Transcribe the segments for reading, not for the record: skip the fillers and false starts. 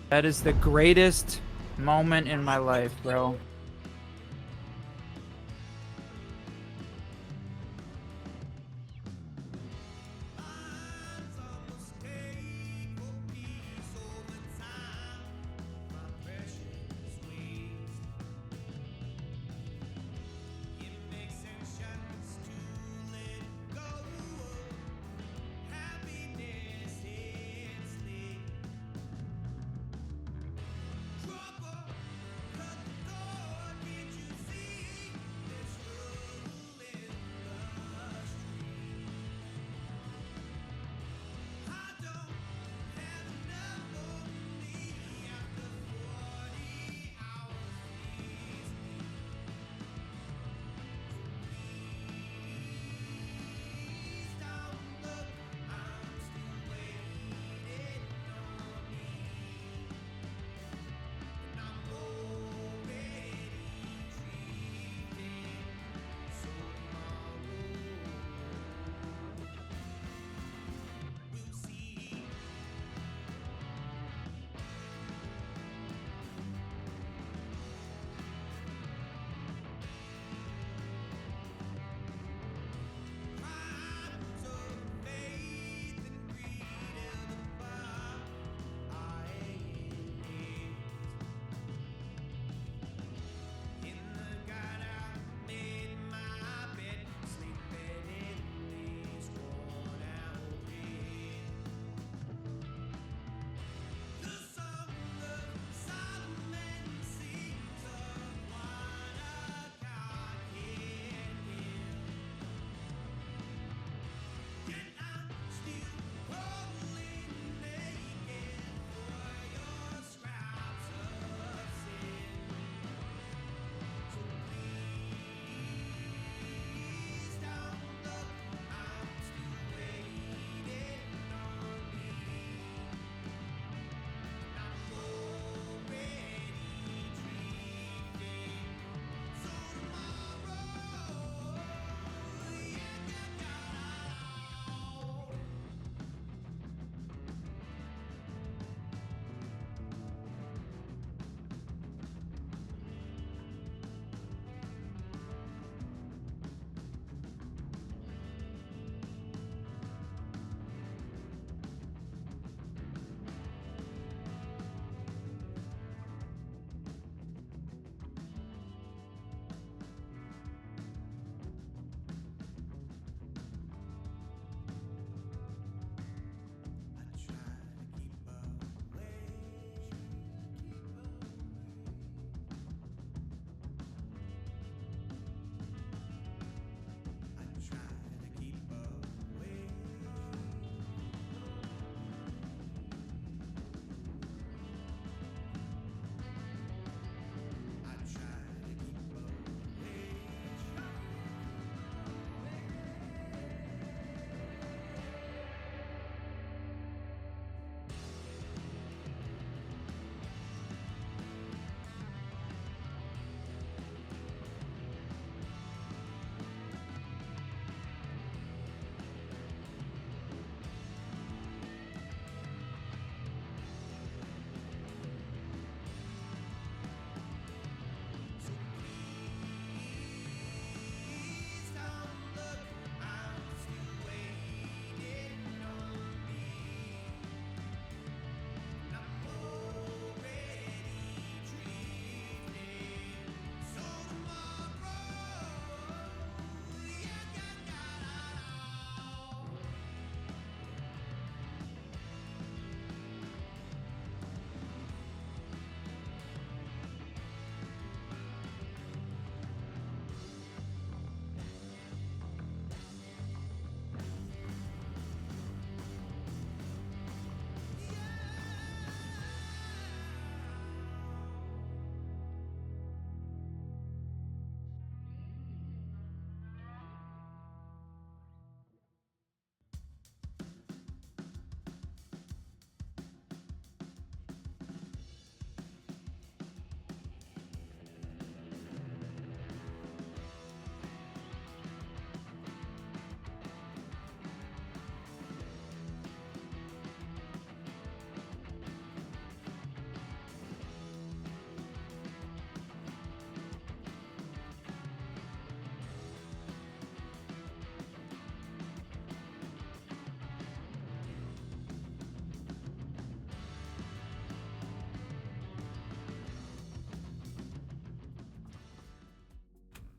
That is the greatest moment in my life, bro.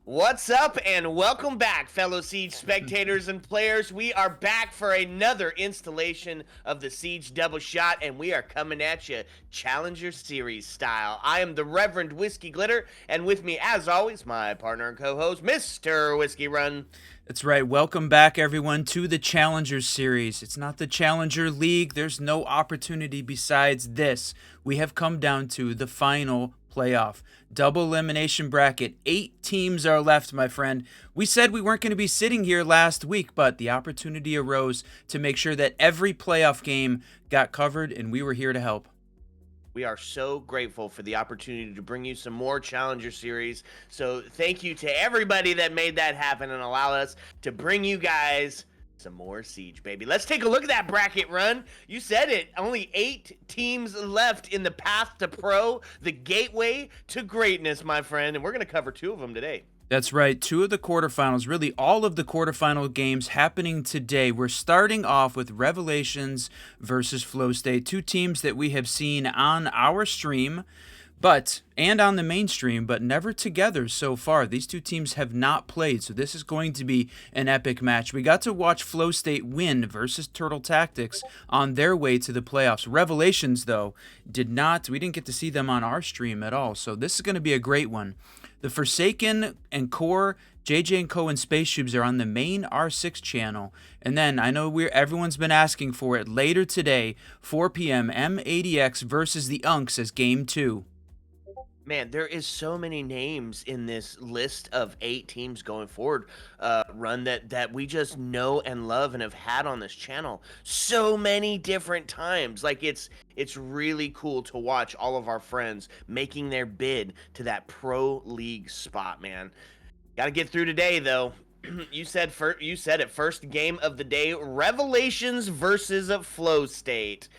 What's up, and welcome back, fellow Siege spectators and players. We are back for another installation of the Siege Double Shot, and we are coming at you Challenger Series style. I am the Reverend Whiskey Glitter, and with me, as always, my partner and co-host, Mr. Whiskey Run. That's right. Welcome back, everyone, to the Challenger Series. It's not the Challenger League. There's no opportunity besides this. We have come down to the final playoff. Double elimination bracket. 8 teams are left, my friend. We said we weren't going to be sitting here last week, but the opportunity arose to make sure that every playoff game got covered, and we were here to help. We are so grateful for the opportunity to bring you some more Challenger Series. So thank you to everybody that made that happen and allowed us to bring you guys some more Siege, baby. Let's take a look at that bracket run. You said it. Only 8 teams left in the path to pro, the gateway to greatness, my friend. And we're going to cover 2 of them today. That's right. 2 of the quarterfinals, really all of the quarterfinal games happening today. We're starting off with Revelations versus Flowstate, 2 teams that we have seen on our stream, and on the mainstream, but never together so far. These 2 teams have not played, so this is going to be an epic match. We got to watch Flowstate win versus Turtle Tactics on their way to the playoffs. Revelations, though, we didn't get to see them on our stream at all, so this is going to be a great one. The Forsaken and Core, JJ & Co. and Space Tubes are on the main R6 channel. And then, I know everyone's been asking for it, later today, 4 p.m., M80X versus the Unks as Game 2. Man, there is so many names in this list of 8 teams going forward, Run, that we just know and love and have had on this channel so many different times. Like, it's really cool to watch all of our friends making their bid to that pro league spot, man. Got to get through today, though. You said it, first game of the day, Revelations versus Flowstate.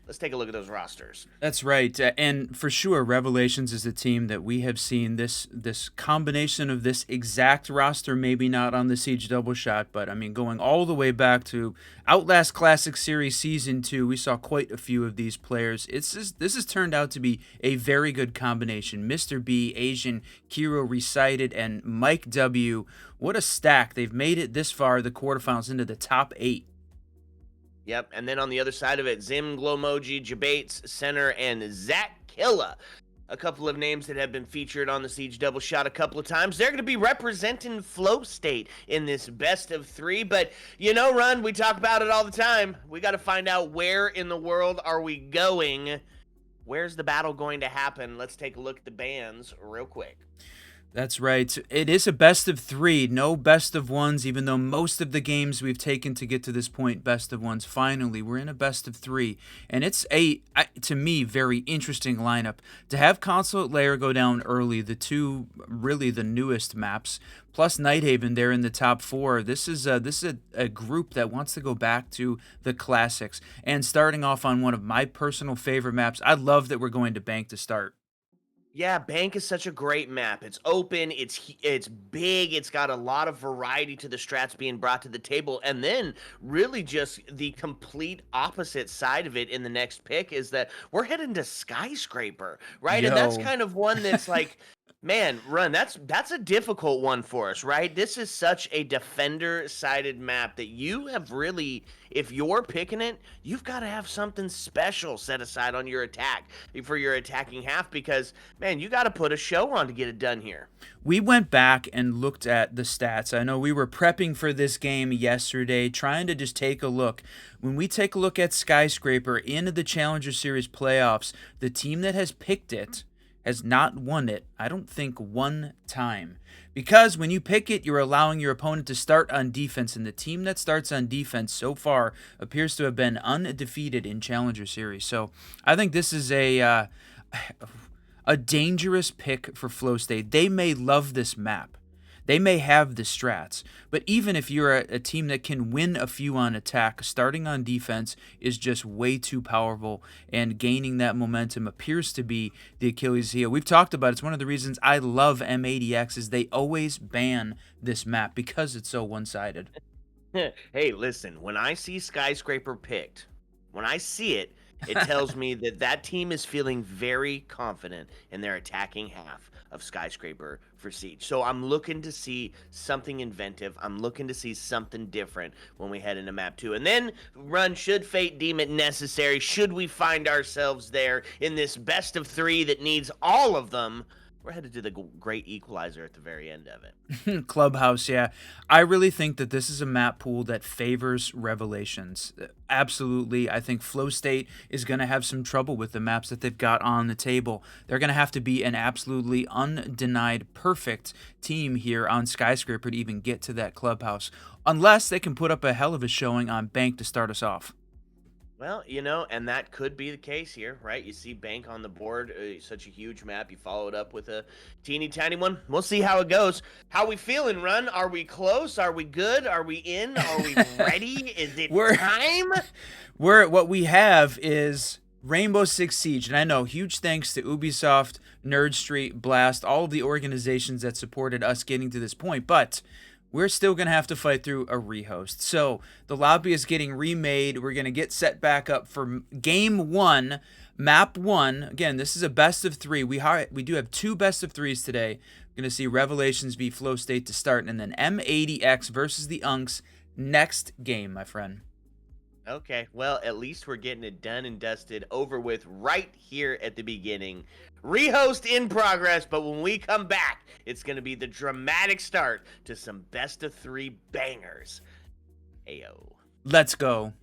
Let's take a look at those rosters. That's right, and for sure, Revelations is a team that we have seen this combination of this exact roster, maybe not on the Siege Double Shot, but I mean, going all the way back to Outlast Classic Series Season 2, we saw quite a few of these players. This has turned out to be a very good combination. Mr. B, Asian, Kiro Recited, and Mike W. What a stack. They've made it this far, the quarterfinals, into the top 8. Yep, and then on the other side of it, Zim, Glowmoji, Jabates, Center, and Zach Killa. A couple of names that have been featured on the Siege Double Shot a couple of times. They're going to be representing Flowstate in this best of 3. But, you know, Run, we talk about it all the time. We got to find out, where in the world are we going? Where's the battle going to happen? Let's take a look at the bands real quick. That's right. It is a best of 3, no best of 1s, even though most of the games we've taken to get to this point, best of 1s. Finally, we're in a best of 3. And it's to me, very interesting lineup. To have Consulate Lair go down early, the 2 really the newest maps, plus Nighthaven there in the top 4. This is a group that wants to go back to the classics. And starting off on one of my personal favorite maps, I love that we're going to Bank to start. Yeah, Bank is such a great map. It's open, it's big, it's got a lot of variety to the strats being brought to the table, and then really just the complete opposite side of it in the next pick is that we're heading to Skyscraper, right? And that's kind of one that's like, man, Run, that's a difficult one for us, right? This is such a defender-sided map that you have really, if you're picking it, you've got to have something special set aside on your attack for your attacking half because, man, you got to put a show on to get it done here. We went back and looked at the stats. I know we were prepping for this game yesterday, trying to just take a look. When we take a look at Skyscraper into the Challenger Series playoffs, the team that has picked it has not won it, I don't think, one time. Because when you pick it, you're allowing your opponent to start on defense, and the team that starts on defense so far appears to have been undefeated in Challenger Series. So I think this is a dangerous pick for Flowstate. They may love this map. They may have the strats, but even if you're a team that can win a few on attack, starting on defense is just way too powerful, and gaining that momentum appears to be the Achilles heel. We've talked about it. It's one of the reasons I love M80X is they always ban this map because it's so one-sided. Hey, listen, when I see Skyscraper picked, when I see it tells me that team is feeling very confident in their attacking half of Skyscraper for Siege. So I'm looking to see something inventive. I'm looking to see something different when we head into map 2. And then run, should fate deem it necessary, should we find ourselves there in this best of 3 that needs all of them, we're headed to the great equalizer at the very end of it. Clubhouse, yeah. I really think that this is a map pool that favors Revelations. Absolutely. I think Flow State is going to have some trouble with the maps that they've got on the table. They're going to have to be an absolutely undenied perfect team here on Skyscraper to even get to that Clubhouse, unless they can put up a hell of a showing on Bank to start us off. Well, and that could be the case here, right? You see Bank on the board, such a huge map. You follow it up with a teeny tiny one. We'll see how it goes. How we feeling, Run? Are we close? Are we good? Are we in? Are we ready? Is it time? What we have is Rainbow Six Siege, and I know, huge thanks to Ubisoft, Nerd Street, Blast, all of the organizations that supported us getting to this point, but we're still going to have to fight through a rehost. So the lobby is getting remade. We're going to get set back up for game 1, map 1. Again, this is a best of 3. We do have 2 best of 3s today. We're going to see Revelations v Flow State to start, and then M80X versus the Unks next game, my friend. Okay, well, at least we're getting it done and dusted, over with right here at the beginning. Rehost in progress, but when we come back, it's going to be the dramatic start to some best of 3 bangers. Ayo. Let's go.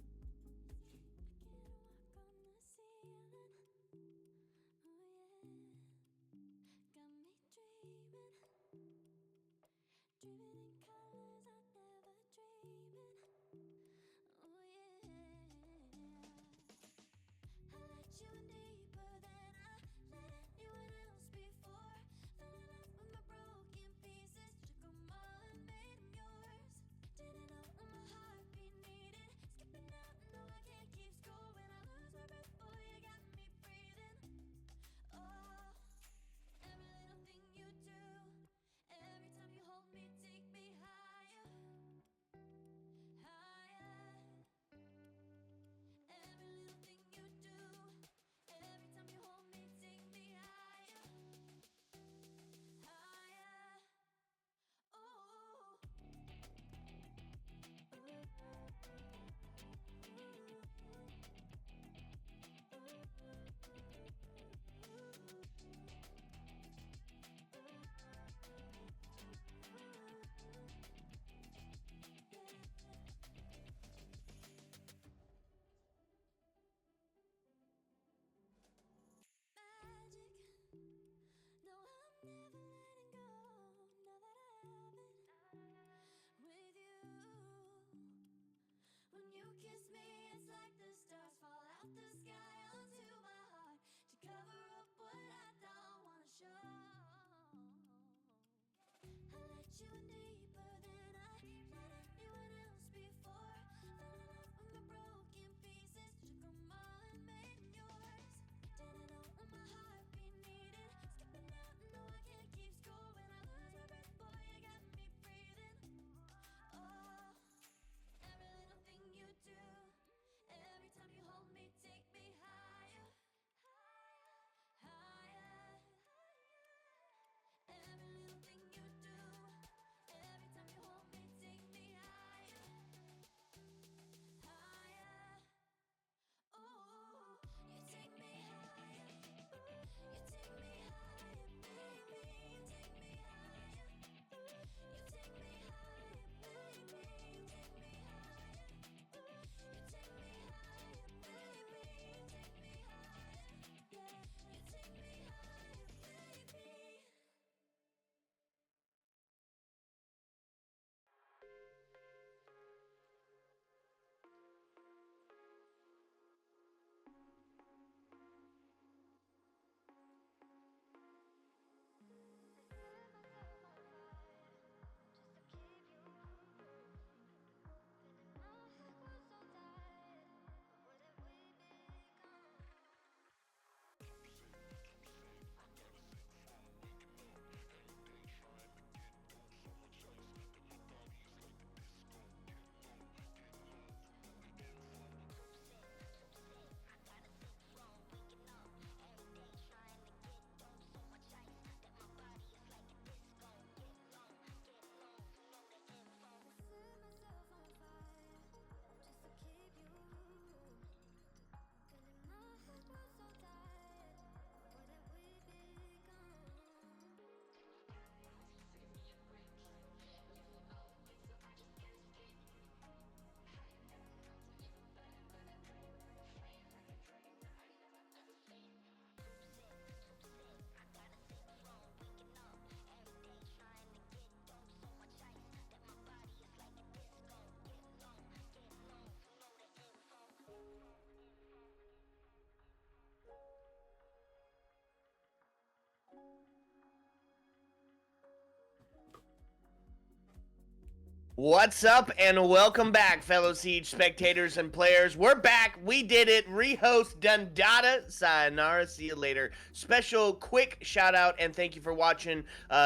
What's up and welcome back, fellow Siege spectators and players. We're back. We did it. Rehost Dundada. Sayonara. See you later. Special quick shout out and thank you for watching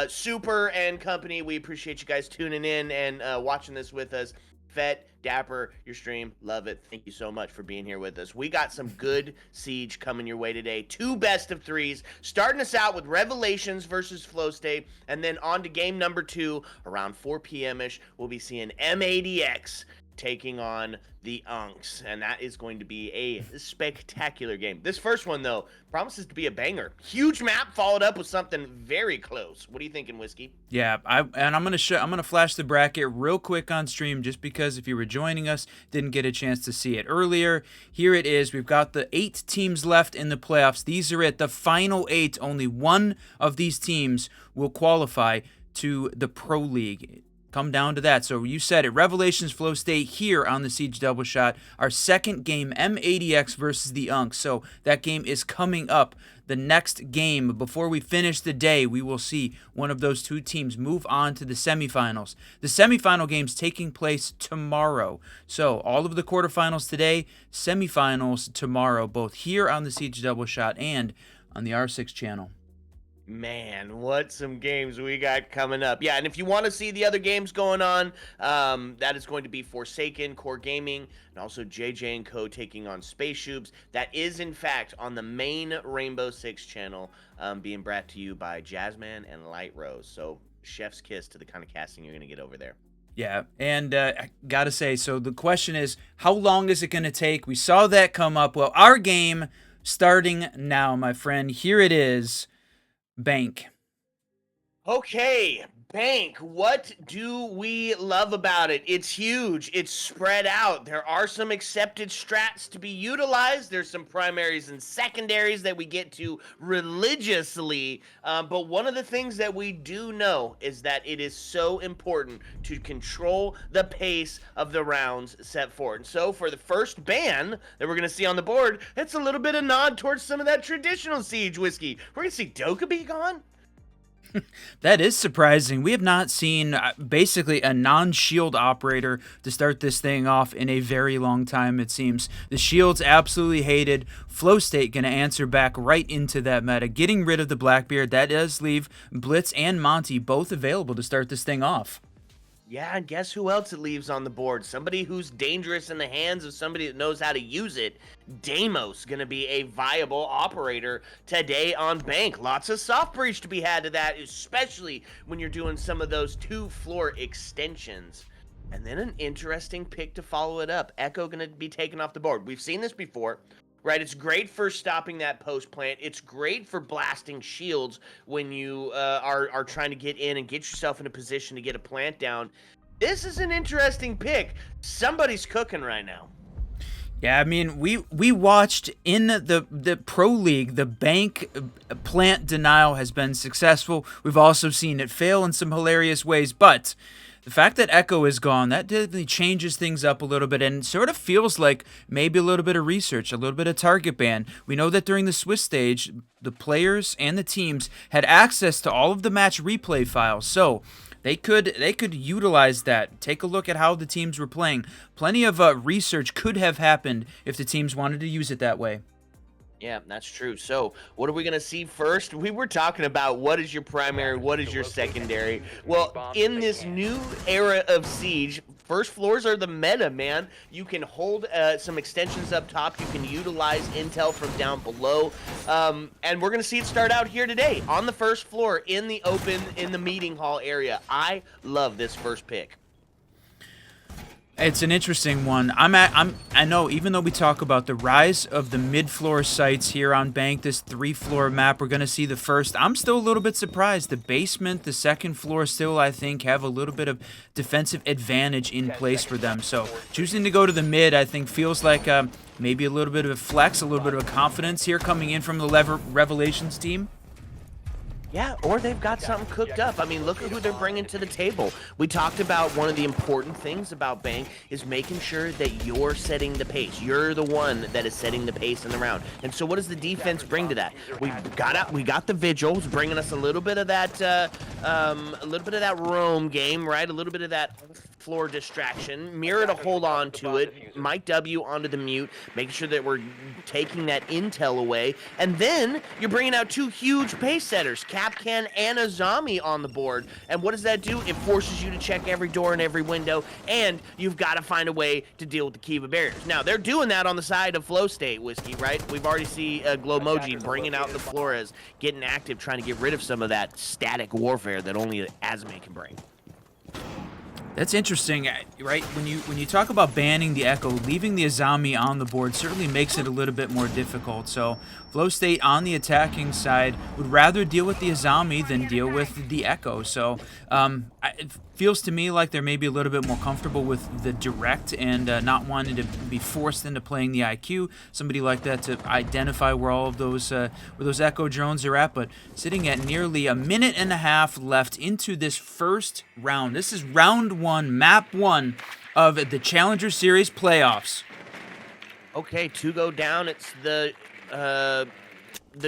Super and company. We appreciate you guys tuning in and watching this with us. Fet, Dapper, your stream, love it. Thank you so much for being here with us. We got some good Siege coming your way today. 2 best of 3s. Starting us out with Revelations versus Flowstate, and then on to game number 2 around 4 p.m.-ish. We'll be seeing M80X taking on the Unks, and that is going to be a spectacular game. This first one, though, promises to be a banger. Huge map followed up with something very close. What are you thinking, Whiskey? Yeah, I'm gonna flash the bracket real quick on stream just because if you were joining us, didn't get a chance to see it earlier. Here it is. We've got the 8 teams left in the playoffs. These are it. The final 8. Only one of these teams will qualify to the Pro League. Come down to that. So you said it. Revelations Flowstate here on the Siege Double Shot. Our second game, M80X versus the Unks. So that game is coming up. The next game, before we finish the day, we will see one of those 2 teams move on to the semifinals. The semifinal game's taking place tomorrow. So all of the quarterfinals today, semifinals tomorrow, both here on the Siege Double Shot and on the R6 channel. Man, what some games we got coming up. Yeah, and if you want to see the other games going on, that is going to be Forsaken, Core Gaming, and also JJ & Co. taking on Space Shoobs. That is, in fact, on the main Rainbow Six channel, being brought to you by Jazzman and Light Rose. So, chef's kiss to the kind of casting you're going to get over there. Yeah, and I gotta say, so the question is, how long is it going to take? We saw that come up. Well, our game starting now, my friend. Here it is. Bank. Okay, Bank. What do we love about it? It's huge. It's spread out. There are some accepted strats to be utilized. There's some primaries and secondaries that we get to religiously. But one of the things that we do know is that it is so important to control the pace of the rounds set forward. And so for the first ban that we're going to see on the board, it's a little bit of nod towards some of that traditional Siege Whiskey. We're going to see Dokkaebi gone. That is surprising. We have not seen basically a non-shield operator to start this thing off in a very long time, it seems. The shields absolutely hated. Flowstate going to answer back right into that meta. Getting rid of the Blackbeard, that does leave Blitz and Monty both available to start this thing off. Yeah, and guess who else it leaves on the board? Somebody who's dangerous in the hands of somebody that knows how to use it. Deimos going to be a viable operator today on Bank. Lots of soft breach to be had to that, especially when you're doing some of those 2-floor extensions. And then an interesting pick to follow it up. Echo going to be taken off the board. We've seen this before. Right, it's great for stopping that post plant. It's great for blasting shields when you are trying to get in and get yourself in a position to get a plant down. This is an interesting pick. Somebody's cooking right now. Yeah, I mean, we watched in the Pro League, the Bank plant denial has been successful. We've also seen it fail in some hilarious ways, but the fact that Echo is gone, that definitely changes things up a little bit and sort of feels like maybe a little bit of research, a little bit of target ban. We know that during the Swiss stage, the players and the teams had access to all of the match replay files, so they could utilize that. Take a look at how the teams were playing. Plenty of research could have happened if the teams wanted to use it that way. Yeah, that's true. So what are we going to see first? We were talking about what is your primary, what is your secondary. Well, in this new era of Siege, first floors are the meta, man. You can hold some extensions up top. You can utilize intel from down below. And we're going to see it start out here today on the first floor in the open, in the meeting hall area. I love this first pick. It's an interesting one. I know, even though we talk about the rise of the mid-floor sites here on Bank, this 3-floor map, we're going to see the first. I'm still a little bit surprised. The basement, the second floor still, I think, have a little bit of defensive advantage in place for them. So choosing to go to the mid, I think, feels like maybe a little bit of a flex, a little bit of a confidence here coming in from the Revelations team. Yeah, or they've got something cooked up. I mean, look at who they're bringing to the table. We talked about one of the important things about Bank is making sure that you're setting the pace. You're the one that is setting the pace in the round. And so what does the defense bring to that? We got the Vigils bringing us a little bit of that roam game, right? A little bit of that floor distraction. Mira to hold on to it. Mike W onto the mute, making sure that we're taking that intel away. And then you're bringing out two huge pace setters, Capcan and Azami on the board. And what does that do? It forces you to check every door and every window, and you've got to find a way to deal with the Kiva barriers. Now, they're doing that on the side of Flowstate, Whiskey, right? We've already see Glowmoji bringing out the Flores, getting active, trying to get rid of some of that static warfare that only Azami can bring. That's interesting, right? When you talk about banning the Echo, leaving the Azami on the board certainly makes it a little bit more difficult. So Flowstate on the attacking side would rather deal with the Azami than deal with the Echo. So it feels to me like they're maybe a little bit more comfortable with the direct and not wanting to be forced into playing the IQ. Somebody like that to identify where all of those Echo drones are at. But sitting at nearly a minute and a half left into this first round. This is round one, map one of the Challenger Series playoffs. Okay, two go down. It's the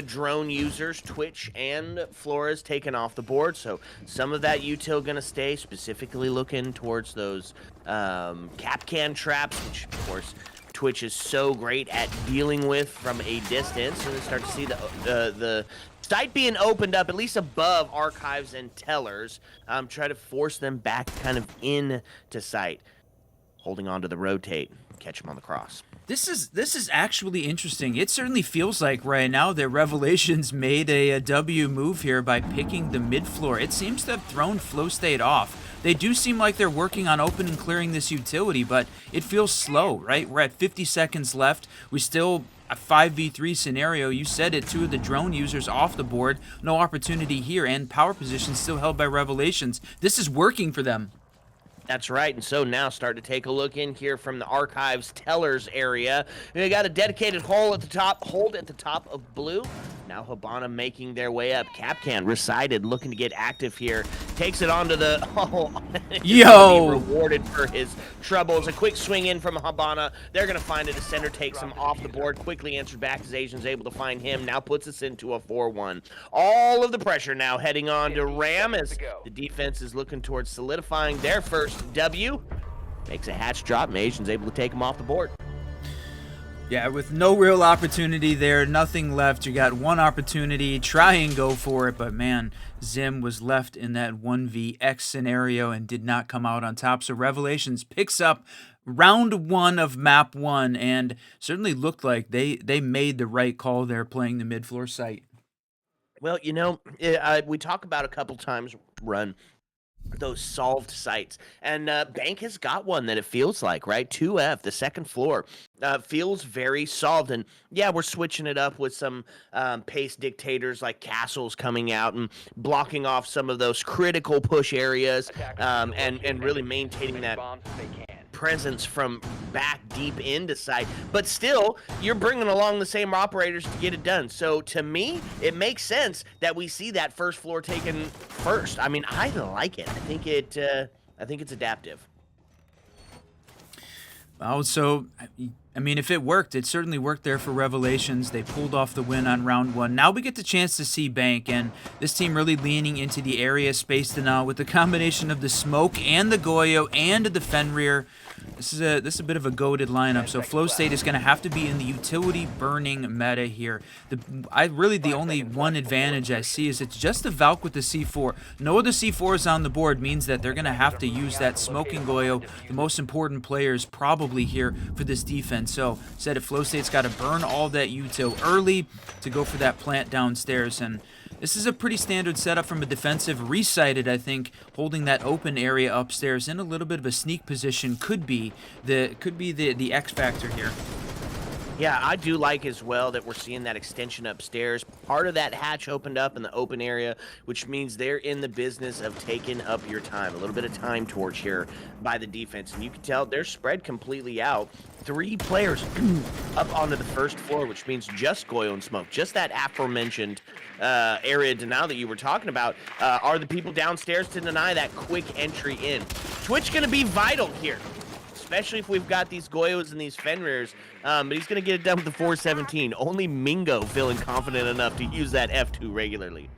drone users, Twitch and Flores, taken off the board. So some of that util going to stay, specifically looking towards those Capcan traps, which, of course, Twitch is so great at dealing with from a distance. So they start to see the site being opened up, at least above archives and tellers. Try to force them back kind of into sight. Holding on to the rotate. Catch them on the cross. This is actually interesting. It certainly feels like right now that Revelations made a W move here by picking the mid floor. It seems to have thrown Flowstate off. They do seem like they're working on open and clearing this utility, but it feels slow, right? We're at 50 seconds left. We still a 5v3 scenario. You said it, two of the drone users off the board. No opportunity here, and power position still held by Revelations. This is working for them. That's right, and so now start to take a look in here from the archives tellers area. We got a dedicated hold at the top of blue. Now Habana making their way up. Capcan recited, looking to get active here. Takes it onto the Yo! Rewarded for his troubles. A quick swing in from Habana. They're gonna find a descender, takes him off the board. Quickly answered back as Asian's able to find him. Now puts us into a 4-1. All of the pressure now heading on to Ram as the defense is looking towards solidifying their first W. Makes a hatch drop, and Asian's able to take him off the board. Yeah, with no real opportunity there, nothing left. You got one opportunity, try and go for it, but man, Zim was left in that 1vX scenario and did not come out on top. So Revelations picks up round one of map one, and certainly looked like they made the right call there playing the mid-floor site. Well, you know, we talk about a couple times, Run, those solved sites, and Bank has got one that it feels like, right? 2F, the second floor, feels very solved. And yeah, we're switching it up with some pace dictators like castles coming out and blocking off some of those critical push areas, and really maintaining that presence from back deep into sight. But still, you're bringing along the same operators to get it done. So to me, it makes sense that we see that first floor taken first. I mean, I like it. I think it's adaptive. Oh, so I mean, if it worked, it certainly worked there for Revelations. They pulled off the win on round one. Now we get the chance to see Bank, and this team really leaning into the area space to now with the combination of the smoke and the Goyo and the Fenrir. This is a bit of a goated lineup, so Flowstate is going to have to be in the utility burning meta here. The only one advantage I see is it's just the Valk with the C4. No other C4s on the board means that they're going to have to use that smoking Goyo, the most important players probably here for this defense. So said if Flowstate's got to burn all that util early to go for that plant downstairs, and this is a pretty standard setup from a defensive. Resighted, I think, holding that open area upstairs in a little bit of a sneak position could be the X factor here. Yeah, I do like as well that we're seeing that extension upstairs. Part of that hatch opened up in the open area, which means they're in the business of taking up your time. A little bit of time torch here by the defense. And you can tell they're spread completely out. 3 players up onto the first floor, which means just Goyo and Smoke. Just that aforementioned area denial that you were talking about are the people downstairs to deny that quick entry in. Twitch going to be vital here, especially if we've got these Goyos and these Fenrirs, but he's going to get it done with the 417. Only Mingo feeling confident enough to use that F2 regularly.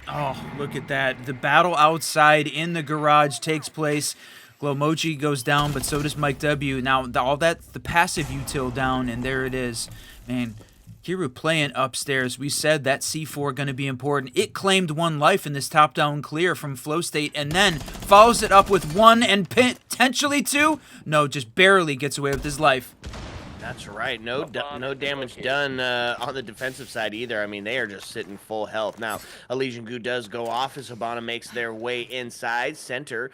Oh, look at that. The battle outside in the garage takes place. Glowmoji goes down, but so does Mike W. Now, all that, the passive util down, and there it is. Man, Kiru playing upstairs. We said that C4 going to be important. It claimed 1 life in this top-down clear from Flowstate, and then follows it up with 1 and potentially 2. No, just barely gets away with his life. That's right. No damage done on the defensive side either. I mean, they are just sitting full health. Now, Elysian Goo does go off as Hibana makes their way inside. Center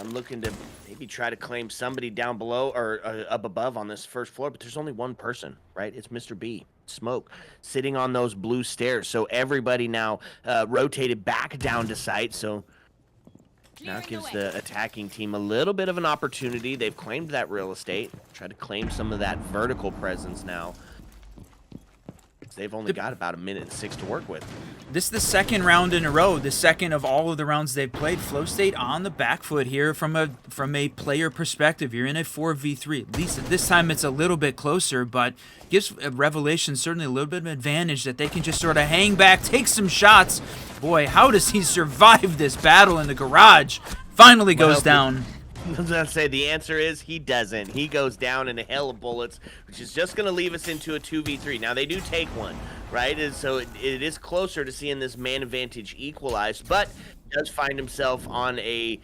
looking to maybe try to claim somebody down below or up above on this first floor, but there's only one person, right? It's Mr. B. Smoke sitting on those blue stairs. So everybody now rotated back down to site. So now it gives the attacking team a little bit of an opportunity. They've claimed that real estate. Try to claim some of that vertical presence now. They've only got about 1:06 to work with. This is the second round in a row, the second of all of the rounds they've played. Flowstate on the back foot here from a player perspective. You're in a 4v3. At least this time it's a little bit closer, but gives Revelation certainly a little bit of an advantage that they can just sort of hang back, take some shots. Boy, how does he survive this battle in the garage? Finally goes down. I was going to say, the answer is he doesn't. He goes down in a hail of bullets, which is just going to leave us into a 2v3. Now, they do take one, right? And so it is closer to seeing this man advantage equalized, but does find himself on they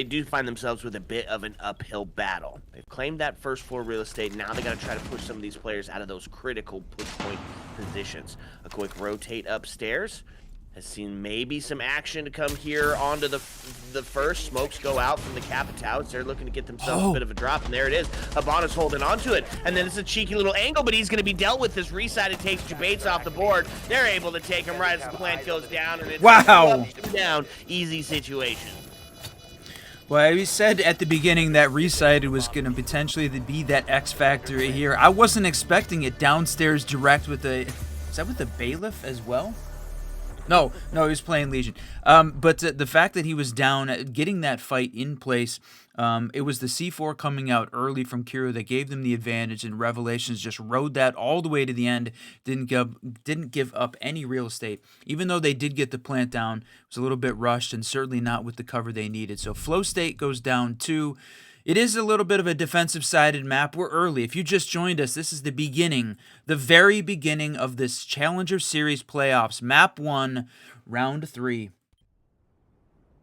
do find themselves with a bit of an uphill battle. They've claimed that first floor real estate. Now they got to try to push some of these players out of those critical push point positions. A quick rotate upstairs. Has seen maybe some action to come here onto the first. Smokes go out from the Capitouts. They're looking to get themselves a bit of a drop, and there it is. Hibana's holding onto it, and then it's a cheeky little angle, but he's going to be dealt with. This resided takes Jabates off the board. They're able to take him right as the plant goes down, and it's down. Easy situation. Well, we said at the beginning that Resighted was going to potentially be that X factor here. I wasn't expecting it downstairs direct with the... Is that with the Bailiff as well? No, he was playing Legion. But the fact that he was down, getting that fight in place, it was the C4 coming out early from Kiru that gave them the advantage, and Revelations just rode that all the way to the end, didn't give up any real estate. Even though they did get the plant down, it was a little bit rushed and certainly not with the cover they needed. So Flowstate goes down 2. It is a little bit of a defensive-sided map. We're early. If you just joined us, this is the beginning, the very beginning of this Challenger Series playoffs. Map 1, Round 3.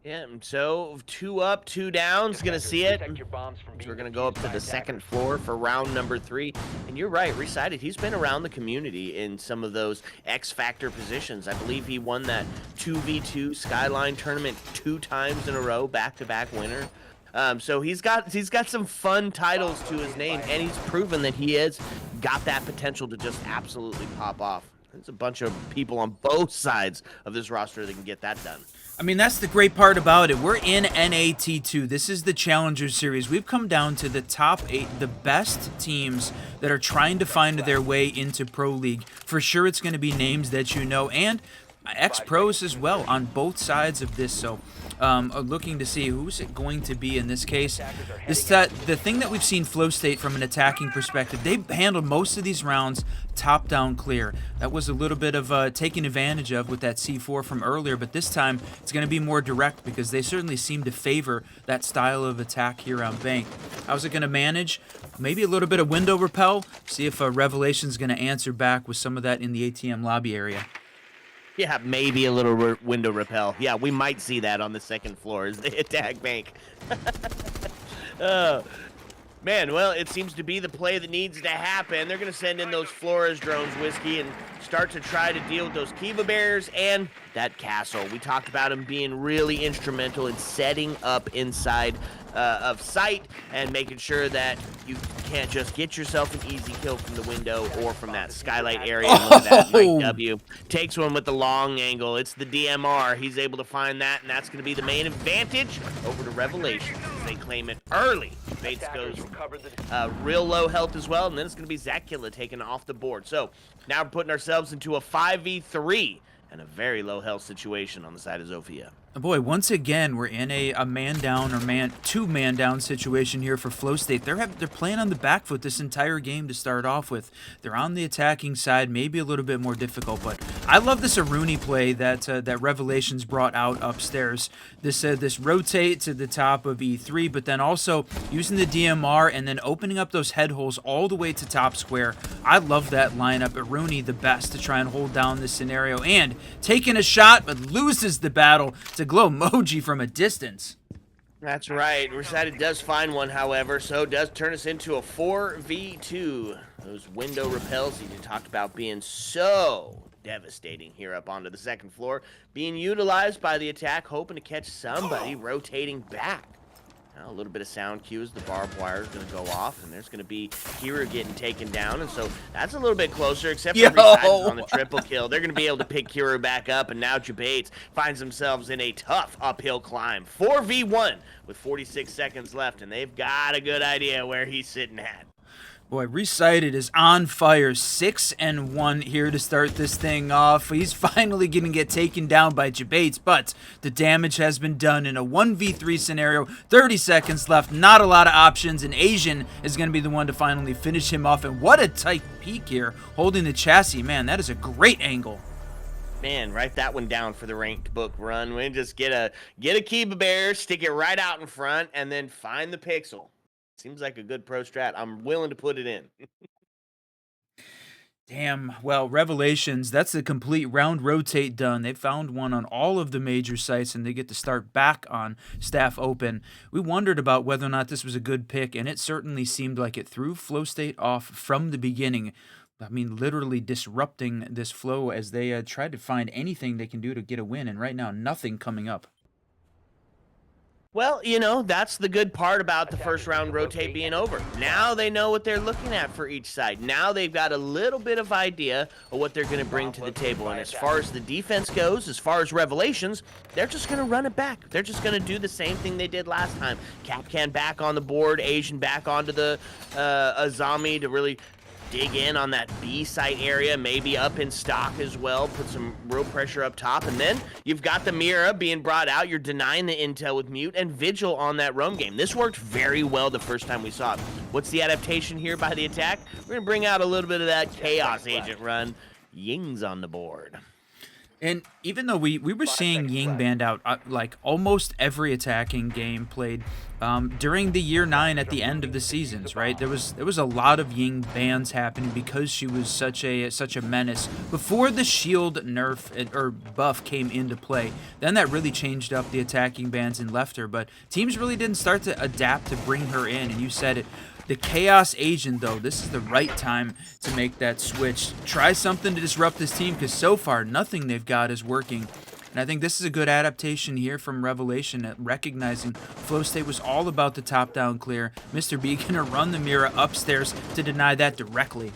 Yeah, so 2 up, 2 down. Is going to see it. We're going to go up to the second floor for round number 3. And you're right, Resighted, he's been around the community in some of those X-Factor positions. I believe he won that 2v2 Skyline tournament 2 times in a row, back-to-back winner. So he's got some fun titles to his name, and he's proven that he has got that potential to just absolutely pop off. There's a bunch of people on both sides of this roster that can get that done. I mean, that's the great part about it. We're in NAT2. This is the Challenger Series. We've come down to the top 8, the best teams that are trying to find their way into Pro League. For sure, it's going to be names that you know, and ex-pros as well on both sides of this. So looking to see who's it going to be in this case. The thing that we've seen Flowstate from an attacking perspective, they handled most of these rounds top-down clear. That was a little bit of taking advantage of with that C4 from earlier, but this time it's going to be more direct because they certainly seem to favor that style of attack here on Bank. How's it going to manage? Maybe a little bit of window repel. See if Revelation's going to answer back with some of that in the ATM lobby area. Yeah, maybe a little window repel. Yeah, we might see that on the second floor as they attack Bank. Man, well, it seems to be the play that needs to happen. They're going to send in those Flores drones, Whiskey, and start to try to deal with those Kiva Bears and that castle. We talked about him being really instrumental in setting up inside of sight and making sure that you can't just get yourself an easy kill from the window or from that skylight area. Look at that, Mike W takes one with the long angle. It's the DMR. He's able to find that, and that's going to be the main advantage over to Revelation. They claim it early. Bates goes real low health as well, and then it's going to be Zakula taken off the board. So now we're putting ourselves into a 5v3 and a very low health situation on the side of Zofia. Boy, once again, we're in a man down or two man down situation here for Flow State. They're playing on the back foot this entire game to start off with. They're on the attacking side, maybe a little bit more difficult, but I love this Aruni play that Revelations brought out upstairs. This rotate to the top of E3, but then also using the DMR and then opening up those head holes all the way to top square. I love that lineup. Aruni the best to try and hold down this scenario and taking a shot, but loses the battle to glow emoji from a distance. That's right. Recited does find one, however, so does turn us into a 4v2. Those window repels you talked about being so devastating here up onto the second floor, being utilized by the attack, hoping to catch somebody rotating back. Now, a little bit of sound cues. The barbed wire is going to go off, and there's going to be Kira getting taken down, and so that's a little bit closer, except for Recited on the triple kill. They're going to be able to pick Kira back up, and now Jabates finds themselves in a tough uphill climb. 4v1 with 46 seconds left, and they've got a good idea where he's sitting at. Boy, Recited is on fire, 6-1 here to start this thing off. He's finally going to get taken down by Jabates, but the damage has been done in a 1v3 scenario. 30 seconds left, not a lot of options, and Asian is going to be the one to finally finish him off. And what a tight peek here, holding the chassis. Man, that is a great angle. Man, write that one down for the ranked book run. We just get a Kiba Bear, stick it right out in front, and then find the pixel. Seems like a good pro strat. I'm willing to put it in. Damn. Well, Revelations, that's the complete round rotate done. They found one on all of the major sites, and they get to start back on Staff Open. We wondered about whether or not this was a good pick, and it certainly seemed like it threw Flow State off from the beginning. I mean, literally disrupting this flow as they tried to find anything they can do to get a win, and right now, nothing coming up. Well, you know, that's the good part about the first round rotate being over. Now they know what they're looking at for each side. Now they've got a little bit of idea of what they're going to bring to the table. And as far as the defense goes, as far as Revelations, they're just going to run it back. They're just going to do the same thing they did last time. Capcan back on the board, Asian back onto the Azami to really dig in on that B site area, maybe up in stock as well, put some real pressure up top, and then you've got the Mira being brought out. You're denying the intel with Mute and Vigil on that roam game. This worked very well the first time we saw it. What's the adaptation here by the attack? We're going to bring out a little bit of that Chaos Agent run. Ying's on the board. And even though we were seeing Ying banned out like almost every attacking game played during the year 9 at the end of the seasons, right? There was a lot of Ying bans happening because she was such a menace before the shield nerf or buff came into play. Then that really changed up the attacking bans and left her, but teams really didn't start to adapt to bring her in, and you said it. The Chaos Agent, though, this is the right time to make that switch. Try something to disrupt this team, because so far, nothing they've got is working. And I think this is a good adaptation here from Revelation at recognizing Flow State was all about the top-down clear. Mr. B gonna run the Mira upstairs to deny that directly.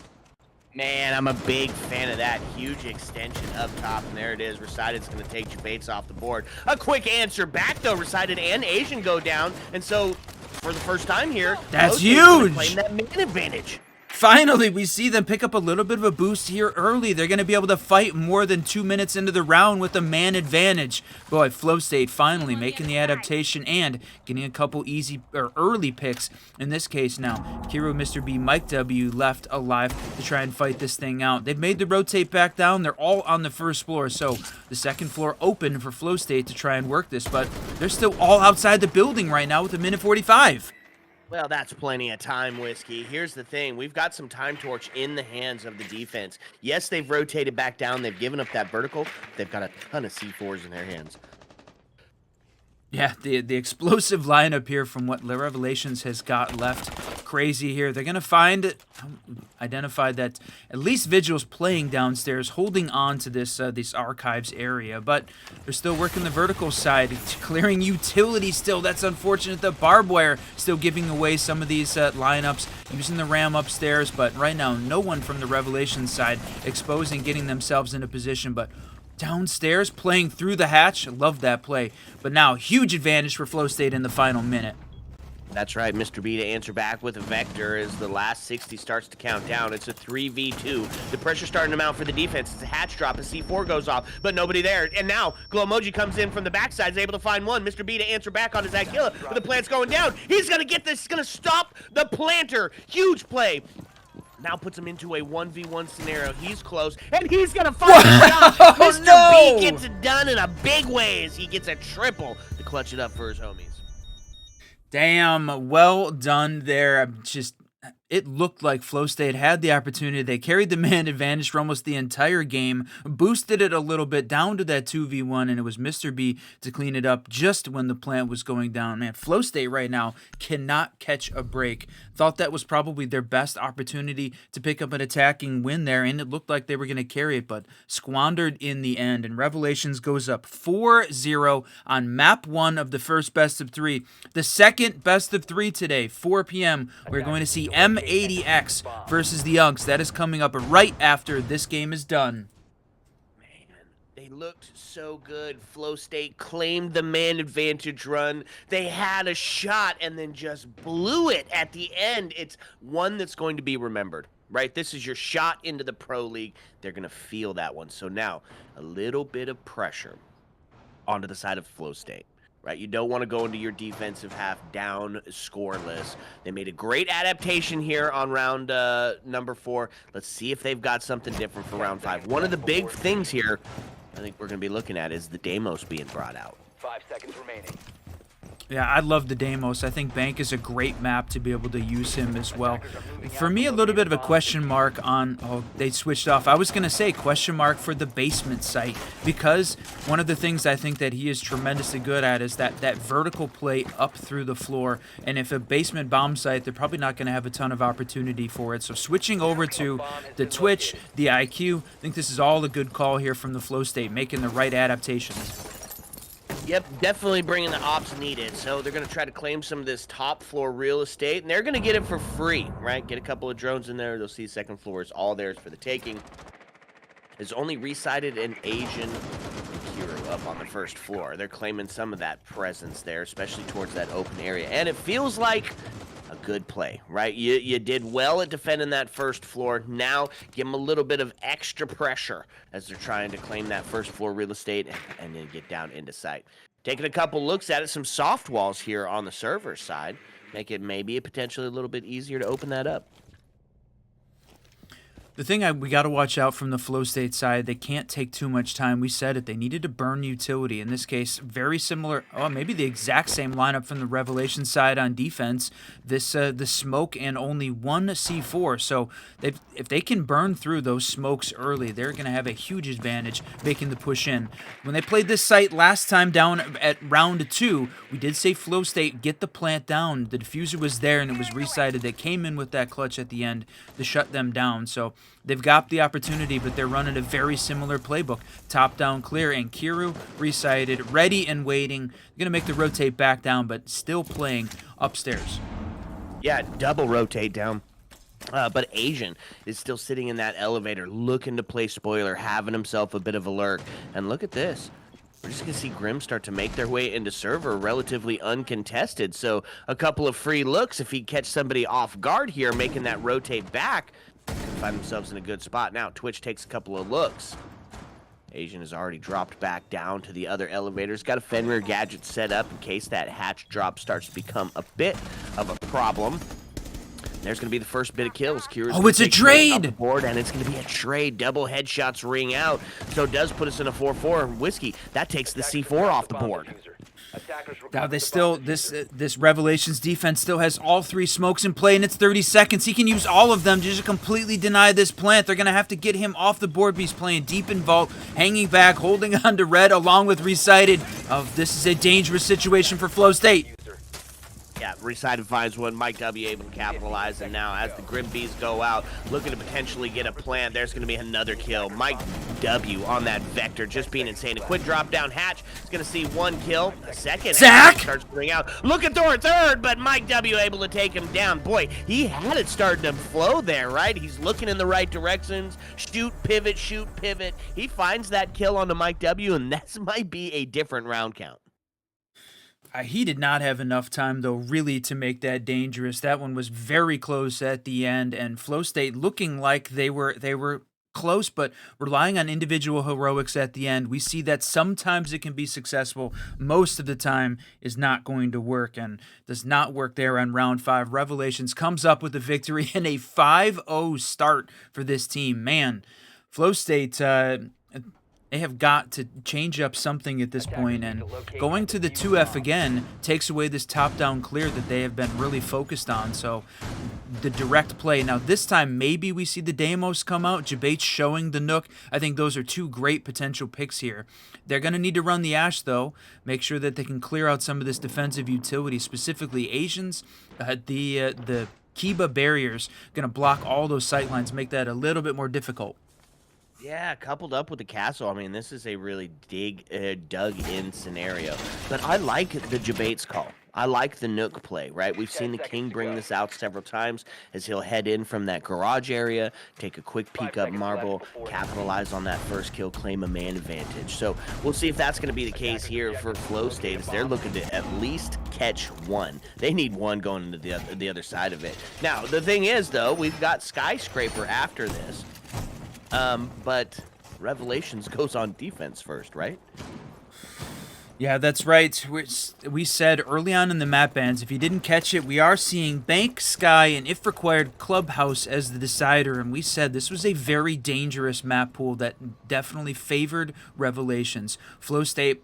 Man, I'm a big fan of that. Huge extension up top, and there it is. Recided's going to take Jabates off the board. A quick answer back, though. Recided and Asian go down, and so for the first time here, that's huge. Playing that main advantage. Finally, we see them pick up a little bit of a boost here early. They're going to be able to fight more than 2 minutes into the round with a man advantage. Boy, Flow State finally making the adaptation and getting a couple easy or early picks. In this case now, Kiro, Mr. B, Mike W left alive to try and fight this thing out. They've made the rotate back down. They're all on the first floor, so the second floor open for Flow State to try and work this, but they're still all outside the building right now with a minute 45. Well, that's plenty of time, Whiskey. Here's the thing. We've got some time torch in the hands of the defense. Yes, they've rotated back down. They've given up that vertical. They've got a ton of C4s in their hands. Yeah, the explosive lineup here from what Revelations has got left. Crazy here. They're going to identify that at least Vigil's playing downstairs, holding on to this archives area, but they're still working the vertical side, clearing utility still. That's unfortunate. The barbed wire still giving away some of these lineups, using the ram upstairs, but right now no one from the Revelations side exposing, getting themselves in a position, but downstairs, playing through the hatch. Love that play. But now, huge advantage for Flow State in the final minute. That's right, Mr. B to answer back with a Vector as the last 60 starts to count down. It's a 3v2. The pressure's starting to mount for the defense. It's a hatch drop. A C4 goes off, but nobody there. And now, Glowmoji comes in from the backside, is able to find one. Mr. B to answer back on his Aquila, but the plant's going down. He's going to get this. He's going to stop the planter. Huge play. Now puts him into a 1v1 scenario. He's close, and he's going to find a shot. Mr. B gets it done in a big way as he gets a triple to clutch it up for his homies. Damn, well done there. It looked like Flowstate had the opportunity. They carried the man advantage for almost the entire game, boosted it a little bit down to that 2v1, and it was Mr. B to clean it up just when the plant was going down. Man, Flowstate right now cannot catch a break. Thought that was probably their best opportunity to pick up an attacking win there, and it looked like they were going to carry it, but squandered in the end. And Revelations goes up 4-0 on map 1 of the first best of 3. The second best of 3 today, 4 p.m. We're going to see M80X versus the Unks. That is coming up right after this game is done. They looked so good. Flowstate claimed the man advantage run. They had a shot and then just blew it at the end. It's one that's going to be remembered, right? This is your shot into the Pro League. They're going to feel that one. So now, a little bit of pressure onto the side of Flowstate. Right, you don't want to go into your defensive half down scoreless. They made a great adaptation here on round number 4. Let's see if they've got something different for round 5. One of the big things here I think we're going to be looking at is the Deimos being brought out. 5 seconds remaining. Yeah, I love the Deimos. I think Bank is a great map to be able to use him as well. For me, a little bit of a question mark on... Oh, they switched off. I was going to say question mark for the basement site, because one of the things I think that he is tremendously good at is that vertical play up through the floor. And if a basement bomb site, they're probably not going to have a ton of opportunity for it. So switching over to the Twitch, the IQ, I think this is all a good call here from the Flowstate, making the right adaptations. Yep, definitely bringing the ops needed. So they're going to try to claim some of this top floor real estate, and they're going to get it for free, right? Get a couple of drones in there. They'll see second floor is all theirs for the taking. It's only resighted an Asian hero up on the first floor. They're claiming some of that presence there, especially towards that open area. And it feels like a good play, right? You did well at defending that first floor. Now give them a little bit of extra pressure as they're trying to claim that first floor real estate and then get down into sight. Taking a couple looks at it, some soft walls here on the server side. Make it maybe potentially a little bit easier to open that up. The thing we got to watch out from the Flowstate side, they can't take too much time. We said it. They needed to burn utility. In this case, very similar, maybe the exact same lineup from the Revelation side on defense. This the smoke and only one C4. So if they can burn through those smokes early, they're going to have a huge advantage making the push in. When they played this site last time down at round 2, we did say Flowstate get the plant down. The diffuser was there and it was resighted. They came in with that clutch at the end to shut them down. So they've got the opportunity, but they're running a very similar playbook. Top down clear, and Kiru resighted, ready and waiting. They're going to make the rotate back down, but still playing upstairs. Yeah, double rotate down. But Asian is still sitting in that elevator, looking to play spoiler, having himself a bit of a lurk. And look at this. We're just going to see Grim start to make their way into server relatively uncontested. So a couple of free looks if he catch somebody off guard here, making that rotate back. Find themselves in a good spot. Now Twitch takes a couple of looks. Asian has already dropped back down to the other elevators. Got a Fenrir gadget set up in case that hatch drop starts to become a bit of a problem. There's going to be the first bit of kills. It's a trade! Board, and it's going to be a trade. Double headshots ring out. So it does put us in a 4-4. Whiskey, that takes the C4 off the board. Now they still this Revelations defense still has all 3 smokes in play, and it's 30 seconds. He can use all of them to just completely deny this plant. They're gonna have to get him off the board. He's playing deep in vault, hanging back, holding on to red along with resighted. This is a dangerous situation for Flowstate. Yeah, resighted finds one. Mike W able to capitalize, and now as the Grim Bees go out, looking to potentially get a plant, there's going to be another kill. Mike W on that Vector, just being insane. A quick drop down hatch is going to see 1 kill. A second Zach starts to ring out. Looking for a third, but Mike W able to take him down. Boy, he had it starting to flow there, right? He's looking in the right directions. Shoot, pivot, shoot, pivot. He finds that kill onto Mike W, and that might be a different round count. He did not have enough time, though, really to make that dangerous. That one was very close at the end, and Flow State looking like they were close, but relying on individual heroics at the end. We see that sometimes it can be successful. Most of the time is not going to work, and does not work there on round 5. Revelations comes up with a victory and a 5-0 start for this team. Man, Flow State, they have got to change up something at this point, and going to the 2F again takes away this top-down clear that they have been really focused on. So the direct play. Now this time maybe we see the Deimos come out, Jabate's showing the Nook. I think those are two great potential picks here. They're going to need to run the Ash, though, make sure that they can clear out some of this defensive utility, specifically Asians. The Kiba barriers going to block all those sightlines, make that a little bit more difficult. Yeah, coupled up with the castle, I mean, this is a really dug-in scenario. But I like the Jabate's call. I like the Nook play, right? We've seen the King bring this out several times as he'll head in from that garage area, take a quick peek up Marble, capitalize on that first kill, claim a man advantage. So we'll see if that's going to be the case here for Flow State, as they're looking to at least catch one. They need one going into the other side of it. Now, the thing is, though, we've got Skyscraper after this. But Revelations goes on defense first, right? Yeah, that's right. We said early on in the map bans, if you didn't catch it, we are seeing Bank, Sky, and if required, Clubhouse as the decider. And we said this was a very dangerous map pool that definitely favored Revelations. Flow State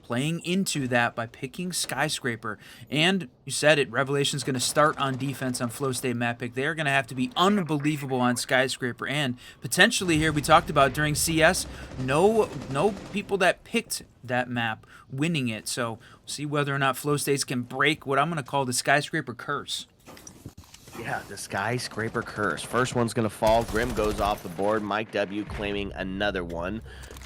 playing into that by picking Skyscraper. And you said it, Revelation's going to start on defense on Flow State map pick. They're going to have to be unbelievable on Skyscraper. And potentially here, we talked about during CS, no people that picked that map winning it. So we'll see whether or not Flow States can break what I'm going to call the Skyscraper curse. Yeah, the Skyscraper curse. First one's going to fall. Grim goes off the board. Mike W claiming another one.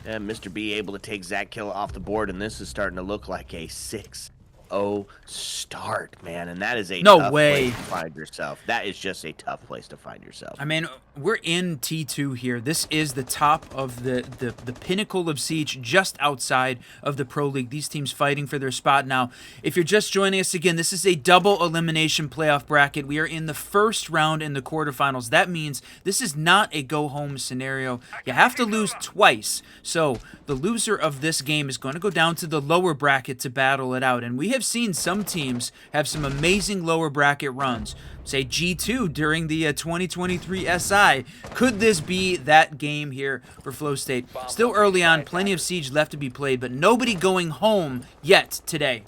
And Mr. B able to take Zach Kill off the board, and this is starting to look like a 6-0 start, man. And that is a tough place to find yourself. That is just a tough place to find yourself. I mean, we're in T2 here. This is the top of the pinnacle of Siege, just outside of the Pro League. These teams fighting for their spot now. If you're just joining us again, this is a double elimination playoff bracket. We are in the first round in the quarterfinals. That means this is not a go-home scenario. You have to lose twice. So the loser of this game is going to go down to the lower bracket to battle it out. And we have seen some teams have some amazing lower bracket runs. Say G2 during the 2023 SI. Could this be that game here for Flow State? Still early on, plenty of Siege left to be played, but nobody going home yet today.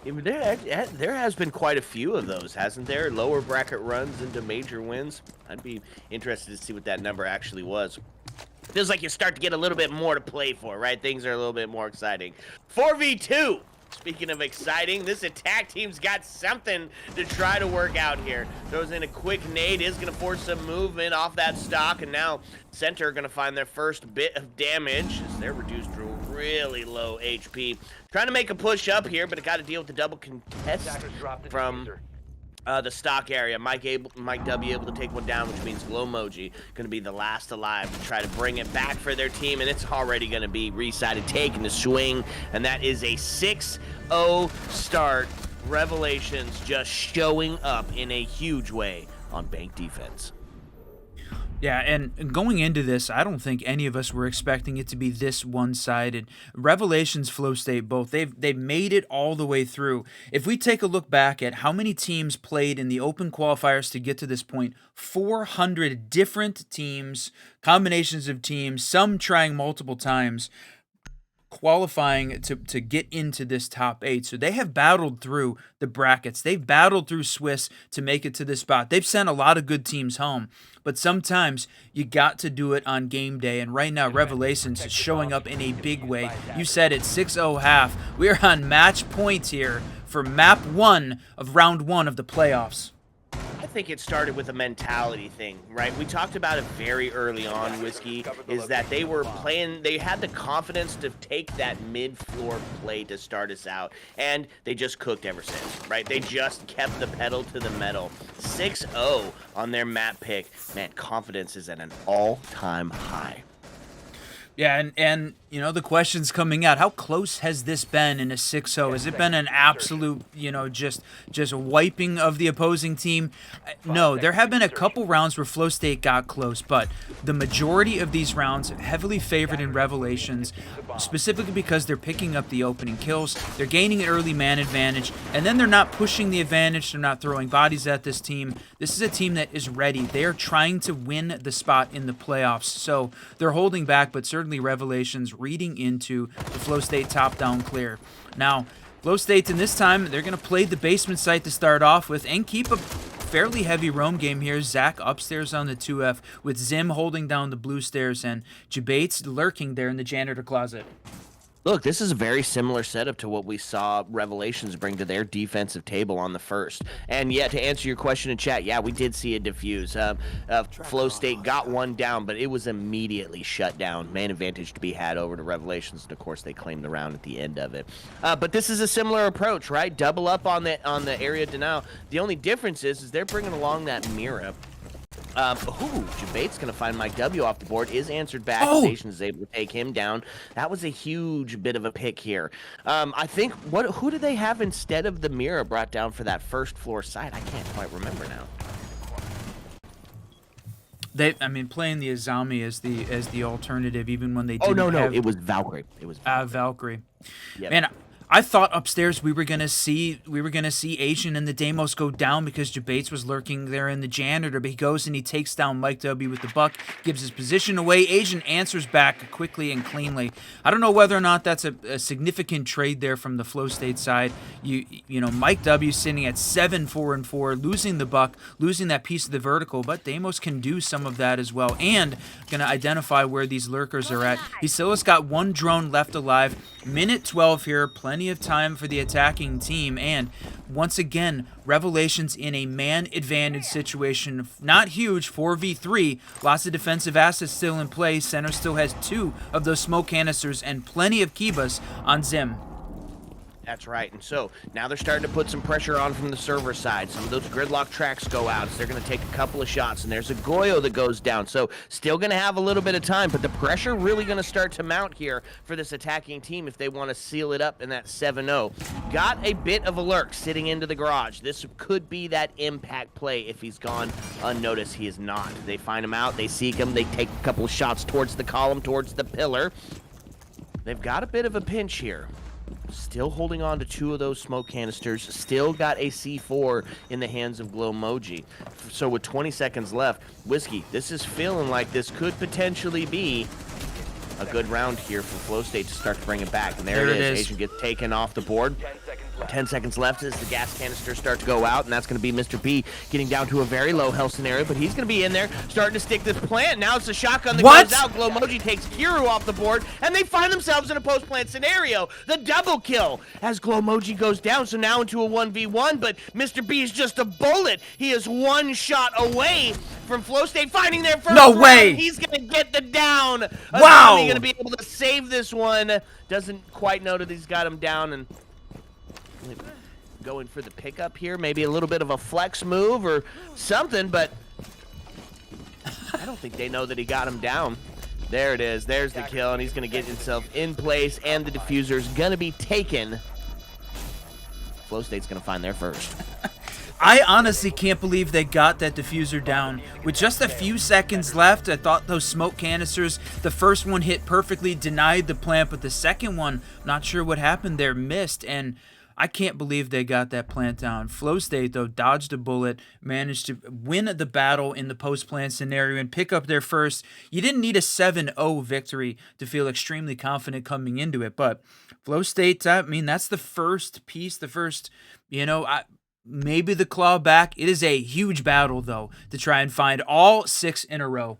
There has been quite a few of those, hasn't there? Lower bracket runs into major wins. I'd be interested to see what that number actually was. Feels like you start to get a little bit more to play for, right? Things are a little bit more exciting. 4v2. Speaking of exciting, this attack team's got something to try to work out here. Throws in a quick nade, is going to force some movement off that stock, and now Center are going to find their first bit of damage as they're reduced to really low HP. Trying to make a push up here, but it got to deal with the double contest from the stock area. Mike W able to take one down, which means Glowmoji going to be the last alive to try to bring it back for their team, and it's already going to be resided, taking the swing, and that is a 6-0 start. Revelations just showing up in a huge way on Bank defense. Yeah, and going into this, I don't think any of us were expecting it to be this one-sided. Revelations, Flow State, both, they've made it all the way through. If we take a look back at how many teams played in the open qualifiers to get to this point, 400 different teams, combinations of teams, some trying multiple times, qualifying to get into this top 8. So they have battled through the brackets. They've battled through Swiss to make it to this spot. They've sent a lot of good teams home, but sometimes you got to do it on game day. And right now, Revelations is showing up in a big way. You said it, 6-0 half. We're on match point here for map 1 of round 1 of the playoffs. I think it started with a mentality thing, right? We talked about it very early on, Whiskey, is that they were playing, they had the confidence to take that mid-floor play to start us out, and they just cooked ever since, right? They just kept the pedal to the metal. 6-0 on their map pick. Man, confidence is at an all-time high. Yeah, and You know, the question's coming out. How close has this been in a 6-0? Has it been an absolute, just wiping of the opposing team? No, there have been a couple rounds where Flow State got close, but the majority of these rounds heavily favored in Revelations, specifically because they're picking up the opening kills, they're gaining an early man advantage, and then they're not pushing the advantage, they're not throwing bodies at this team. This is a team that is ready. They are trying to win the spot in the playoffs, so they're holding back, but certainly Revelations reading into the Flow State top-down clear. Now, Flow State in this time, they're going to play the basement site to start off with and keep a fairly heavy roam game here. Zach upstairs on the 2F with Zim holding down the blue stairs and Jabates lurking there in the janitor closet. Look, this is a very similar setup to what we saw Revelations bring to their defensive table on the first. And yeah, to answer your question in chat, yeah, we did see a diffuse. Flow State got one down, but it was immediately shut down. Man advantage to be had over to Revelations, and of course they claimed the round at the end of it. But this is a similar approach, right? Double up on the area denial. The only difference is they're bringing along that mirror. Jabate's going to find Mike W off the board. Is answered back. Station is able to take him down. That was a huge bit of a pick here. I think, who do they have instead of the mirror brought down for that first floor site? I can't quite remember now. Playing the Azami as the alternative, even when they didn't have... it was Valkyrie. It was Valkyrie. Yep. Man, I thought upstairs we were gonna see Asian and the Deimos go down because Jabates was lurking there in the janitor, but he goes and he takes down Mike W with the buck, gives his position away. Asian answers back quickly and cleanly. I don't know whether or not that's a significant trade there from the Flow State side. You know Mike W sitting at 7-4-4, losing the buck, losing that piece of the vertical, but Deimos can do some of that as well, and gonna identify where these lurkers are at. He still has got one drone left alive. Minute 12 here, plenty of time for the attacking team, and once again, Revelations in a man advantage situation. Not huge, 4v3, lots of defensive assets still in play. Center still has 2 of those smoke canisters and plenty of Kibas on Zim. That's right, and so now they're starting to put some pressure on from the server side. Some of those gridlock tracks go out, so they're going to take a couple of shots, and there's a Goyo that goes down. So still going to have a little bit of time, but the pressure really going to start to mount here for this attacking team if they want to seal it up in that 7-0. Got a bit of a lurk sitting into the garage. This could be that impact play if he's gone unnoticed. He is not. They find him out, they seek him, they take a couple of shots towards the column, towards the pillar. They've got a bit of a pinch here. Still holding on to 2 of those smoke canisters. Still got a C4 in the hands of Glowmoji. So with 20 seconds left, Whiskey, this is feeling like this could potentially be a good round here for Flow State to start to bring it back. And there it is. Asian gets taken off the board. 10 seconds left as the gas canisters start to go out, and that's going to be Mr. B getting down to a very low health scenario, but he's going to be in there starting to stick this plant. Now it's a shotgun that goes out. Glowmoji takes Kiru off the board, and they find themselves in a post-plant scenario. The double kill as Glowmoji goes down, so now into a 1v1, but Mr. B is just a bullet. He is one shot away from Flow State finding their first No way! Round. He's going to get the down. Wow! He's going to be able to save this one. Doesn't quite know that he's got him down, and going for the pickup here, maybe a little bit of a flex move or something, but I don't think they know that he got him down. There it is. There's the kill, and he's going to get himself in place, and the diffuser's going to be taken. Flow State's going to find their first. I honestly can't believe they got that diffuser down. With just a few seconds left, I thought those smoke canisters, the first one hit perfectly, denied the plant, but the second one, not sure what happened there, missed, and I can't believe they got that plant down. Flow State, though, dodged a bullet, managed to win the battle in the post-plant scenario and pick up their first. You didn't need a 7-0 victory to feel extremely confident coming into it, but Flow State, that's the first piece, maybe the claw back. It is a huge battle, though, to try and find all 6 in a row.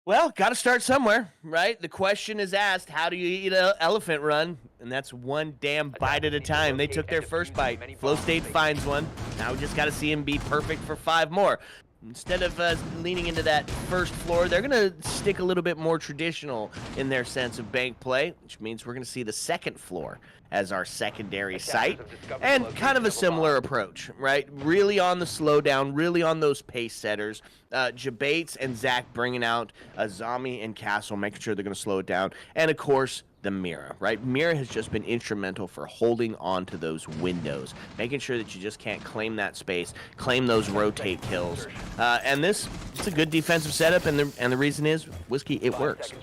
Well, got to start somewhere, right? The question is asked, how do you eat an elephant run? And that's one damn bite at a time. They took their first bite. Flow State finds one. Now we just got to see him be perfect for 5 more. Instead of leaning into that first floor, they're going to stick a little bit more traditional in their sense of bank play, which means we're going to see the second floor as our secondary site, and kind of a similar approach, right? Really on the slowdown, really on those pace setters. Jabates and Zach bringing out Azami and Castle, making sure they're going to slow it down, and of course, the Mira, right? Mira has just been instrumental for holding on to those windows, making sure that you just can't claim that space, claim those rotate kills. And this, it's a good defensive setup, and the reason is, Whiskey, it works.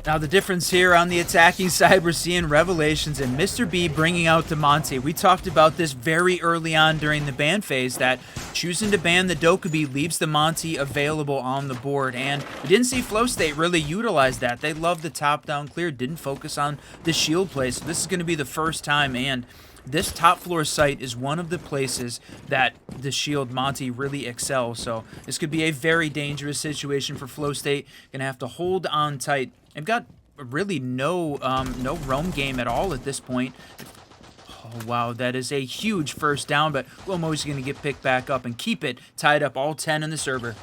Now the difference here on the attacking side, we're seeing Revelations and Mr. B bringing out Demonte. We talked about this very early on during the ban phase, that choosing to ban the Dokkaebi leaves the Monty available on the board, and we didn't see Flowstate really utilize that. They loved the top-down clear, didn't focus on the shield play, so this is going to be the first time, and this top floor site is one of the places that the shield Monty really excels, so this could be a very dangerous situation for Flowstate. Going to have to hold on tight. They've got really no roam game at all at this point. Oh, wow, that is a huge first down, but Wilmo's going to get picked back up and keep it tied up, all 10 in the server.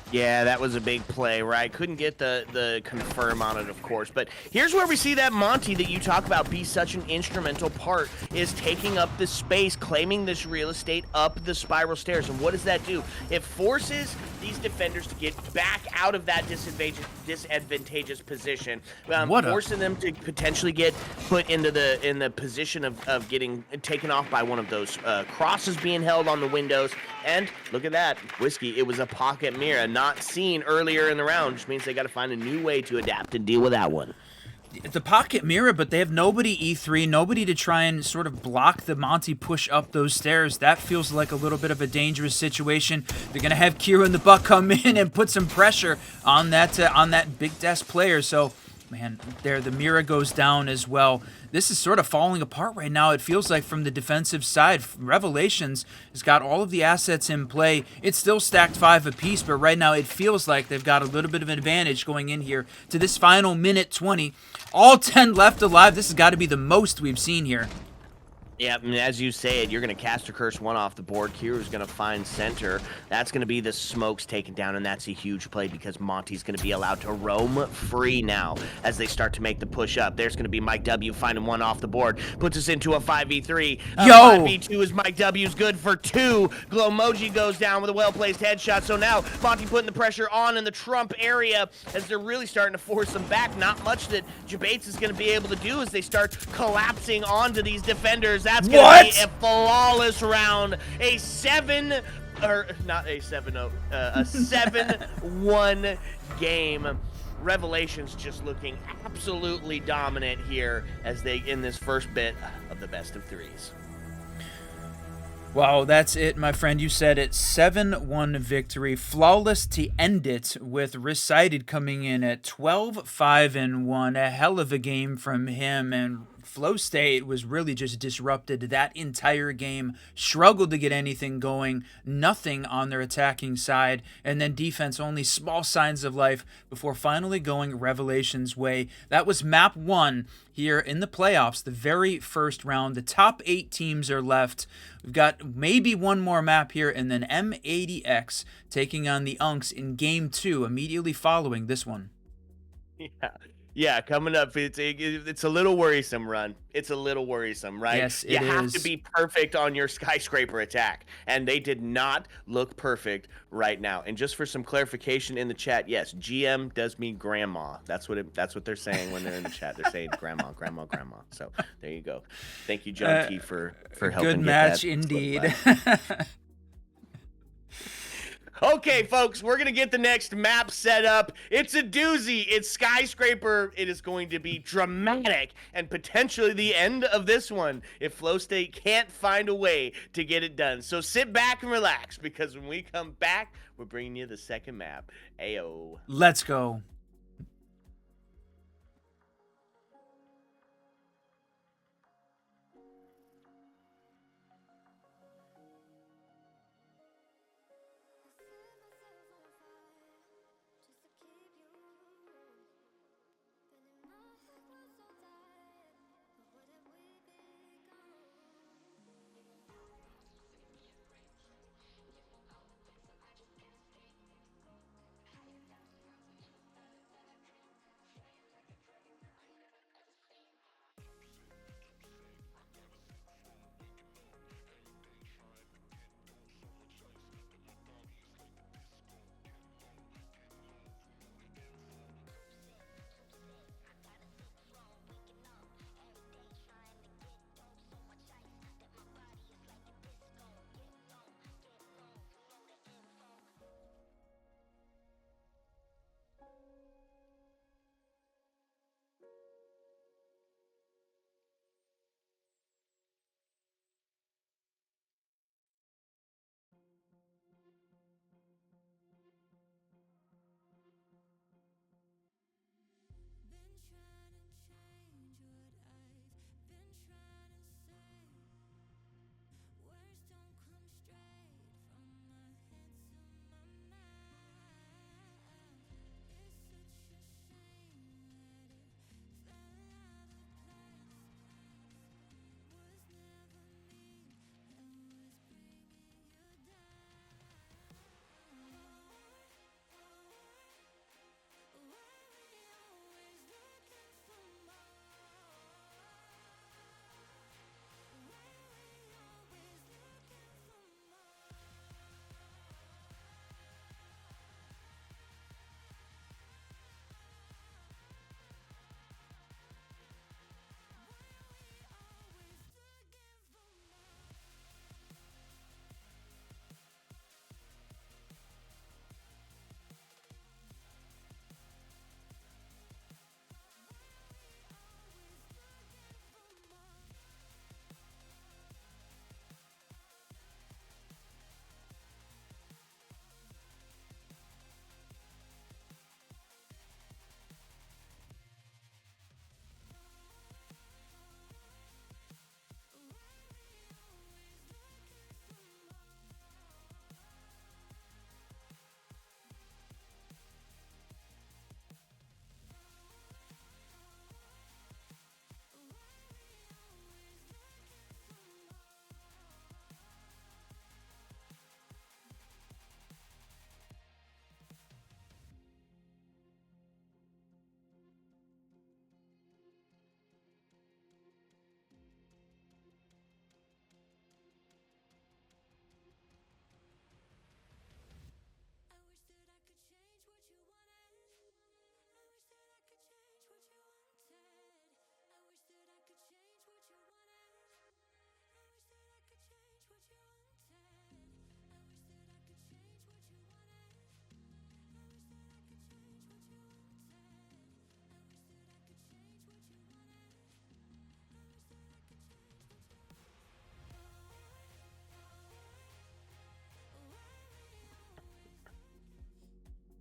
Yeah, that was a big play, right? Couldn't get the confirm on it, of course. But here's where we see that Monty that you talk about be such an instrumental part, is taking up the space, claiming this real estate up the spiral stairs. And what does that do? It forces these defenders to get back out of that disadvantageous position, forcing them to potentially get put into the position of getting taken off by one of those crosses being held on the windows. And look at that, Whiskey, it was a pocket mirror, not seen earlier in the round, which means they got to find a new way to adapt and deal with that one. The pocket mirror, but they have nobody E3, nobody to try and sort of block the Monty push up those stairs. That feels like a little bit of a dangerous situation. They're going to have Kira and the Buck come in and put some pressure on that big desk player. So, man, there the mirror goes down as well. This is sort of falling apart right now, it feels like, from the defensive side. Revelations has got all of the assets in play. It's still stacked 5 apiece, but right now it feels like they've got a little bit of an advantage going in here to this final minute 20. All 10 left alive. This has got to be the most we've seen here. Yeah, and as you said, you're going to cast a curse one off the board. Kira's going to find center. That's going to be the smokes taken down, and that's a huge play because Monty's going to be allowed to roam free now as they start to make the push up. There's going to be Mike W finding one off the board. Puts us into a 5v3. 5v2 is Mike W's good for 2. Glowmoji goes down with a well-placed headshot. So now Monty putting the pressure on in the Trump area as they're really starting to force them back. Not much that Jabates is going to be able to do as they start collapsing onto these defenders. That's going to be a flawless round. A 7-1 game. Revelations just looking absolutely dominant here as they in this first bit of the best of threes. Wow, that's it, my friend. You said it. 7-1 victory. Flawless to end it, with Recited coming in at 12-5-1. A hell of a game from him, and Flowstate was really just disrupted that entire game, struggled to get anything going, nothing on their attacking side, and then defense only small signs of life before finally going Revelations' way. That was map 1 here in the playoffs, the very first round. The top 8 teams are left. We've got maybe one more map here, and then M80X taking on the Unks in game 2 immediately following this one. Yeah, coming up, it's a little worrisome, Run. It's a little worrisome, right? Yes, it is. You have to be perfect on your Skyscraper attack, and they did not look perfect right now. And just for some clarification in the chat, yes, GM does mean grandma. That's what they're saying when they're in the chat. They're saying grandma. So there you go. Thank you, John T, for helping. Good match indeed. Okay, folks, we're going to get the next map set up. It's a doozy. It's Skyscraper. It is going to be dramatic and potentially the end of this one if Flowstate can't find a way to get it done. So sit back and relax, because when we come back, we're bringing you the second map. Ayo. Let's go.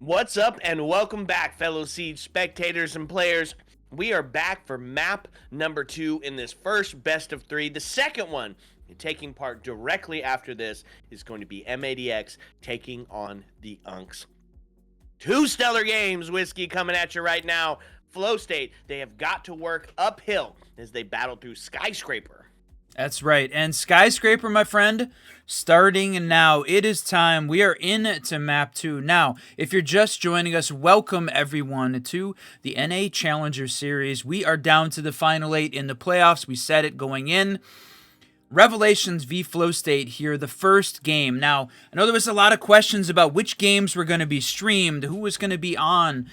What's up and welcome back, fellow Siege spectators and players. We are back for map number 2 in this first best of 3. The second one, taking part directly after this, is going to be M80X taking on the Unks. 2 stellar games, Whiskey, coming at you right now. Flowstate, they have got to work uphill as they battle through Skyscraper. That's right. And Skyscraper, my friend, starting now. It is time. We are into map 2. Now, if you're just joining us, welcome everyone to the NA Challenger Series. We are down to the final 8 in the playoffs. We said it going in. Revelations v Flowstate here, the first game. Now, I know there was a lot of questions about which games were going to be streamed, who was going to be on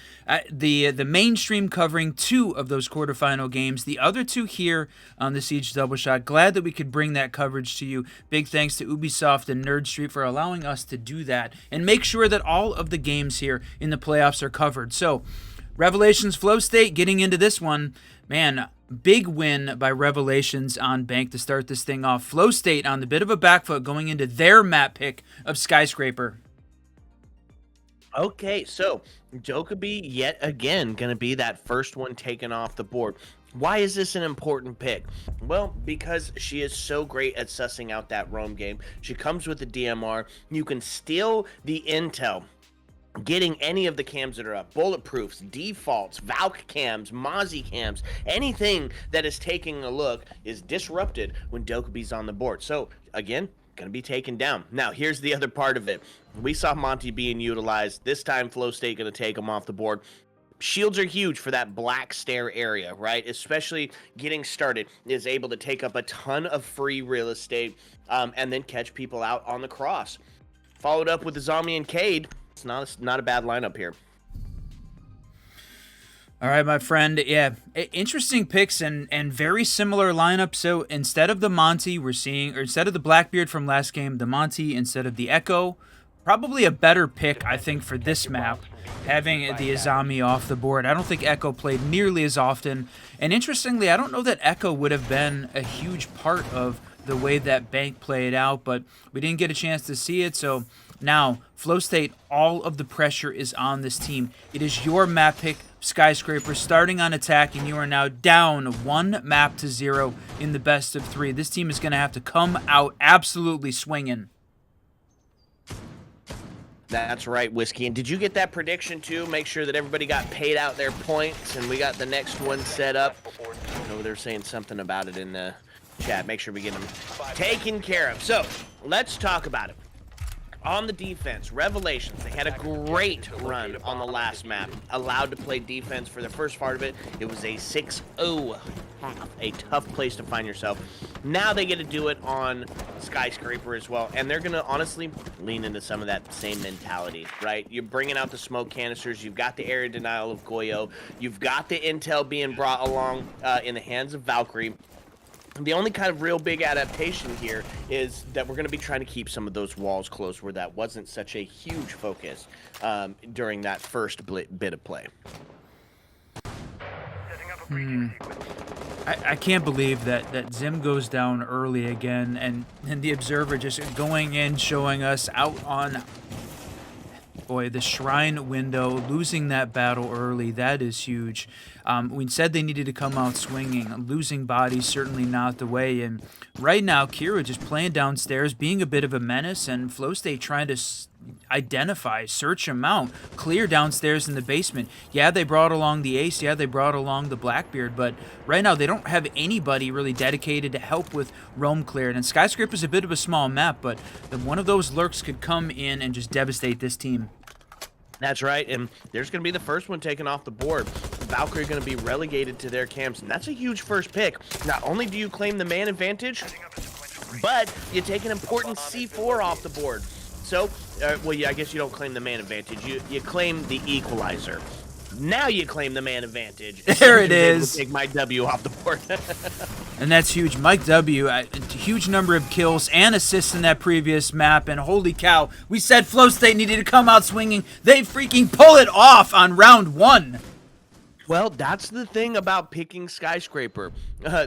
the mainstream covering 2 of those quarterfinal games. The other 2 here on the Siege Double Shot. Glad that we could bring that coverage to you. Big thanks to Ubisoft and Nerd Street for allowing us to do that and make sure that all of the games here in the playoffs are covered. So, Revelations Flowstate getting into this one. Man, big win by Revelations on Bank to start this thing off. Flowstate on the bit of a back foot going into their map pick of Skyscraper. Okay, so Dokkaebi yet again going to be that first one taken off the board. Why is this an important pick? Well, because she is so great at sussing out that roam game. She comes with the DMR. You can steal the intel. Getting any of the cams that are up, bulletproofs, defaults, Valk cams, Mozzie cams, anything that is taking a look is disrupted when Dokkaebi's on the board. So, again, going to be taken down. Now, here's the other part of it. We saw Monty being utilized. This time, Flowstate going to take him off the board. Shields are huge for that black stair area, right? Especially getting started is able to take up a ton of free real estate and then catch people out on the cross. Followed up with the zombie and Cade. It's not a bad lineup here. All right, my friend. Yeah, interesting picks and very similar lineup. So instead of the Monty, we're seeing, or instead of the Blackbeard from last game, the Monty instead of the Echo. Probably a better pick, I think, for this map, having the Azami off the board. I don't think Echo played nearly as often. And interestingly, I don't know that Echo would have been a huge part of the way that Bank played out, but we didn't get a chance to see it, so now, Flowstate, all of the pressure is on this team. It is your map pick, Skyscraper, starting on attack, and you are now down 1 map to 0 in the best of 3. This team is going to have to come out absolutely swinging. That's right, Whiskey. And did you get that prediction, too? Make sure that everybody got paid out their points, and we got the next one set up. I know they're saying something about it in the chat. Make sure we get them taken care of. So, let's talk about it. On the defense, Revelations, they had a great run on the last map. Allowed to play defense for the first part of it. It was a 6-0 half, a tough place to find yourself. Now they get to do it on Skyscraper as well, and they're going to honestly lean into some of that same mentality, right? You're bringing out the smoke canisters. You've got the area denial of Goyo. You've got the intel being brought along in the hands of Valkyrie. The only kind of real big adaptation here is that we're going to be trying to keep some of those walls closed where that wasn't such a huge focus during that first bit of play. I can't believe that Zim goes down early again, and the Observer just going in, showing us out on... Boy, the Shrine window, losing that battle early, that is huge. We said they needed to come out swinging. Losing bodies, certainly not the way. And right now, Kira just playing downstairs, being a bit of a menace, and Flowstate trying to identify, search him out, clear downstairs in the basement. Yeah, they brought along the Ace. Yeah, they brought along the Blackbeard. But right now, they don't have anybody really dedicated to help with roam clear. And Skyscraper is a bit of a small map, but one of those lurks could come in and just devastate this team. That's right, and there's going to be the first one taken off the board. Valkyrie going to be relegated to their camps, and that's a huge first pick. Not only do you claim the man advantage, but you take an important C4 off the board. So, well, yeah, I guess you don't claim the man advantage. You claim the equalizer. Now you claim the man advantage. There it is. Take Mike W off the board. And that's huge. Mike W, a huge number of kills and assists in that previous map. And holy cow, we said Flowstate needed to come out swinging. They freaking pull it off on round 1. Well, that's the thing about picking Skyscraper.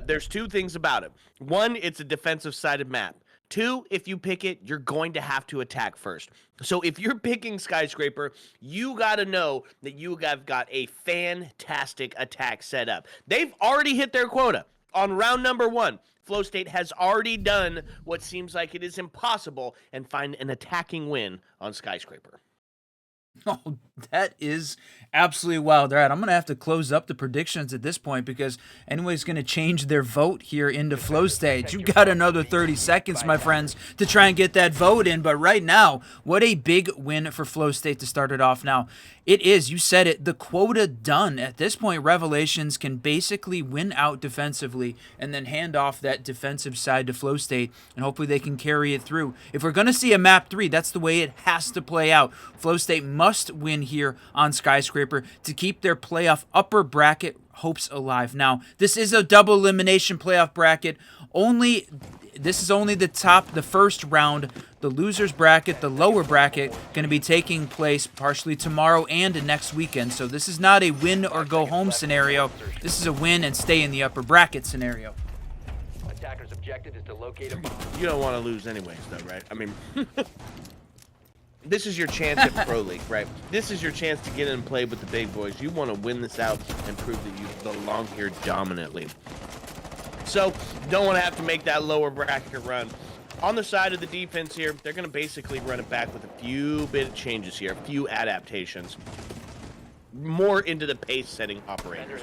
There's 2 things about it. One, it's a defensive-sided map. Two, if you pick it, you're going to have to attack first. So if you're picking Skyscraper, you got to know that you have got a fantastic attack set up. They've already hit their quota on round number 1. Flowstate has already done what seems like it is impossible and find an attacking win on Skyscraper. Oh, that is absolutely wild. All right, I'm going to have to close up the predictions at this point because anybody's going to change their vote here into Flowstate. You've got another 30 seconds, my friends, to try and get that vote in. But right now, what a big win for Flowstate to start it off. Now, it is, you said it, the quota done. At this point, Revelations can basically win out defensively and then hand off that defensive side to Flowstate, and hopefully they can carry it through. If we're going to see a map 3, that's the way it has to play out. Flowstate must win here on Skyscraper to keep their playoff upper bracket hopes alive. Now, this is a double elimination playoff bracket. This is only the first round. The losers bracket, the lower bracket, going to be taking place partially tomorrow and next weekend. So this is not a win or go home scenario. This is a win and stay in the upper bracket scenario. Attacker's objective is to locate a bomb. You don't want to lose anyways, though, right? I mean, this is your chance at Pro League, right? This is your chance to get in and play with the big boys. You want to win this out and prove that you belong here dominantly. So, don't want to have to make that lower bracket run. On the side of the defense here, they're going to basically run it back with a few bit of changes here, a few adaptations. More into the pace setting operators.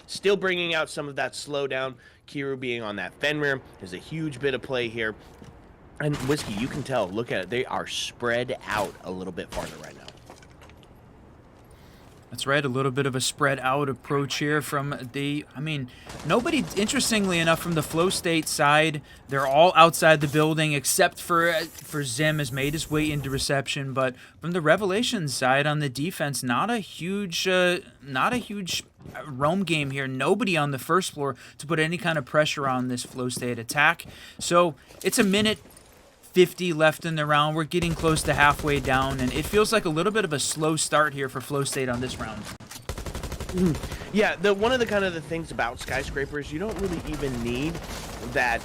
Still bringing out some of that slowdown. Kiru being on that Fenrir is a huge bit of play here. And Whiskey, you can tell, look at it, they are spread out a little bit farther right now. That's right, a little bit of a spread out approach here from nobody, interestingly enough, from the Flowstate side, they're all outside the building except for Zim has made his way into reception, but from the Revelations side on the defense, not a huge roam game here. Nobody on the first floor to put any kind of pressure on this Flowstate attack. So it's a minute 50 left in the round. We're getting close to halfway down, and it feels like a little bit of a slow start here for Flowstate on this round. Yeah, one of the things about Skyscrapers, you don't really even need that.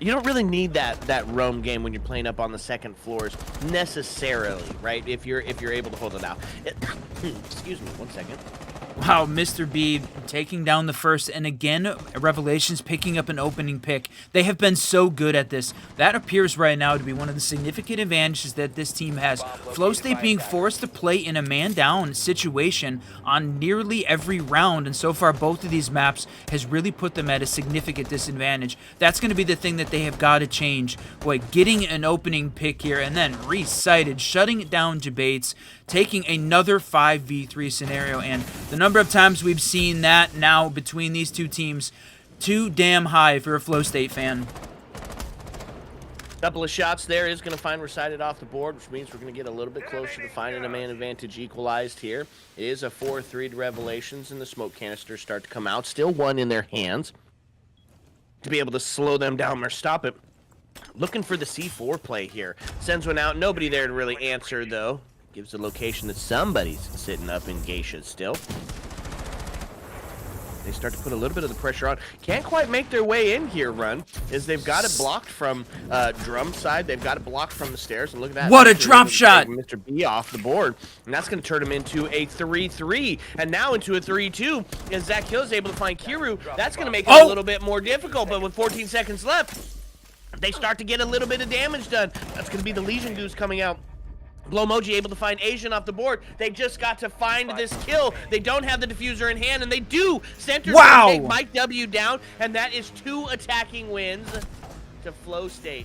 You don't really need that roam game when you're playing up on the second floors necessarily, right? If you're able to hold it out. Excuse me, 1 second. Wow, Mr. B taking down the first, and again, Revelations picking up an opening pick. They have been so good at this. That appears right now to be one of the significant advantages that this team has. Flowstate being forced to play in a man-down situation on nearly every round, and so far both of these maps has really put them at a significant disadvantage. That's going to be the thing that they have got to change. Boy, getting an opening pick here and then resighted, shutting down debates, taking another 5v3 scenario, and the number of times we've seen that now between these two teams, too damn high if you're a Flowstate fan. Couple of shots there is going to find recited off the board, which means we're going to get a little bit closer to finding a man advantage equalized here. It is a 4-3 to Revelations, and the smoke canisters start to come out. Still one in their hands to be able to slow them down or stop it. Looking for the C4 play here. Sends one out. Nobody there to really answer, though. Gives the location that somebody's sitting up in Geisha still. They start to put a little bit of the pressure on. Can't quite make their way in here, Run, as they've got it blocked from drum side. They've got it blocked from the stairs, and look at that. What a drop shot! Mr. B off the board, and that's going to turn him into a 3-3, and now into a 3-2. As Zach Hill is able to find Kiru, that's going to make it a little bit more difficult, but with 14 seconds left, they start to get a little bit of damage done. That's going to be the Legion Goose coming out. Blowmoji able to find Asian off the board. They just got to find this kill. They don't have the diffuser in hand, and they do. Center take Mike W down, and that is 2 attacking wins to Flowstate.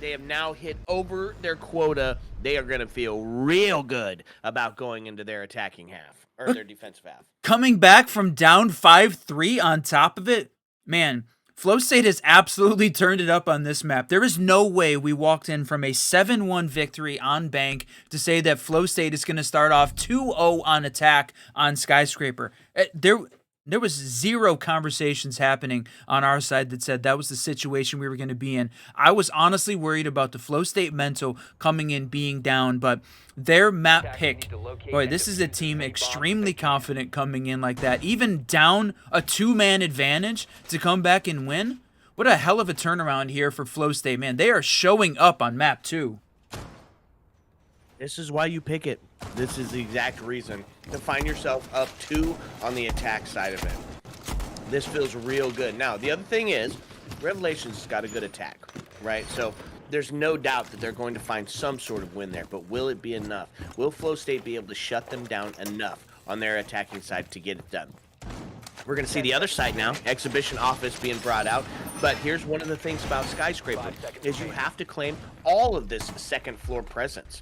They have now hit over their quota. They are going to feel real good about going into their attacking half, or their defensive half. Coming back from down 5-3 on top of it, man, Flowstate has absolutely turned it up on this map. There is no way we walked in from a 7-1 victory on Bank to say that Flowstate is going to start off 2-0 on attack on Skyscraper. There was zero conversations happening on our side that said that was the situation we were going to be in. I was honestly worried about the Flowstate mental coming in being down, but their map pick, boy, this is a team extremely confident coming in like that. Even down a 2-man advantage to come back and win. What a hell of a turnaround here for Flowstate, man. They are showing up on map 2. This is why you pick it. This is the exact reason to find yourself up 2 on the attack side of it. This feels real good. Now, the other thing is, Revelations has got a good attack, right? So there's no doubt that they're going to find some sort of win there, but will it be enough? Will Flowstate be able to shut them down enough on their attacking side to get it done? We're going to see the other side now, Exhibition Office being brought out. But here's one of the things about Skyscraper, is you have to claim all of this second floor presence,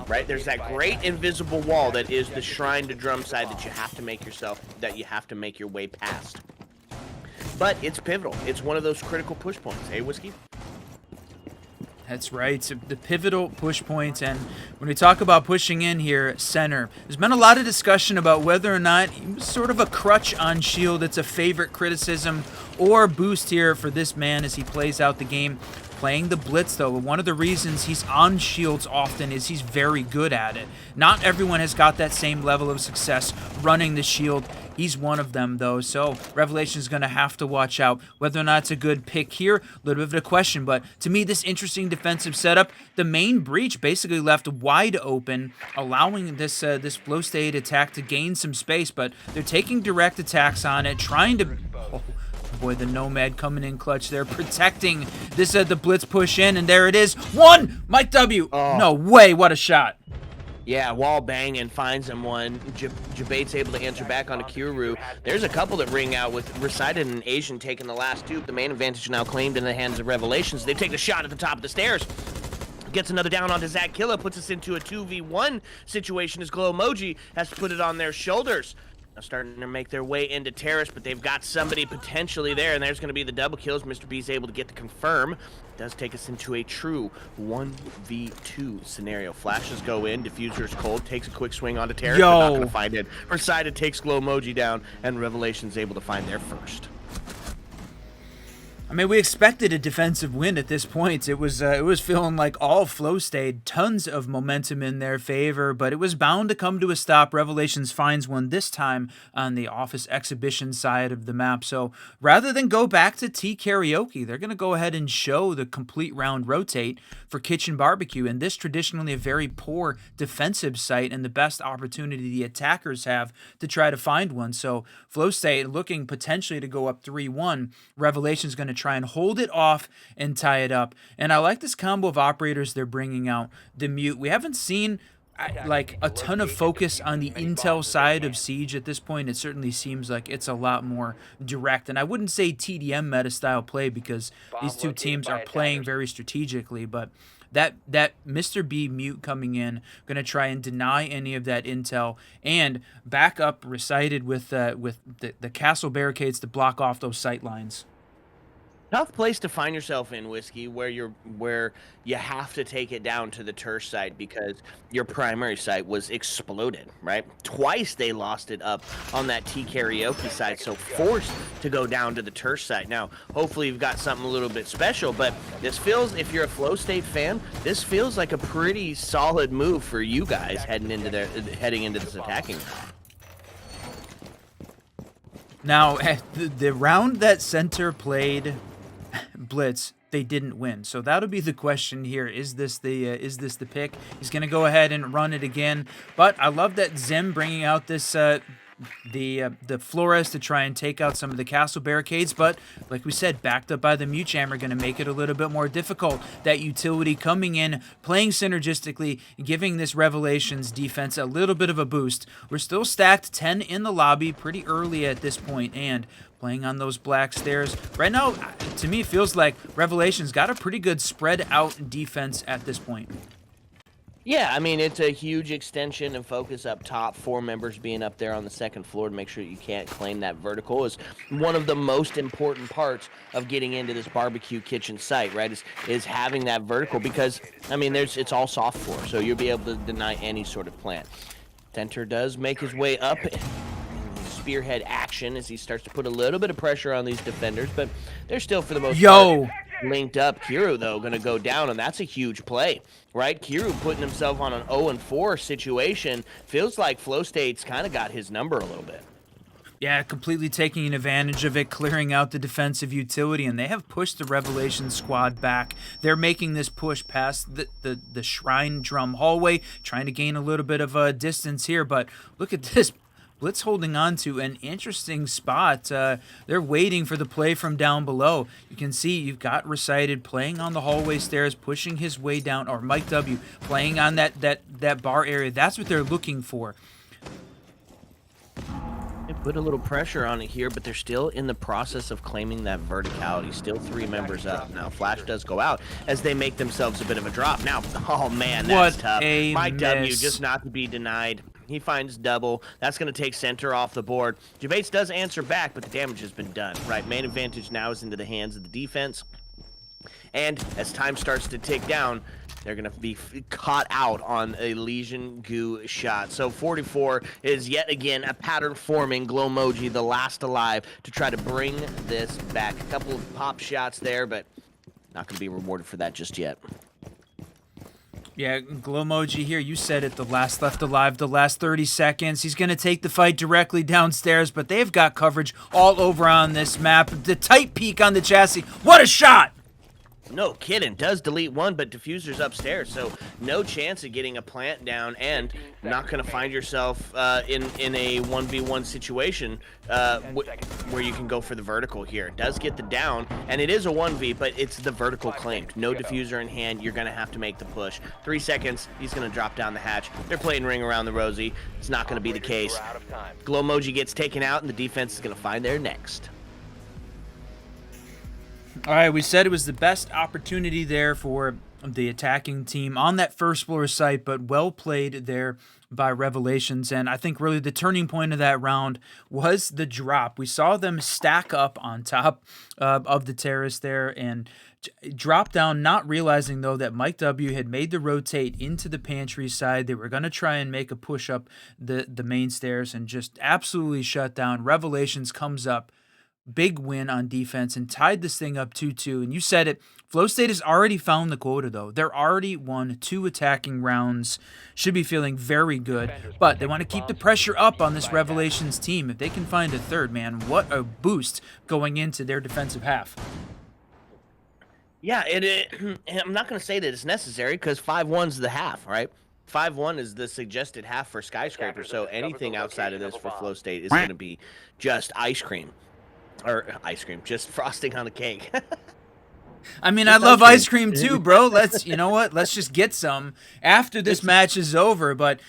right? There's that great invisible wall that is the shrine to drum side that you have to make your way past. But it's pivotal. It's one of those critical push points. Hey, Whiskey? That's right, the pivotal push points. And when we talk about pushing in here, center, there's been a lot of discussion about whether or not he was sort of a crutch on shield. It's a favorite criticism or boost here for this man as he plays out the game. Playing the blitz, though, one of the reasons he's on shields often is he's very good at it. Not everyone has got that same level of success running the shield. He's one of them, though, so Revelation is going to have to watch out. Whether or not it's a good pick here, a little bit of a question, but to me, this interesting defensive setup, the main breach basically left wide open, allowing this Flowstate attack to gain some space, but they're taking direct attacks on it, trying to... Oh, boy, the Nomad coming in clutch there, protecting this the blitz push in, and there it is. One! Mike W. Oh. No way, what a shot. Yeah, wall bang and finds him one. Jabate's able to answer back on a Kiru. There's a couple that ring out with Recited and Asian taking the last two. The main advantage now claimed in the hands of Revelations. They take a shot at the top of the stairs. Gets another down onto Zach Killa, puts us into a 2v1 situation as Glow Emoji has to put it on their shoulders. Now starting to make their way into Terrace, but they've got somebody potentially there, and there's going to be the double kills. Mr. B's able to get the confirm. Does take us into a true 1v2 scenario. Flashes go in, Diffuser's cold, takes a quick swing onto Terrace, but not going to find it. Recited takes Glow Emoji down, and Revelation's able to find their first. I mean, we expected a defensive win at this point. It was feeling like all Flowstate, tons of momentum in their favor, but it was bound to come to a stop. Revelations finds one this time on the Office Exhibition side of the map. So rather than go back to T Karaoke, they're going to go ahead and show the complete round rotate for Kitchen Barbecue. And this traditionally a very poor defensive site and the best opportunity the attackers have to try to find one. So Flowstate looking potentially to go up 3-1. Revelation's going to try and hold it off and tie it up. And I like this combo of operators they're bringing out. The Mute. We haven't seen like a ton of focus on the intel side of Siege at this point. It certainly seems like it's a lot more direct. And I wouldn't say TDM meta style play because these two teams are playing very strategically, but that Mr. B Mute coming in, going to try and deny any of that intel and back up Recited with the castle barricades to block off those sight lines. Tough place to find yourself in, Whiskey, where you have to take it down to the Tersh site because your primary site was exploded, right? Twice they lost it up on that T Karaoke side, so forced to go down to the Tersh site. Now, hopefully you've got something a little bit special, but this feels, if you're a Flowstate fan, this feels like a pretty solid move for you guys heading into this attacking. Now, the round that Center played Blitz, they didn't win. So that'll be the question here. Is this the pick? He's going to go ahead and run it again. But I love that Zim bringing out this the Flores to try and take out some of the castle barricades, but like we said, backed up by the Mute Jammer, going to make it a little bit more difficult. That utility coming in, playing synergistically, giving this Revelations defense a little bit of a boost. We're still stacked 10 in the lobby pretty early at this point, and playing on those black stairs. Right now, to me, it feels like Revelations got a pretty good spread out defense at this point. Yeah, I mean, it's a huge extension and focus up top. 4 members being up there on the second floor to make sure you can't claim that vertical is one of the most important parts of getting into this barbecue kitchen site, right? Is having that vertical because, I mean, it's all soft floor, so you'll be able to deny any sort of plant. Center does make his way up. Spearhead action as he starts to put a little bit of pressure on these defenders, but they're still, for the most part, linked up. Kiru, though, going to go down, and that's a huge play, right? Kiru putting himself on an 0-4 situation. Feels like Flowstate's kind of got his number a little bit. Yeah, completely taking advantage of it, clearing out the defensive utility, and they have pushed the Revelation squad back. They're making this push past the Shrine Drum hallway, trying to gain a little bit of a distance here, but look at this. Blitz holding on to an interesting spot. They're waiting for the play from down below. You can see you've got Recited playing on the hallway stairs, pushing his way down, or Mike W playing on that bar area. That's what they're looking for. They put a little pressure on it here, but they're still in the process of claiming that verticality. Still 3 members up. Now, Flash does go out as they make themselves a bit of a drop. Now, oh man, that's tough. Mike W just not to be denied. He finds double. That's going to take center off the board. Jabates does answer back, but the damage has been done. Right, main advantage now is into the hands of the defense. And as time starts to tick down, they're going to be caught out on a Legion Goo shot. So 44 is yet again a pattern forming. Glowmoji, the last alive, to try to bring this back. A couple of pop shots there, but not going to be rewarded for that just yet. Yeah, Glowmoji here, you said it, the last left alive, the last 30 seconds. He's going to take the fight directly downstairs, but they've got coverage all over on this map. The tight peek on the chassis. What a shot! No kidding. Does delete one, but Diffuser's upstairs, so no chance of getting a plant down, and not going to find yourself in a 1v1 situation where you can go for the vertical here. It does get the down, and it is a 1v, but it's the vertical claimed. No Diffuser in hand. You're going to have to make the push. 3 seconds. He's going to drop down the hatch. They're playing Ring Around the Rosie. It's not going to be the case. Glowmoji gets taken out, and the defense is going to find their next. All right, we said it was the best opportunity there for the attacking team on that first floor site, but well played there by Revelations. And I think really the turning point of that round was the drop. We saw them stack up on top of the terrace there and drop down, not realizing though that Mike W had made the rotate into the pantry side. They were going to try and make a push up the main stairs and just absolutely shut down. Revelations comes up. Big win on defense and tied this thing up 2-2. And you said it, Flowstate has already found the quota, though. They're already won 2 attacking rounds. Should be feeling very good. But they want to keep the pressure up on this Revelations team. If they can find a third, man, what a boost going into their defensive half. Yeah, I'm not going to say that it's necessary because 5-1's the half, right? 5-1 is the suggested half for Skyscraper, so anything outside of this for Flowstate is going to be just ice cream. Or ice cream, just frosting on the cake. I mean, I love ice cream too, bro. You know what? Let's just get some after this match is over. But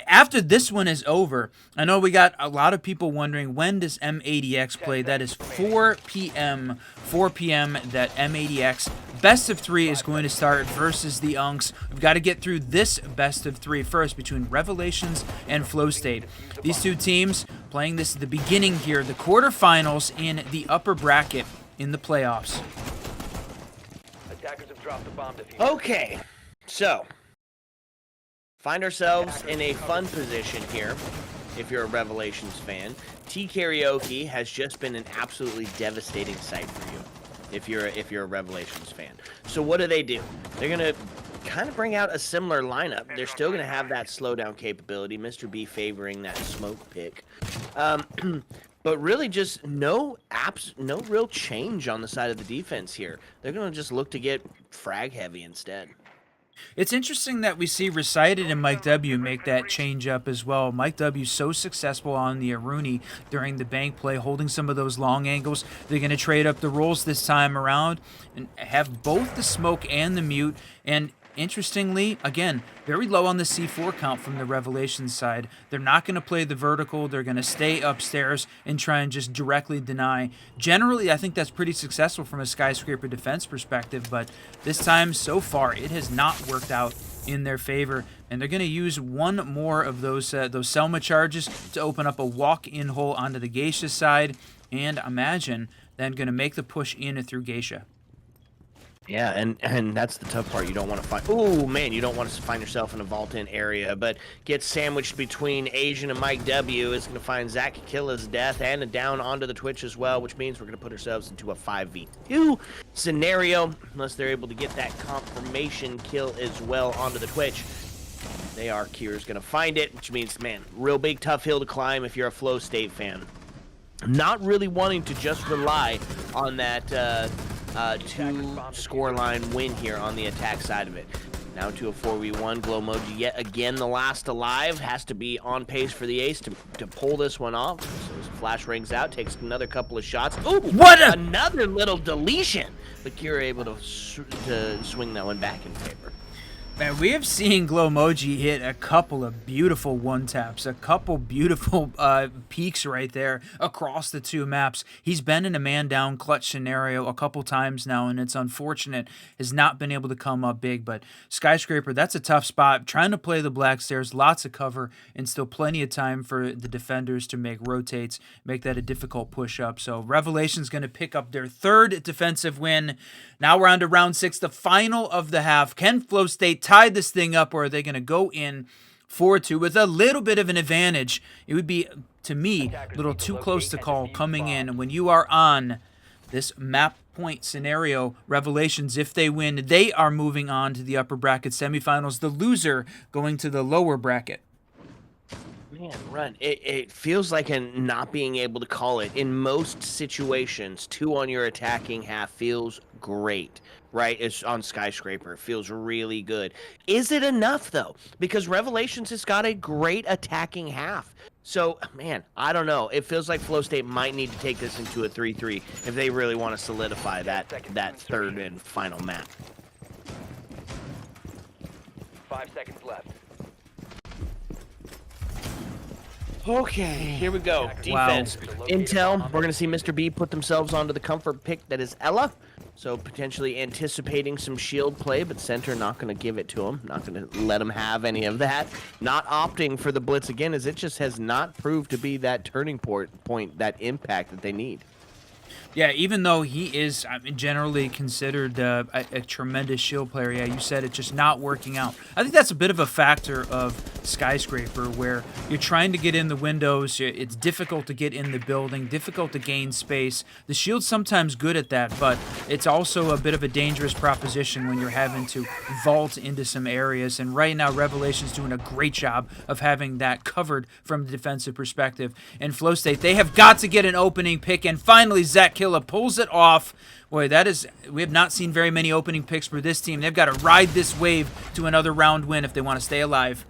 after this one is over, I know we got a lot of people wondering, when does M80X play? That is 4 p.m. 4 p.m. that M80X best of 3 is going to start versus the Unks. We've got to get through this best of 3 first between Revelations and Flowstate. These two teams playing this at the beginning here, the quarterfinals in the upper bracket in the playoffs. Attackers have dropped the bomb defuse. Okay, so find ourselves in a fun position here. If you're a Revelations fan, T Karaoke has just been an absolutely devastating sight for you. If you're a Revelations fan, so what do? They're gonna kind of bring out a similar lineup. They're still gonna have that slowdown capability. Mr. B favoring that smoke pick. But really just no real change on the side of the defense here. They're going to just look to get frag heavy instead. It's interesting that we see Recited and Mike W make that change up as well. Mike W so successful on the Aruni during the bank play, holding some of those long angles. They're going to trade up the roles this time around and have both the smoke and the mute. And interestingly, again, very low on the C4 count from the Revelations side. They're not going to play the vertical. They're going to stay upstairs and try and just directly deny. Generally, I think that's pretty successful from a Skyscraper defense perspective, but this time, so far, it has not worked out in their favor. And they're going to use one more of those Selma charges to open up a walk-in hole onto the Geisha side, and imagine then going to make the push in through Geisha. Yeah, and that's the tough part. You don't want to find... Oh, man, you don't want to find yourself in a vault-in area, but get sandwiched between Asian and Mike W. is going to find Zach Killa's death and a down onto the Twitch as well, which means we're going to put ourselves into a 5v2 scenario, unless they're able to get that confirmation kill as well onto the Twitch. They are. Kier's going to find it, which means, man, real big tough hill to climb if you're a Flowstate fan. not really wanting to just rely on that two scoreline win here on the attack side of it. Now to a 4v1. Glowmoji yet again the last alive. Has to be on pace for the ace to pull this one off. So his flash rings out, takes another couple of shots. Ooh, another little deletion. But Kira able to swing that one back in favor. Man, we have seen Glowmoji hit a couple of beautiful one-taps, a couple beautiful peaks right there across the two maps. He's been in a man-down clutch scenario a couple times now, and it's unfortunate has not been able to come up big. But Skyscraper, that's a tough spot. Trying to play the black stairs, lots of cover, and still plenty of time for the defenders to make rotates, make that a difficult push-up. So Revelation's going to pick up their third defensive win. Now we're on to round 6, the final of the half. Can Flowstate tie this thing up, or are they going to go in 4-2 with a little bit of an advantage? It would be, to me, a little too close to call coming in. And when you are on this map point scenario, Revelations, if they win, they are moving on to the upper bracket semifinals. The loser going to the lower bracket. Man, Run, it feels like not being able to call it. In most situations, 2 on your attacking half feels great, right? It's on Skyscraper. It feels really good. Is it enough, though? Because Revelations has got a great attacking half. So, man, I don't know. It feels like Flowstate might need to take this into a 3-3 if they really want to solidify that third and final map. 5 seconds left. Okay, here we go. Defense. Wow. Intel, we're going to see Mr. B put themselves onto the comfort pick that is Ella. So potentially anticipating some shield play, but center not going to give it to him. Not going to let him have any of that. Not opting for the blitz again, as it just has not proved to be that turning point, that impact that they need. Yeah, even though he is generally considered a tremendous shield player, yeah, you said it's just not working out. I think that's a bit of a factor of Skyscraper, where you're trying to get in the windows, it's difficult to get in the building, difficult to gain space. The shield's sometimes good at that, but it's also a bit of a dangerous proposition when you're having to vault into some areas. And right now, Revelation's doing a great job of having that covered from the defensive perspective. And Flowstate, they have got to get an opening pick, and finally Zach Killa pulls it off. Boy, we have not seen very many opening picks for this team. They've got to ride this wave to another round win if they want to stay alive.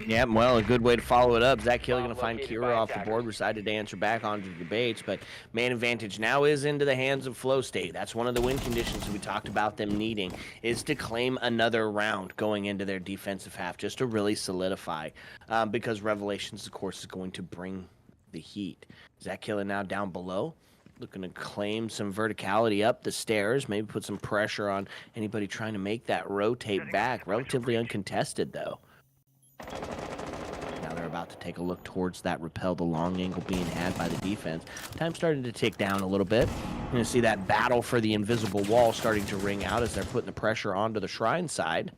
Yeah, well, a good way to follow it up. Zach Killa going to find Kira off the board. Decided to answer back onto the debates, but man advantage now is into the hands of Flowstate. That's one of the win conditions we talked about them needing, is to claim another round going into their defensive half, just to really solidify, because Revelations, of course, is going to bring the heat. Zach Killa now down below, looking to claim some verticality up the stairs, maybe put some pressure on anybody trying to make that rotate back. Relatively uncontested, though. Now they're about to take a look towards that repel, the long angle being had by the defense. Time starting to tick down a little bit. You're going to see that battle for the invisible wall starting to ring out as they're putting the pressure onto the Shrine side.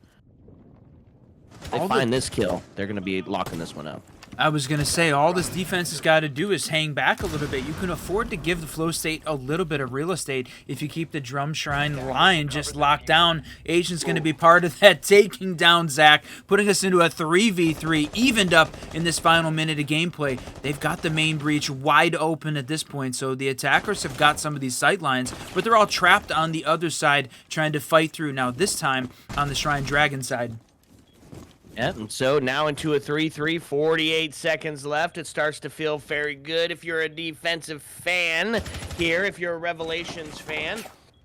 If they find this kill, they're going to be locking this one up. I was going to say, all this defense has got to do is hang back a little bit. You can afford to give the Flowstate a little bit of real estate if you keep the Drum Shrine line just locked down. Agent's going to be part of that, taking down Zach, putting us into a 3v3, evened up in this final minute of gameplay. They've got the main breach wide open at this point, so the attackers have got some of these sight lines, but they're all trapped on the other side trying to fight through. Now this time on the Shrine Dragon side. Yeah, and so now into a 3-3, 48 seconds left. It starts to feel very good if you're a defensive fan here, if you're a Revelations fan.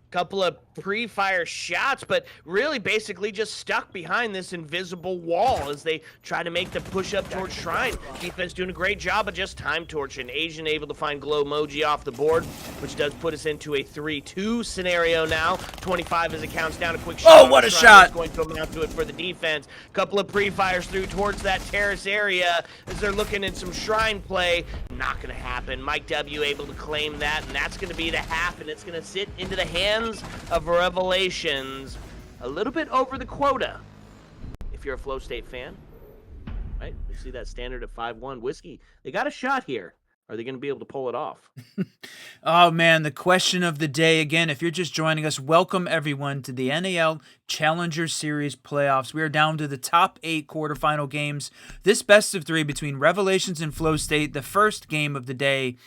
Couple of pre-fire shots, but really basically just stuck behind this invisible wall as they try to make the push up towards Shrine. Defense doing a great job of just time torching. Asian able to find Glowmoji off the board, which does put us into a 3-2 scenario now. 25 as it counts down. A quick shot. Oh, what a shot! Going to amount to it for the defense. Couple of pre-fires through towards that terrace area as they're looking at some Shrine play. Not going to happen. Mike W able to claim that, and that's going to be the half, and it's going to sit into the hands of Revelations. A little bit over the quota if you're a Flowstate fan. Right? You see that standard of 5-1 whiskey. They got a shot here. Are they going to be able to pull it off? Oh, man, the question of the day. Again, if you're just joining us, welcome everyone to the NAL Challenger Series playoffs. We are down to the top 8 quarterfinal games. This best of 3 between Revelations and Flowstate, the first game of the day.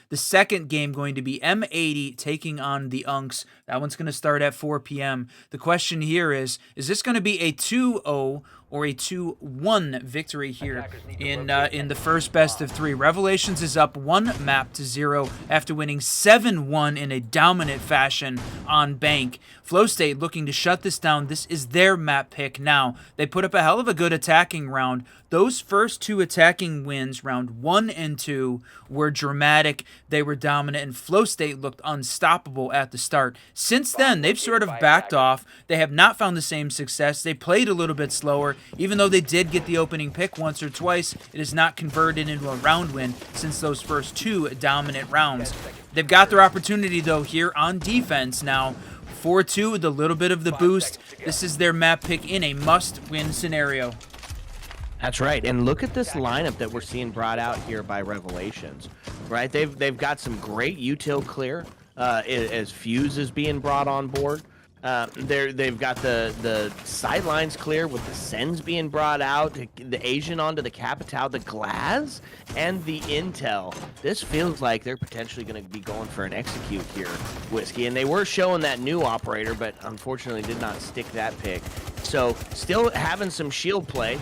The second game going to be M80 taking on the Unks. That one's going to start at 4 p.m. The question here is this going to be a 2-0 or a 2-1 victory here in the first best of 3? Revelations is up 1-0 after winning 7-1 in a dominant fashion on Bank. Flowstate looking to shut this down. This is their map pick now. They put up a hell of a good attacking round. Those first 2 attacking wins, round 1 and 2, were dramatic. They were dominant, and Flowstate looked unstoppable at the start. Since then, they've sort of backed off. They have not found the same success. They played a little bit slower. Even though they did get the opening pick once or twice, it is not converted into a round win since those first 2 dominant rounds. They've got their opportunity, though, here on defense now. 4-2 with a little bit of the boost. This is their map pick in a must-win scenario. That's right, and look at this lineup that we're seeing brought out here by Revelations, right? They've got some great util clear as Fuse is being brought on board. They've got the sidelines clear with the Sens being brought out, the Asian onto the Capital, the Glass, and the Intel. This feels like they're potentially going to be going for an execute here, Whiskey. And they were showing that new operator, but unfortunately did not stick that pick. So still having some shield play.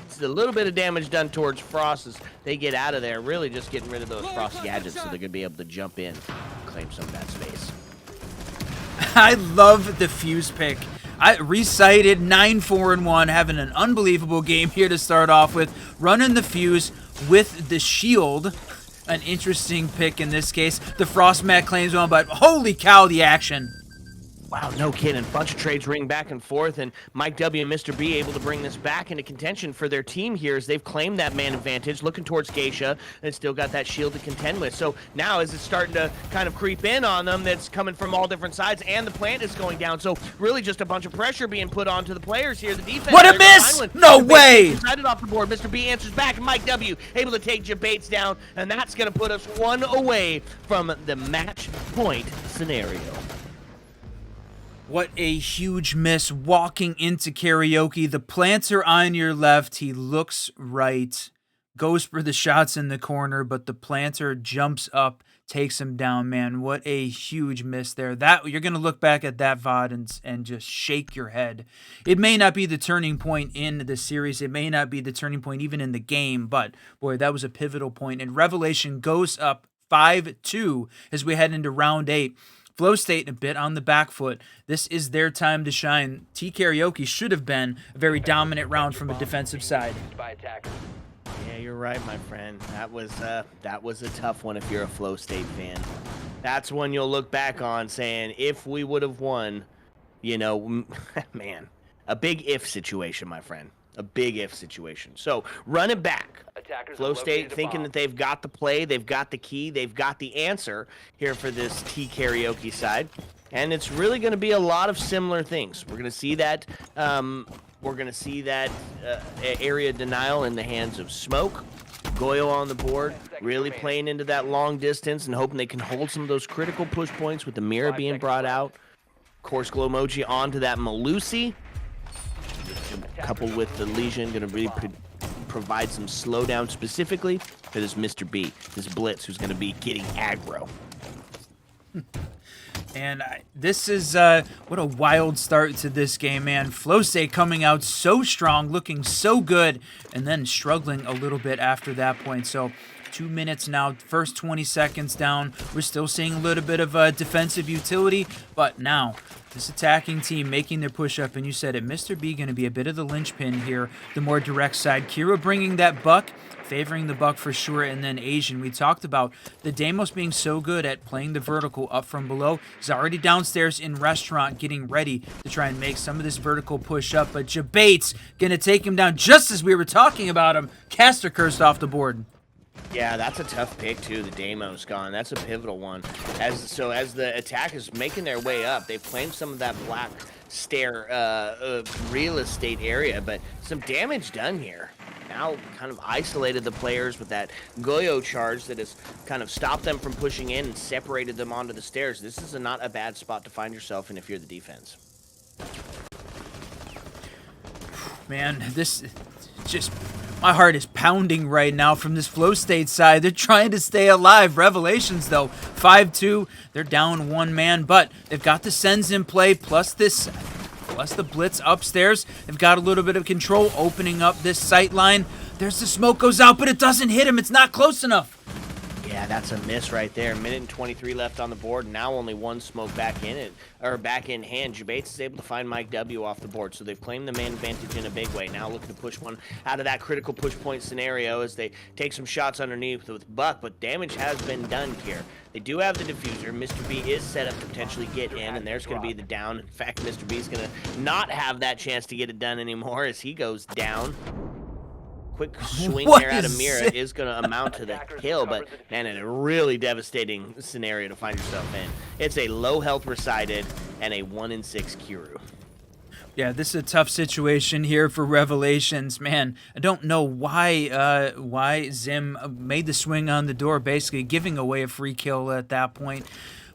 It's a little bit of damage done towards Frost as they get out of there, really just getting rid of those Frost gadgets so they're going to be able to jump in, claim some of that space. I love the Fuse pick. I recited 9-4-1, having an unbelievable game here to start off with, running the Fuse with the shield. An interesting pick in this case. The Frost Mat claims one, but holy cow, the action. Wow, no kidding. Bunch of trades ring back and forth, and Mike W and Mr. B able to bring this back into contention for their team here as they've claimed that man advantage, looking towards Geisha, and still got that shield to contend with. So now as it's starting to kind of creep in on them, that's coming from all different sides, and the plant is going down. So really just a bunch of pressure being put onto the players here. The defense. What a miss! No way! Decided off the board. Mr. B answers back, and Mike W able to take Jabates down, and that's going to put us 1 away from the match point scenario. What a huge miss walking into karaoke. The planter on your left. He looks right. Goes for the shots in the corner, but the planter jumps up, takes him down, man. What a huge miss there. That you're going to look back at that VOD and just shake your head. It may not be the turning point in the series. It may not be the turning point even in the game, but boy, that was a pivotal point. And Revelation goes up 5-2 as we head into round 8. Flowstate a bit on the back foot. This is their time to shine. T Karaoke should have been a very dominant round from a defensive side. Yeah, you're right, my friend. That was a tough one if you're a Flowstate fan. That's one you'll look back on saying, if we would have won, you know, man, a big if situation, my friend. A big if situation. So run it back. Flowstate thinking that they've got the play, they've got the key, they've got the answer here for this T Karaoke side, and it's really going to be a lot of similar things. We're going to see that. Area denial in the hands of Smoke. Goyo on the board, really playing into that long distance and hoping they can hold some of those critical push points with the mirror being brought out. Of course, Glowmoji onto that Malusi. Coupled with the Legion, going to really provide some slowdown specifically for this Mr. B, this Blitz, who's going to be getting aggro. And this is what a wild start to this game, man. Flowstate coming out so strong, looking so good, and then struggling a little bit after that point. So 2 minutes now, first 20 seconds down. We're still seeing a little bit of defensive utility, but now this attacking team making their push up, and you said it, Mr. B going to be a bit of the linchpin here, the more direct side. Kira bringing that buck, favoring the buck for sure, and then Asian. We talked about the Deimos being so good at playing the vertical up from below. He's already downstairs in restaurant getting ready to try and make some of this vertical push up, but Jabates going to take him down just as we were talking about him. Caster cursed off the board. Yeah, that's a tough pick too. The Deimos gone. That's a pivotal one. As the attack is making their way up, they've claimed some of that black stair real estate area, but some damage done here. Now kind of isolated the players with that Goyo charge that has kind of stopped them from pushing in and separated them onto the stairs. This is not a bad spot to find yourself in if you're the defense. Man, this just My heart is pounding right now from this Flowstate side. They're trying to stay alive. Revelations, though, 5-2. They're down one man, but they've got the sends in play, plus the blitz upstairs. They've got a little bit of control, opening up this sight line. There's the smoke goes out, but it doesn't hit him. It's not close enough. Yeah, that's a miss right there. Minute and 23 left on the board. Now only one smoke back in it, or back in hand. Jabates is able to find Mike W off the board, so they've claimed the man advantage in a big way. Now looking to push one out of that critical push point scenario as they take some shots underneath with Buck, but damage has been done here. They do have the diffuser. Mr. B is set up to potentially get in, and there's going to be the down. In fact, Mr. B is going to not have that chance to get it done anymore as he goes down. Quick swing there out of Mira is going to amount to the kill, but man, in a really devastating scenario to find yourself in. It's a low health Recited and a 1-in-6 Kiru. Yeah, this is a tough situation here for Revelations. Man, I don't know why Zim made the swing on the door, basically giving away a free kill at that point.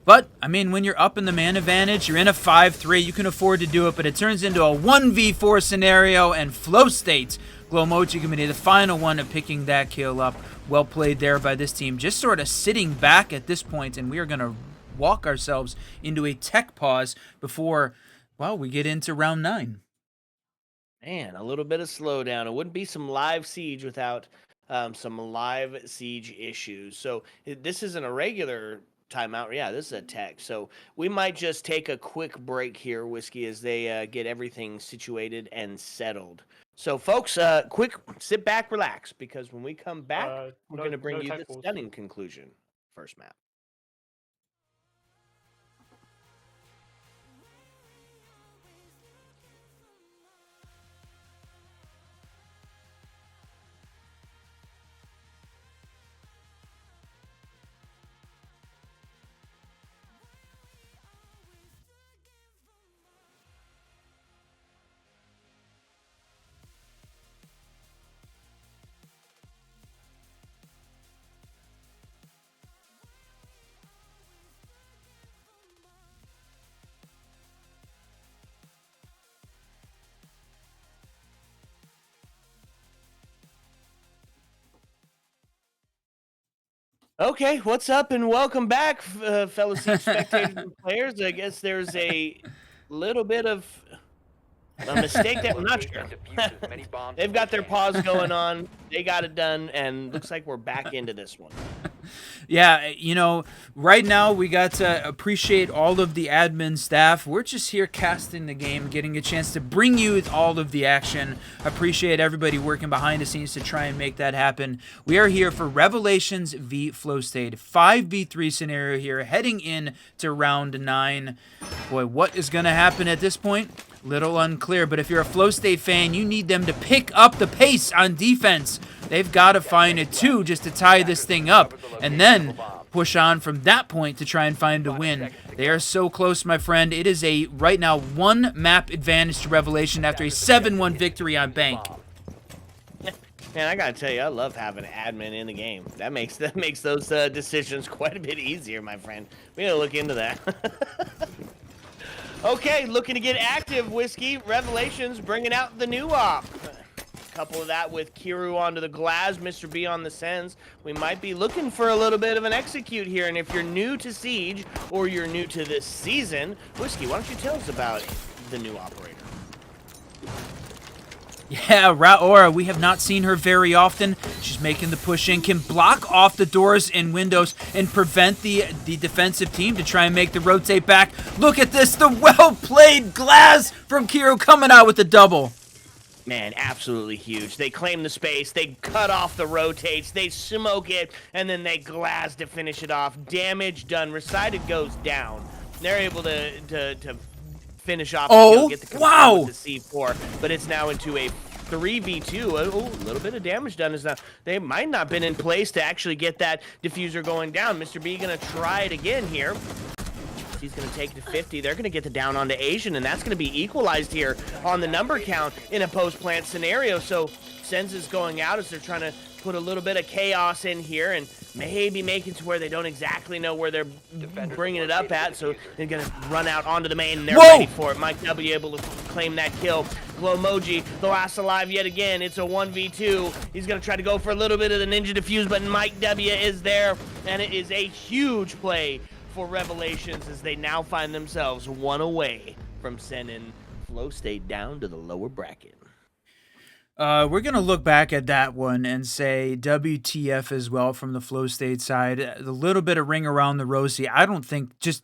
But, I mean, when you're up in the man advantage, you're in a 5-3, you can afford to do it, but it turns into a 1v4 scenario, and Flowstate, Glowmochi Committee, the final one of picking that kill up. Well played there by this team, just sort of sitting back at this point, and we are going to walk ourselves into a tech pause before, well, we get into round 9. Man, a little bit of slowdown. It wouldn't be some live siege without some live siege issues. So this isn't a regular timeout. Yeah, this is a tech. So we might just take a quick break here, Whiskey, as they get everything situated and settled. So, folks, quick sit back, relax, because when we come back, we're going to bring you the stunning conclusion. First map. Okay, what's up and welcome back, fellow Siege spectators and players. I guess there's a little bit of a mistake that I'm not sure. They've got their pause going on. They got it done, and looks like we're back into this one. Yeah, you know, right now we got to appreciate all of the admin staff. We're just here casting the game, getting a chance to bring you all of the action. Appreciate everybody working behind the scenes to try and make that happen. We are here for Revelations v Flowstate, 5v3 scenario here, heading in to round 9. Boy, what is going to happen at this point? Little unclear, but if you're a Flowstate fan, you need them to pick up the pace on defense. They've got to find a 2 just to tie this thing up, and then push on from that point to try and find a win. They are so close, my friend. It is a, right now, 1 map advantage to Revelation after a 7-1 victory on Bank. Man, I gotta tell you, I love having an admin in the game. That makes those decisions quite a bit easier, my friend. We gotta look into that. Okay, looking to get active, Whiskey. Revelations bringing out the new op. Couple of that with Kiru onto the glass, Mr. B on the sends. We might be looking for a little bit of an execute here, and if you're new to Siege or you're new to this season, Whiskey, why don't you tell us about the new operator? Yeah, Raora, we have not seen her very often. She's making the push in, can block off the doors and windows and prevent the defensive team to try and make the rotate back. Look at this, the well-played glass from Kiru coming out with the double. Man, absolutely huge. They claim the space, they cut off the rotates, they smoke it, and then they glass to finish it off. Damage done. Recited goes down. They're able to finish off oh, get the wow. with the C4, but it's now into a 3v2. Oh, a little bit of damage done is now. They might not have been in place to actually get that diffuser going down. Mr. B gonna try it again here. He's going to take it to 50. They're going to get the down onto Asian, and that's going to be equalized here on the number count in a post-plant scenario. So Sens is going out as they're trying to put a little bit of chaos in here and maybe make it to where they don't exactly know where they're bringing it up at. So they're going to run out onto the main, and they're ready for it. Mike W able to claim that kill. Glowmoji, the last alive yet again. It's a 1v2. He's going to try to go for a little bit of the ninja defuse, but Mike W is there, and it is a huge play for Revelations as they now find themselves one away from sending Flowstate down to the lower bracket. We're going to look back at that one and say WTF as well from the Flowstate side. A little bit of ring around the rosy. I don't think just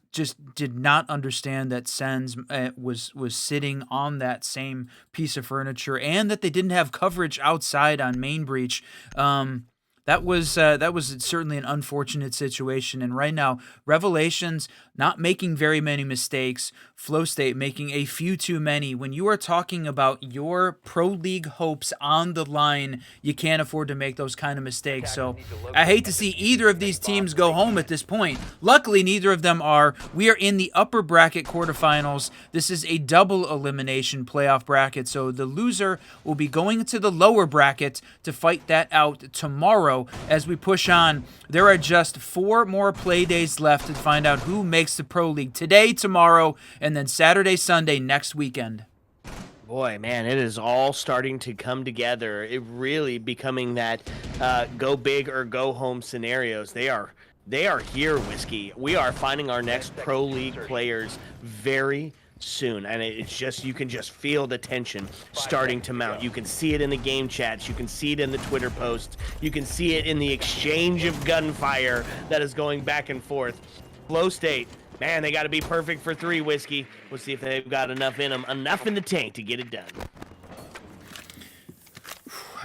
did not understand that Sens was sitting on that same piece of furniture and that they didn't have coverage outside on main breach. That was certainly an unfortunate situation. And right now, Revelations not making very many mistakes, Flowstate making a few too many. When you are talking about your pro league hopes on the line, you can't afford to make those kind of mistakes. So I hate to see either of these teams go home at this point. Luckily, neither of them are. We are in the upper bracket quarterfinals. This is a double elimination playoff bracket. So the loser will be going to the lower bracket to fight that out tomorrow. As we push on, there are just 4 more play days left to find out who makes the Pro League today, tomorrow, and then Saturday, Sunday next weekend. Boy, man, it is all starting to come together. It really becoming that go big or go home scenarios. They are here, Whiskey. We are finding our next Pro League players very soon, and it's just, you can just feel the tension starting to mount. You can see it in the game chats, you can see it in the Twitter posts, you can see it in the exchange of gunfire that is going back and forth. Flowstate, man, they got to be perfect for 3, Whiskey. We'll see if they've got enough in them, enough in the tank to get it done.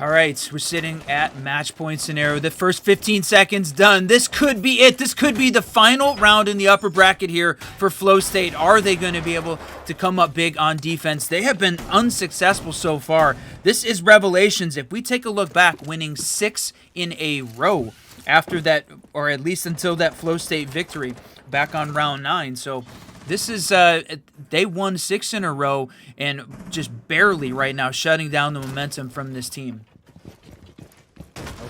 All right, we're sitting at match point scenario. The first 15 seconds done. This could be it. This could be the final round in the upper bracket here for Flowstate. Are they going to be able to come up big on defense? They have been unsuccessful so far. This is Revelations. If we take a look back, winning 6 in a row after that, or at least until that Flowstate victory back on round 9. So this is, they won 6 in a row and just barely right now shutting down the momentum from this team.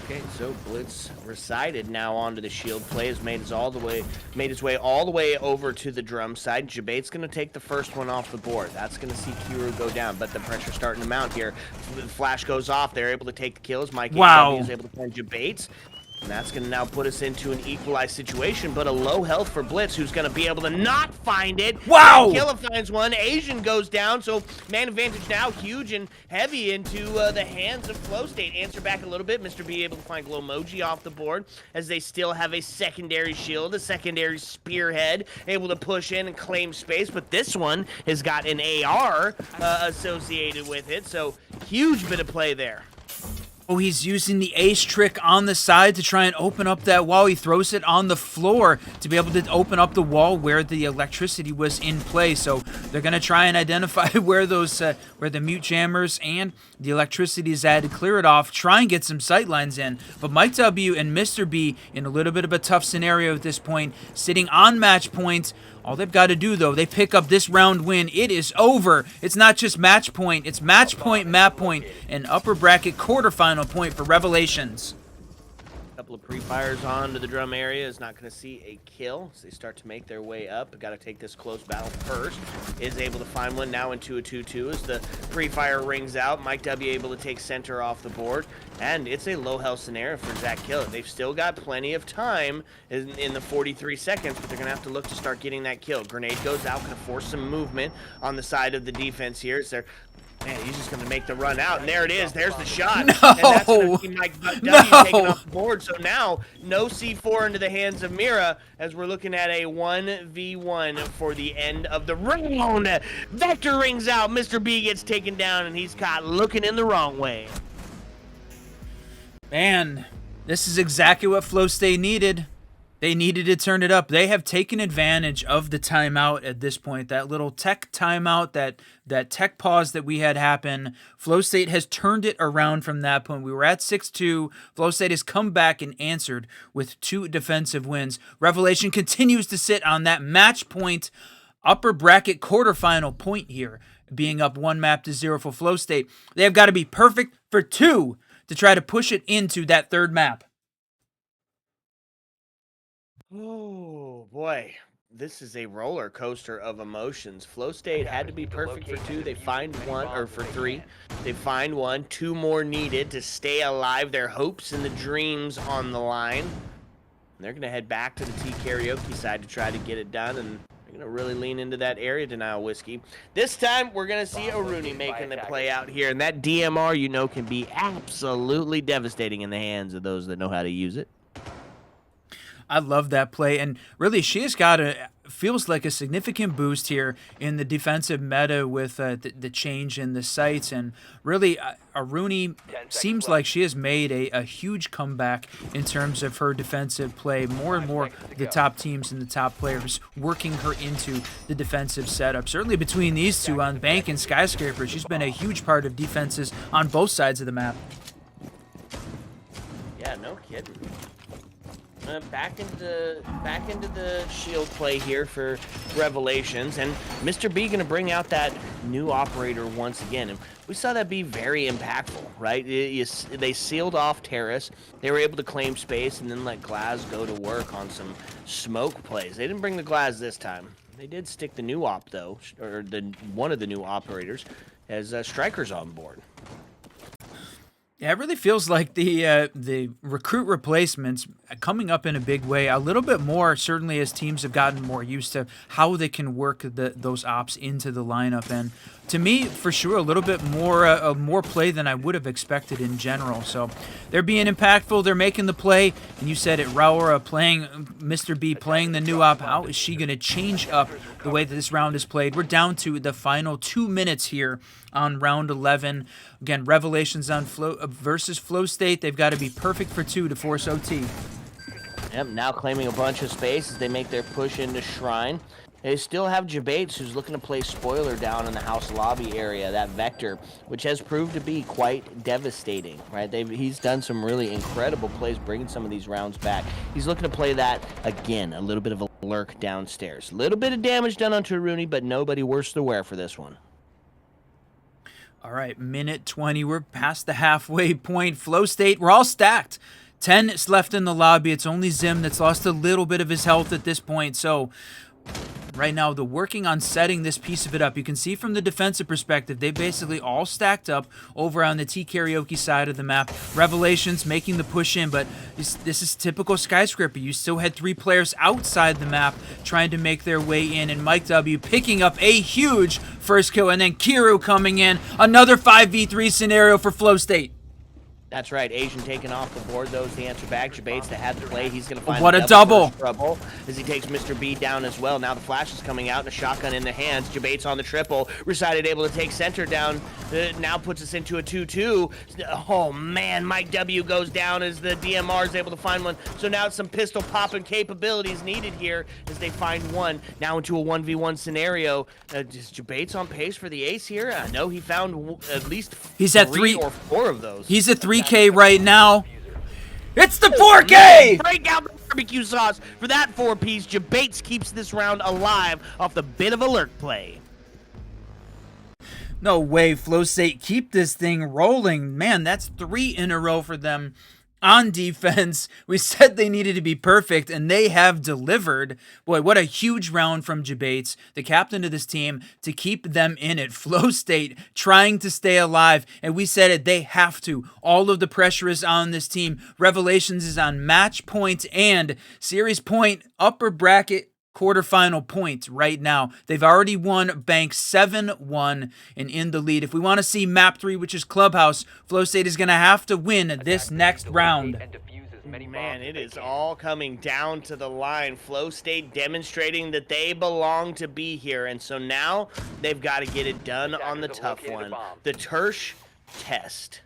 Okay, so Blitz recited now onto the shield play, has made his way all the way over to the drum side. Jabate's going to take the first one off the board. That's going to see Kiru go down, but the pressure starting to mount here. The flash goes off. They're able to take the kills. Mike Wow. is able to find Jabate's. And that's going to now put us into an equalized situation, but a low health for Blitz, who's going to be able to not find it. Wow! Killa finds one. Asian goes down, so man advantage now huge and heavy into the hands of Flowstate. Answer back a little bit. Mr. B able to find Glowmoji off the board as they still have a secondary shield, a secondary spearhead, able to push in and claim space, but this one has got an AR associated with it, so huge bit of play there. Oh, he's using the ace trick on the side to try and open up that wall. He throws it on the floor to be able to open up the wall where the electricity was in play. So they're going to try and identify where those, where the mute jammers and the electricity is at to clear it off, try and get some sight lines in. But Mike W and Mr. B in a little bit of a tough scenario at this point, sitting on match point. All they've got to do, though, they pick up this round win. It is over. It's not just match point. It's match point, map point, and upper bracket quarterfinal point for Revelations. A couple of pre-fires onto the drum area is not going to see a kill, so they start to make their way up. Got to take this close battle first. Is able to find one now into a 2-2 as the pre-fire rings out. Mike W able to take center off the board, and it's a low health scenario for Zach Kill. They've still got plenty of time in the 43 seconds, but they're going to have to look to start getting that kill. Grenade goes out, going to force some movement on the side of the defense here. As they're Man, he's just going to make the run out, and there it is. There's the shot. No! And that's going to see Mike W taken off the board. So now, no C4 into the hands of Mira, as we're looking at a 1v1 for the end of the round. Vector rings out. Mr. B gets taken down, and he's caught looking in the wrong way. Man, this is exactly what Flowstate needed. They needed to turn it up. They have taken advantage of the timeout at this point. That little tech timeout, that tech pause that we had happen. Flowstate has turned it around from that point. We were at 6-2. Flowstate has come back and answered with 2 defensive wins. Revelation continues to sit on that match point, upper bracket quarterfinal point here, being up 1-0 for Flowstate. They have got to be perfect for 2 to try to push it into that 3rd map. Oh, boy. This is a roller coaster of emotions. Flowstate had to be perfect for 2. They find 1, or for 3. They find 1. 2 more needed to stay alive. Their hopes and the dreams on the line. And they're going to head back to the T Karaoke side to try to get it done. And they're going to really lean into that area denial whiskey. This time, we're going to see Rooney making the play out here. And that DMR, you know, can be absolutely devastating in the hands of those that know how to use it. I love that play, and really, she has got feels like a significant boost here in the defensive meta with the change in the sights, and really, Rooney seems like she has made a huge comeback in terms of her defensive play. More and more, the top teams and the top players working her into the defensive setup. Certainly between these two on Bank and Skyscraper, she's been a huge part of defenses on both sides of the map. Yeah, no kidding. Back into the shield play here for Revelations, and Mr. B gonna bring out that new operator once again, and we saw that be very impactful, right? They sealed off Terrace, they were able to claim space, and then let Glaz go to work on some smoke plays. They didn't bring the Glaz this time. They did stick the new op though, or one of the new operators, as Strikers on board. Yeah, it really feels like the recruit replacements coming up in a big way. A little bit more, certainly, as teams have gotten more used to how they can work those ops into the lineup. And to me, for sure, a little bit more play than I would have expected in general. So they're being impactful. They're making the play. And you said it, Raura playing Mr. B, playing the new op. How is she going to change up the way that this round is played? We're down to the final 2 minutes here on round 11. Again, Revelations on versus Flowstate. They've got to be perfect for 2 to force OT. Yep, now claiming a bunch of space as they make their push into Shrine. They still have Jabates, who's looking to play spoiler down in the house lobby area, that vector, which has proved to be quite devastating, right? He's done some really incredible plays bringing some of these rounds back. He's looking to play that again, a little bit of a lurk downstairs. A little bit of damage done onto Rooney, but nobody worse to wear for this one. All right, minute 20. We're past the halfway point. Flowstate, we're all stacked. 10 is left in the lobby. It's only Zim that's lost a little bit of his health at this point. So right now, they're working on setting this piece of it up. You can see from the defensive perspective, they basically all stacked up over on the T Karaoke side of the map. Revelations making the push in, but this is typical Skyscraper. You still had 3 players outside the map trying to make their way in, and Mike W picking up a huge first kill, and then Kiru coming in. Another 5v3 scenario for Flowstate. That's right. Asian taking off the board, though, is the answer back. Jabates that had the play. He's going to find what a double trouble as he takes Mr. B down as well. Now the flash is coming out and a shotgun in the hands. Jabates on the triple. Recited able to take center down. Now puts us into a 2-2. Oh, man. Mike W goes down as the DMR is able to find one. So now it's some pistol popping capabilities needed here as they find one. Now into a 1v1 scenario. Is Jabates on pace for the ace here? I know he found at least He's at 3 or 4 of those. He's at 3K right now. It's the 4K! Break out the barbecue sauce for that 4-piece. Jabates keeps this round alive off the bit of a lurk play. No way, Flowstate, keep this thing rolling. Man, that's 3 in a row for them on defense. We said they needed to be perfect, and they have delivered. Boy, what a huge round from Jabates, the captain of this team, to keep them in it. Flowstate trying to stay alive, and we said it, they have to. All of the pressure is on this team. Revelations is on match point and series point, upper bracket quarterfinal point right now. They've already won Bank 7-1 and in the lead. If we want to see map 3, which is Clubhouse, Flowstate is going to have to win this next round. Man, it is all coming down to the line. Flowstate demonstrating that they belong to be here, and so now they've got to get it done on the tough one. The Tersh test.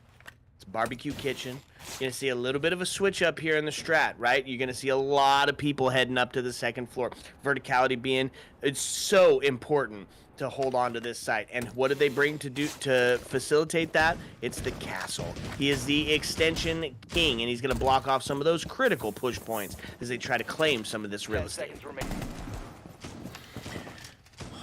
It's Barbecue Kitchen. You're going to see a little bit of a switch up here in the strat, right? You're going to see a lot of people heading up to the second floor. Verticality being, it's so important to hold on to this site. And what did they bring to facilitate that? It's the castle. He is the extension king, and he's going to block off some of those critical push points as they try to claim some of this real estate.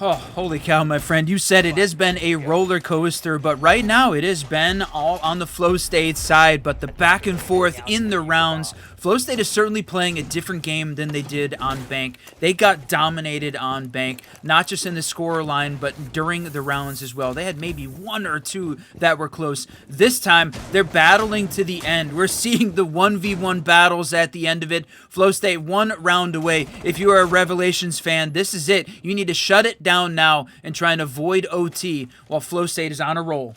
Oh, holy cow, my friend. You said it has been a roller coaster, but right now it has been all on the Flowstate side, but the back and forth in the rounds. Flowstate is certainly playing a different game than they did on Bank. They got dominated on Bank, not just in the score line, but during the rounds as well. They had maybe one or two that were close. This time, they're battling to the end. We're seeing the 1v1 battles at the end of it. Flowstate one round away. If you are a Revelations fan, this is it. You need to shut it down now and try and avoid OT while Flowstate is on a roll.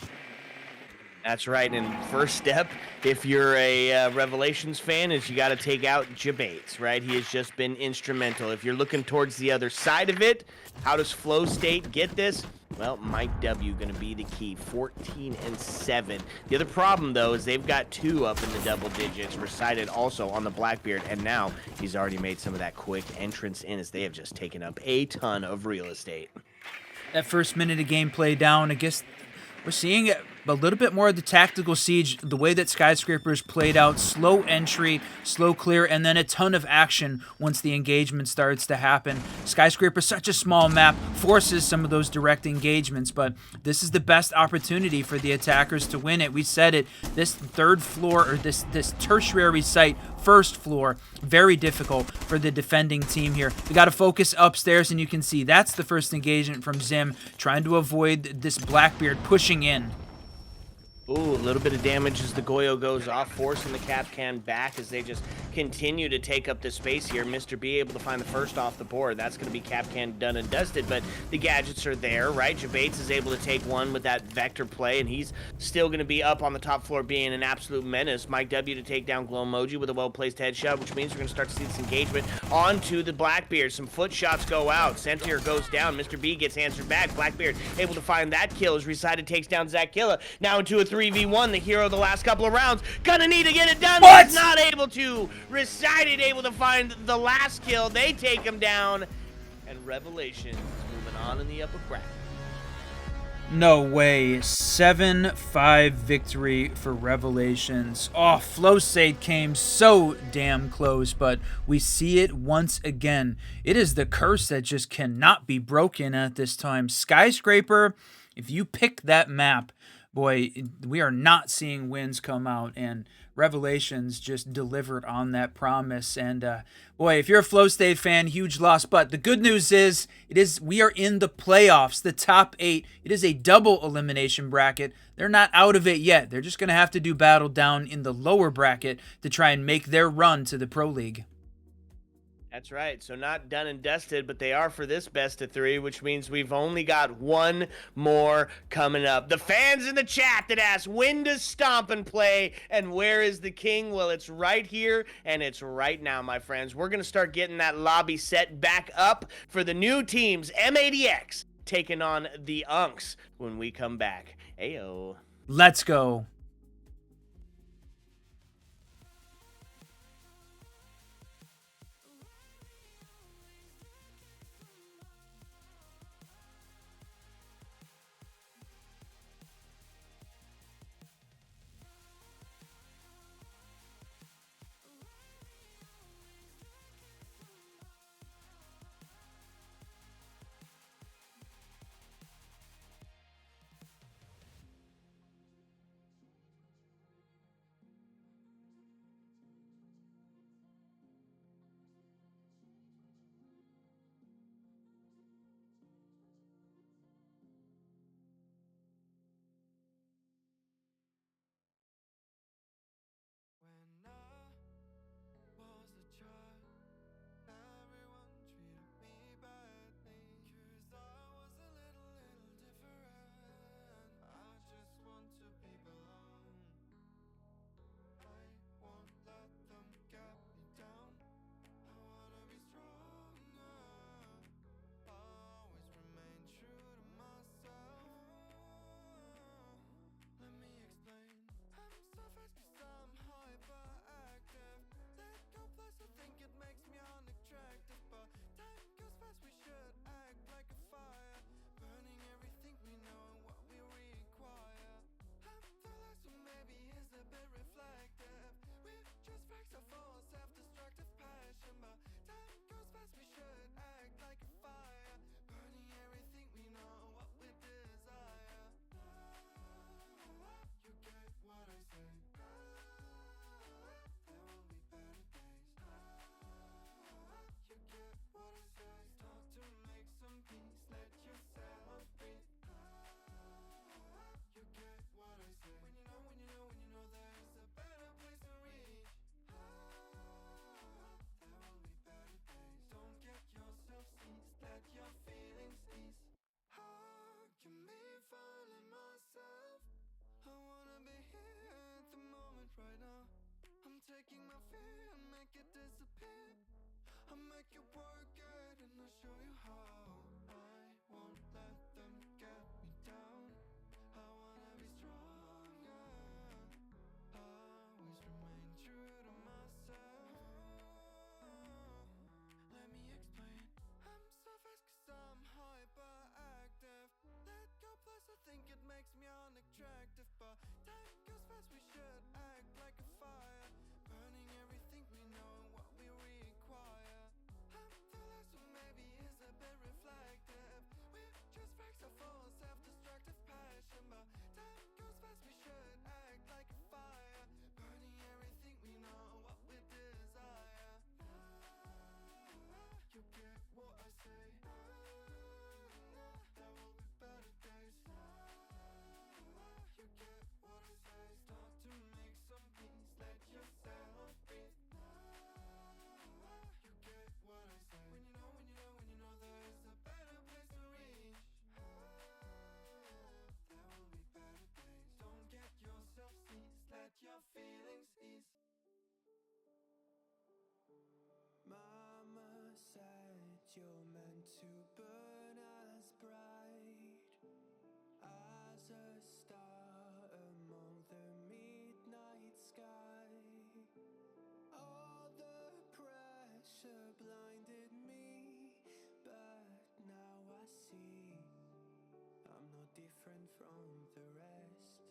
That's right. And first step, if you're a Revelations fan, is you got to take out Jabates, right? He has just been instrumental. If you're looking towards the other side of it, how does Flowstate get this? Well, Mike W going to be the key, 14-7. The other problem, though, is they've got 2 up in the double digits, recited also on the Blackbeard, and now he's already made some of that quick entrance in as they have just taken up a ton of real estate. That first minute of gameplay down, I guess we're seeing a little bit more of the tactical siege, the way that Skyscraper's played out. Slow entry, slow clear, and then a ton of action once the engagement starts to happen. Skyscraper, such a small map, forces some of those direct engagements, but this is the best opportunity for the attackers to win it. We said it, this third floor, or this tertiary site, first floor, very difficult for the defending team here. We got to focus upstairs, and you can see that's the first engagement from Zim, trying to avoid this Blackbeard pushing in. Ooh, a little bit of damage as the Goyo goes off, forcing the Kapkan back as they just continue to take up the space here. Mr. B able to find the first off the board. That's going to be Kapkan done and dusted, but the gadgets are there, right? Jabates is able to take one with that vector play, and he's still going to be up on the top floor being an absolute menace. Mike W to take down Glow Emoji with a well-placed headshot, which means we're going to start to see this engagement onto the Blackbeard. Some foot shots go out. Sentier goes down. Mr. B gets answered back. Blackbeard able to find that kill as Recited takes down Zach Killa. Now into a 3v1, the hero of the last couple of rounds. Gonna need to get it done. What? He's not able to. Recited able to find the last kill. They take him down. And Revelations moving on in the upper bracket. No way. 7-5 victory for Revelations. Oh, Flowstate came so damn close, but we see it once again. It is the curse that just cannot be broken at this time. Skyscraper, if you pick that map, boy, we are not seeing wins come out, and Revelations just delivered on that promise. And boy, if you're a Flowstate fan, huge loss. But the good news is, we are in the playoffs, the top 8. It is a double elimination bracket. They're not out of it yet. They're just going to have to do battle down in the lower bracket to try and make their run to the Pro League. That's right. So not done and dusted, but they are for this best of 3, which means we've only got one more coming up. The fans in the chat that ask, when does Stomp and play and where is the king? Well, it's right here and it's right now, my friends. We're going to start getting that lobby set back up for the new teams, M80X, taking on the Unks when we come back. Ayo. Let's go. right now. I'm taking my fear and make it disappear. I'll make it work it and I'll show you how. I won't let them get me down. I wanna be stronger. Always remain true to myself. Let me explain. I'm so fast cause I'm hyperactive. Let go plus I think it makes me unattractive. But time goes fast, we should act like a fire. Burning everything we know and what we require. I'm the last one, maybe is a bit reflective. We're just facts of full self-destructive passion. But time goes fast, we should act like a fire. Burning everything we know, what we desire. You get what I say. There will be better days. You get what I say. Start to make some peace. Let yourself breathe. You get what I say. When you know, when you know, when you know there is a better place to reach. There will be better days. Don't get yourself seized. Let your feelings ease. Mama said you're meant to burn as bright as a star among the midnight sky. All the pressure blinded me, but now I see I'm no different from the rest.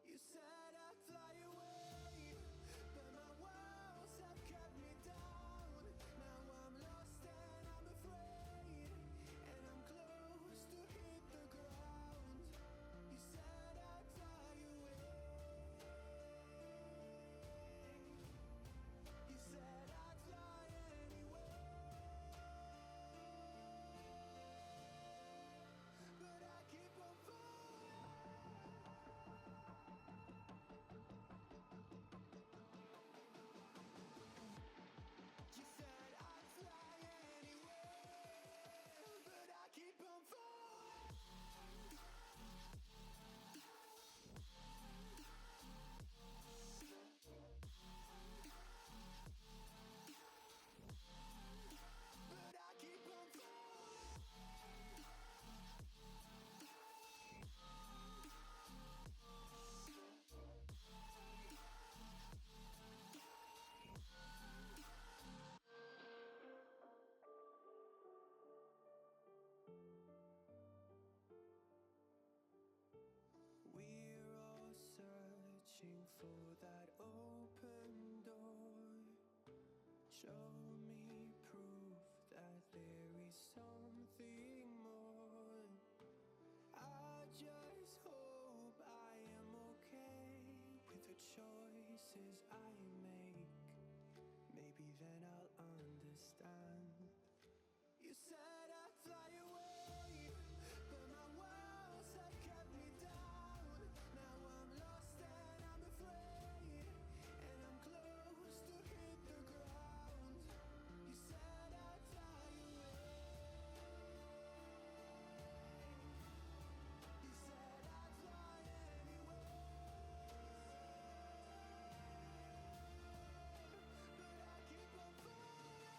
You said I'd fly away, but my walls have kept me down. Now I'm lost and I'm afraid, and I'm close to hit the ground. You said I'd fly away. You said I'd fly anyway, but I keep on falling. You said I'd fly anyway, but I keep on falling. But I keep on falling. We're all searching for that open door. Show me proof that there is something more. I just hope I am okay with the choices I make. Maybe then I'll understand. You said I'd fly away, but my walls have kept me down. Now I'm lost and I'm afraid, and I'm close to hit the ground. You said I'd fly away. You said I'd fly anyway, but I keep on falling.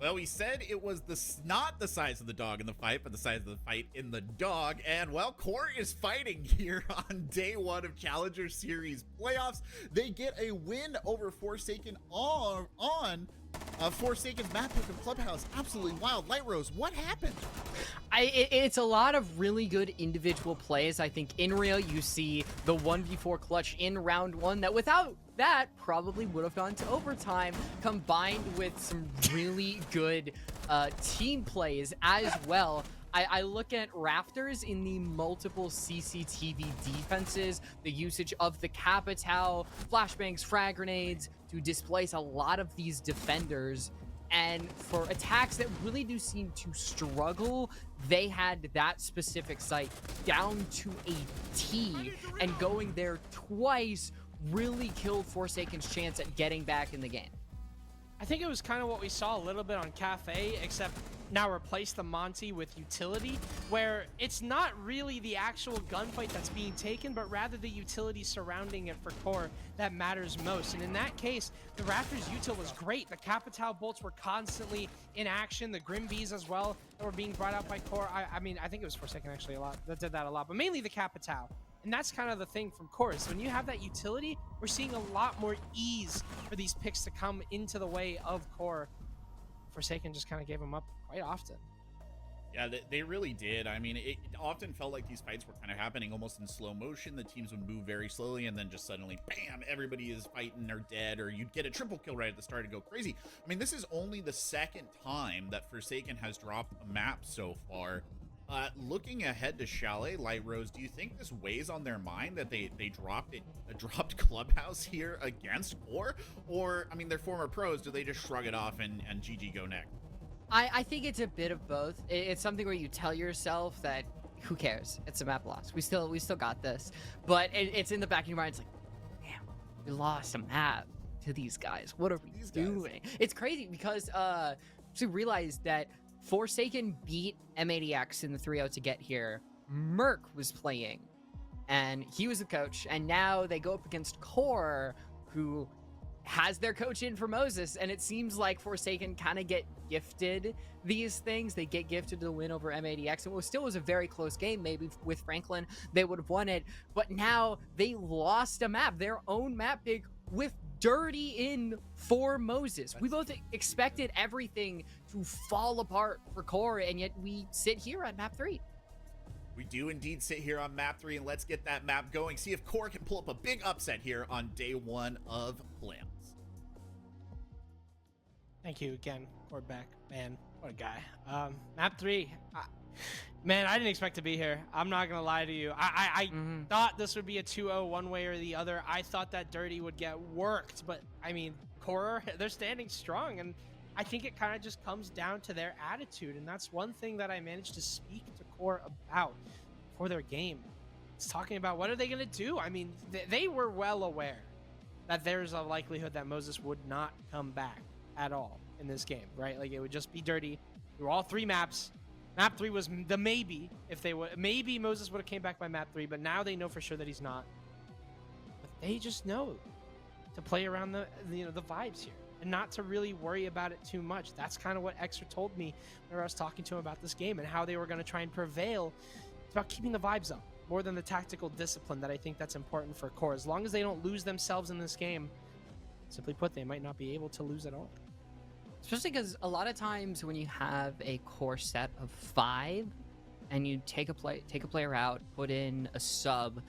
Well, we said it was not the size of the dog in the fight, but the size of the fight in the dog. And, well, Core is fighting here on day one of Challenger Series playoffs. They get a win over Forsaken on Forsaken's map pick of Clubhouse. Absolutely wild. Light Rose, what happened? It's a lot of really good individual plays. I think in real you see the 1v4 clutch in round one that without that probably would have gone to overtime, combined with some really good team plays as well. I look at Rafters in the multiple CCTV defenses, the usage of the Capital, flashbangs, frag grenades to displace a lot of these defenders. And for attacks that really do seem to struggle, they had that specific site down to a T, and going there twice really killed Forsaken's chance at getting back in the game. I think it was kind of what we saw a little bit on Cafe, except now replace the Monty with utility, where it's not really the actual gunfight that's being taken, but rather the utility surrounding it for Core that matters most. And in that case, the Raptors util was great. The Capital bolts were constantly in action, the Grim Bees as well that were being brought out by Core. I mean, I think it was Forsaken actually a lot that did that a lot, but mainly the Capital. And that's kind of the thing from Core. So when you have that utility, we're seeing a lot more ease for these picks to come into the way of Core. Forsaken just kind of gave them up quite often. Yeah, they really did. I mean, it often felt like these fights were kind of happening almost in slow motion. The teams would move very slowly, and then just suddenly, bam, everybody is fighting or dead, or you'd get a triple kill right at the start and go crazy. I mean, this is only the second time that Forsaken has dropped a map so far. Looking ahead to Chalet, Light Rose, do you think this weighs on their mind that they dropped Clubhouse here against Core? Or, I mean, they're former pros, do they just shrug it off and GG go next? I think it's a bit of both. It's something where you tell yourself that who cares? It's a map loss. We still got this. But it's in the back of your mind. It's like, damn, we lost a map to these guys. What are we doing? It's crazy because we realized that Forsaken beat M80X in the 3-0 to get here. Merc was playing, and he was the coach. And now they go up against Core, who has their coach in for Moses. And it seems like Forsaken kind of get gifted these things. They get gifted the win over M80X. It still was a very close game. Maybe with Franklin, they would have won it. But now they lost a map, their own map pick, with Dirty in for Moses. We both expected everything to fall apart for Core, and yet we sit here on map 3. We do indeed sit here on map 3, and let's get that map going. See if Core can pull up a big upset here on day one of Plans. Thank you again, Core back. Man, what a guy. Map 3. Man, I didn't expect to be here. I'm not going to lie to you. I thought this would be a 2-0 one way or the other. I thought that Dirty would get worked, but I mean, Core, they're standing strong, and I think it kind of just comes down to their attitude, and that's one thing that I managed to speak to Core about for their game. It's talking about what are they going to do? I mean, they were well aware that there's a likelihood that Moses would not come back at all in this game, right? Like, it would just be Dirty through all 3 maps. Map 3 was the maybe. If they would, maybe Moses would have came back by map 3, but now they know for sure that he's not. But they just know to play around the vibes here and not to really worry about it too much. That's kind of what Exer told me when I was talking to him about this game and how they were going to try and prevail. It's about keeping the vibes up more than the tactical discipline that I think that's important for Core. As long as they don't lose themselves in this game, simply put, they might not be able to lose at all. Especially because a lot of times when you have a core set of 5 and you take a player out, put in a sub,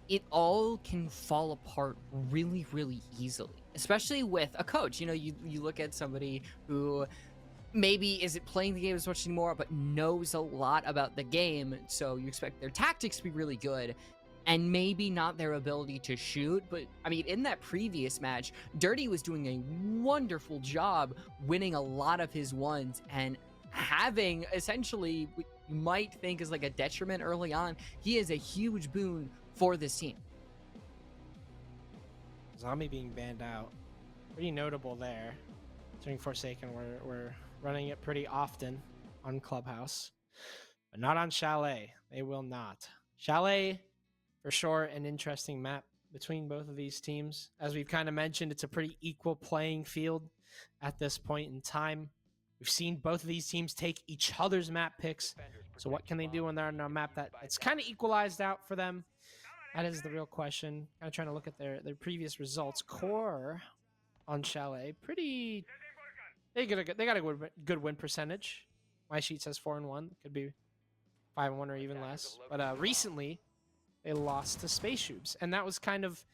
it all can fall apart really, really easily. Especially with a coach. You know, you look at somebody who maybe isn't playing the game as much anymore, but knows a lot about the game. So you expect their tactics to be really good, and maybe not their ability to shoot. But I mean, in that previous match, Dirty was doing a wonderful job winning a lot of his ones and having essentially what you might think is like a detriment early on. He is a huge boon for this team. Zombie being banned out, pretty notable there. During Forsaken, we're running it pretty often on Clubhouse, but not on Chalet. They will not. Chalet, for sure, an interesting map between both of these teams. As we've kind of mentioned, it's a pretty equal playing field at this point in time. We've seen both of these teams take each other's map picks. So what can they do when they're on a map that it's kind of equalized out for them? That is the real question. Kind of trying to look at their previous results. Core on Chalet, pretty. They got a good win percentage. My sheet says 4-1. Could be 5-1 or even less. But recently, they lost to Space Shoes, and that was kind of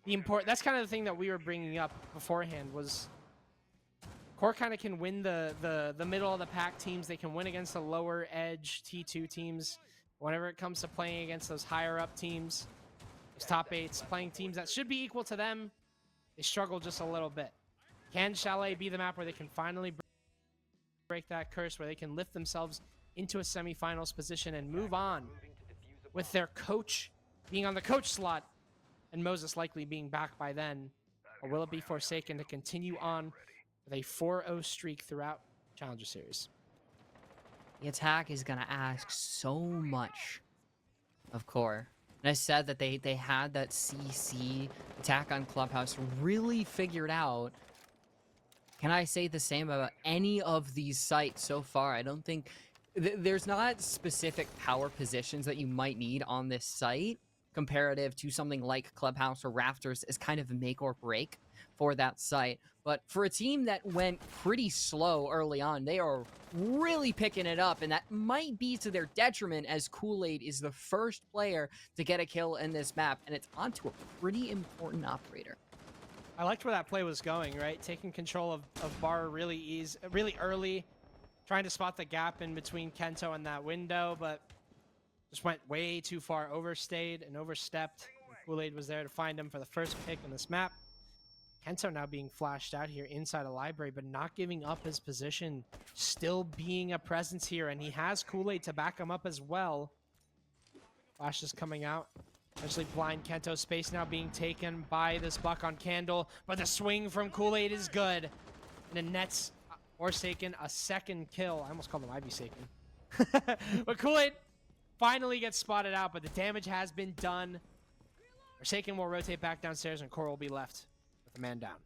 the important. That's kind of the thing that we were bringing up beforehand. Was Core kind of can win the middle of the pack teams. They can win against the lower edge T2 teams. Whenever it comes to playing against those higher up teams, those top 8s, playing teams that should be equal to them, they struggle just a little bit. Can Chalet be the map where they can finally break that curse, where they can lift themselves into a semifinals position and move on with their coach being on the coach slot and Moses likely being back by then? Or will it be Forsaken to continue on with a 4-0 streak throughout Challenger Series? The attack is going to ask so much of Core. And I said that they had that CC attack on Clubhouse really figured out. Can I say the same about any of these sites so far? I don't think there's not specific power positions that you might need on this site comparative to something like Clubhouse or Rafters is kind of a make or break for that site. But for a team that went pretty slow early on, they are really picking it up, and that might be to their detriment as Kool-Aid is the first player to get a kill in this map, and it's onto a pretty important operator. I liked where that play was going, right? Taking control of Bar really early, trying to spot the gap in between Kento and that window, but just went way too far, overstayed and overstepped. Kool-Aid was there to find him for the first pick in this map. Kento now being flashed out here inside a library, but not giving up his position, still being a presence here, and he has Kool-Aid to back him up as well. Flash is coming out. Essentially blind Kento. Space now being taken by this buck on Candle, but the swing from Kool-Aid is good. And it nets Forsaken a second kill. I almost called him Ivy Saken. But Kool-Aid finally gets spotted out, but the damage has been done. Forsaken will rotate back downstairs, and Core will be left with a man down.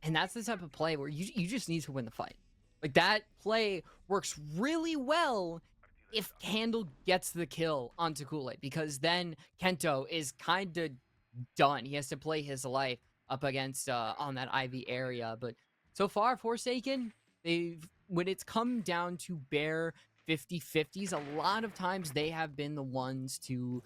And that's the type of play where you just need to win the fight. Like, that play works really well if Candle gets the kill onto Kool-Aid, because then Kento is kind of done. He has to play his life up against on that Ivy area. But so far, Forsaken, when it's come down to bare 50-50s, a lot of times they have been the ones to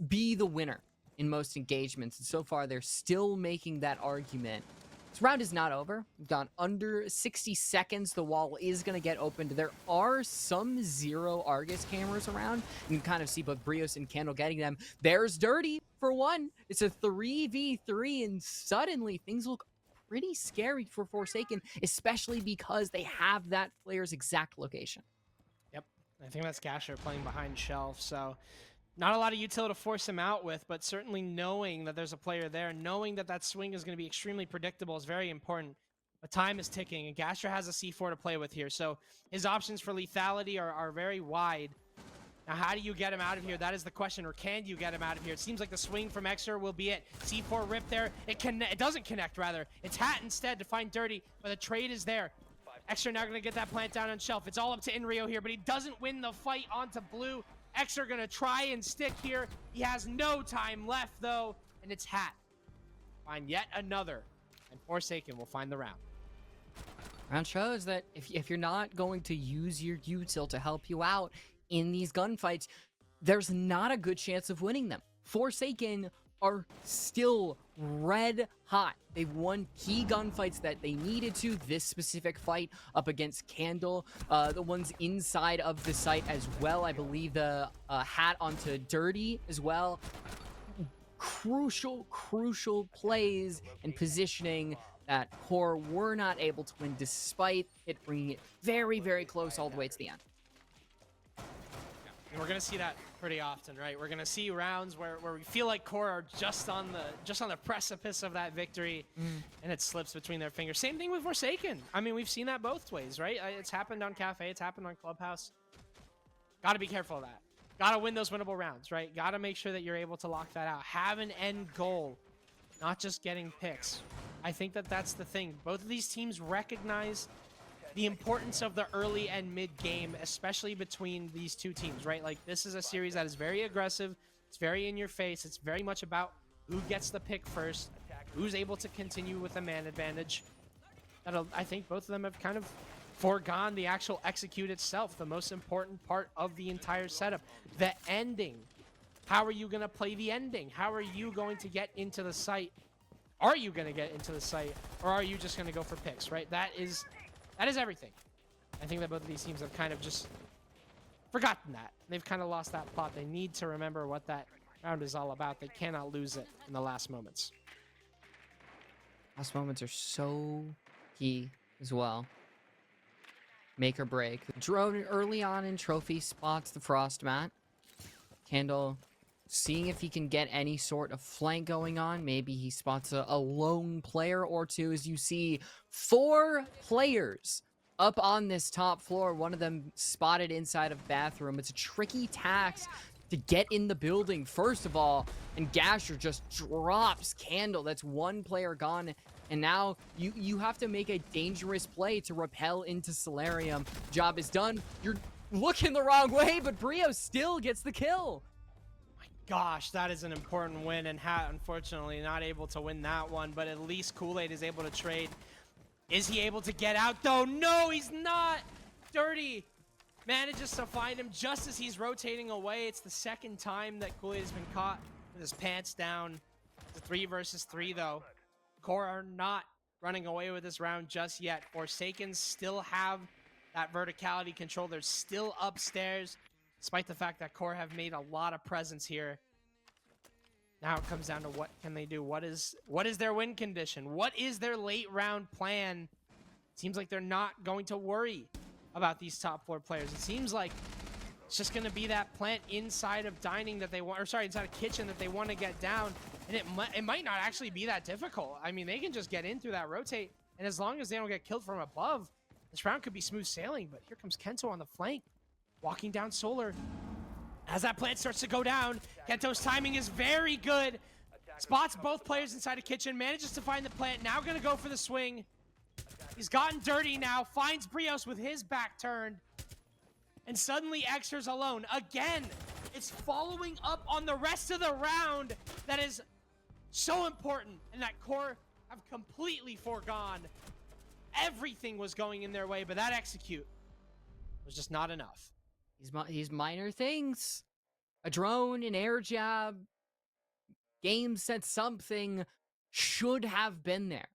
be the winner in most engagements. And so far, they're still making that argument. This round is not over. We've got under 60 seconds. The wall is going to get opened. There are some zero Argus cameras around. You can kind of see both Brios and Candle getting them. There's Dirty for one. It's a 3v3, and suddenly things look pretty scary for Forsaken, especially because they have that player's exact location. Yep, I think that's Gasher playing behind Shelf, so not a lot of utility to force him out with, but certainly knowing that there's a player there, knowing that that swing is going to be extremely predictable is very important. But time is ticking, and Gasher has a C4 to play with here, so his options for lethality are very wide. Now, how do you get him out of here? That is the question, or can you get him out of here? It seems like the swing from Exer will be it. C4 rip there. It doesn't connect, rather. It's Hat instead to find Dirty, but the trade is there. Exer now going to get that plant down on Shelf. It's all up to Inrio here, but he doesn't win the fight onto Blue. Exer gonna try and stick here. He has no time left though, and it's Hat. Find yet another, and Forsaken will find the round. Round shows that if you're not going to use your util to help you out in these gunfights, there's not a good chance of winning them. Forsaken are still red hot. They've won key gunfights that they needed to. This specific fight up against Candle, the ones inside of the site as well. I believe the Hat onto Dirty as well. Crucial plays and positioning that Core were not able to win, despite it bringing it very, very close all the way to the end. And we're gonna see that pretty often, right? We're gonna see rounds where we feel like Core are just on the precipice of that victory, and it slips between their fingers. Same thing with Forsaken. I mean, we've seen that both ways, right? It's happened on Cafe, it's happened on Clubhouse. Got to be careful of that. Got to win those winnable rounds, right? Got to make sure that you're able to lock that out. Have an end goal, not just getting picks. I think that that's the thing. Both of these teams recognize the importance of the early and mid game, especially between these two teams, right? Like, this is a series that is very aggressive. It's very in your face. It's very much about who gets the pick first, who's able to continue with a man advantage. I think both of them have kind of foregone the actual execute itself, the most important part of the entire setup. The ending. How are you going to play the ending? How are you going to get into the site? Are you going to get into the site, or are you just going to go for picks, right? That is everything. I think that both of these teams have kind of just forgotten that. They've kind of lost that plot. They need to remember what that round is all about. They cannot lose it in the last moments. Last moments are so key as well. Make or break. Drone early on in trophy spots the frost mat. Candle seeing if he can get any sort of flank going on. Maybe he spots a lone player or two, as you see 4 players up on this top floor. One of them spotted inside of bathroom. It's a tricky task to get in the building, first of all, and Gasher just drops Candle. That's 1 player gone, and now you have to make a dangerous play to repel into Solarium. Job is done. You're looking the wrong way, but Brio still gets the kill. Gosh, that is an important win, and Hat unfortunately not able to win that one, but at least Kool-Aid is able to trade. Is he able to get out though? No, he's not. Dirty manages to find him just as he's rotating away. It's the second time that Kool-Aid has been caught with his pants down. It's a 3 versus 3 though. Core are not running away with this round just yet. Forsakens still have that verticality control. They're still upstairs, despite the fact that Core have made a lot of presence here. Now it comes down to what can they do? What is their win condition? What is their late round plan? Seems like they're not going to worry about these top 4 players. It seems like it's just going to be that plant inside of dining that they want, or sorry, inside of kitchen that they want to get down. And it might not actually be that difficult. I mean, they can just get in through that rotate, and as long as they don't get killed from above, this round could be smooth sailing. But here comes Kento on the flank, walking down Solar. As that plant starts to go down, Kento's timing is very good. Spots both players inside a kitchen, manages to find the plant, now gonna go for the swing. He's gotten dirty now, finds Brios with his back turned. And suddenly Exer's alone. Again, it's following up on the rest of the round that is so important, and that Core have completely foregone. Everything was going in their way, but that execute was just not enough. These minor things. A drone, an air jab, game set something should have been there.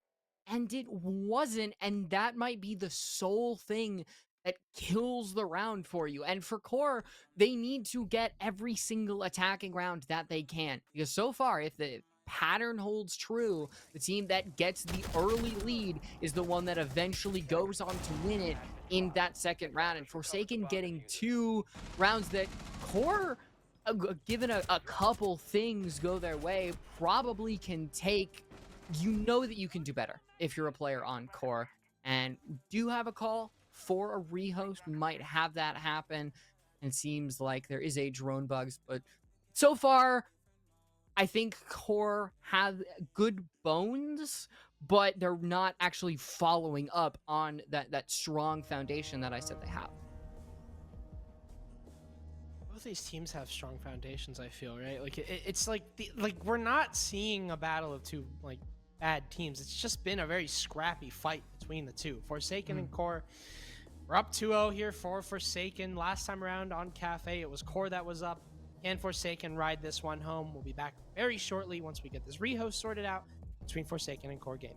And it wasn't, and that might be the sole thing that kills the round for you. And for Core, they need to get every single attacking round that they can. Because so far, if the pattern holds true, the team that gets the early lead is the one that eventually goes on to win it in that second round. And Forsaken getting 2 rounds that Core, given a couple things go their way, probably can take. You know that you can do better if you're a player on Core, and do have a call for a rehost. We might have that happen, and it seems like there is a drone bugs, but so far I think Core have good bones, but they're not actually following up on that strong foundation that I said they have. Both these teams have strong foundations, I feel, right? Like it's like we're not seeing a battle of 2 like bad teams. It's just been a very scrappy fight between the two. Forsaken and Core. We're up 2-0 here for Forsaken. Last time around on Cafe, it was Core that was up. Can Forsaken ride this one home? We'll be back very shortly once we get this rehost sorted out between Forsaken and Core Gaming.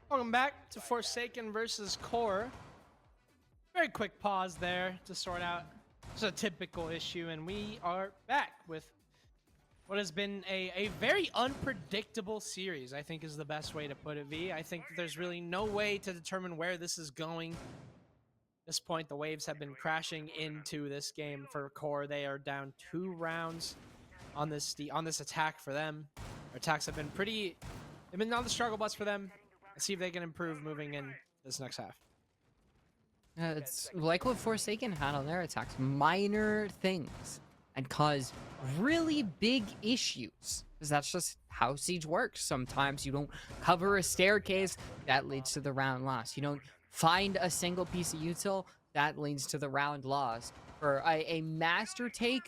Welcome back to Forsaken versus Core. Very quick pause there to sort out just a typical issue, and we are back with what has been a very unpredictable series, I think is the best way to put it, V. I think there's really no way to determine where this is going. At this point, the waves have been crashing into this game for Core. They are down 2 rounds on this attack for them. Their attacks have been they've been on the struggle bus for them. Let's see if they can improve moving in this next half. It's like what Forsaken had on their attacks. Minor things and cause really big issues. Because that's just how Siege works. Sometimes you don't cover a staircase, that leads to the round loss. You don't find a single piece of util, that leads to the round loss. For a master take,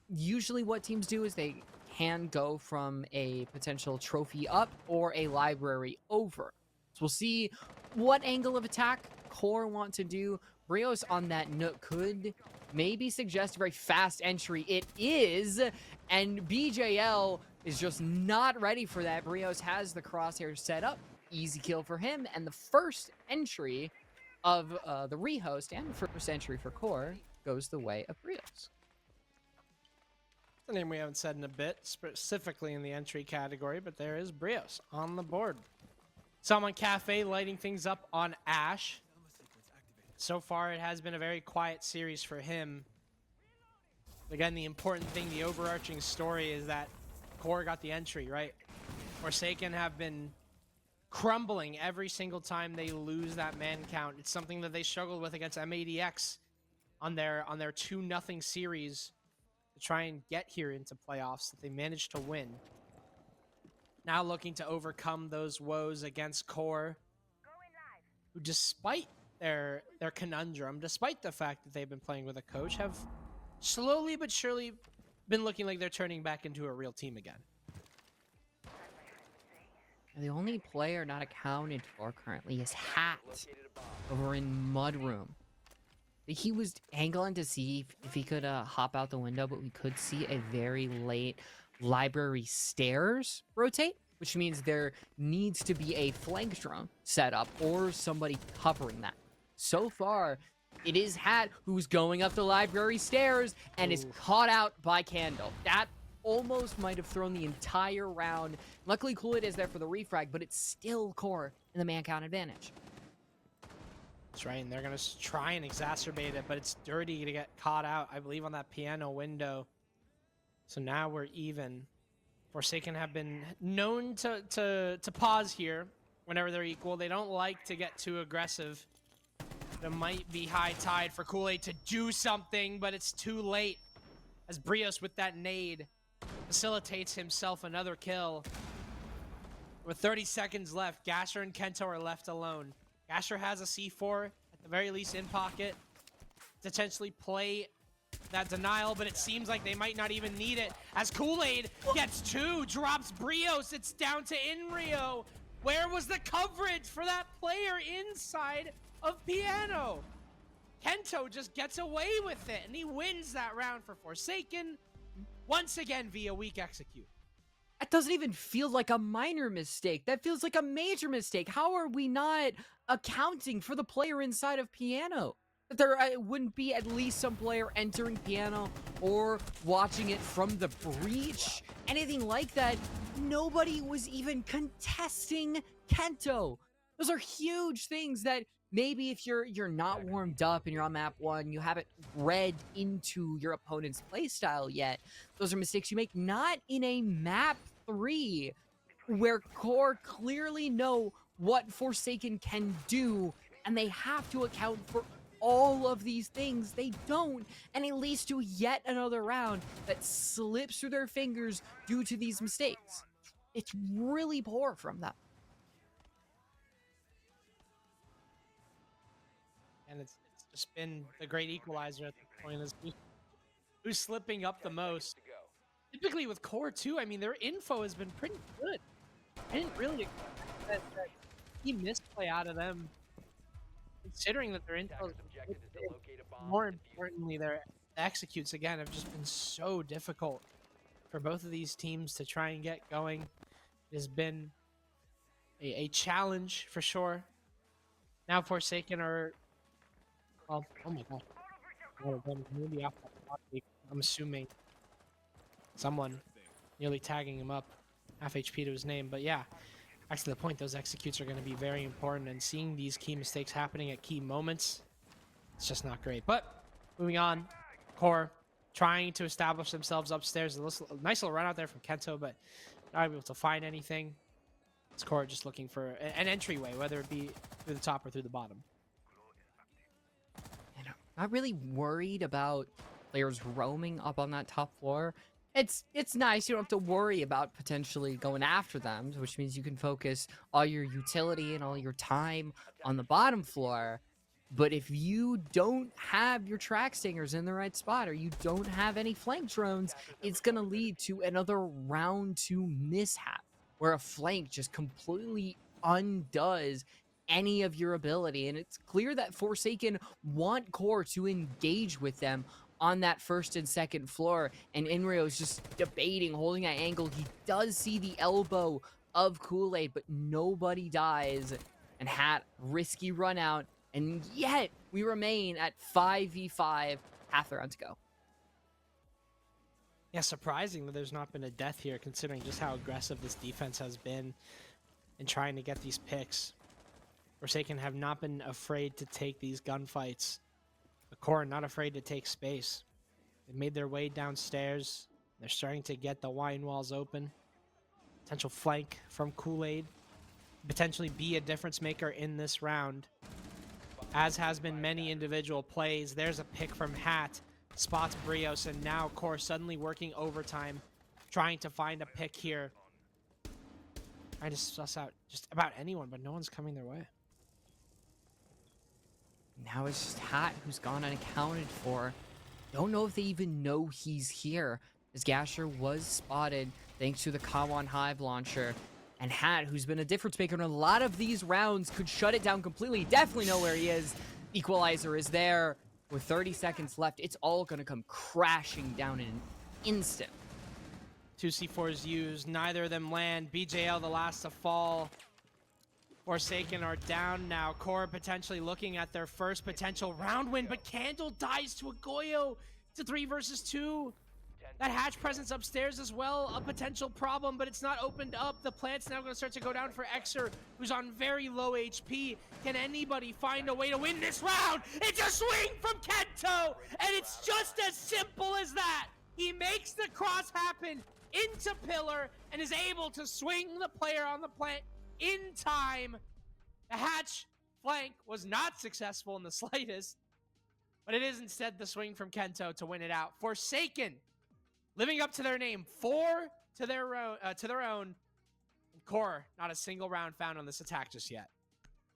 usually what teams do is they can go from a potential trophy up or a library over. So we'll see what angle of attack Core want to do. Brios on that nook could maybe suggest a very fast entry. It is, and BJL is just not ready for that. Brios has the crosshairs set up. Easy kill for him, and the first entry of the rehost and the first entry for Core goes the way of Brios. The name we haven't said in a bit, specifically in the entry category, but there is Brios on the board. Salmon Cafe lighting things up on Ash. So far, it has been a very quiet series for him. Again, the important thing, the overarching story is that Core got the entry, right? Forsaken have been crumbling every single time they lose that man count. It's something that they struggled with against M80X on their 2-0 series to try and get here into playoffs that they managed to win. Now looking to overcome those woes against Core, who despite their conundrum, despite the fact that they've been playing with a coach, have slowly but surely been looking like they're turning back into a real team again. The only player not accounted for currently is Hat over in Mudroom. He was angling to see if he could hop out the window, but we could see a very late library stairs rotate, which means there needs to be a flank drone set up or somebody covering that. So far, it is Hat who's going up the library stairs and is caught out by Candle. That almost might have thrown the entire round. Luckily, Kool-Aid is there for the refrag, but it's still Core in the man count advantage. That's right, and they're going to try and exacerbate it, but it's dirty to get caught out, I believe, on that piano window. So now we're even. Forsaken have been known to pause here whenever they're equal. They don't like to get too aggressive. It might be high tide for Kool-Aid to do something, but it's too late. As Brios with that nade facilitates himself another kill. With 30 seconds left, Gasher and Kento are left alone. Gasher has a C4, at the very least in pocket, to potentially play that denial, but it seems like they might not even need it. As Kool-Aid gets 2, drops Brios, it's down to Inrio. Where was the coverage for that player inside of Piano? Kento just gets away with it, and he wins that round for Forsaken, once again via weak execute. That doesn't even feel like a minor mistake. That feels like a major mistake. How are we not accounting for the player inside of Piano? That there wouldn't be at least some player entering Piano or watching it from the breach, anything like that. Nobody was even contesting Kento. Those are huge things that maybe if you're not warmed up and you're on map 1, you haven't read into your opponent's playstyle yet. Those are mistakes you make, not in a map 3 where Core clearly know what Forsaken can do, and they have to account for all of these things. They don't, and it leads to yet another round that slips through their fingers due to these mistakes. It's really poor from them. And it's just been the great equalizer at this point. Is who's slipping up the most. Typically with Core too, I mean, their info has been pretty good. I didn't really expect that he misplay out of them, considering that their info is more importantly, their executes again have just been so difficult for both of these teams to try and get going. It has been a challenge for sure. Now Forsaken are, well, oh my god. One of them maybe off that body. I'm assuming someone nearly tagging him up. Half HP to his name, but yeah. Back to the point, those executes are going to be very important, and seeing these key mistakes happening at key moments, it's just not great. But moving on, Core trying to establish themselves upstairs. A nice little run out there from Kento, but not able to find anything. It's Core just looking for an entryway, whether it be through the top or through the bottom. You know, not really worried about players roaming up on that top floor. It's nice. You don't have to worry about potentially going after them, which means you can focus all your utility and all your time on the bottom floor. But if you don't have your track stingers in the right spot, or you don't have any flank drones, it's going to lead to another round 2 mishap, where a flank just completely undoes any of your ability. And it's clear that Forsaken want Core to engage with them on that first and second floor, and Inrio is just debating, holding that angle. He does see the elbow of Kool-Aid, but nobody dies. And Hat, risky run out, and yet we remain at 5v5, half the round to go. Yeah, surprising that there's not been a death here, considering just how aggressive this defense has been in trying to get these picks. Forsaken have not been afraid to take these gunfights. The Core not afraid to take space. They made their way downstairs. They're starting to get the wine walls open. Potential flank from Kool-Aid. Potentially be a difference maker in this round. As has been many individual plays. There's a pick from Hat. Spots Brios, and now Core suddenly working overtime. Trying to find a pick here. Trying to suss out just about anyone, but no one's coming their way. Now it's just Hat who's gone unaccounted for. Don't know if they even know he's here, as Gasher was spotted thanks to the Kawan Hive launcher. And Hat, who's been a difference maker in a lot of these rounds, could shut it down completely. Definitely know where he is. Equalizer is there. With 30 seconds left, it's all going to come crashing down in an instant. 2 C4s used, neither of them land. BJL the last to fall. Forsaken are down now. Core potentially looking at their first potential round win, but Candle dies to a Goyo. It's a 3 versus 2. That hatch presence upstairs as well, a potential problem, but it's not opened up. The plant's now going to start to go down for Xer, who's on very low HP. Can anybody find a way to win this round? It's a swing from Kento, and it's just as simple as that. He makes the cross happen into Pillar and is able to swing the player on the plant in time. The hatch flank was not successful in the slightest, but it is instead the swing from Kento to win it out. Forsaken, living up to their name, 4 to their own. And Core, not a single round found on this attack just yet.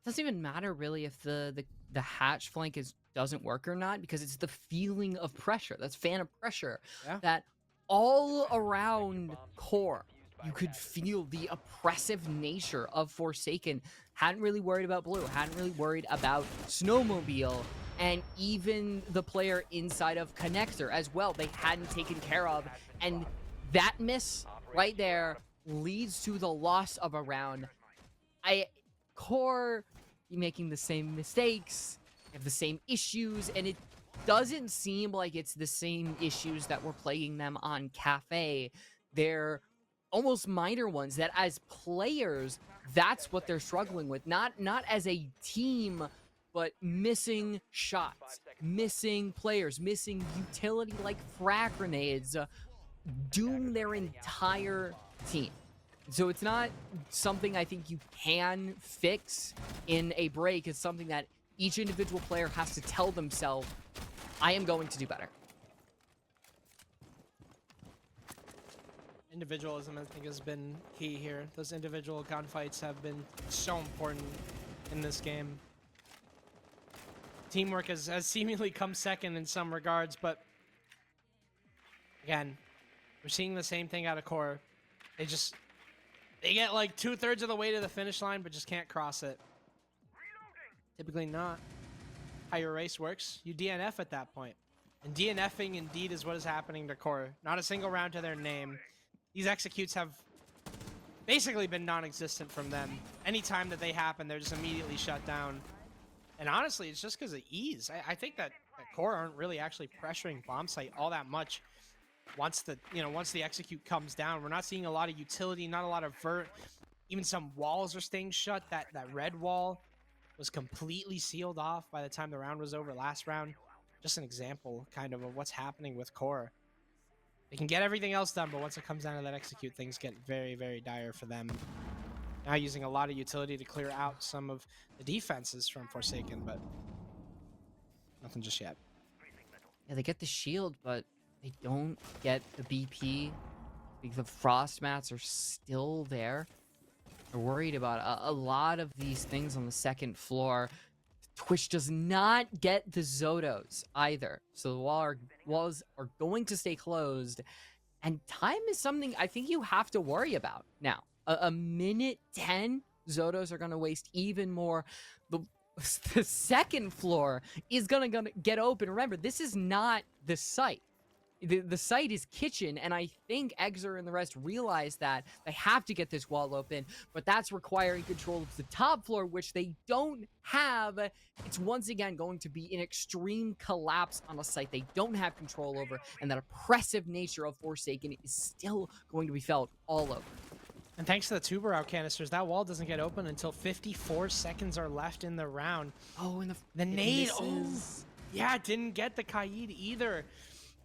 Doesn't even matter really if the hatch flank doesn't work or not, because it's the feeling of pressure. That's phantom pressure. Yeah. That all around Core, you could feel the oppressive nature of Forsaken. Hadn't really worried about Blue, hadn't really worried about Snowmobile, and even the player inside of Connector as well, they hadn't taken care of. And that miss right there leads to the loss of a round. Core making the same mistakes, have the same issues, and it doesn't seem like it's the same issues that were plaguing them on Cafe. They're almost minor ones that as players, that's what they're struggling with. Not as a team, but missing shots, missing players, missing utility like frag grenades, doom their entire team. So it's not something I think you can fix in a break. It's something that each individual player has to tell themselves, I am going to do better. Individualism, I think, has been key here. Those individual gunfights have been so important in this game. Teamwork has seemingly come second in some regards, but again, we're seeing the same thing out of Core. They get like 2/3 of the way to the finish line, but just can't cross it. Typically not how your race works. You DNF at that point. And DNFing indeed is what is happening to Core. Not a single round to their name. These executes have basically been non-existent from them. Anytime that they happen, they're just immediately shut down. And honestly, it's just because of ease. I think that Core aren't really actually pressuring bomb site all that much. Once the execute comes down, we're not seeing a lot of utility, not a lot of vert. Even some walls are staying shut. That red wall was completely sealed off by the time the round was over last round. Just an example kind of what's happening with Core. They can get everything else done, but once it comes down to that execute, things get very, very dire for them. Now using a lot of utility to clear out some of the defenses from Forsaken, but nothing just yet. Yeah, they get the shield, but they don't get the BP. The frost mats are still there. They're worried about a lot of these things on the second floor. Twitch does not get the Zotos either. So the walls are going to stay closed. And time is something I think you have to worry about now. A minute 10, Zotos are going to waste even more. The second floor is gonna get open. Remember, this is not the site. The site is kitchen, and I think Exer and the rest realize that they have to get this wall open, but that's requiring control of the top floor, which they don't have. It's once again going to be an extreme collapse on a site they don't have control over, and that oppressive nature of Forsaken is still going to be felt all over. And thanks to the tuber out canisters, that wall doesn't get open until 54 seconds are left in the round. Oh, and the nade, yeah, didn't get the Kaid either.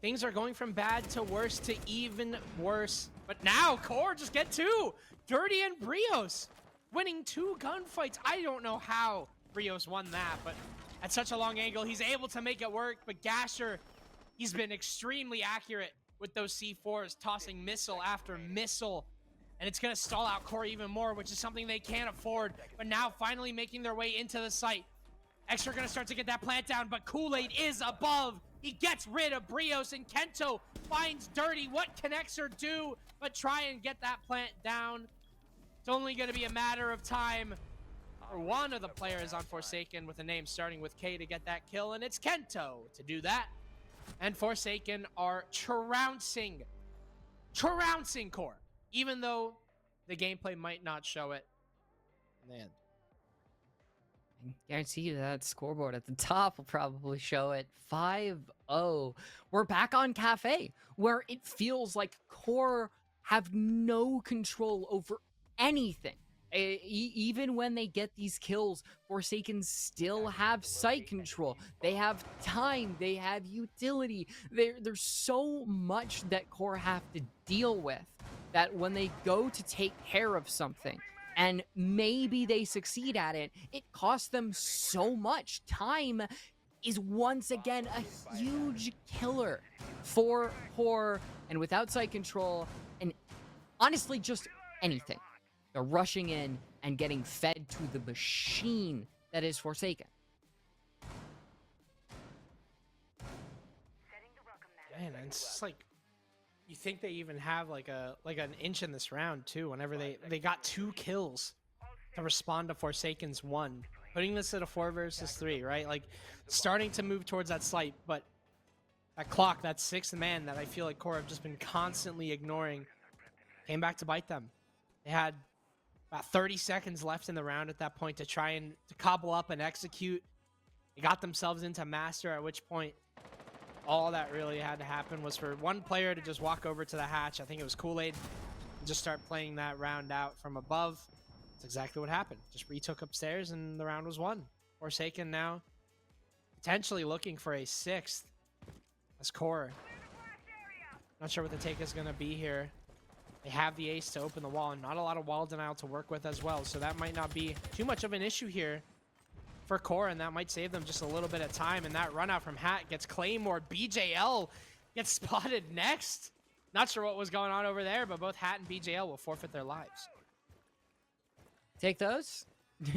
Things are going from bad to worse to even worse. But now Core just get two. Dirty and Brios winning 2 gunfights. I don't know how Brios won that, but at such a long angle, he's able to make it work. But Gasher, he's been extremely accurate with those C4s, tossing missile after missile. And it's going to stall out Core even more, which is something they can't afford. But now finally making their way into the site. Extra going to start to get that plant down, but Kool-Aid is above. He gets rid of Brios, and Kento finds Dirty. What can Exer do but try and get that plant down? It's only going to be a matter of time for one of the players on Forsaken with a name starting with K to get that kill, and it's Kento to do that. And Forsaken are trouncing Core. Even though the gameplay might not show it. Man. I guarantee you that scoreboard at the top will probably show it. 5-0. We're back on Cafe, where it feels like Core have no control over anything. Even when they get these kills, Forsaken still have site control. They have time. They have utility. There's so much that Core have to deal with, that when they go to take care of something and maybe they succeed at it, it costs them so much. Time is once again a huge killer for Core, and without site control and honestly just anything, they're rushing in and getting fed to the machine that is Forsaken. Man, it's just like, you think they even have like an inch in this round too, whenever they got 2 kills to respond to Forsaken's 1. Putting this at a 4 versus 3, right? Like starting to move towards that slight, but that clock, that 6th man that I feel like Core have just been constantly ignoring, came back to bite them. They had about 30 seconds left in the round at that point to try and to cobble up and execute. They got themselves into master, at which point all that really had to happen was for one player to just walk over to the hatch. I think it was Kool-Aid, and just start playing that round out from above. That's exactly what happened. Just retook upstairs and the round was won. Forsaken now potentially looking for a 6th as Core. Not sure what the take is going to be here. They have the ace to open the wall, and not a lot of wall denial to work with as well, so that might not be too much of an issue here for Core, and that might save them just a little bit of time. And that run out from Hat gets Claymore. BJL gets spotted next. Not sure what was going on over there, but both Hat and BJL will forfeit their lives. Take those.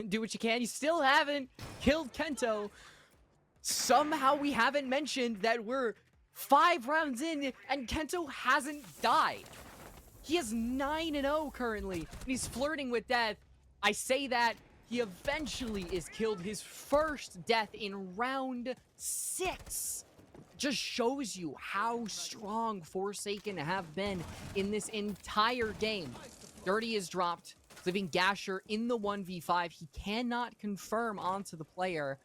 Do what you can. You still haven't killed Kento. Somehow we haven't mentioned that we're 5 rounds in and Kento hasn't died. He has 9-0 currently, and he's flirting with death. I say that he eventually is killed, his first death in round 6. Just shows you how strong Forsaken have been in this entire game. Dirty is dropped, leaving Gasher in the 1v5. He cannot confirm onto the player.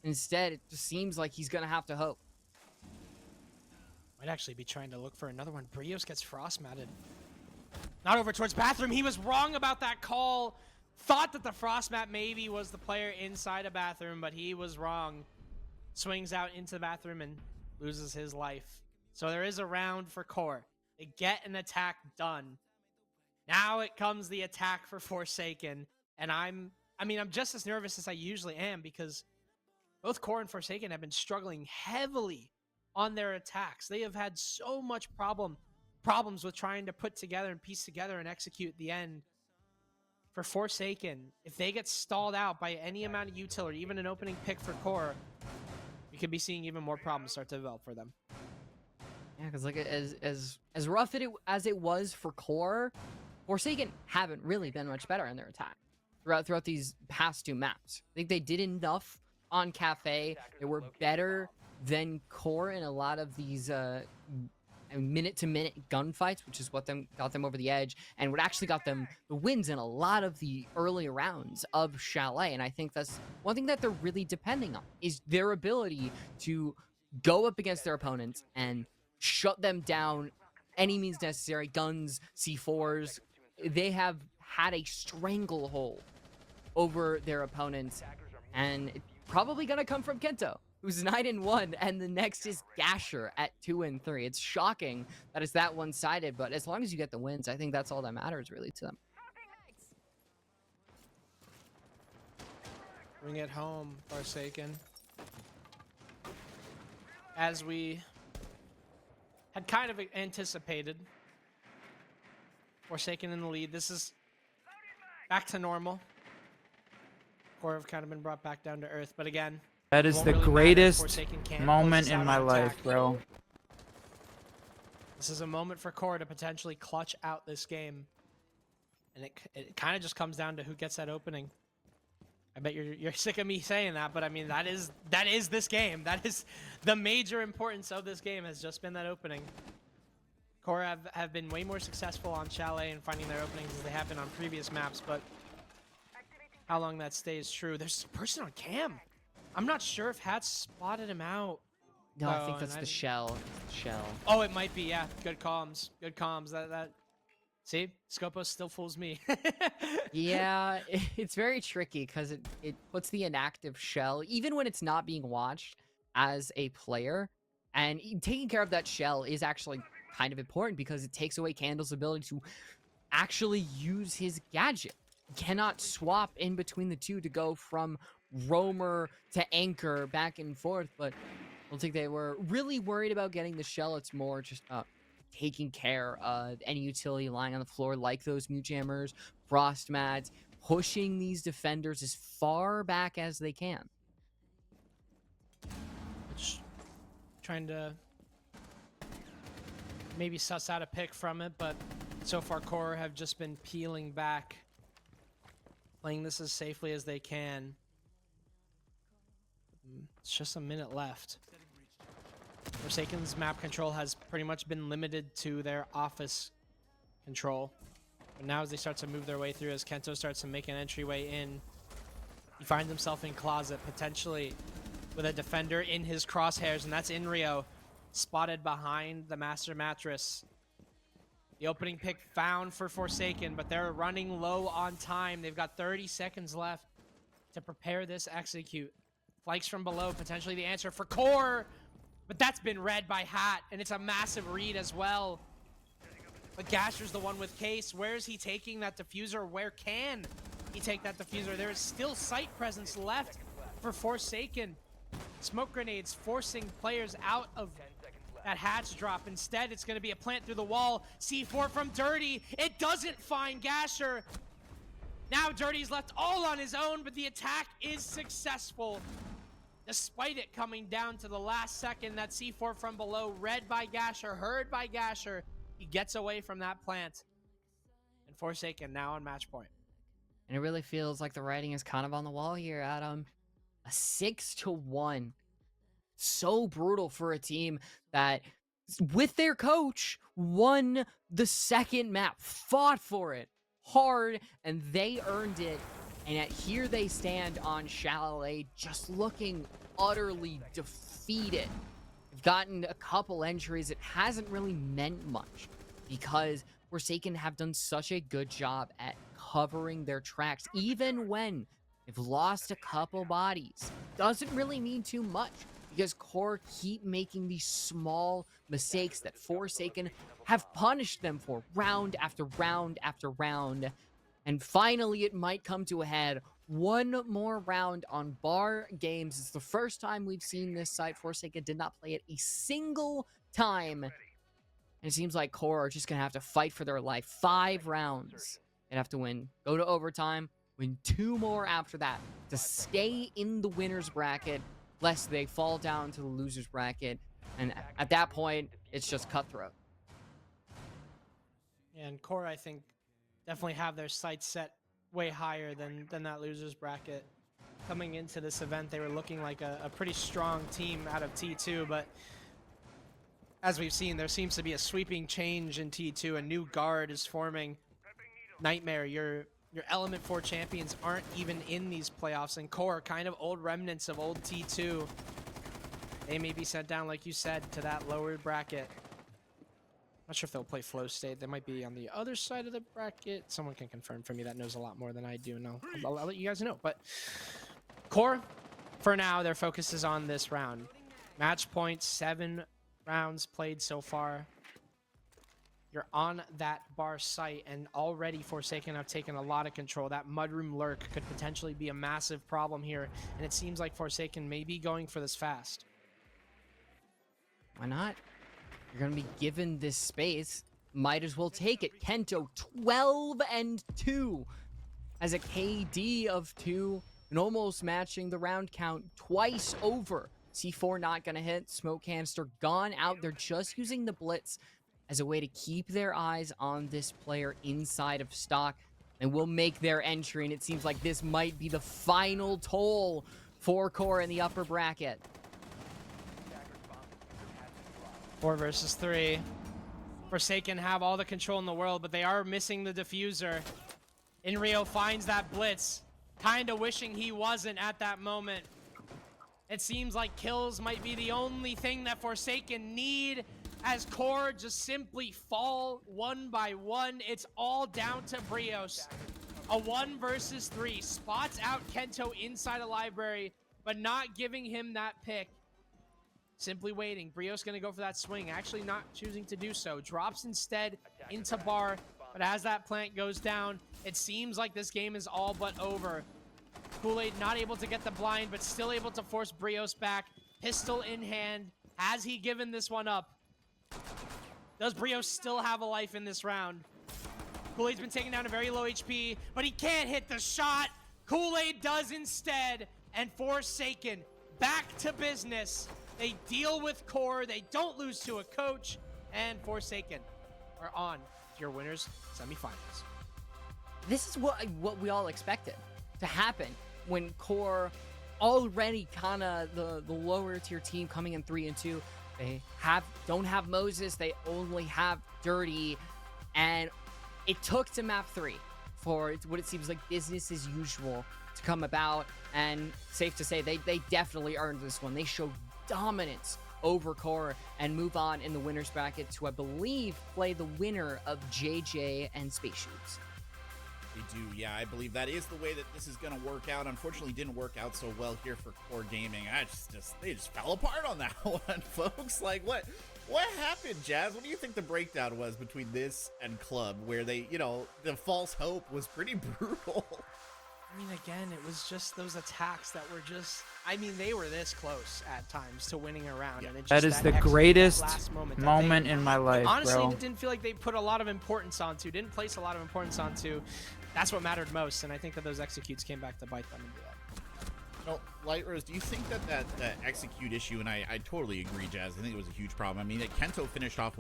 Instead, it just seems like he's going to have to hope. Might actually be trying to look for another one. Brios gets frost matted. Not over towards bathroom. He was wrong about that call. Thought that the frost mat maybe was the player inside a bathroom, but he was wrong. Swings out into the bathroom and loses his life. So there is a round for Core. They get an attack done. Now it comes the attack for Forsaken. And I'm just as nervous as I usually am because both Core and Forsaken have been struggling heavily on their attacks. They have had so much problems with trying to put together and piece together and execute the end. For Forsaken, if they get stalled out by any amount of util or even an opening pick for Core, we could be seeing even more problems start to develop for them. Yeah, because like as rough as it was for Core, Forsaken haven't really been much better in their attack throughout these past 2 maps. I think they did enough on Cafe. They were better than Core in a lot of these minute-to-minute gunfights, which is what got them over the edge, and what actually got them the wins in a lot of the early rounds of Chalet. And I think that's one thing that they're really depending on, is their ability to go up against their opponents and shut them down any means necessary. Guns, C4s, they have had a stranglehold over their opponents, and it's probably gonna come from Kento, who's 9-1, and the next is Gasher at 2-3. It's shocking that it's that one-sided, but as long as you get the wins, I think that's all that matters really to them. Bring it home, Forsaken. As we had kind of anticipated, Forsaken in the lead. This is back to normal. Core have kind of been brought back down to earth, but again, That is won't the really matter if greatest Forsaken can't moment close this in out my on life, attack. bro. This is a moment for Core to potentially clutch out this game, and it kind of just comes down to who gets that opening. I bet you're sick of me saying that, but I mean that is this game. That is the major importance of this game, has just been that opening. Core have been way more successful on Chalet and finding their openings as they have been on previous maps, but how long that stays true. There's a person on cam. I'm not sure if Hat's spotted him out. No, I think and that's the shell. Shell. Oh, it might be. Yeah, good comms. Good comms. That. See, Scopos still fools me. Yeah, it's very tricky because it puts the inactive shell, even when it's not being watched, as a player. And taking care of that shell is actually kind of important because it takes away Candle's ability to actually use his gadget. He cannot swap in between the two to go from roamer to anchor back and forth, but I don't think they were really worried about getting the shell. It's more just taking care of any utility lying on the floor, like those mute jammers, frost mats, pushing these defenders as far back as they can. Just trying to maybe suss out a pick from it, but so far Core have just been peeling back, playing this as safely as they can. It's just a minute left. Forsaken's map control has pretty much been limited to their office control. But now as they start to move their way through, as Kento starts to make an entryway in, he finds himself in closet, potentially with a defender in his crosshairs, and that's Inrio, spotted behind the master mattress. The opening pick found for Forsaken, but they're running low on time. They've got 30 seconds left to prepare this execute. Flanks from below, potentially the answer for Core, but that's been read by Hat, and it's a massive read as well. But Gasher's the one with Case. Where is he taking that diffuser? Where can he take that diffuser? There is still sight presence left for Forsaken. Smoke grenades forcing players out of that hatch drop. Instead, it's going to be a plant through the wall. C4 from Dirty. It doesn't find Gasher. Now Dirty's left all on his own, but the attack is successful. Despite it coming down to the last second, that C4 from below, read by Gasher, heard by Gasher. He gets away from that plant. And Forsaken now on match point. And it really feels like the writing is kind of on the wall here, Adam. A 6-1. So brutal for a team that, with their coach, won the second map, fought for it, hard, and they earned it. And yet here they stand on Chalet, just looking utterly defeated. They've gotten a couple entries. It hasn't really meant much because Forsaken have done such a good job at covering their tracks. Even when they've lost a couple bodies, doesn't really mean too much because Core keep making these small mistakes that Forsaken have punished them for round after round after round. And finally, it might come to a head. One more round on Bar Games. It's the first time we've seen this site. Forsaken did not play it a single time. And it seems like Core are just going to have to fight for their life. 5 rounds. They'd have to win. Go to overtime. Win 2 more after that to stay in the winner's bracket, lest they fall down to the loser's bracket. And at that point, it's just cutthroat. And Core, I think, definitely have their sights set way higher than that losers bracket. Coming into this event, they were looking like a pretty strong team out of T2, but as we've seen, there seems to be a sweeping change in T2. A new guard is forming. Nightmare, your Element 4 champions aren't even in these playoffs, and Core, kind of old remnants of old T2. They may be sent down, like you said, to that lower bracket. Not sure if they'll play Flowstate. They might be on the other side of the bracket. Someone can confirm for me. That knows a lot more than I do. No, I'll let you guys know. But Core, for now, their focus is on this round. Match points, 7 rounds played so far. You're on that bar site, and already Forsaken have taken a lot of control. That mudroom lurk could potentially be a massive problem here, and it seems like Forsaken may be going for this fast. Why not? You're going to be given this space. Might as well take it. Kento, 12-2. Has a KD of 2 and almost matching the round count twice over. C4 not going to hit. Smoke canister gone out. They're just using the blitz as a way to keep their eyes on this player inside of stock. And will make their entry. And it seems like this might be the final toll for Core in the upper bracket. 4 versus 3. Forsaken have all the control in the world, but they are missing the diffuser. Inrio finds that blitz, kind of wishing he wasn't at that moment. It seems like kills might be the only thing that Forsaken need as Core just simply fall one by one. It's all down to Brios. A 1 versus 3. Spots out Kento inside a library, but not giving him that pick. Simply waiting. Brios going to go for that swing. Actually not choosing to do so. Drops instead into bar. But as that plant goes down, it seems like this game is all but over. Kool-Aid not able to get the blind, but still able to force Brios back. Pistol in hand. Has he given this one up? Does Brios still have a life in this round? Kool-Aid's been taken down to very low HP, but he can't hit the shot. Kool-Aid does instead. And Forsaken back to business. They deal with Core. They don't lose to a coach. And Forsaken are on to your winners semifinals. This is what we all expected to happen when Core, already kind of the lower tier team coming in 3-2. They don't have Moses. They only have Dirty. And it took to map 3 for what it seems like business as usual to come about. And safe to say, they definitely earned this one. They showed dominance over Core and move on in the winner's bracket to, I believe, play the winner of JJ and Space Shoots. They do, yeah. I believe that is the way that this is going to work out. Unfortunately, didn't work out so well here for Core Gaming. They just fell apart on that one, folks. Like, what happened, Jazz? What do you think the breakdown was between this and Club, where they, the false hope was pretty brutal? I mean, again, it was just those attacks that were just, they were this close at times to winning a round. Yeah. And it just, That is the extra greatest last moment in my life, honestly, bro. it didn't feel like they put a lot of importance onto, didn't place a lot of importance onto. That's what mattered most, and I think that those executes came back to bite them and do that. No, Light Rose, do you think that execute issue, and I totally agree, Jazz, I think it was a huge problem. I mean, Kento finished off,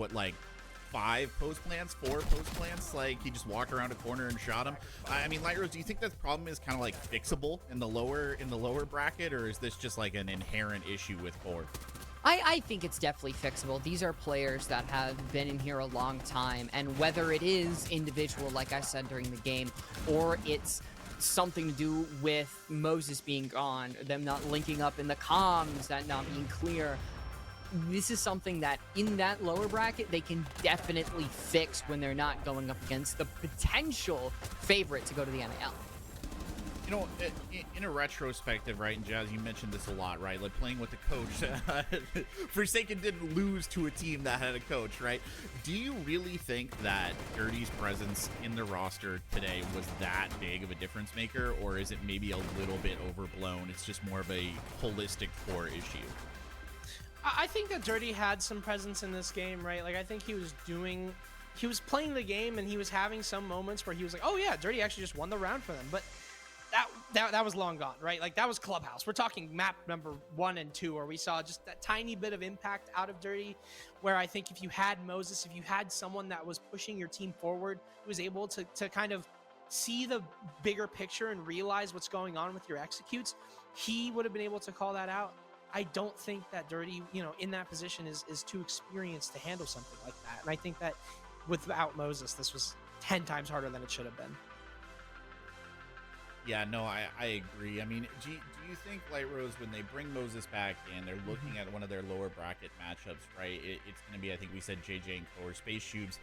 5 post plants, 4 post plants? Like, he just walked around a corner and shot him. I mean, Light Rose, do you think that the problem is kind of fixable in the lower bracket, or is this just an inherent issue with Core? I think it's definitely fixable. These are players that have been in here a long time, and whether it is individual, like I said during the game, or it's something to do with Moses being gone, them not linking up in the comms, that not being clear, this is something that in that lower bracket they can definitely fix when they're not going up against the potential favorite to go to the NAL. You know, in a retrospective, right, and Jazz, you mentioned this a lot, right? Like playing with the coach. Forsaken didn't lose to a team that had a coach, right? Do you really think that Dirty's presence in the roster today was that big of a difference maker, or is it maybe a little bit overblown? It's just more of a holistic core issue. I think that Dirty had some presence in this game, right? Like, I think he was playing the game, and he was having some moments where he was like, oh yeah, Dirty actually just won the round for them. But that was long gone, right? Like, that was Clubhouse. We're talking map number 1 and 2, where we saw just that tiny bit of impact out of Dirty, where I think if you had Moses, if you had someone that was pushing your team forward, who was able to kind of see the bigger picture and realize what's going on with your executes, he would have been able to call that out. I don't think that Dirty, in that position is too experienced to handle something like that. And I think that without Moses, this was 10 times harder than it should have been. Yeah, no, I agree. I mean, do you think, Light Rose, when they bring Moses back in, they're looking at one of their lower bracket matchups, right? It's going to be, I think we said JJ and Core, Space Shubes.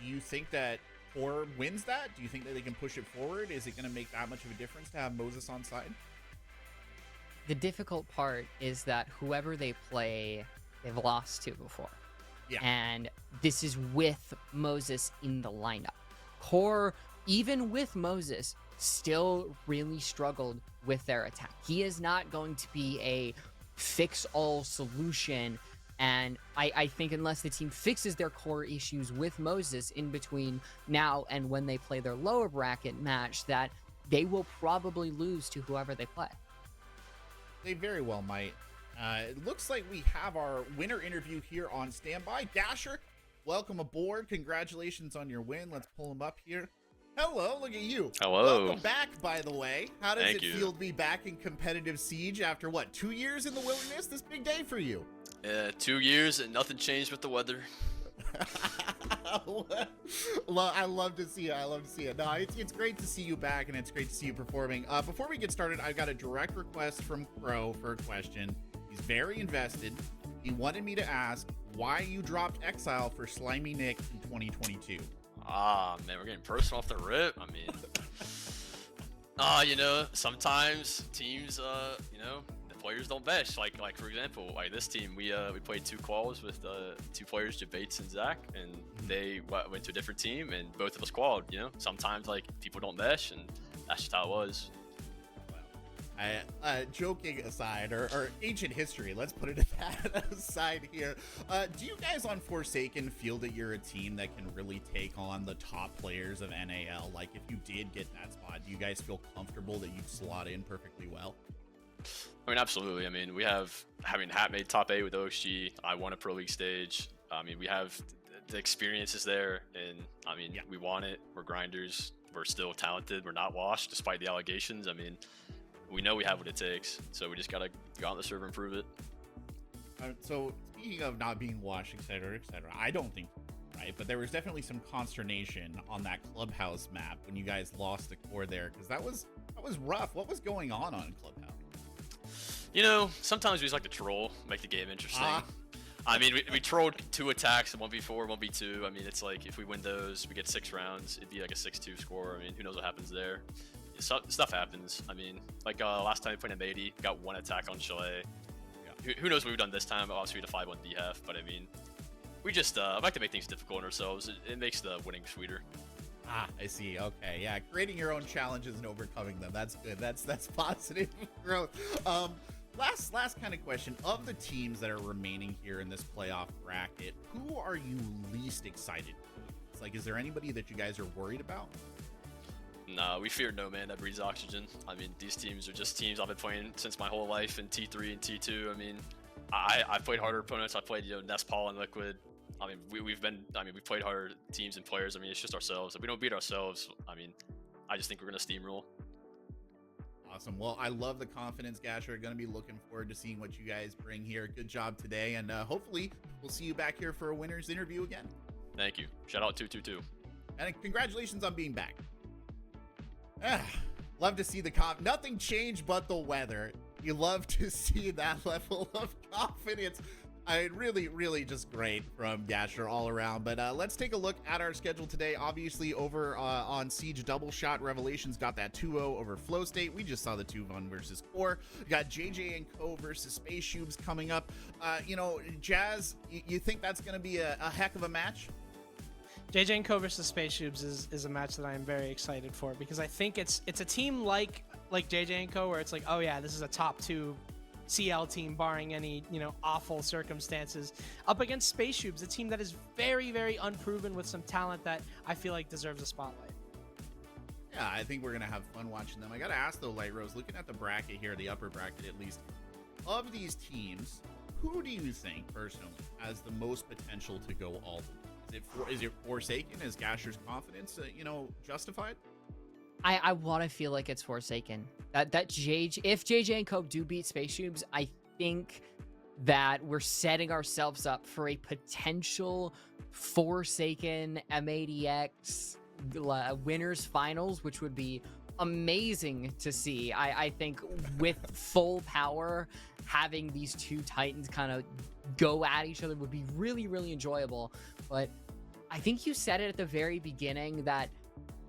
Do you think that Core wins that? Do you think that they can push it forward? Is it going to make that much of a difference to have Moses on side? The difficult part is that whoever they play, they've lost to before. Yeah. And this is with Moses in the lineup. Core, even with Moses, still really struggled with their attack. He is not going to be a fix-all solution, and I think unless the team fixes their core issues with Moses in between now and when they play their lower bracket match, that they will probably lose to whoever they play. They very well might. It looks like we have our winner interview here on standby. Dasher, welcome aboard. Congratulations on your win. Let's pull him up here. Hello, look at you. Hello. Welcome back, by the way. How does Thank it you. feel to be back in competitive Siege after, 2 years in the wilderness? This big day for you. 2 years and nothing changed with the weather. I love to see it. No, it's great to see you back, and it's great to see you performing. Before we get started, I've got a direct request from Crow for a question. He's very invested. He wanted me to ask why you dropped Exile for Slimy Nick in 2022. Ah, man, we're getting personal off the rip. I mean, sometimes teams, the players don't mesh. Like for example, like this team, we played 2 quals with 2 players, Jabates and Zach, and they went to a different team, and both of us qualled. Sometimes like people don't mesh, and that's just how it was. Joking aside, or ancient history, let's put it at that aside here. Do you guys on Forsaken feel that you're a team that can really take on the top players of NAL? Like, if you did get that spot, do you guys feel comfortable that you'd slot in perfectly well? I mean, absolutely. I mean, Hat made top 8 with OXG. I won a Pro League stage. I mean, we have the experiences there, and I mean, we want it. We're grinders. We're still talented. We're not washed, despite the allegations. I mean, we know we have what it takes, so we just gotta go on the server and prove it. So speaking of not being washed, etc., I don't think right, but there was definitely some consternation on that Clubhouse map when you guys lost the core there, because that was rough. What was going on Clubhouse? Sometimes we just like to troll, make the game interesting. I mean, we trolled 2 attacks, 1v4, 1v2. I mean, it's like if we win those, we get 6 rounds. It'd be like a 6-2 score. I mean, who knows what happens there? Stuff happens. I mean, like last time we played in 80, got 1 attack on Chalet. Yeah. Who knows what we've done this time? Obviously, the 5-1 DHF, but I mean, we just like to make things difficult on ourselves. It makes the winning sweeter. I see. Okay, yeah, creating your own challenges and overcoming them. That's good. That's positive growth. Last kind of question. Of the teams that are remaining here in this playoff bracket, who are you least excited for? It's like, is there anybody that you guys are worried about? Nah, we fear no man that breathes oxygen. I mean, these teams are just teams I've been playing since my whole life in T3 and T2. I mean, I've played harder opponents. I played, Nest, Paul, and Liquid. I mean, we've played harder teams and players. I mean, it's just ourselves. If we don't beat ourselves, I mean, I just think we're gonna steamroll. Awesome. Well, I love the confidence, Gasher. Going to be looking forward to seeing what you guys bring here. Good job today, and hopefully we'll see you back here for a winner's interview again. Thank you. Shout out 222. And congratulations on being back. Love to see the nothing changed but the weather. You love to see that level of confidence. Really just great from Gasher all around. But let's take a look at our schedule today. Obviously, over on Siege Double Shot, Revelations got that 2-0 over Flowstate. We just saw the 2-1 versus Core. We got JJ and Co versus Space Shubes coming up. Jazz, you think that's going to be a heck of a match? JJ and Co versus Space Shubes is a match that I am very excited for, because I think it's a team like JJ and Co, where it's like, oh yeah, this is a top 2 CL team barring any awful circumstances, up against Space Shubes, a team that is very unproven with some talent that I feel like deserves a spotlight. Yeah, I think we're gonna have fun watching them. I gotta ask though, Light Rose, looking at the bracket here, the upper bracket at least, of these teams, who do you think personally has the most potential to go all the way? Is it Forsaken? Is Gasher's confidence justified? I want to feel like it's Forsaken. That JJ, if JJ and Co do beat Space Shubes, I think that we're setting ourselves up for a potential Forsaken M80X winners finals, which would be amazing to see. I think with full power, having these two Titans kind of go at each other would be really enjoyable. But I think you said it at the very beginning that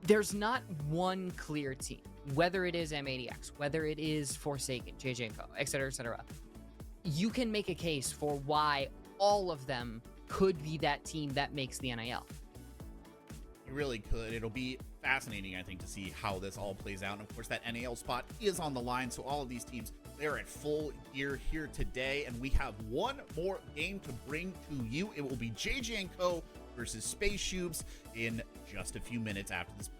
there's not one clear team, whether it is M80X, whether it is Forsaken, JJ and Co, etc, etc. You can make a case for why all of them could be that team that makes the NIL. You really could. It'll be fascinating, I think, to see how this all plays out. And of course, that NAL spot is on the line, so all of these teams, they're at full gear here today, and we have one more game to bring to you. It will be JJ and Co versus Space Shubes in just a few minutes after this.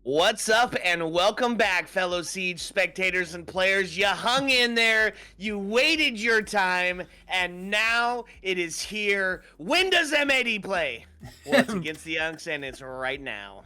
What's up and welcome back, fellow Siege spectators and players. You hung in there, you waited your time, and now it is here. When does M80 play? Well, it's against the Unks, and it's right now.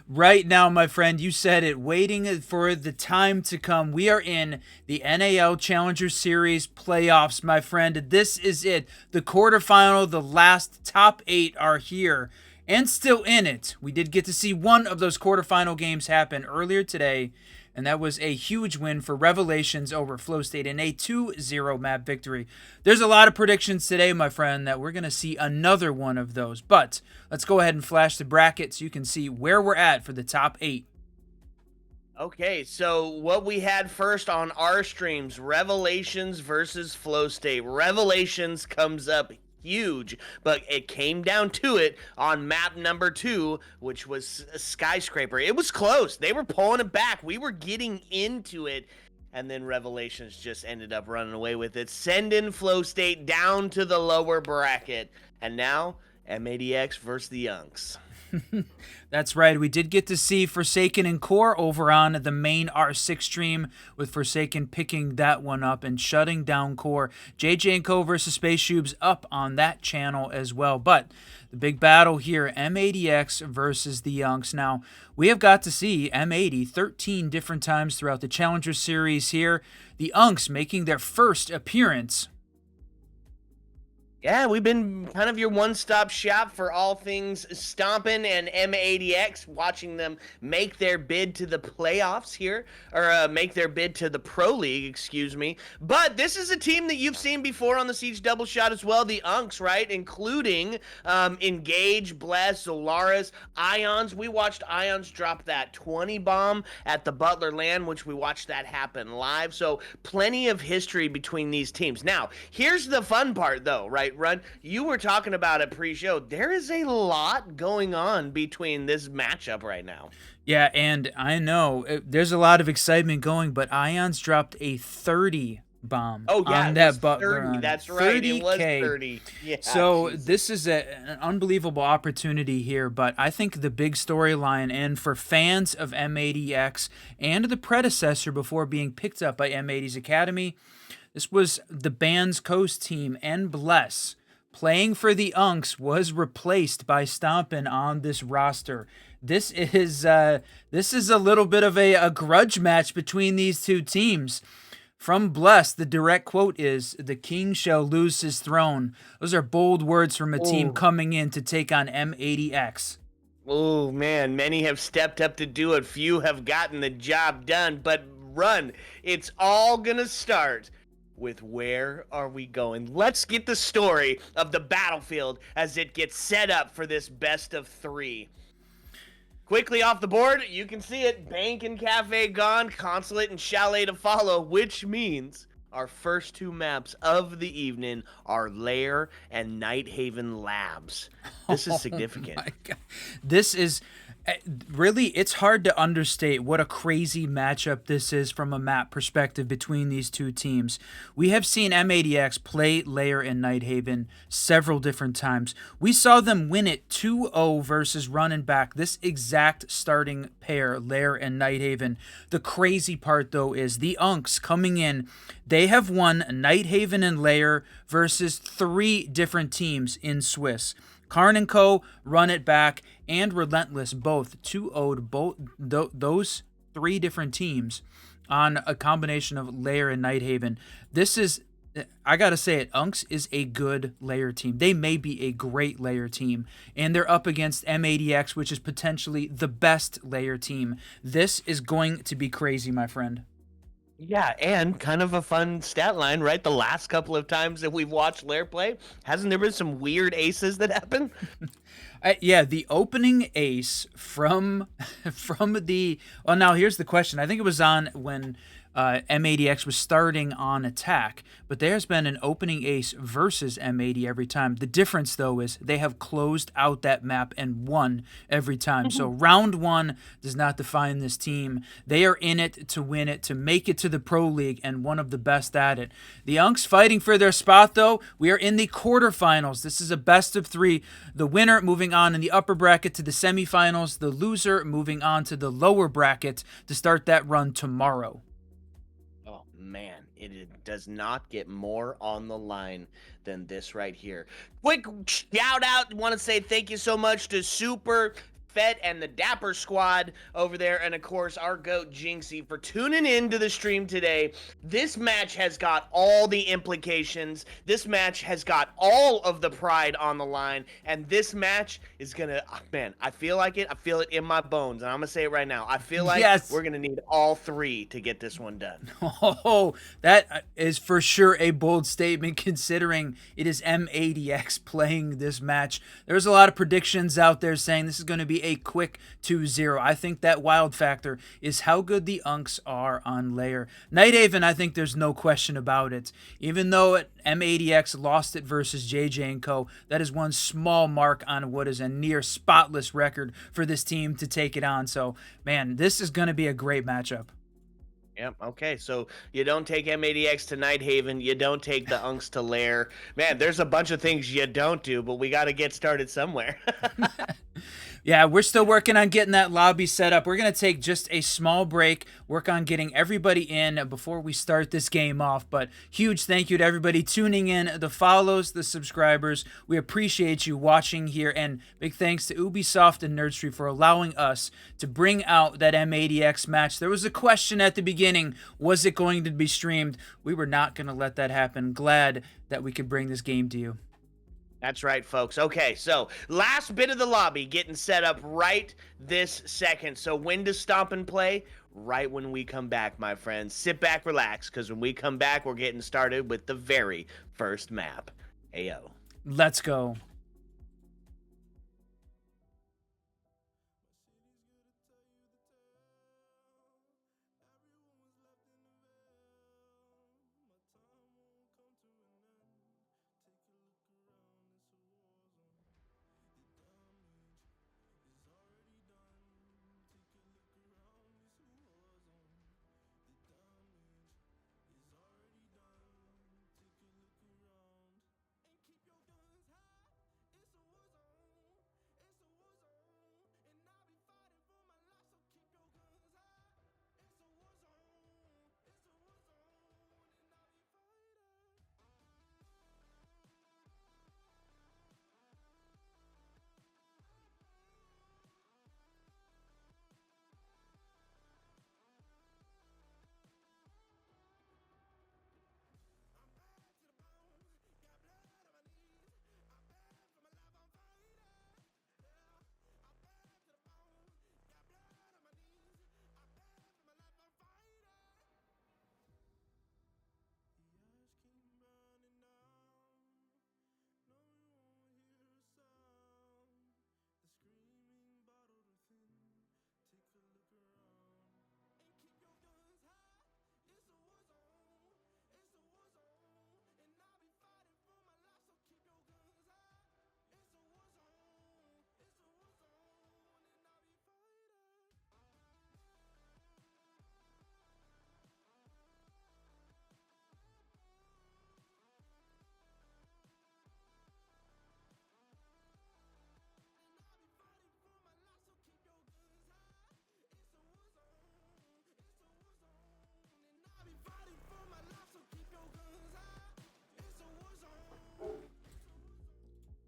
Right now, my friend, you said it, waiting for the time to come. We are in the NAL Challenger Series playoffs, my friend. This is it. The quarterfinal, the last top 8 are here and still in it. We did get to see one of those quarterfinal games happen earlier today, and that was a huge win for Revelations over Flowstate in a 2-0 map victory. There's a lot of predictions today, my friend, that we're going to see another one of those. But let's go ahead and flash the bracket so you can see where we're at for the top 8. Okay, so what we had first on our streams, Revelations versus Flowstate. Revelations comes up huge, but it came down to it on map number 2, which was Skyscraper. It was close. They were pulling it back. We were getting into it, and then Revelations just ended up running away with it, sending Flowstate down to the lower bracket. And now, M80X versus the Unks. That's right. We did get to see Forsaken and Core over on the main R6 stream, with Forsaken picking that one up and shutting down Core. JJ and Co versus Space Tubes up on that channel as well. But the big battle here, M80X versus the Unks. Now, we have got to see M80 13 different times throughout the Challenger Series here. The Unks making their first appearance. Yeah, we've been kind of your one-stop shop for all things Stompin' and M80X, watching them make their bid to the playoffs here, or make their bid to the Pro League, excuse me. But this is a team that you've seen before on the Siege Double Shot as well, the Unks, right? Including Engage, Bless, Zolaris, Ions. We watched Ions drop that 20 bomb at the Butler LAN, which we watched that happen live. So plenty of history between these teams. Now, here's the fun part, though, right? Run, you were talking about it pre-show. There is a lot going on between this matchup right now. Yeah, and I know there's a lot of excitement going, but Ions dropped a 30 bomb on that Butler. 30. That's right. 30K. It was 30. Yeah, so geez. this is an unbelievable opportunity here, but I think the big storyline, and for fans of M80X and the predecessor before being picked up by M80's Academy, this was the Bands Coast team, and Bless playing for the Unks was replaced by Stompin' on this roster. This is a little bit of a grudge match between these two teams. From Bless, the direct quote is, "The king shall lose his throne." Those are bold words from a team coming in to take on M80X. Oh, man, many have stepped up to do it. Few have gotten the job done, but Run, it's all gonna start with where are we going. Let's get the story of the battlefield as it gets set up for this best of 3. Quickly off the board, you can see it. Bank and Cafe gone, Consulate and Chalet to follow, which means our first 2 maps of the evening are Lair and Night Haven Labs. This is significant. Oh my God. This is really, it's hard to understate what a crazy matchup this is from a map perspective between these two teams. We have seen M80X play Lair and Night Haven several different times. We saw them win it 2-0 versus Run and Back, this exact starting pair, Lair and Night Haven. The crazy part, though, is the Unks coming in. They have won Night Haven and Lair versus 3 different teams in Swiss. Karn & Co., Run It Back, and Relentless both 2-0'd those 3 different teams on a combination of Lair and Night Haven. This is, I gotta say it, Unks is a good Lair team. They may be a great Lair team, and they're up against M80X, which is potentially the best Lair team. This is going to be crazy, my friend. Yeah, and kind of a fun stat line, right? The last couple of times that we've watched Lair play, hasn't there been some weird aces that happen? Yeah, the opening ace from the... Well, now here's the question. I think it was on when M80X was starting on attack, but there's been an opening ace versus M80 every time. The difference, though, is they have closed out that map and won every time. So round one does not define this team. They are in it to win it, to make it to the Pro League, and one of the best at it. The Unks fighting for their spot, though. We are in the quarterfinals. This is a best of three. The winner moving on in the upper bracket to the semifinals. The loser moving on to the lower bracket to start that run tomorrow. Oh man, it does not get more on the line than this right here. Quick shout out, want to say thank you so much to Super Fett and the Dapper Squad over there, and of course our goat Jinxie for tuning in to the stream today. This match has got all the implications. This match has got all of the pride on the line, and this match is gonna, man, I feel like it. I feel it in my bones, and I'm gonna say it right now. I feel like we're gonna need all three to get this one done. Oh, that is for sure a bold statement considering it is M80X playing this match. There's a lot of predictions out there saying this is going to be a quick 2-0. I think that wild factor is how good the Unks are on layer. Nighthaven, I think there's no question about it. Even though M80X lost it versus JJ & Co., that is one small mark on what is a near spotless record for this team to take it on. So, man, this is going to be a great matchup. Yep. Okay. So you don't take M80X to Nighthaven. You don't take the Unks to Lair. Man, there's a bunch of things you don't do, but we got to get started somewhere. Yeah, we're still working on getting that lobby set up. We're going to take just a small break, work on getting everybody in before we start this game off. But huge thank you to everybody tuning in, the follows, the subscribers. We appreciate you watching here. And big thanks to Ubisoft and Nerdstream for allowing us to bring out that M80X match. There was a question at the beginning, was it going to be streamed? We were not going to let that happen. Glad that we could bring this game to you. That's right, folks. Okay, so last bit of the lobby getting set up right this second. So when to stomp and play? Right when we come back, my friends. Sit back, relax, because when we come back, we're getting started with the very first map. Ayo. Let's go.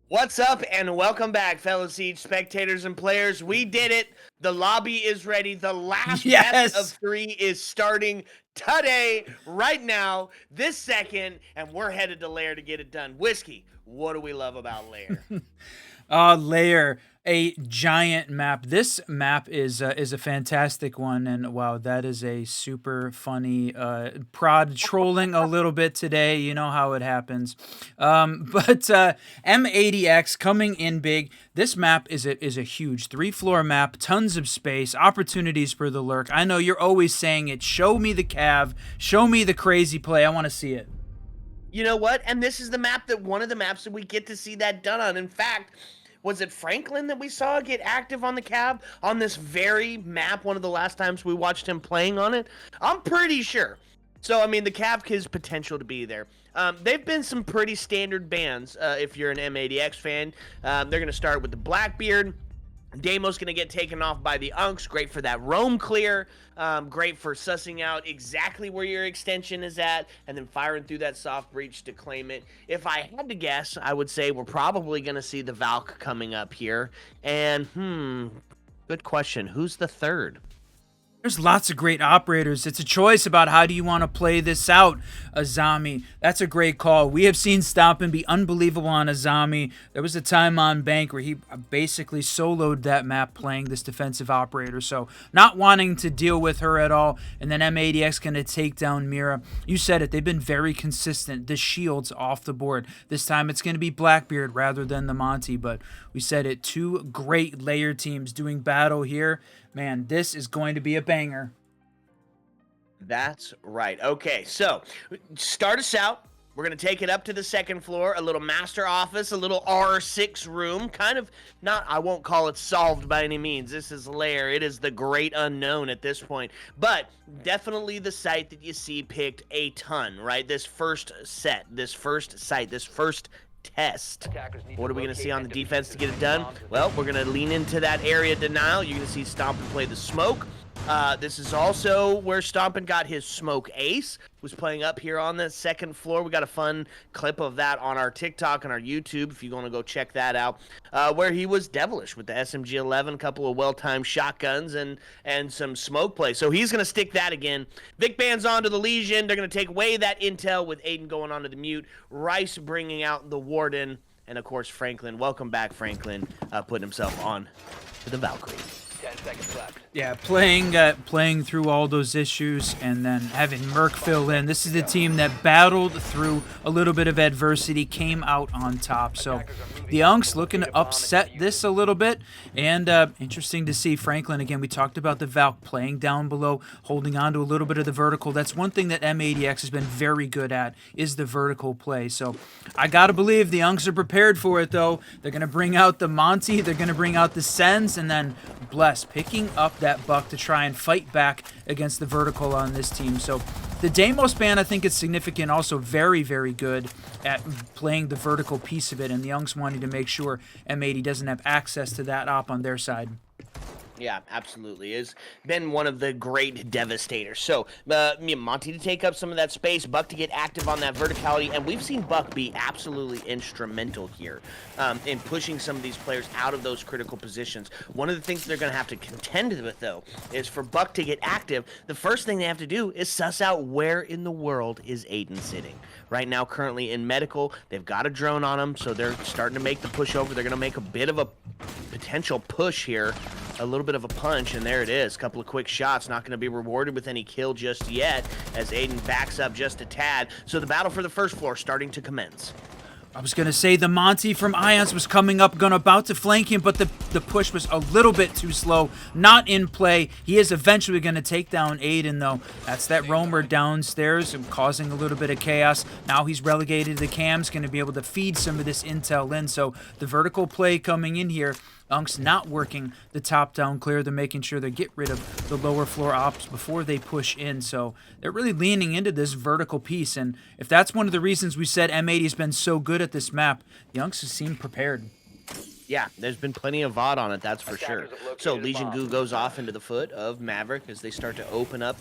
What's up, and welcome back, fellow Siege spectators and players. We did it. The lobby is ready. The last best of three is starting today, right now, this second, and we're headed to Lair to get it done. Whiskey, What do we love about Lair? Layer, a giant map. This map is a fantastic one, and wow, that is a super funny prod trolling a little bit today. You know how it happens. But M80X coming in big. This map is a huge 3-floor map, tons of space, opportunities for the lurk. I know you're always saying it. Show me the cav, show me the crazy play. I want to see it. You know what? And this is the map that one of the maps that we get to see that done on. In fact, was it Franklin that we saw get active on the cab on this very map one of the last times we watched him playing on it? I'm pretty sure. So, I mean, the cab has potential to be there. They've been some pretty standard bans if you're an M80X fan. They're going to start with the Blackbeard. Damo's going to get taken off by the Unks. Great for that roam clear. Great for sussing out exactly where your extension is at and then firing through that soft breach to claim it. If I had to guess, I would say we're probably going to see the Valk coming up here. And, good question. Who's the third? There's lots of great operators. It's a choice about how do you want to play this out, Azami. That's a great call. We have seen Stompin be unbelievable on Azami. There was a time on Bank where he basically soloed that map playing this defensive operator. So not wanting to deal with her at all. And then M80X going to take down Mira. You said it. They've been very consistent. The shields off the board. This time it's going to be Blackbeard rather than the Monty. But we said it. Two great layer teams doing battle here. Man, this is going to be a banger. That's right. Okay, so start us out. We're going to take it up to the second floor, a little master office, a little R6 room. Kind of not, I won't call it solved by any means. This is Lair. It is the great unknown at this point. But definitely the site that you see picked a ton, right? This first set, this first site, this first test. What are we going to see on the defense to get it done? Well, we're going to lean into that area denial. You're going to see Stompin play the smoke. This is also where Stompin got his smoke ace, was playing up here on the second floor. We got a fun clip of that on our TikTok and our YouTube if you want to go check that out, where he was devilish with the SMG-11, a couple of well-timed shotguns, and some smoke play. So he's going to stick that again. Vic Band's on to the Legion. They're going to take away that intel with Aiden going on to the mute. Rice bringing out the Warden. And, of course, Franklin. Welcome back, Franklin, putting himself on to the Valkyrie. 10 seconds left. Yeah, playing through all those issues and then having Merc fill in. This is the team that battled through a little bit of adversity, came out on top. So the Unks looking to upset this a little bit. And interesting to see Franklin again. We talked about the Valk playing down below, holding on to a little bit of the vertical. That's one thing that M80X has been very good at, is the vertical play. So I got to believe the Unks are prepared for it, though. They're going to bring out the Monty. They're going to bring out the Sens. And then Bless picking up that buck to try and fight back against the vertical on this team. So the Deimos ban, I think, is significant. Also very, very good at playing the vertical piece of it. And the Unks wanting to make sure M80 doesn't have access to that op on their side. Yeah, absolutely. It's been one of the great devastators. So, Monty to take up some of that space, Buck to get active on that verticality, and we've seen Buck be absolutely instrumental here in pushing some of these players out of those critical positions. One of the things they're going to have to contend with, though, is for Buck to get active, the first thing they have to do is suss out where in the world is Aiden sitting. Right now, currently in medical, they've got a drone on him, so they're starting to make the push over. They're going to make a bit of a potential push here, a little bit of a punch, and there it is. A couple of quick shots, not going to be rewarded with any kill just yet, as Aiden backs up just a tad. So the battle for the first floor starting to commence. I was going to say the Monty from Ions was coming up, about to flank him, but the push was a little bit too slow. Not in play. He is eventually going to take down Aiden, though. That's that roamer downstairs and causing a little bit of chaos. Now he's relegated to the cams, going to be able to feed some of this intel in. So the vertical play coming in here. Unks not working the top down clear. They're making sure they get rid of the lower floor ops before they push in. So they're really leaning into this vertical piece. And if that's one of the reasons we said M80 has been so good at this map, the Unks have seemed prepared. Yeah, there's been plenty of VOD on it, that's for sure. So Legion Goo goes off into the foot of Maverick as they start to open up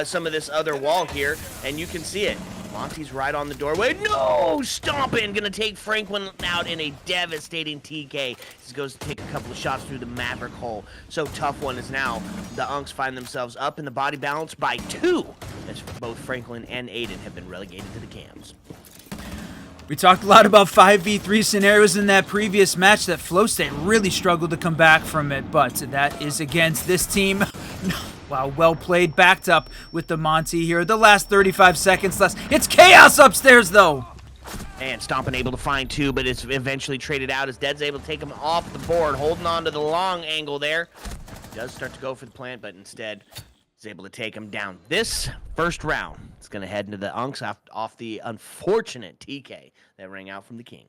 some of this other wall here, and you can see it. Monty's right on the doorway. No! Stompin' gonna take Franklin out in a devastating TK. He goes to take a couple of shots through the Maverick hole. So tough one is now the Unks find themselves up in the body balance by 2, as both Franklin and Aiden have been relegated to the cams. We talked a lot about 5v3 scenarios in that previous match that Flowstate really struggled to come back from it, but that is against this team. Wow, well played, backed up with the Monty here. The last 35 seconds left. It's chaos upstairs, though. And Stompin' able to find two, but it's eventually traded out as Dead's able to take him off the board, holding on to the long angle there. Does start to go for the plant, but instead is able to take him down. This first round is going to head into the Unks off the unfortunate TK that rang out from the King.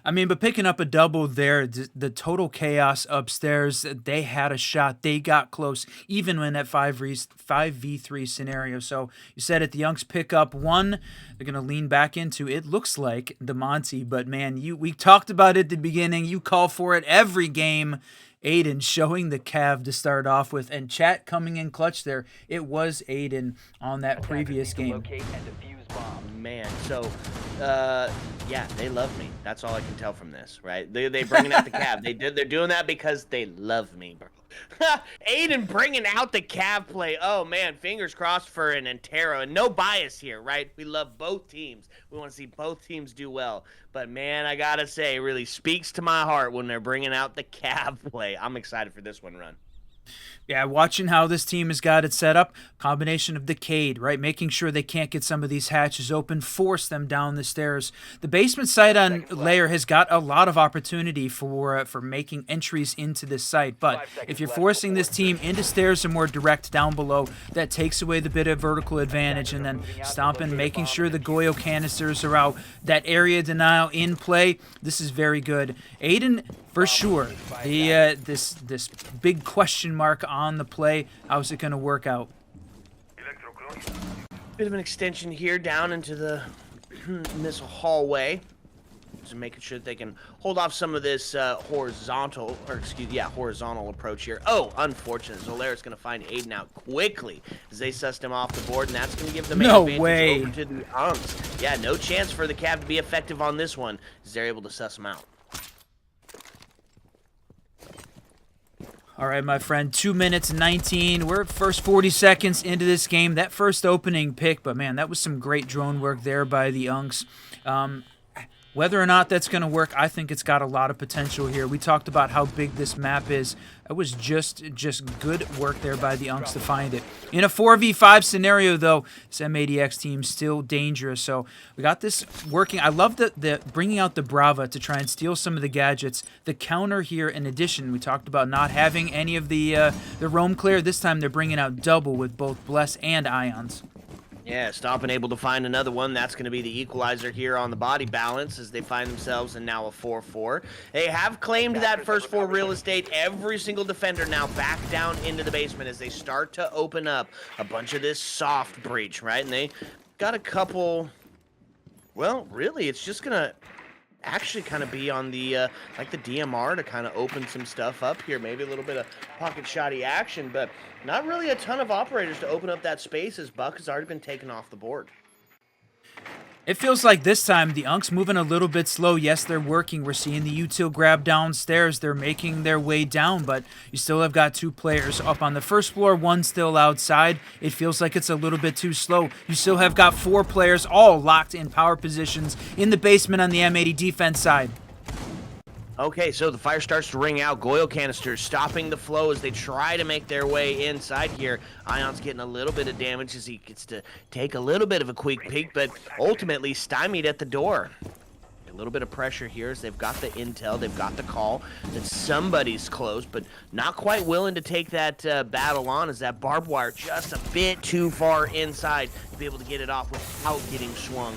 I mean, but picking up a double there, the total chaos upstairs, they had a shot. They got close, even in that 5v3 scenario. So you said it, the Unks pick up one. They're going to lean back into, it looks like, the Monty. But, man, we talked about it at the beginning. You call for it every game. Aiden showing the Cav to start off with. And chat coming in clutch there. It was Aiden on that previous game. Man, so yeah, they love me. That's all I can tell from this, right? They bringing out the Cav. They're doing that because they love me, bro. Aiden bringing out the Cav play. Oh man, fingers crossed for an Antero, and no bias here, right? We love both teams. We want to see both teams do well. But man, I gotta say, it really speaks to my heart when they're bringing out the Cav play. I'm excited for this one run. Yeah, watching how this team has got it set up, combination of the Cade, right? Making sure they can't get some of these hatches open, force them down the stairs. The basement site on Layer has got a lot of opportunity for making entries into this site, but if you're forcing this team into stairs and more direct down below, that takes away the bit of vertical advantage, and then stomping, making sure the Goyo canisters are out, that area denial in play, this is very good. Aiden, for sure, this big question mark on the play. How's it going to work out? Bit of an extension here down into the this hallway. Just making sure that they can hold off some of this horizontal approach here. Oh, unfortunate. Zolaris going to find Aiden out quickly as they sussed him off the board, and that's going to give them an advantage over to the Unks. Yeah, no chance for the Cav to be effective on this one as they're able to suss him out. All right, my friend, 2 minutes 19. We're first 40 seconds into this game. That first opening pick, but man, that was some great drone work there by the Unks. Whether or not that's going to work, I think it's got a lot of potential here. We talked about how big this map is. It was just good work there by the Unks to find it. In a 4v5 scenario, though, this M80X team's still dangerous. So we got this working. I love the bringing out the Brava to try and steal some of the gadgets. The counter here, in addition, we talked about not having any of the roam clear. This time they're bringing out double with both Bless and Ions. Yeah, Stompin' able to find another one. That's going to be the equalizer here on the body balance as they find themselves in now a 4-4. They have claimed that first floor real estate. Every single defender now back down into the basement as they start to open up a bunch of this soft breach, right? And they got a couple... Well, really, it's just going to actually kind of be on the like the DMR to kind of open some stuff up here. Maybe a little bit of pocket shotty action, but not really a ton of operators to open up that space as Buck has already been taken off the board. It feels like this time the Unks moving a little bit slow. Yes, they're working. We're seeing the util grab downstairs. They're making their way down, but you still have got two players up on the first floor, one still outside. It feels like it's a little bit too slow. You still have got four players all locked in power positions in the basement on the M80 defense side. Okay, so the fire starts to ring out. Goyle canisters stopping the flow as they try to make their way inside here. Ion's getting a little bit of damage as he gets to take a little bit of a quick peek, but ultimately stymied at the door. A little bit of pressure here as they've got the intel, they've got the call that somebody's close, but not quite willing to take that battle on as that barbed wire just a bit too far inside to be able to get it off without getting swung.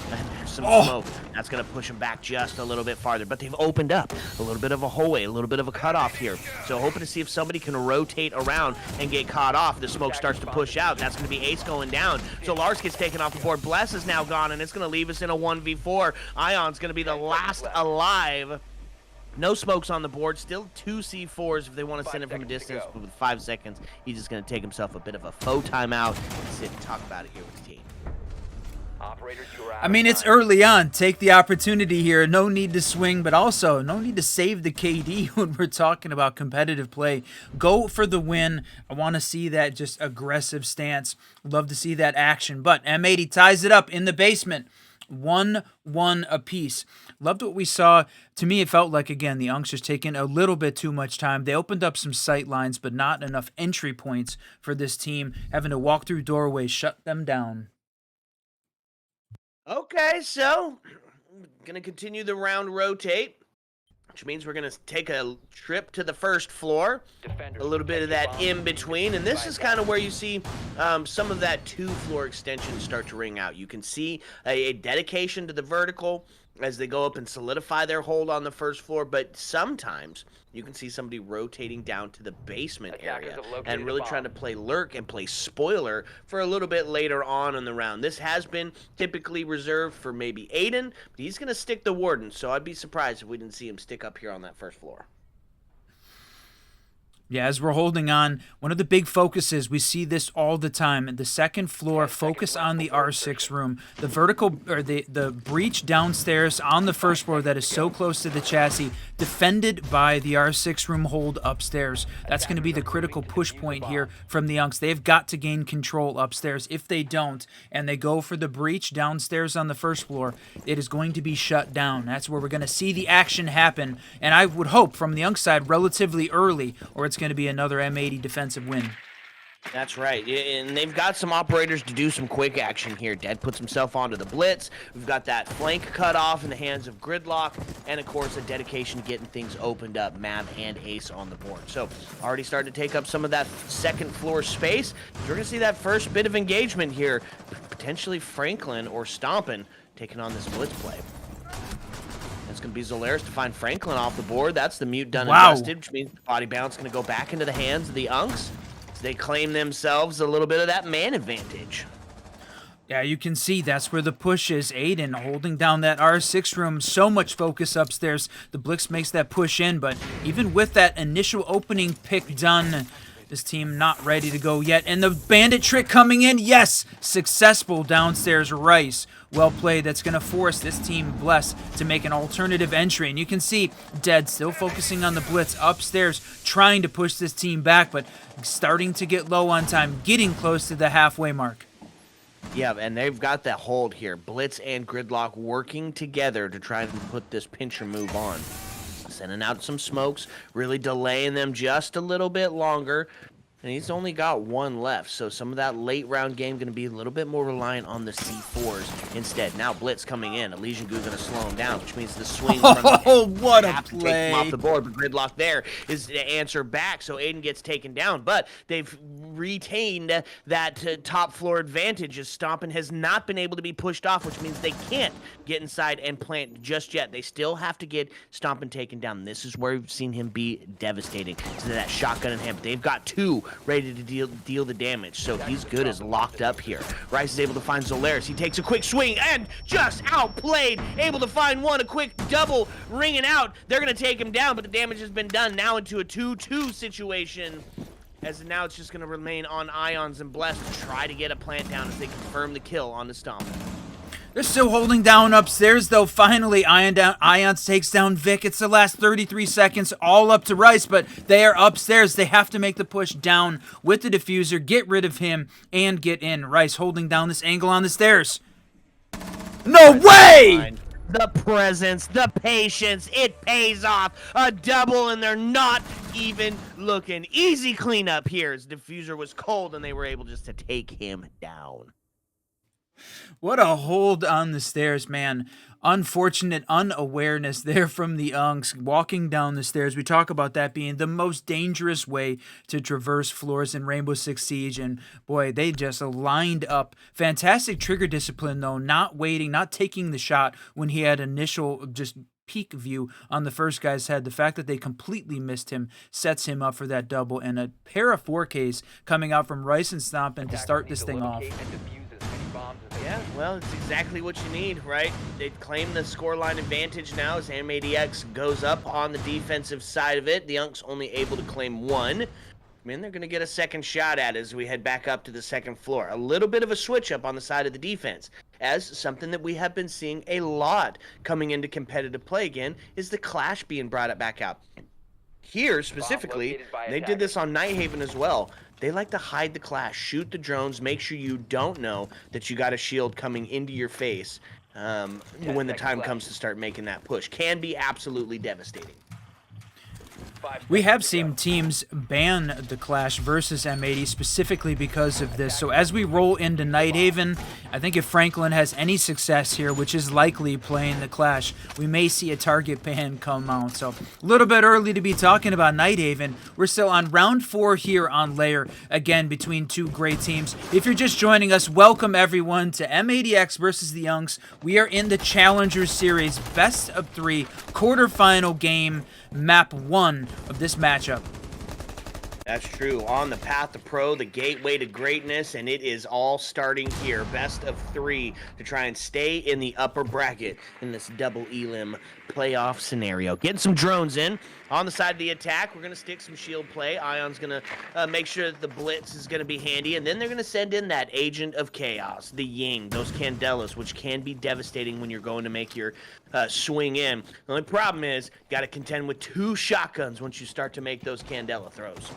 And there's some smoke. That's going to push them back just a little bit farther. But they've opened up a little bit of a hallway, a little bit of a cutoff here. So hoping to see if somebody can rotate around and get caught off. The smoke starts to push out. That's going to be Ace going down. So Lars gets taken off the board. Bless is now gone, and it's going to leave us in a 1v4. Ion's going to be the last alive. No smokes on the board. Still two C4s if they want to send it from a distance. But with 5 seconds, he's just going to take himself a bit of a faux timeout and sit and talk about it here with the team. I mean, it's early on. Take the opportunity here. No need to swing, but also no need to save the KD when we're talking about competitive play. Go for the win. I want to see that just aggressive stance. Love to see that action. But M80 ties it up in the basement. 1-1 apiece. Loved what we saw. To me, it felt like, again, the Unks just taking a little bit too much time. They opened up some sight lines, but not enough entry points for this team. Having to walk through doorways, shut them down. Okay, so gonna continue the round rotate, which means we're gonna take a trip to the first floor. Defenders, A little bit of that protect your in bombs. between, and this is kind of where you see some of that 2-floor extension start to ring out. You can see a dedication to the vertical as they go up and solidify their hold on the first floor, but sometimes you can see somebody rotating down to the basement Attackers area have located and a really bomb. trying to play lurk and play spoiler for a little bit later on in the round. This has been typically reserved for maybe Aiden, but he's going to stick the Warden, so I'd be surprised if we didn't see him stick up here on that first floor. Yeah, as we're holding on, one of the big focuses, we see this all the time. The second floor, focus on the R6 room. The vertical, or the breach downstairs on the first floor that is so close to the chassis, defended by the R6 room hold upstairs. That's going to be the critical push point here from the Unks. They've got to gain control upstairs. If they don't, and they go for the breach downstairs on the first floor, it is going to be shut down. That's where we're going to see the action happen, and I would hope from the Unks side relatively early, or it's going to be another M80 defensive win. That's right, and they've got some operators to do some quick action here. Dead puts himself onto the blitz. We've got that flank cut off in the hands of Gridlock, and of course a dedication to getting things opened up. Mav and Ace on the board. So already starting to take up some of that second floor space. We're going to see that first bit of engagement here. Potentially Franklin or Stompin taking on this blitz play. It's going to be Zolaris to find Franklin off the board. That's the mute done and dusted, which means the body bounce going to go back into the hands of the Unks. So they claim themselves a little bit of that man advantage. Yeah, you can see that's where the push is. Aiden holding down that R6 room. So much focus upstairs. The Blix makes that push in, but even with that initial opening pick done, this team not ready to go yet. And the bandit trick coming in. Yes, successful downstairs Rice. Well played. That's going to force this team, Bless, to make an alternative entry. And you can see Dead still focusing on the blitz upstairs, trying to push this team back, but starting to get low on time, getting close to the halfway mark. Yeah, and they've got that hold here. Blitz and Gridlock working together to try and put this pincher move on. Sending out some smokes, really delaying them just a little bit longer. And he's only got one left, so some of that late round game going to be a little bit more reliant on the C4s instead. Now Blitz coming in, Elysian Goo going to slow him down, which means the swing from Oh, what a have to take him off play. the board. But Gridlock there is to answer back, so Aiden gets taken down. But they've retained that top floor advantage as Stompin has not been able to be pushed off, which means they can't get inside and plant just yet. They still have to get Stompin taken down. This is where we've seen him be devastating. So that shotgun in hand, they've got two ready to deal the damage. So he's good as locked up here. Rice is able to find Zolaris. He takes a quick swing and just outplayed. Able to find one, a quick double ringing out. They're going to take him down, but the damage has been done now into a 2-2 situation. As now it's just going to remain on Ions and Bless to try to get a plant down as they confirm the kill on the Stomp. They're still holding down upstairs, though. Finally, Ions takes down Vic. It's the last 33 seconds, all up to Rice, but they are upstairs. They have to make the push down with the diffuser, get rid of him, and get in. Rice holding down this angle on the stairs. No way! The presence, the patience, it pays off. A double, and they're not even looking. Easy cleanup here as Diffuser was cold, and they were able just to take him down. What a hold on the stairs, man. Unfortunate unawareness there from the Unks walking down the stairs. We talk about that being the most dangerous way to traverse floors in Rainbow Six Siege, and boy, they just lined up. Fantastic trigger discipline, though, not waiting, not taking the shot when he had initial just peak view on the first guy's head. The fact that they completely missed him sets him up for that double, and a pair of 4Ks coming out from Rice and Stompin to start this thing off. Yeah, well, it's exactly what you need, right? They claim the scoreline advantage now as AMADX goes up on the defensive side of it. The Unks only able to claim one. I mean, they're going to get a second shot at it as we head back up to the second floor. A little bit of a switch up on the side of the defense, as something that we have been seeing a lot coming into competitive play again is the Clash being brought up back out. Here, specifically, they did this on Nighthaven as well. They like to hide the Clash, shoot the drones, make sure you don't know that you got a shield coming into your face. when the time comes to start making that push. Can be absolutely devastating. We have seen teams ban the Clash versus M80 specifically because of this. So as we roll into Nighthaven, I think if Franklin has any success here, which is likely playing the Clash, we may see a target ban come out. So a little bit early to be talking about Nighthaven. We're still on round 4 here on Lair, again, between two great teams. If you're just joining us, welcome everyone to M80X versus the Unks. We are in the Challengers Series best of 3 quarterfinal game, map 1 of this matchup. That's true. On the path to pro, the gateway to greatness, and it is all starting here. Best of 3 to try and stay in the upper bracket in this double elim playoff scenario. Getting some drones in. On the side of the attack, we're going to stick some shield play. Ion's going to make sure that the blitz is going to be handy, and then they're going to send in that agent of chaos, the Ying, those Candelas, which can be devastating when you're going to make your swing in. The only problem is, got to contend with 2 shotguns once you start to make those Candela throws.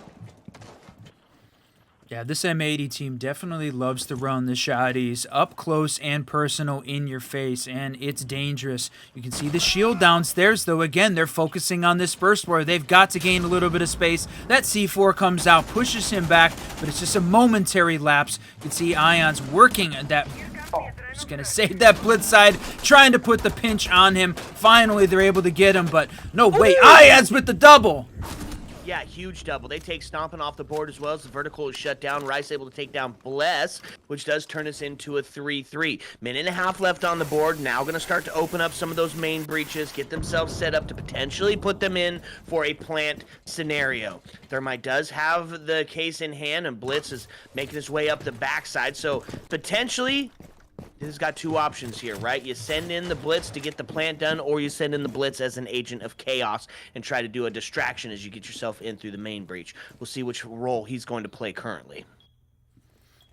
Yeah, this M80 team definitely loves to run the shotties up close and personal in your face, and it's dangerous. You can see the shield downstairs, though. Again, they're focusing on this first where they've got to gain a little bit of space. That C4 comes out, pushes him back, but it's just a momentary lapse. You can see Ion's working that... Just going to save that blitz side, trying to put the pinch on him. Finally, they're able to get him, but no, wait, Ion's with the double! Yeah, huge double. They take stomping off the board as well as the vertical is shut down. Rice able to take down Bless, which does turn us into a 3-3. Minute and a half left on the board. Now going to start to open up some of those main breaches, get themselves set up to potentially put them in for a plant scenario. Thermite does have the case in hand, and Blitz is making his way up the backside. So potentially... This has got 2 options here, right? You send in the blitz to get the plant done, or you send in the blitz as an agent of chaos and try to do a distraction as you get yourself in through the main breach. We'll see which role he's going to play currently.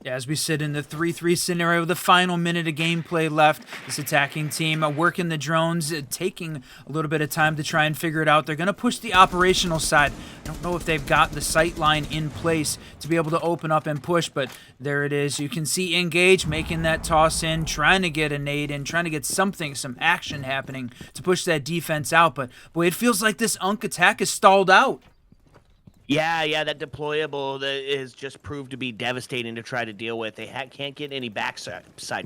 As we sit in the 3-3 scenario, the final minute of gameplay left, this attacking team working the drones, taking a little bit of time to try and figure it out. They're going to push the operational side. I don't know if they've got the sight line in place to be able to open up and push, but there it is. You can see Engage making that toss in, trying to get a nade in, trying to get something, some action happening to push that defense out. But boy, it feels like this Unk attack is stalled out. Yeah, that deployable that is just proved to be devastating to try to deal with. They can't get any backside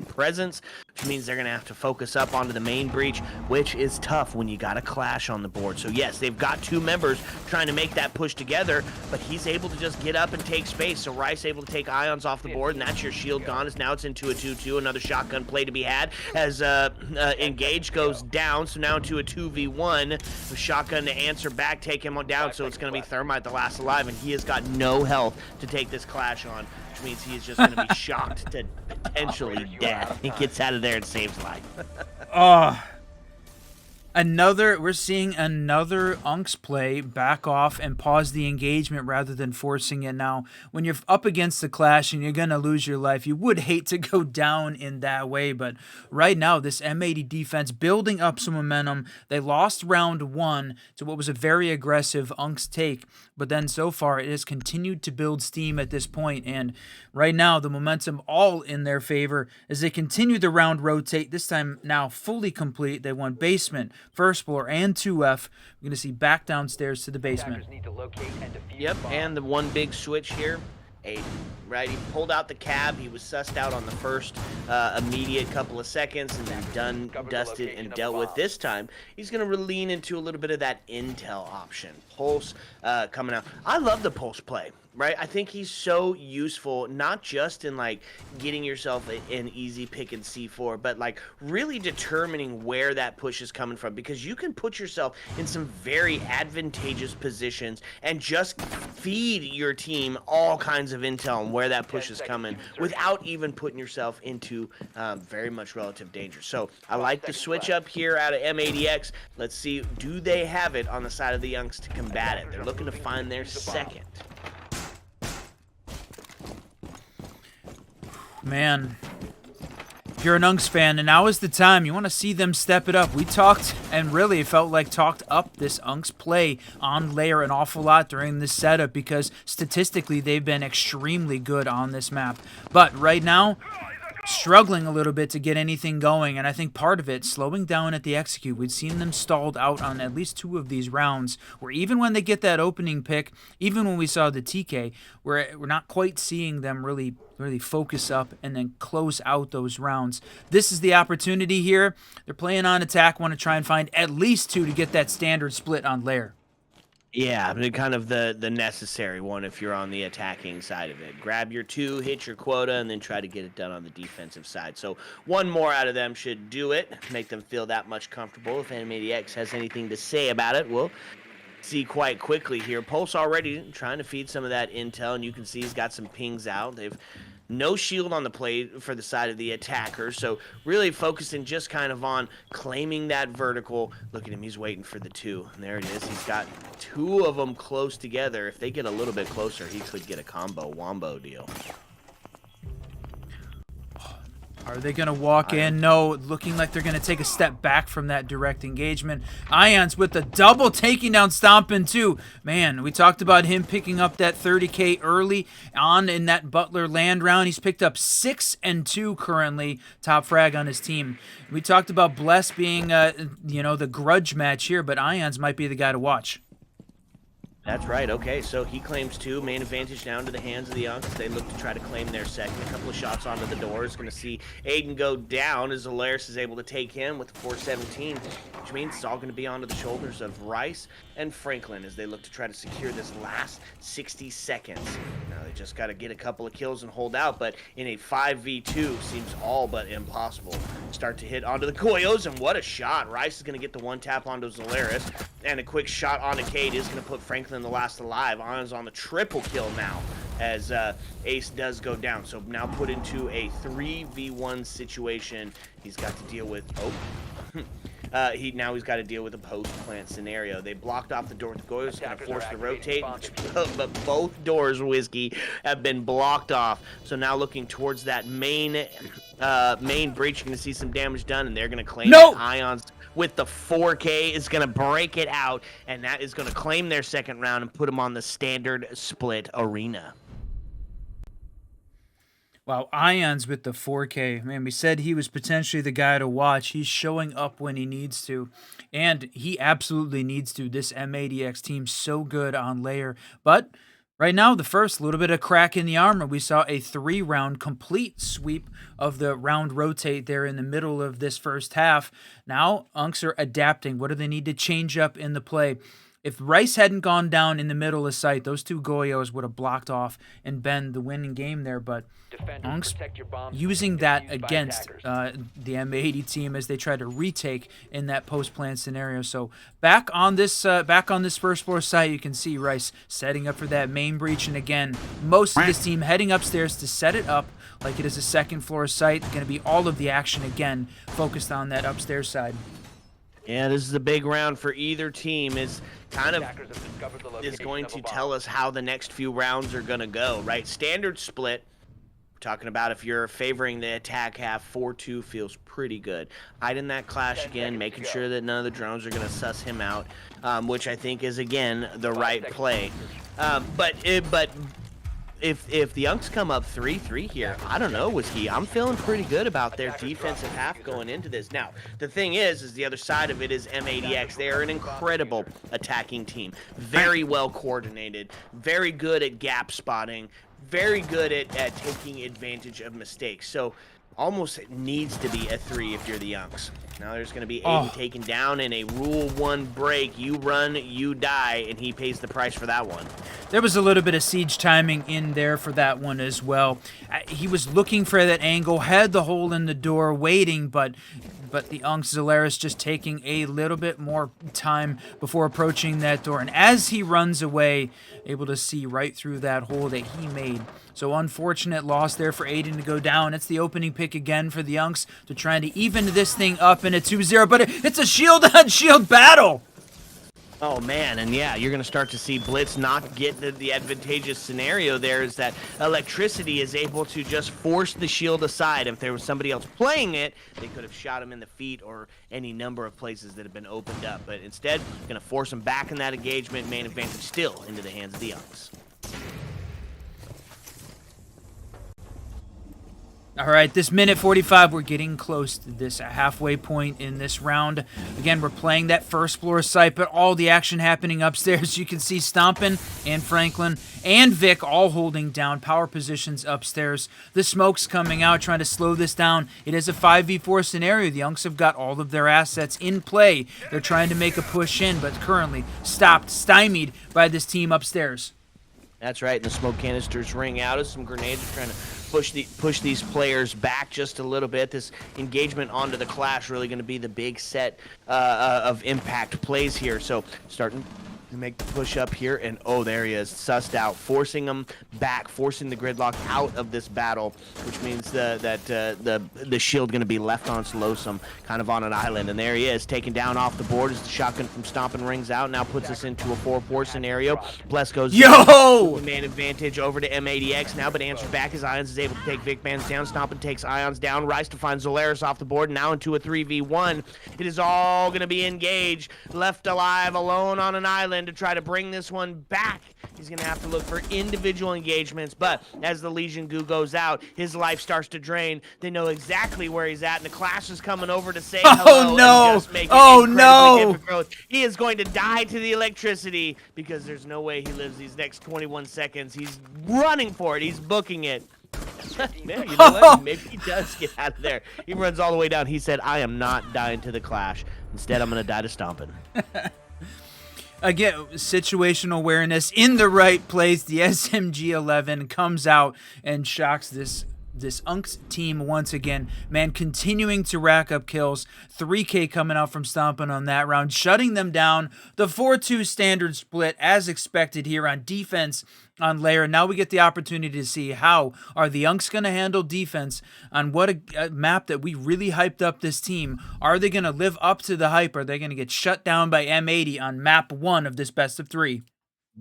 presence, which means they're going to have to focus up onto the main breach, which is tough when you got a Clash on the board. So yes, they've got 2 members trying to make that push together, but he's able to just get up and take space. So Rice able to take Ions off the board, and that's your shield gone. As now it's into a 2-2, another shotgun play to be had as Engage goes down. So now into a 2v1, the shotgun to answer back, take him down. So it's going to be Thermite, the last alive, and he has got no health to take this Clash on, which means he is just going to be shocked to potentially death. He gets out of there and saves life. We're seeing another Unks play back off and pause the engagement rather than forcing it. Now, when you're up against the Clash and you're going to lose your life, you would hate to go down in that way, but right now, this M80 defense building up some momentum. They lost round 1 to what was a very aggressive Unks take, but then so far, it has continued to build steam at this point, and right now, the momentum all in their favor as they continue the round rotate, this time now fully complete. They won basement, first floor, and 2F. We're going to see back downstairs to the basement. Yep, and the one big switch here. Aiden, right? He pulled out the cab. He was sussed out on the first immediate couple of seconds and then dusted, and dealt with. This time, he's going to lean into a little bit of that intel option. Pulse coming out. I love the Pulse play. Right, I think he's so useful, not just in like getting yourself an easy pick in C4, but like really determining where that push is coming from, because you can put yourself in some very advantageous positions and just feed your team all kinds of intel on where that push is coming without even putting yourself into very much relative danger. So I like the switch up here out of M80X. Let's see, do they have it on the side of the Unks to combat it? They're looking to find their second. Man, if you're an Unks fan, and now is the time, you want to see them step it up. We talked, and really felt like talked up this Unks play on Lair an awful lot during this setup because statistically they've been extremely good on this map. But right now, struggling a little bit to get anything going, and I think part of it, slowing down at the execute. We've seen them stalled out on at least 2 of these rounds, where even when they get that opening pick, even when we saw the TK, we're not quite seeing them really focus up and then close out those rounds. This is the opportunity here. They're playing on attack, want to try and find at least 2 to get that standard split on lair. Yeah, but kind of the necessary one if you're on the attacking side of it. Grab your 2, hit your quota, and then try to get it done on the defensive side. So 1 more out of them should do it, make them feel that much comfortable. If NMADX has anything to say about it, we'll see quite quickly here. Pulse already trying to feed some of that intel, and you can see he's got some pings out. They've no shield on the play for the side of the attacker, so really focusing just kind of on claiming that vertical. Look at him, he's waiting for the 2, and there it is. He's got 2 of them close together. If they get a little bit closer, he could get a wombo deal. Are they going to walk in? No, looking like they're going to take a step back from that direct engagement. Ions with the double taking down Stompin' too. Man, we talked about him picking up that 30K early on in that Butler land round. He's picked up 6 and 2 currently, top frag on his team. We talked about Bless being, the grudge match here, but Ions might be the guy to watch. That's right. Okay, so he claims 2. Main advantage down to the hands of the Unks. They look to try to claim their second. A couple of shots onto the doors. Going to see Aiden go down as Zolaris is able to take him with the 417, which means it's all going to be onto the shoulders of Rice and Franklin as they look to try to secure this last 60 seconds. Now they just got to get a couple of kills and hold out, but in a 5v2 seems all but impossible. Start to hit onto the Goyos, and what a shot. Rice is going to get the 1 tap onto Zolaris, and a quick shot onto Cade is going to put Franklin the last alive. Anna's on the triple kill now as Ace does go down. So now put into a 3v1 situation. He's got to deal with he's got to deal with a post-plant scenario. They blocked off the door. The Goyos kind of forced the rotate, but both doors, Whiskey, have been blocked off. So now looking towards that main breach, you're going to see some damage done, and they're going to claim Ions with the 4K is going to break it out, and that is going to claim their second round and put them on the standard split arena. Wow, Ions with the 4K. Man, we said he was potentially the guy to watch. He's showing up when he needs to, and he absolutely needs to. This M80X team's so good on layer, but right now, the first little bit of crack in the armor. We saw a 3-round complete sweep of the round rotate there in the middle of this first half. Now, Unks are adapting. What do they need to change up in the play? If Rice hadn't gone down in the middle of sight, those 2 Goyos would have blocked off and been the winning game there, but Unks using that against the M80 team as they try to retake in that post-plan scenario. So back on this first floor site, you can see Rice setting up for that main breach, and again, most of this team heading upstairs to set it up like it is a second floor site. Going to be all of the action again focused on that upstairs side. Yeah, this is a big round for either team. Is kind of is going to tell us how the next few rounds are going to go, right? Standard split. We're talking about if you're favoring the attack half, 4-2 feels pretty good. Hiding that clash again, making sure that none of the drones are going to suss him out, which I think is, again, the right play. But if the Unks come up 3-3 here, I don't know, Whiskey. I'm feeling pretty good about their defensive half going into this. Now, the thing is the other side of it is M80X. They are an incredible attacking team. Very well coordinated, very good at gap spotting, very good at taking advantage of mistakes. So almost needs to be a 3 if you're the Unks. Now there's going to be Aiden taken down in a Rule 1 break. You run, you die, and he pays the price for that one. There was a little bit of siege timing in there for that one as well. He was looking for that angle, had the hole in the door, waiting, but the Unks Zolaris just taking a little bit more time before approaching that door. And as he runs away, able to see right through that hole that he made. So unfortunate loss there for Aiden to go down. It's the opening pick again for the Unks to try to even this thing up in a 2-0, but it's a shield-on-shield battle. Oh, man, and yeah, you're going to start to see Blitz not get the advantageous scenario there is that electricity is able to just force the shield aside. If there was somebody else playing it, they could have shot him in the feet or any number of places that have been opened up. But instead, going to force him back in that engagement, main advantage still into the hands of the Unks. All right, this minute 45, we're getting close to this halfway point in this round. Again, we're playing that first floor site, but all the action happening upstairs. You can see Stompin' and Franklin and Vic all holding down power positions upstairs. The smoke's coming out, trying to slow this down. It is a 5v4 scenario. The Unks have got all of their assets in play. They're trying to make a push in, but currently stopped, stymied by this team upstairs. That's right, and the smoke canisters ring out as some grenades are trying to push these players back just a little bit. This engagement onto the Clash really going to be the big set of impact plays here. So starting to make the push up here, and oh, there he is, sussed out, forcing them back, forcing the gridlock out of this battle, which means that the shield going to be left on Slowsome, kind of on an island. And there he is, taken down off the board as the shotgun from Stompin' rings out. Now puts us into a 4-4 scenario. Bless goes man advantage over to M80X now, but answers back as Ions is able to take Vic Bands down. Stompin' takes Ions down. Rice to find Zolaris off the board, now into a 3v1. It is all going to be engaged, left alive, alone on an island to try to bring this one back. He's going to have to look for individual engagements, but as the Legion goo goes out, his life starts to drain. They know exactly where he's at, and the Clash is coming over to say hello. No. And just make it Oh, incredibly no. difficult. He is going to die to the electricity because there's no way he lives these next 21 seconds. He's running for it. He's booking it. Man, you know what? Maybe he does get out of there. He runs all the way down. He said, I am not dying to the Clash. Instead, I'm going to die to Stompin'. Again, situational awareness in the right place. The SMG-11 comes out and shocks this Unks team once again. Man, continuing to rack up kills. 3K coming out from Stompin' on that round, shutting them down. The 4-2 standard split as expected here on defense on Lair. Now we get the opportunity to see how are the Unks going to handle defense on what a map that we really hyped up this team. Are they going to live up to the hype? Are they going to get shut down by M80 on map 1 of this best of 3?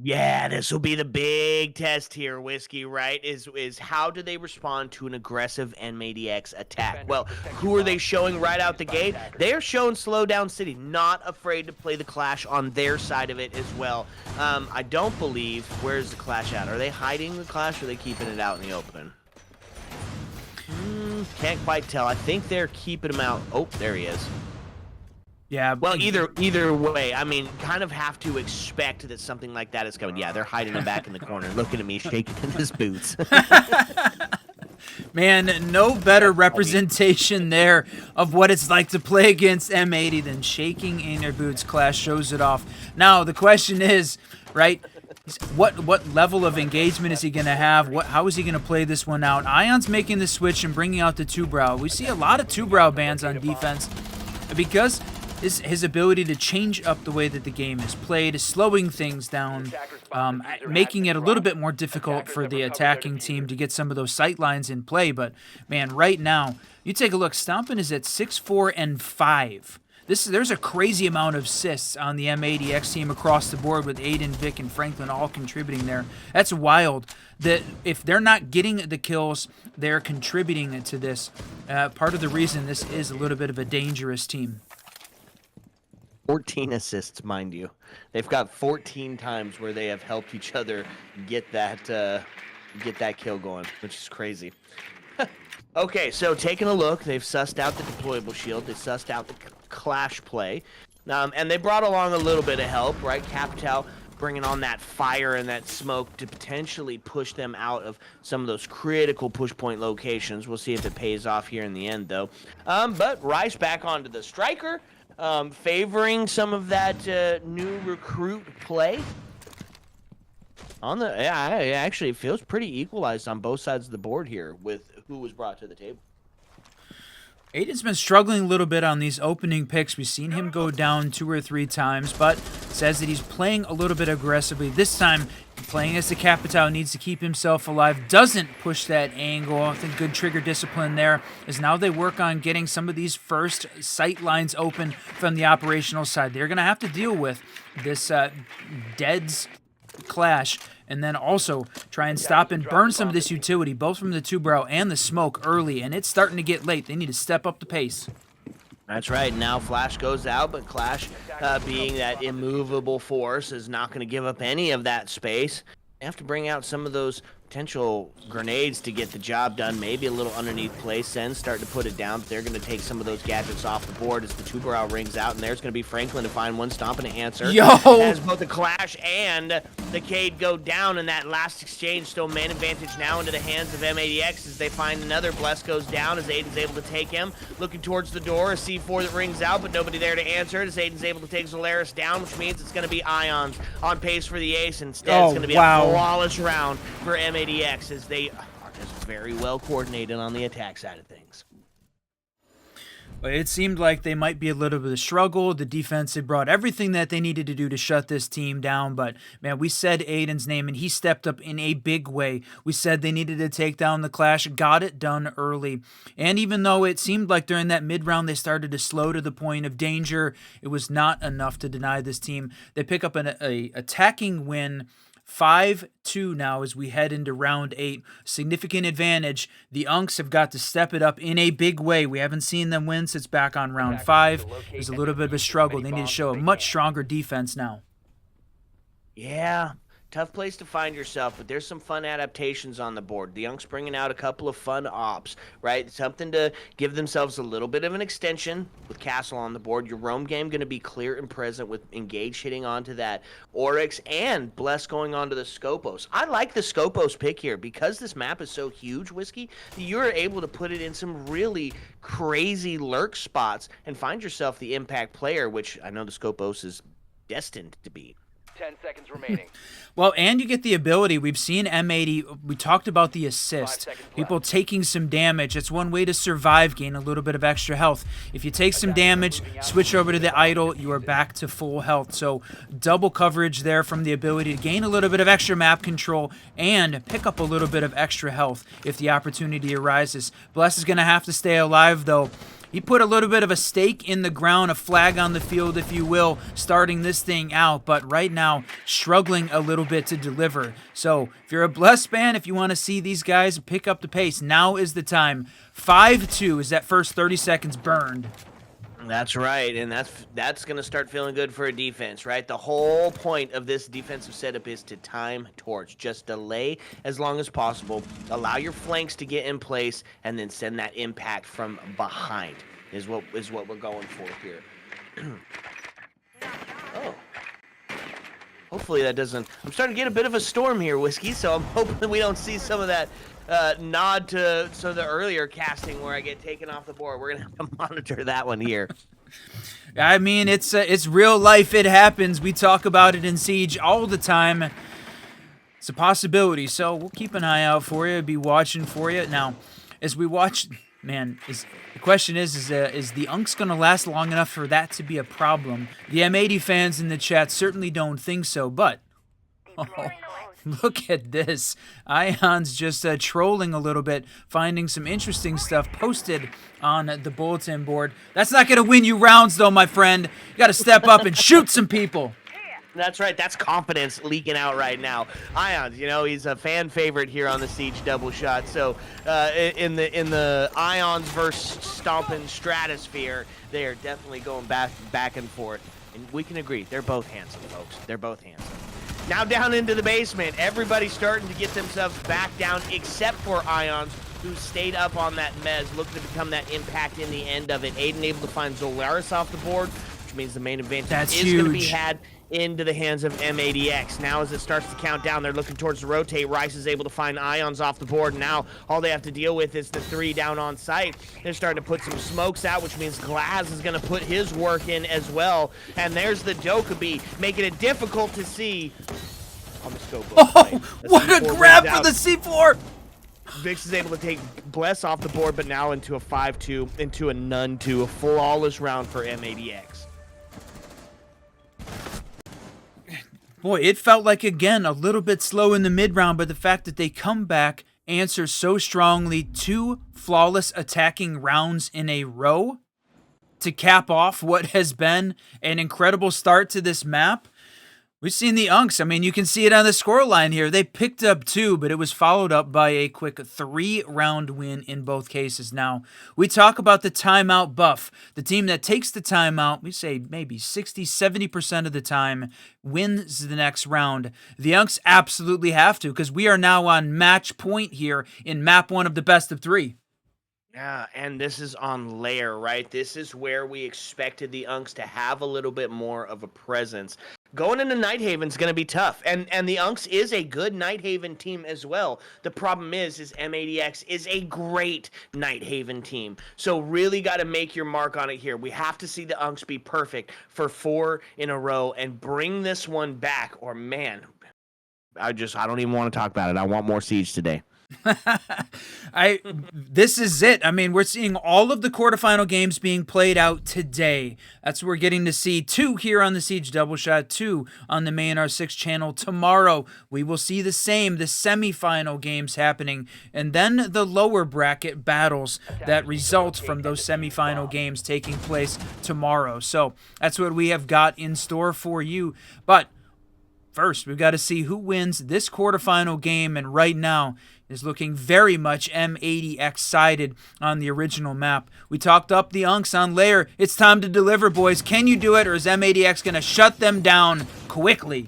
Yeah, this will be the big test here, Whiskey, right? Is how do they respond to an aggressive M80X attack? Well, who are they showing right out the gate? They're showing Slow Down City, not afraid to play the Clash on their side of it as well. I don't believe, where's the Clash at? Are they hiding the Clash or are they keeping it out in the open? Can't quite tell. I think they're keeping him out. Oh, there he is. Yeah. Well, either way, I mean, kind of have to expect that something like that is coming. Yeah, they're hiding him back in the corner, looking at me, shaking in his boots. Man, no better representation there of what it's like to play against M80 than shaking in your boots. Clash shows it off. Now, the question is, right, what level of engagement is he going to have? How is he going to play this one out? Ion's making the switch and bringing out the two-brow. We see a lot of two-brow bans on defense because his ability to change up the way that the game is played, slowing things down, making it a little bit more difficult for the attacking team to get some of those sight lines in play. But, man, right now, you take a look, Stompin' is at 6-4 and 5. There's a crazy amount of assists on the M80X team across the board with Aiden, Vic, and Franklin all contributing there. That's wild. That if they're not getting the kills, they're contributing to this. Part of the reason this is a little bit of a dangerous team. 14 assists, mind you. They've got 14 times where they have helped each other get that kill going, which is crazy. Okay, so taking a look, they've sussed out the deployable shield. They sussed out the Clash play. And they brought along a little bit of help, right? Capital bringing on that fire and that smoke to potentially push them out of some of those critical push point locations. We'll see if it pays off here in the end, though. But Rice back onto the striker. Favoring some of that new recruit play. Actually, it feels pretty equalized on both sides of the board here with who was brought to the table. Aiden's been struggling a little bit on these opening picks. We've seen him go down 2 or 3 times, but says that he's playing a little bit aggressively. This time, playing as the Capital, needs to keep himself alive. Doesn't push that angle. I think good trigger discipline there as now they work on getting some of these first sight lines open from the operational side. They're going to have to deal with this Dead's Clash and then also try and stop and burn some of this utility, both from the two-brow and the smoke early, and it's starting to get late. They need to step up the pace. That's right. Now Flash goes out, but Clash, being that immovable force, is not going to give up any of that space. They have to bring out some of those potential grenades to get the job done. Maybe a little underneath play. Sen's starting to put it down, but they're going to take some of those gadgets off the board as the two-barrel rings out, and there's going to be Franklin to find one stomp and a answer. Yo! As both the Clash and the Cade go down in that last exchange, still man advantage now into the hands of M80X as they find another. Bless goes down as Aiden's able to take him. Looking towards the door, a C4 that rings out, but nobody there to answer it as Aiden's able to take Zolaris down, which means it's going to be Ions on pace for the ace. Instead, it's going to be a flawless round for M80X as they are just very well coordinated on the attack side of things. It seemed like they might be a little bit of a struggle. The defense had brought everything that they needed to do to shut this team down. But, man, we said Aiden's name, and he stepped up in a big way. We said they needed to take down the Clash, got it done early. And even though it seemed like during that mid-round they started to slow to the point of danger, it was not enough to deny this team. They pick up an attacking win, 5-2 now as we head into round 8. Significant advantage. The Unks have got to step it up in a big way. We haven't seen them win since back on round 5. There's a little bit of a struggle. They need to show a much stronger defense now. Yeah, tough place to find yourself, but there's some fun adaptations on the board. The Unks bringing out a couple of fun ops, right? Something to give themselves a little bit of an extension with Castle on the board. Your roam game going to be clear and present with Engage hitting onto that Oryx and Bless going onto the Scopos. I like the Scopos pick here because this map is so huge, Whiskey, that you're able to put it in some really crazy lurk spots and find yourself the impact player, which I know the Scopos is destined to be. 10 seconds remaining. Well, and you get the ability. We've seen M80. We talked about the assist. People taking some damage. It's one way to survive, gain a little bit of extra health. If you take some damage, switch over to the idol, you are back to full health. So double coverage there from the ability to gain a little bit of extra map control and pick up a little bit of extra health if the opportunity arises. Bless is going to have to stay alive, though. He put a little bit of a stake in the ground, a flag on the field, if you will, starting this thing out, but right now struggling a little bit to deliver. So if you're a Bless fan, if you want to see these guys pick up the pace, now is the time. 5-2 is that first 30 seconds burned. That's right, and that's going to start feeling good for a defense, right? The whole point of this defensive setup is to time torch. Just delay as long as possible, allow your flanks to get in place, and then send that impact from behind is what we're going for here. Oh. Hopefully that doesn't... I'm starting to get a bit of a storm here, Whiskey, so I'm hoping we don't see some of that nod to the earlier casting where I get taken off the board. We're going to have to monitor that one here. I mean, it's real life. It happens. We talk about it in Siege all the time. It's a possibility, so we'll keep an eye out for you, be watching for you. Now, as we watch... Man, the question is the Unks going to last long enough for that to be a problem? The M80 fans in the chat certainly don't think so, but... Oh, look at this. Ion's just trolling a little bit, finding some interesting stuff posted on the bulletin board. That's not going to win you rounds, though, my friend. You got to step up and shoot some people. That's right. That's confidence leaking out right now. Ions, you know, he's a fan favorite here on the Siege double shot. So in the Ions versus Stompin' stratosphere, they are definitely going back and forth. And we can agree, they're both handsome, folks. They're both handsome. Now down into the basement. Everybody's starting to get themselves back down except for Ions, who stayed up on that mez, looking to become that impact in the end of it. Aiden able to find Zolaris off the board, which means the main advantage is going to be had into the hands of M80X. Now as it starts to count down, they're looking towards the rotate. Rice is able to find Ions off the board. Now all they have to deal with is the 3 down on site. They're starting to put some smokes out, which means Glaz is going to put his work in as well. And there's the Dokkaebi, making it difficult to see on the scope. Oh, what a grab for the C4! Vix is able to take Bless off the board, but now into a 5-2, into a none 2, a flawless round for M80X. Boy, it felt like, again, a little bit slow in the mid-round, but the fact that they come back, answer so strongly, 2 flawless attacking rounds in a row to cap off what has been an incredible start to this map. We've seen the Unks. I mean, you can see it on the scoreline here. They picked up 2, but it was followed up by a quick 3-round win in both cases. Now, we talk about the timeout buff. The team that takes the timeout, we say maybe 60, 70% of the time, wins the next round. The Unks absolutely have to, because we are now on match point here in map 1 of the best of 3. Yeah, and this is on layer, right? This is where we expected the Unks to have a little bit more of a presence. Going into Nighthaven's going to be tough, and the Unks is a good Nighthaven team as well. The problem is M80X is a great Nighthaven team, so really got to make your mark on it here. We have to see the Unks be perfect for 4 in a row and bring this one back, or man, I don't even want to talk about it. I want more Siege today. This is it. I mean, we're seeing all of the quarterfinal games being played out today. That's what we're getting to see. 2 here on the Siege Double Shot, 2 on the main R6 channel. Tomorrow, we will see the semifinal games happening, and then the lower bracket battles that result from those semifinal games taking place tomorrow. So that's what we have got in store for you. But first, we've got to see who wins this quarterfinal game, and right now is looking very much M80X sided on the original map. We talked up the Unks on layer. It's time to deliver, boys. Can you do it, or is M80X going to shut them down quickly?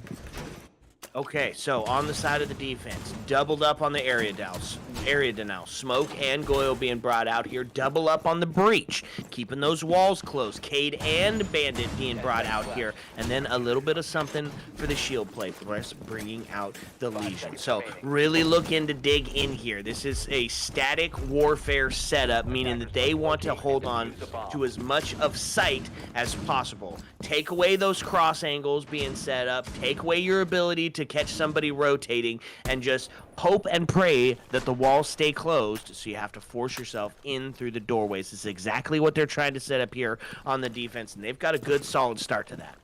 Okay, so on the side of the defense, doubled up on the area denial. Smoke and Goyle being brought out here. Double up on the breach, keeping those walls closed. Cade and Bandit being brought out here. And then a little bit of something for the shield play. Press bringing out the Legion. So really looking to dig in here. This is a static warfare setup, meaning that they want to hold on to as much of sight as possible. Take away those cross angles being set up. Take away your ability to catch somebody rotating, and just hope and pray that the walls stay closed, so you have to force yourself in through the doorways. This is exactly what they're trying to set up here on the defense, and they've got a good solid start to that.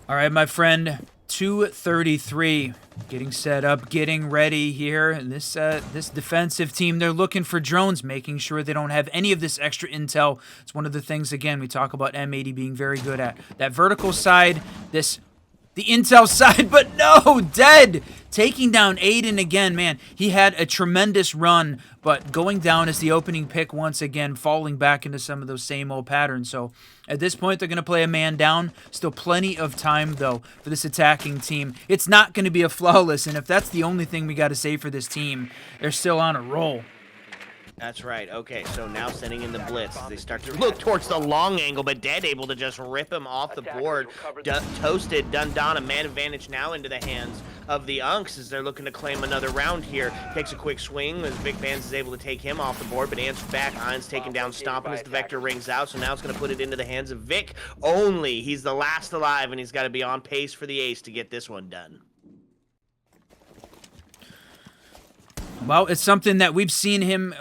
All right, my friend, 2:33, getting set up, getting ready here. And this defensive team, they're looking for drones, making sure they don't have any of this extra intel. It's one of the things, again, we talk about M80 being very good at. That vertical side, the intel side, but no, dead. Taking down Aiden again, man. He had a tremendous run, but going down as the opening pick once again, falling back into some of those same old patterns. So at this point, they're going to play a man down. Still plenty of time, though, for this attacking team. It's not going to be a flawless, and if that's the only thing we got to say for this team, they're still on a roll. That's right. Okay, so now sending in the blitz. They start to look towards the long angle, but Dead able to just rip him off the board. Toasted, Dundon, a man advantage now into the hands of the Unks as they're looking to claim another round here. Takes a quick swing as Vic Vans is able to take him off the board, but answers back. Hines taken down, stomping as the Vector rings out, so now it's going to put it into the hands of Vic only. He's the last alive, and he's got to be on pace for the ace to get this one done. Well, it's something that we've seen him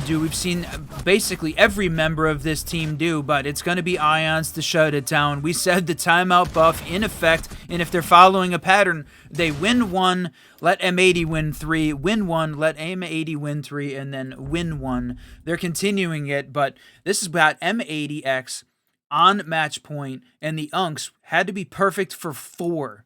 do. We've seen basically every member of this team do, but it's going to be Ions to shut it down. We said the timeout buff in effect, and if they're following a pattern, they win 1, let M80 win 3, win 1, let M80 win 3, and then win 1. They're continuing it, but this is about M80X on match point, and the Unks had to be perfect for 4.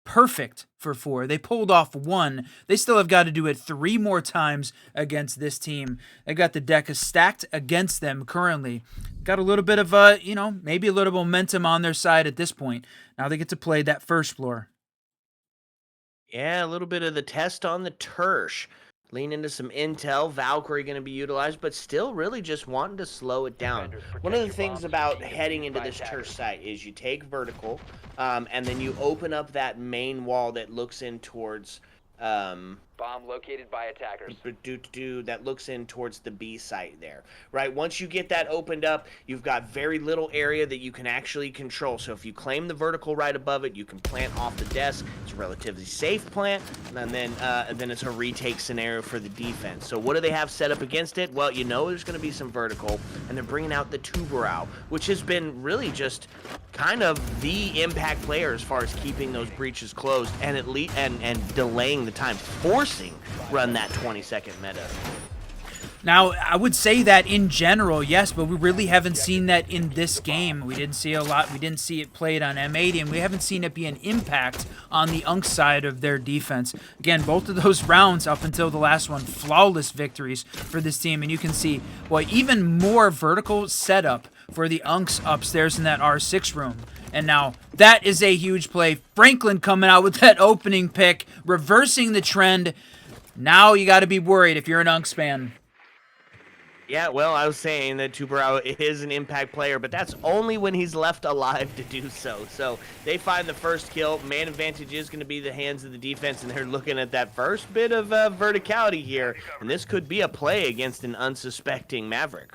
Perfect for 4. They pulled off 1. They still have got to do it 3 more times against this team. They got the deck stacked against them currently. Got a little bit of maybe a little momentum on their side at this point. Now they get to play that first floor. Yeah, a little bit of the test on the Tersh. Lean into some intel. Valkyrie going to be utilized, but still really just wanting to slow it down. One of the things about heading into this Tersh site is you take vertical, and then you open up that main wall that looks in towards Bomb located by attackers. That looks in towards the B site there, right? Once you get that opened up, you've got very little area that you can actually control. So if you claim the vertical right above it, you can plant off the desk. It's a relatively safe plant, and then it's a retake scenario for the defense. So what do they have set up against it? Well, you know there's going to be some vertical, and they're bringing out the Tuberau, which has been really just kind of the impact player as far as keeping those breaches closed and and delaying the time, forcing run that 20-second meta. Now, I would say that in general, yes, but we really haven't seen that in this game. We didn't see a lot. We didn't see it played on M80, and we haven't seen it be an impact on the UNC side of their defense. Again, both of those rounds up until the last one, flawless victories for this team, and you can see, boy, even more vertical setup for the UNCs upstairs in that R6 room. And now, that is a huge play. Franklin coming out with that opening pick, reversing the trend. Now you got to be worried if you're an UNCs fan. Yeah, well, I was saying that Tuberau is an impact player, but that's only when he's left alive to do so. So they find the first kill. Man advantage is going to be the hands of the defense, and they're looking at that first bit of verticality here. And this could be a play against an unsuspecting Maverick.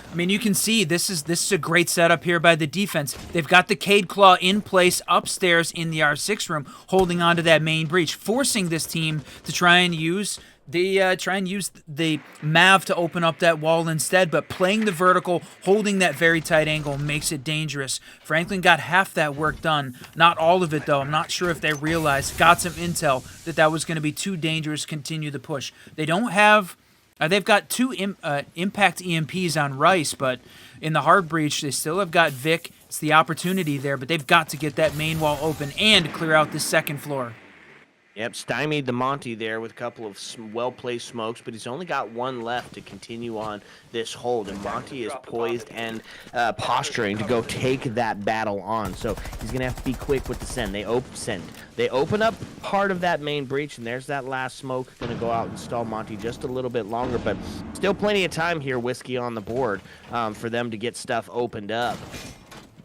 I mean, you can see this is a great setup here by the defense. They've got the Cade Claw in place upstairs in the R6 room, holding on to that main breach, forcing this team to try and use the Mav to open up that wall instead, but playing the vertical, holding that very tight angle makes it dangerous. Franklin got half that work done, not all of it though. I'm not sure if they realized, got some intel that was going to be too dangerous to continue the push. They don't have, they've got two impact EMPs on Rice, but in the hard breach, they still have got Vic. It's the opportunity there, but they've got to get that main wall open and clear out the second floor. Yep, stymied the Monty there with a couple of well-placed smokes, but he's only got one left to continue on this hold, and Monty is poised and posturing to go take that battle on. So he's going to have to be quick with the send. They open up part of that main breach, and there's that last smoke. Going to go out and stall Monty just a little bit longer, but still plenty of time here, Whiskey on the board, for them to get stuff opened up.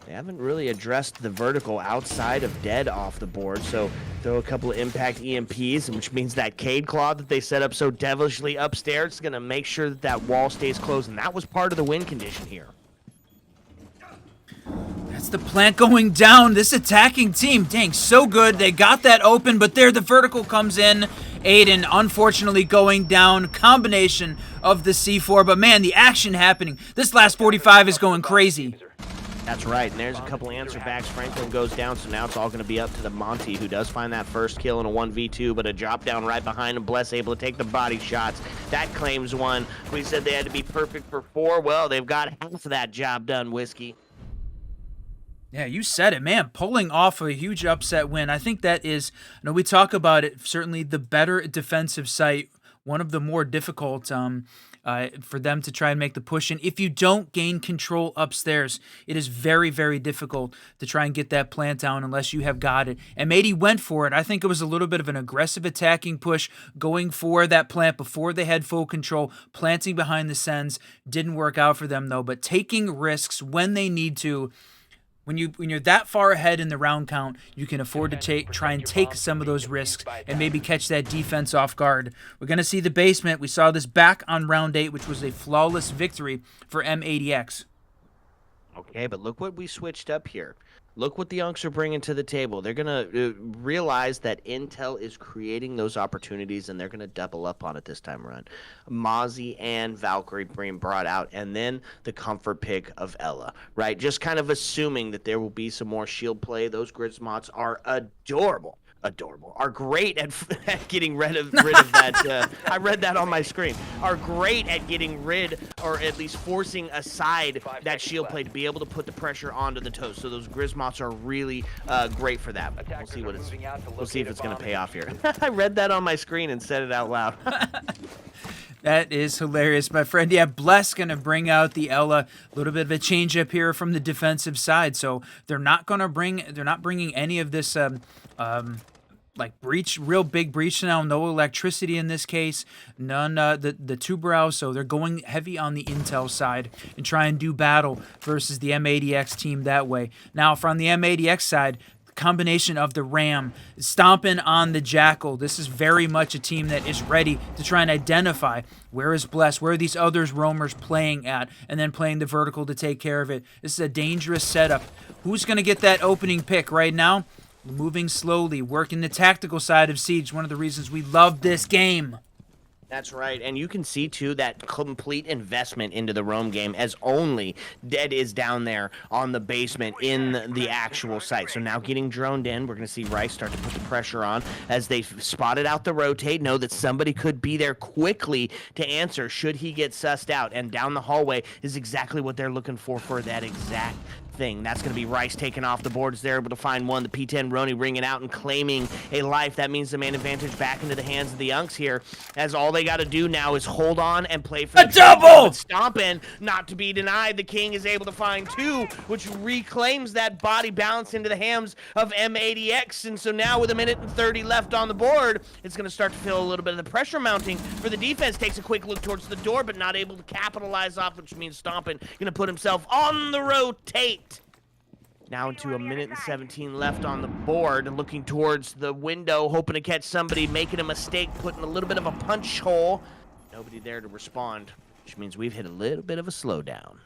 They haven't really addressed the vertical outside of Dead off the board, so throw a couple of impact EMPs, which means that Cade Claw that they set up so devilishly upstairs is going to make sure that that wall stays closed, and that was part of the win condition here. That's the plant going down. This attacking team, dang, so good. They got that open, but there the vertical comes in. Aiden, unfortunately, going down. Combination of the C4, but man, the action happening. This last 45 is going crazy. That's right, and there's a couple answer backs. Franklin goes down, so now it's all going to be up to the Monty, who does find that first kill in a 1v2, but a drop down right behind him. Bless able to take the body shots. That claims one. We said they had to be perfect for 4. Well, they've got half of that job done, Whiskey. Yeah, you said it, man. Pulling off a huge upset win. I think that is, we talk about it, certainly the better defensive site, one of the more difficult for them to try and make the push. And if you don't gain control upstairs, it is very, very difficult to try and get that plant down unless you have got it. And Matey went for it. I think it was a little bit of an aggressive attacking push, going for that plant before they had full control, planting behind the sends. Didn't work out for them, though. But taking risks when they need to. When you're that far ahead in the round count, you can afford to try and take some of those risks and maybe catch that defense off guard. We're going to see the basement. We saw this back on round 8, which was a flawless victory for M80X. Okay, but look what we switched up here. Look what the Unks are bringing to the table. They're going to realize that Intel is creating those opportunities, and they're going to double up on it this time around. Mozzie and Valkyrie being brought out, and then the comfort pick of Ella, right? Just kind of assuming that there will be some more shield play. Those Grizzmots are adorable. Are great at getting rid of that. I read that on my screen. Are great at getting rid, or at least forcing aside that shield play to be able to put the pressure onto the toes. So those Grizzmots are really great for that. We'll see if it's going to pay off here. I read that on my screen and said it out loud. That is hilarious, my friend. Yeah, Bless going to bring out the Ella. A little bit of a change up here from the defensive side. So they're not bringing any of this like real big breach now. No electricity in this case. None the Tuberau. So they're going heavy on the Intel side and try and do battle versus the M80X team that way. Now from the M80X side, combination of the Ram stomping on the Jackal. This is very much a team that is ready to try and identify where is Bless, where are these others roamers playing at, and then playing the vertical to take care of it. This is a dangerous setup. Who's going to get that opening pick right now? Moving slowly, working the tactical side of Siege. One of the reasons we love this game. That's right. And you can see, too, that complete investment into the roam game as only Dead is down there on the basement in the actual site. So now getting droned in, we're going to see Rice start to put the pressure on as they've spotted out the rotate, know that somebody could be there quickly to answer should he get sussed out. And down the hallway is exactly what they're looking for that exact thing. That's going to be Rice taking off the boards. They're able to find one. The P10 Roni ringing out and claiming a life. That means the man advantage back into the hands of the Unks here, as all they got to do now is hold on and play for a double. Stomping, not to be denied. The King is able to find two, which reclaims that body bounce into the hands of M80X. And so now with 1:30 left on the board, it's going to start to feel a little bit of the pressure mounting for the defense. Takes a quick look towards the door, but not able to capitalize off, which means Stomping going to put himself on the rotate. Now into 1:17 left on the board, looking towards the window, hoping to catch somebody, making a mistake, putting a little bit of a punch hole. Nobody there to respond, which means we've hit a little bit of a slowdown.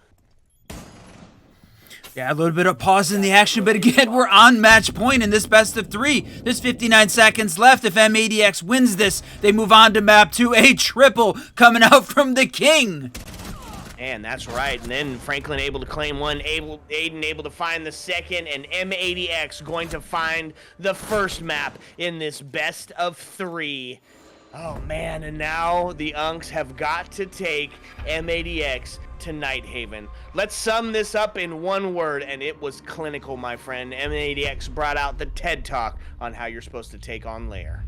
Yeah, a little bit of pause in the action, but again, we're on match point in this best of 3. There's 59 seconds left. If M80X wins this, they move on to map 2. A triple coming out from the King. And that's right. And then Franklin able to claim one, Aiden able to find the second, and M80X going to find the first map in this best of 3. Oh man, and now the Unks have got to take M80X to Nighthaven. Let's sum this up in one word, and it was clinical, my friend. M80X brought out the TED Talk on how you're supposed to take on Lair.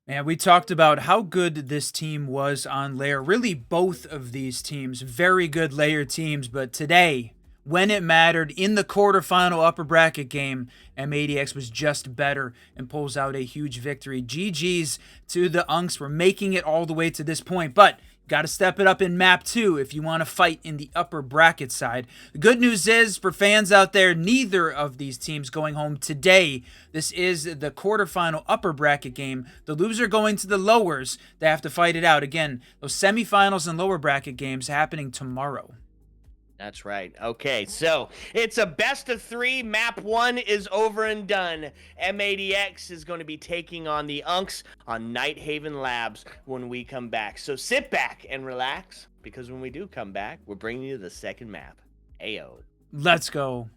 Man, we talked about how good this team was on Lair. Really, both of these teams, very good Lair teams. But today, when it mattered in the quarterfinal upper bracket game, M80X was just better and pulls out a huge victory. GG's to the Unks for making it all the way to this point. But got to step it up in map 2 if you want to fight in the upper bracket side. The good news is, for fans out there, neither of these teams going home today. This is the quarterfinal upper bracket game. The loser going to the lowers. They have to fight it out. Again, those semifinals and lower bracket games happening tomorrow. That's right. Okay, so it's a best of 3. Map 1 is over and done. M80X is going to be taking on the Unks on Nighthaven Labs when we come back. So sit back and relax, because when we do come back, we're bringing you the second map. Ayo. Let's go.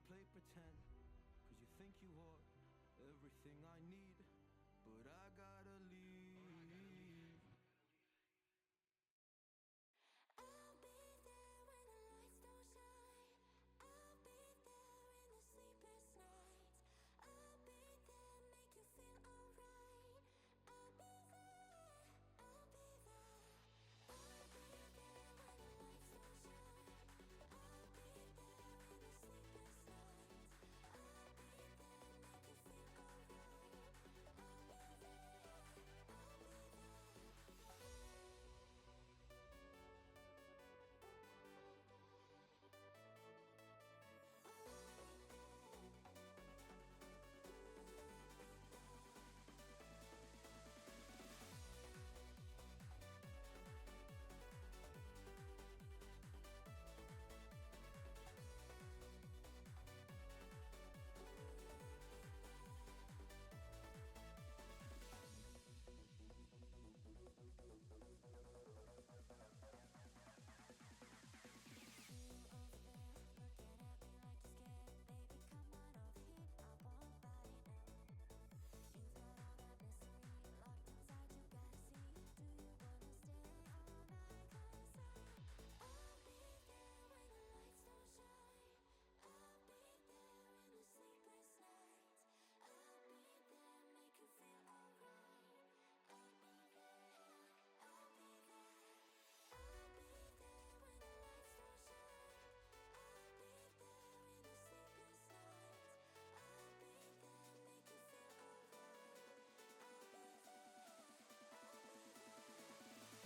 play pretend, cause you think you are everything I need, but I gotta leave. I'll be there when the lights don't shine. I'll be there in the sleepless nights. I'll be there, make you feel alright. I'll be there, I'll be there. I'll be there when the lights don't shine. I'll be there in the sleepless nights. I'll be there, make you feel alright. I'll be there, I'll be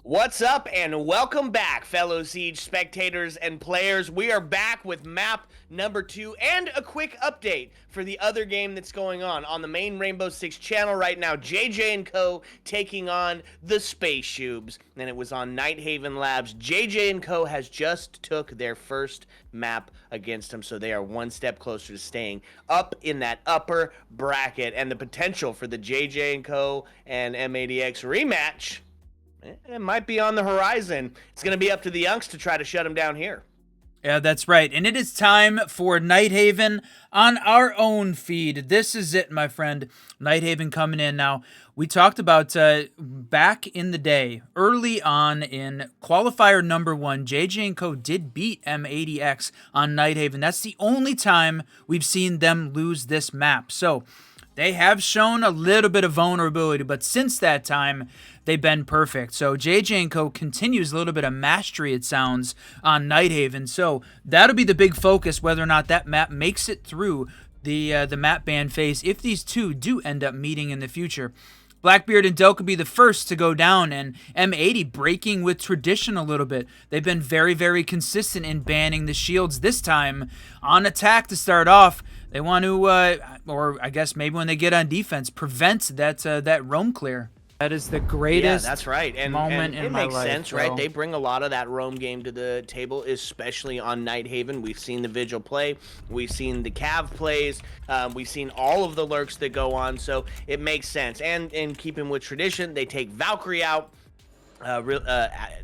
What's up, and welcome back, fellow Siege spectators and players. We are back with map number 2 and a quick update for the other game that's going on the main Rainbow Six channel right now. JJ & Co. taking on the Space Shubes, and it was on Nighthaven Labs. JJ & Co. has just took their first map against them, so they are one step closer to staying up in that upper bracket, and the potential for the JJ & Co. and M80X rematch, it might be on the horizon. It's going to be up to the Younks to try to shut him down here. Yeah, that's right. And it is time for Nighthaven on our own feed. This is it, my friend. Nighthaven coming in. Now, we talked about back in the day, early on in qualifier number 1, JJ & Co. did beat M80X on Nighthaven. That's the only time we've seen them lose this map. So they have shown a little bit of vulnerability, but since that time, they've been perfect. So JJ & Co. continues a little bit of mastery, it sounds, on Nighthaven. So that'll be the big focus, whether or not that map makes it through the map ban phase, if these two do end up meeting in the future. Blackbeard and Delk could be the first to go down, and M80 breaking with tradition a little bit. They've been very, very consistent in banning the shields this time on attack to start off. They want to, or I guess maybe when they get on defense, prevent that roam clear. That is the greatest that's right. moment and in my life. It makes sense, bro. right? They bring a lot of that roam game to the table, especially on Nighthaven. We've seen the Vigil play. We've seen the Cav plays. We've seen all of the lurks that go on, so it makes sense. And in keeping with tradition, they take Valkyrie out,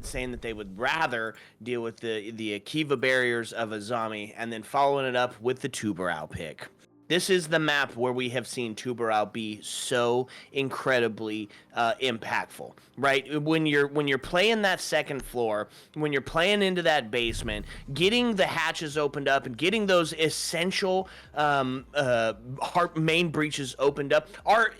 saying that they would rather deal with the Akiva barriers of Azami, and then following it up with the Tubarão pick. This is the map where we have seen Tubarão be so incredibly impactful, right? When you're playing that second floor, when you're playing into that basement, getting the hatches opened up and getting those essential main breaches opened up are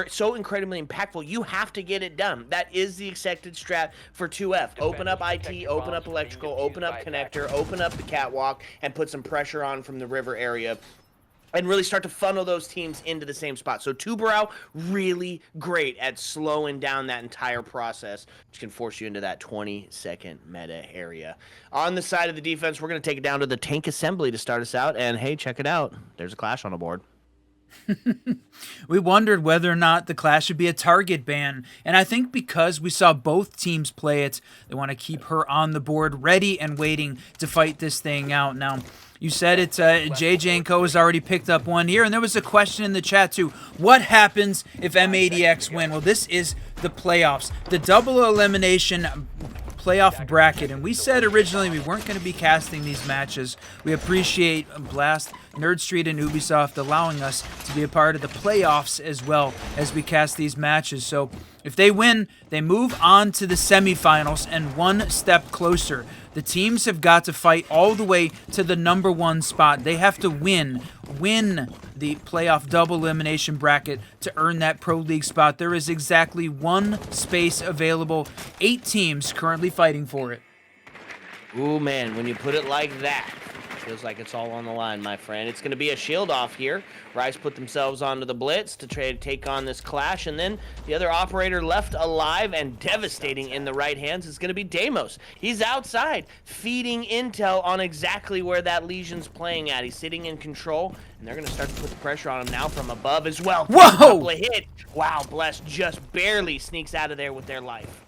so incredibly impactful. You have to get it done. That is the accepted strat for 2F. Open up IT, open up electrical, open up connector, open up the catwalk, and put some pressure on from the river area, and really start to funnel those teams into the same spot. So Tubarão, really great at slowing down that entire process, which can force you into that 20-second meta area. On the side of the defense, we're going to take it down to the tank assembly to start us out. And hey, check it out. There's a Clash on the board. We wondered whether or not the Clash should be a target ban, and I think because we saw both teams play it, they want to keep her on the board ready and waiting to fight this thing out. Now, You said it. JJ and Co has already picked up one here, and there was a question in the chat too. What happens if M80X win? Well, this is the playoffs, the double elimination playoff bracket, and we said originally we weren't going to be casting these matches. We appreciate Blast, Nerd Street, and Ubisoft allowing us to be a part of the playoffs as well as we cast these matches. So if they win, they move on to the semifinals and one step closer. The teams have got to fight all the way to the #1 spot. They have to win the playoff double elimination bracket to earn that Pro League spot. There is exactly one space available. 8 teams currently fighting for it. Ooh, man, when you put it like that, feels like it's all on the line, my friend. It's going to be a shield off here. Rice put themselves onto the blitz to try to take on this clash, and then the other operator left alive and devastating in the right hands is going to be Deimos. He's outside, feeding intel on exactly where that Legion's playing at. He's sitting in control, and they're going to start to put the pressure on him now from above as well. Whoa! A couple of hits. Wow, Bless just barely sneaks out of there with their life.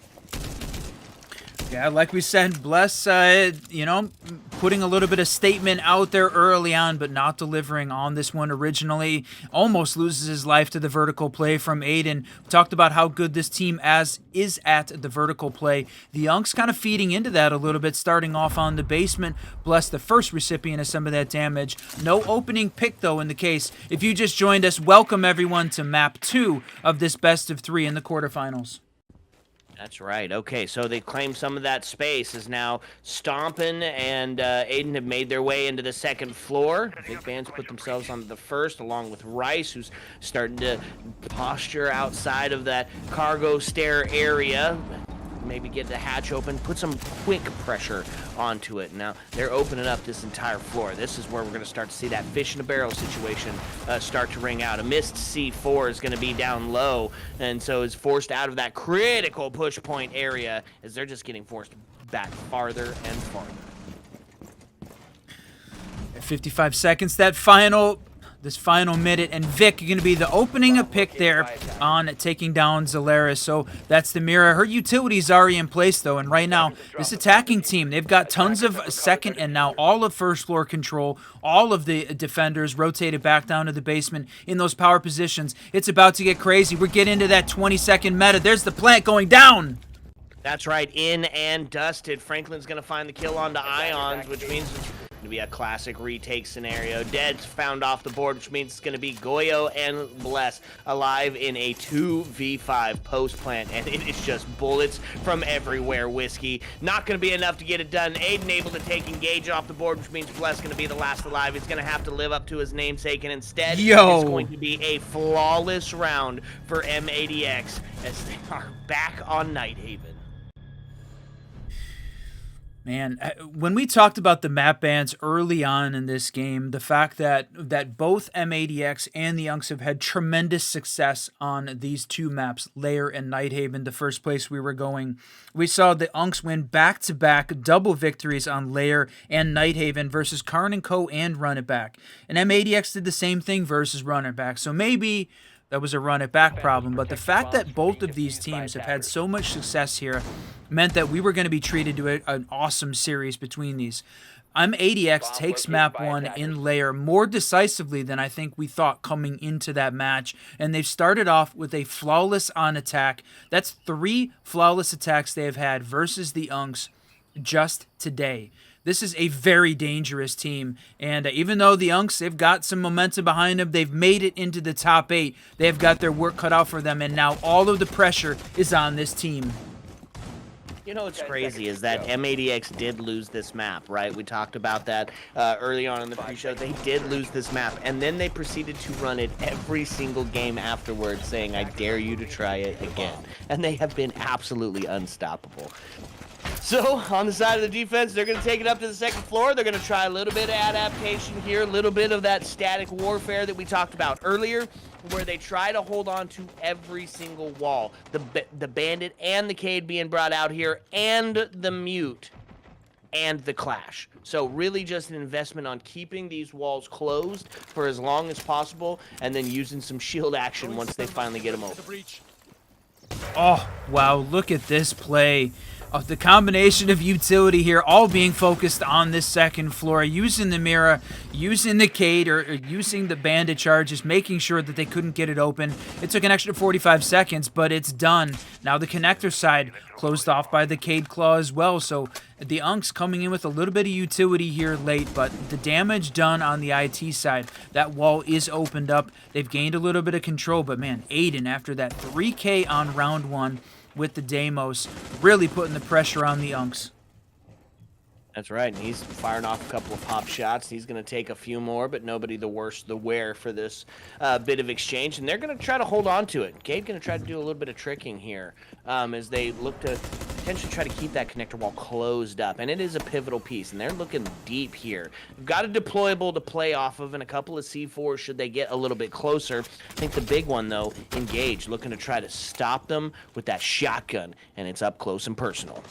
Yeah, like we said, Bless, putting a little bit of statement out there early on, but not delivering on this one originally. Almost loses his life to the vertical play from Aiden. We talked about how good this team is at the vertical play. The Unks kind of feeding into that a little bit, starting off on the basement. Bless, the first recipient of some of that damage. No opening pick, though, in the case. If you just joined us, welcome everyone to map 2 of this best of 3 in the quarterfinals. That's right. Okay, so they claim some of that space is now Stompin' and Aiden have made their way into the second floor. Big Bands put themselves on the first, along with Rice, who's starting to posture outside of that cargo stair area. Maybe get the hatch open, put some quick pressure onto it. Now they're opening up this entire floor. This is where we're going to start to see that fish in a barrel situation start to ring out. A missed C4 is going to be down low, and so is forced out of that critical push point area as they're just getting forced back farther and farther. At 55 seconds, this final minute, and Vic, you're going to be the opening pick there on taking down Zalaris. So that's the mirror. Her utility's already in place, though, and right now, this attacking team, they've got tons of second and now all of first floor control. All of the defenders rotated back down to the basement in those power positions. It's about to get crazy. We're getting into that 20-second meta. There's the plant going down. That's right, in and dusted. Franklin's going to find the kill onto Ions, which means it's going to be a classic retake scenario. Dead's found off the board, which means it's going to be Goyo and Bless alive in a 2v5 post-plant, and it is just bullets from everywhere, Whiskey. Not going to be enough to get it done. Aiden able to take Engage off the board, which means Bless going to be the last alive. He's going to have to live up to his namesake, and instead, it's going to be a flawless round for M80X as they are back on Nighthaven. Man, when we talked about the map bans early on in this game, the fact that both M80X and the Unks have had tremendous success on these two maps, Lair and Nighthaven, the first place we were going, we saw the Unks win back-to-back double victories on Lair and Nighthaven versus Karn and Co. and Run It Back. And M80X did the same thing versus Run It Back. So maybe that was a run it back problem, but the fact that both of these teams have had so much success here meant that we were going to be treated to an awesome series between these. M80X takes map 1 in Lair more decisively than I think we thought coming into that match, and they've started off with a flawless on attack. That's 3 flawless attacks they have had versus the Unks just today. This is a very dangerous team, and even though the Unks, they've got some momentum behind them, they've made it into the top 8, they've got their work cut out for them, and now all of the pressure is on this team. You know what's crazy is that M80X did lose this map, right? We talked about that early on in the pre-show. They did lose this map, and then they proceeded to run it every single game afterwards, saying, I dare you to try it again. And they have been absolutely unstoppable. So, on the side of the defense, they're going to take it up to the second floor. They're going to try a little bit of adaptation here, a little bit of that static warfare that we talked about earlier, where they try to hold on to every single wall. The Bandit and the Cade being brought out here, and the Mute, and the Clash. So really just an investment on keeping these walls closed for as long as possible, and then using some shield action once they finally get them open. Oh, wow, look at this play of the combination of utility here, all being focused on this second floor, using the mirror, using the Cade, or using the bandit charges, making sure that they couldn't get it open. It took an extra 45 seconds, but it's done. Now the connector side closed off by the Cade Claw as well, so the Unks coming in with a little bit of utility here late, but the damage done on the IT side. That wall is opened up. They've gained a little bit of control, but man, Aiden, after that 3K on round 1, with the Deimos, really putting the pressure on the Unks. That's right, and he's firing off a couple of pop shots. He's going to take a few more, but nobody the worse the wear for this bit of exchange, and they're going to try to hold on to it. Gabe going to try to do a little bit of tricking here as they look to potentially try to keep that connector wall closed up, and it is a pivotal piece, and they're looking deep here. We've got a deployable to play off of and a couple of C4s should they get a little bit closer. I think the big one, though, Engage, looking to try to stop them with that shotgun, and it's up close and personal.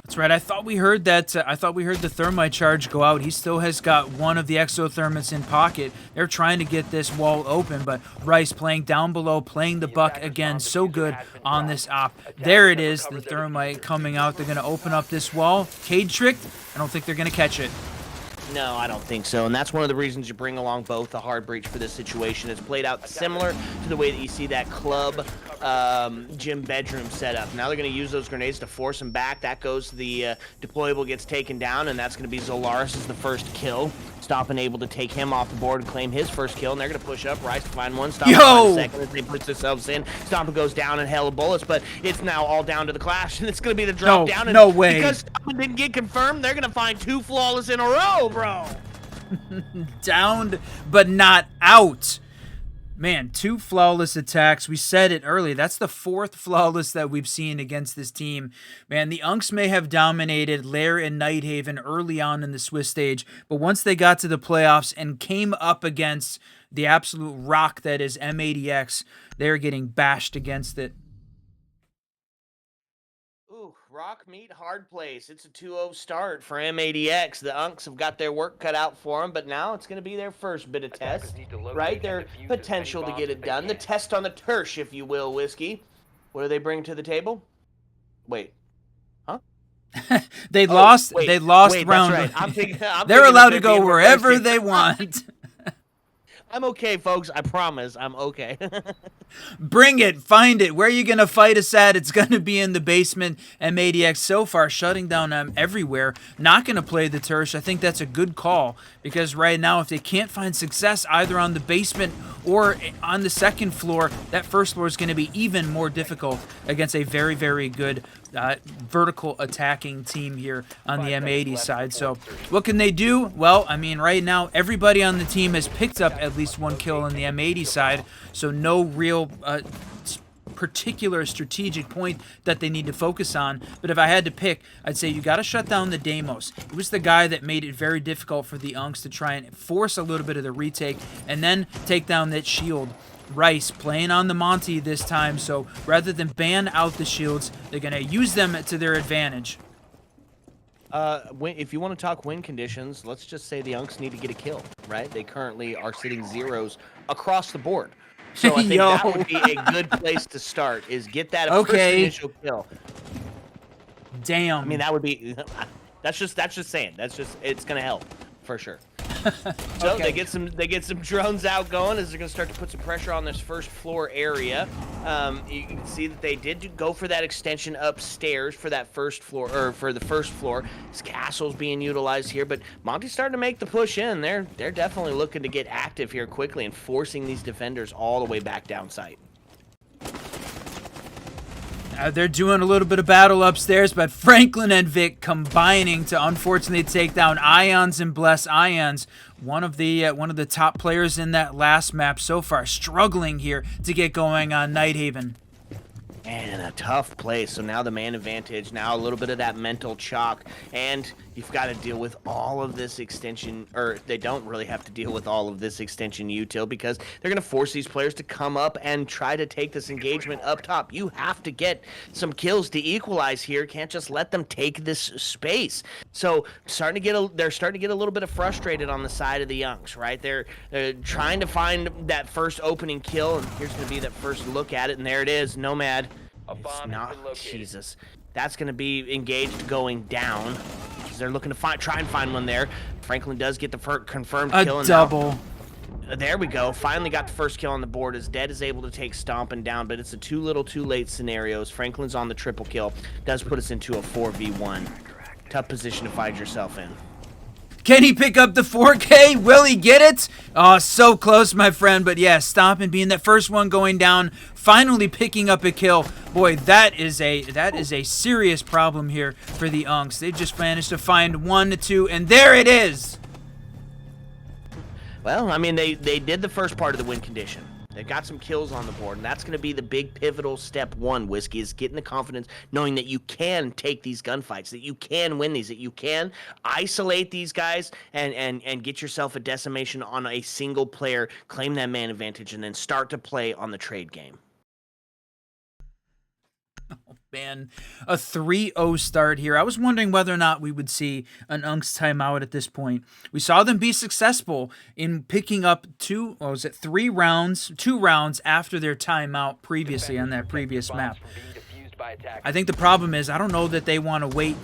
That's right. I thought we heard that. I thought we heard the thermite charge go out. He still has got one of the exothermites in pocket. They're trying to get this wall open, but Rice playing down below, playing the buck again. So good on this op. There it is. The thermite coming out. They're going to open up this wall. Cade tricked. I don't think they're going to catch it. No, I don't think so, and that's one of the reasons you bring along both the hard breach for this situation. It's played out similar to the way that you see that club gym bedroom setup. Now they're going to use those grenades to force him back. That goes to the deployable, gets taken down, and that's going to be Zolaris as the first kill. Stompin able to take him off the board and claim his first kill, and they're going to push up. Rice to find one. Stompin finds a second as they put themselves in. Stompin goes down in hell of bullets, but it's now all down to the Clash, and it's going to be the drop down. And no way. Because Stompin didn't get confirmed, they're going to find 2 flawless in a row, bro. Downed, but not out. Man, 2 flawless attacks. We said it earlier. That's the 4th flawless that we've seen against this team. Man, the Unks may have dominated Lair and Nighthaven early on in the Swiss stage, but once they got to the playoffs and came up against the absolute rock that is M80X, they're getting bashed against it. Rock meet hard place. It's a 2-0 start for M80X. The Unks have got their work cut out for them, but now it's going to be their first bit of test, right? Their potential to get it done. The test on the Tersh, if you will, Whiskey. What do they bring to the table? Wait. Huh? They lost round. That's right. They're allowed to go wherever they want. I'm okay, folks. I promise I'm okay. Bring it. Find it. Where are you going to fight us at? It's going to be in the basement. M80X so far shutting down everywhere. Not going to play the Tersh. I think that's a good call because right now if they can't find success either on the basement or on the second floor, that first floor is going to be even more difficult against a very, very good vertical attacking team here on the M80 side. So what can they do? Well, I mean, right now everybody on the team has picked up at least 1 kill on the M80 side, so no real particular strategic point that they need to focus on. But if I had to pick, I'd say you got to shut down the Deimos. It was the guy that made it very difficult for the Unks to try and force a little bit of the retake and then take down that shield. Rice playing on the Monty this time, so rather than ban out the shields, they're going to use them to their advantage. If you want to talk win conditions, let's just say the Unks need to get a kill, right? They currently are sitting 0s across the board. So I think that would be a good place to start, is get that first initial kill. Damn. I mean, that would be, that's just saying. It's going to help, for sure. So they get some drones out going as they're going to start to put some pressure on this first floor area. You can see that they did go for that extension upstairs for that first floor, or for the first floor. This castle's being utilized here, but Monty's starting to make the push in. They're definitely looking to get active here quickly and forcing these defenders all the way back down site. They're doing a little bit of battle upstairs, but Franklin and Vic combining to unfortunately take down Ions and Bless. Ions, one of the top players in that last map so far, struggling here to get going on Nighthaven. And in a tough place, so now the man advantage, now a little bit of that mental chalk, and you've got to deal with all of this extension, or they don't really have to deal with all of this extension util, because they're going to force these players to come up and try to take this engagement up top. You have to get some kills to equalize here. Can't just let them take this space. So they're starting to get a little bit of frustrated on the side of the Youngs, right? They're trying to find that first opening kill, and here's going to be that first look at it, and there it is, Nomad. A bomb has been located. Jesus. That's going to be engaged going down. They're looking to try and find one there. Franklin does get the confirmed kill. A double. There we go. Finally got the first kill on the board as Dead is able to take Stompin' down, but it's a too little too late scenarios. Franklin's on the triple kill. Does put us into a 4v1. Tough position to find yourself in. Can he pick up the 4K? Will he get it? Oh, so close, my friend. But yeah, Stompin' being that first one going down, finally picking up a kill. Boy, that is a serious problem here for the Unks. They just managed to find 1, 2, and there it is. Well, I mean, they did the first part of the win condition. They got some kills on the board, and that's going to be the big pivotal step one, Whiskey, is getting the confidence, knowing that you can take these gunfights, that you can win these, that you can isolate these guys and get yourself a decimation on a single player, claim that man advantage, and then start to play on the trade game. Man, a 3-0 start here. I was wondering whether or not we would see an Unks timeout at this point. We saw them be successful in picking up 2 rounds after their timeout previously on that previous map. I think the problem is I don't know that they want to wait.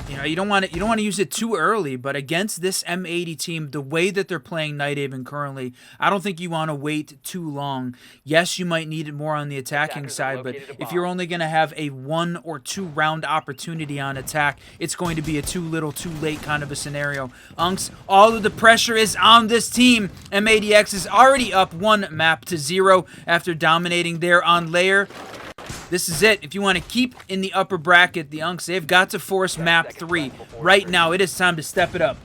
You know, you don't want to use it too early, but against this M80 team, the way that they're playing Nighthaven currently, I don't think you want to wait too long. Yes, you might need it more on the attacking side, but if you're only going to have a 1 or 2 round opportunity on attack, it's going to be a too little, too late kind of a scenario. Unks, all of the pressure is on this team. M80X is already up 1 map to 0 after dominating there on Lair. This is it. If you want to keep in the upper bracket, the Unks, they've got to force map 3. Right now, it is time to step it up.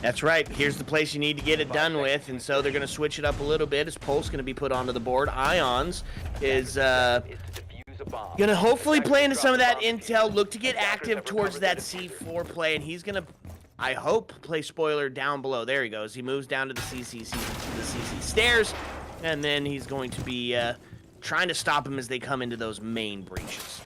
That's right. Here's the place you need to get it done with, and so they're going to switch it up a little bit as Pulse going to be put onto the board. Ions is going to hopefully play into some of that intel, look to get active towards that C4 play, and he's going to, I hope, play spoiler down below. There he goes. He moves down to the CC stairs, and then he's going to be trying to stop them as they come into those main breaches.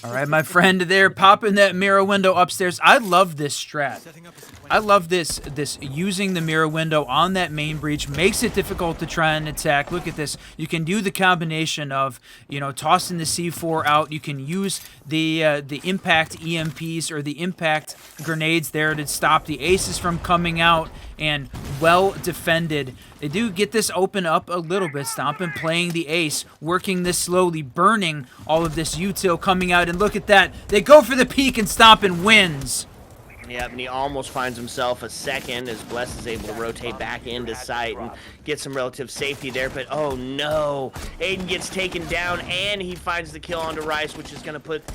All right, my friend, there, popping that mirror window upstairs. I love this strat. I love this using the mirror window on that main breach. Makes it difficult to try and attack. Look at this. You can do the combination of, you know, tossing the C4 out. You can use the impact EMPs or the impact grenades there to stop the aces from coming out, and well defended. They do get this open up a little bit. Stompin' playing the ace, working this slowly, burning all of this util coming out, and look at that. They go for the peek and Stompin' wins. Yep, and he almost finds himself a second as Bless is able to rotate back into sight and get some relative safety there, but oh no, Aiden gets taken down and he finds the kill onto Rice, which is going to put the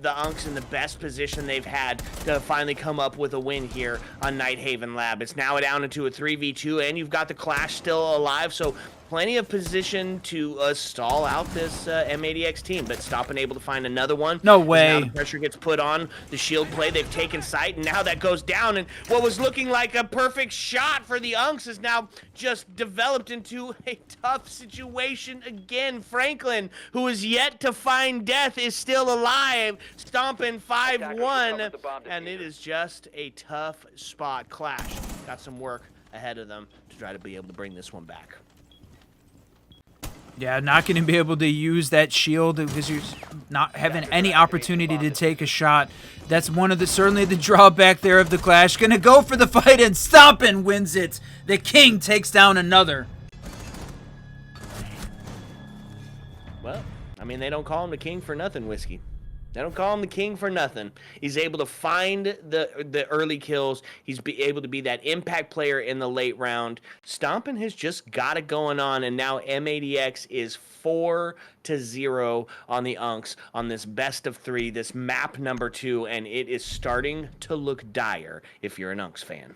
Unks in the best position they've had to finally come up with a win here on Nighthaven Lab. It's now down into a 3v2, and you've got the Clash still alive, so plenty of position to stall out this M80X team, but Stompin' able to find another one. No way. Now the pressure gets put on the shield play. They've taken sight, and now that goes down, and what was looking like a perfect shot for the Unks is now just developed into a tough situation again. Franklin, who is yet to find death, is still alive. Stompin' 5-1, and it is just a tough spot. Clash got some work ahead of them to try to be able to bring this one back. Yeah, not going to be able to use that shield because you're not having any opportunity to take a shot. That's one of the, certainly the drawback there of the Clash. Going to go for the fight, and Stompin' wins it. The King takes down another. Well, I mean, they don't call him the King for nothing, Whiskey. They don't call him the King for nothing. He's able to find the early kills. He's able to be that impact player in the late round. Stompin' has just got it going on, and now M80X is 4-0 on the Unks on this best of 3, this map number 2, and it is starting to look dire if you're an Unks fan.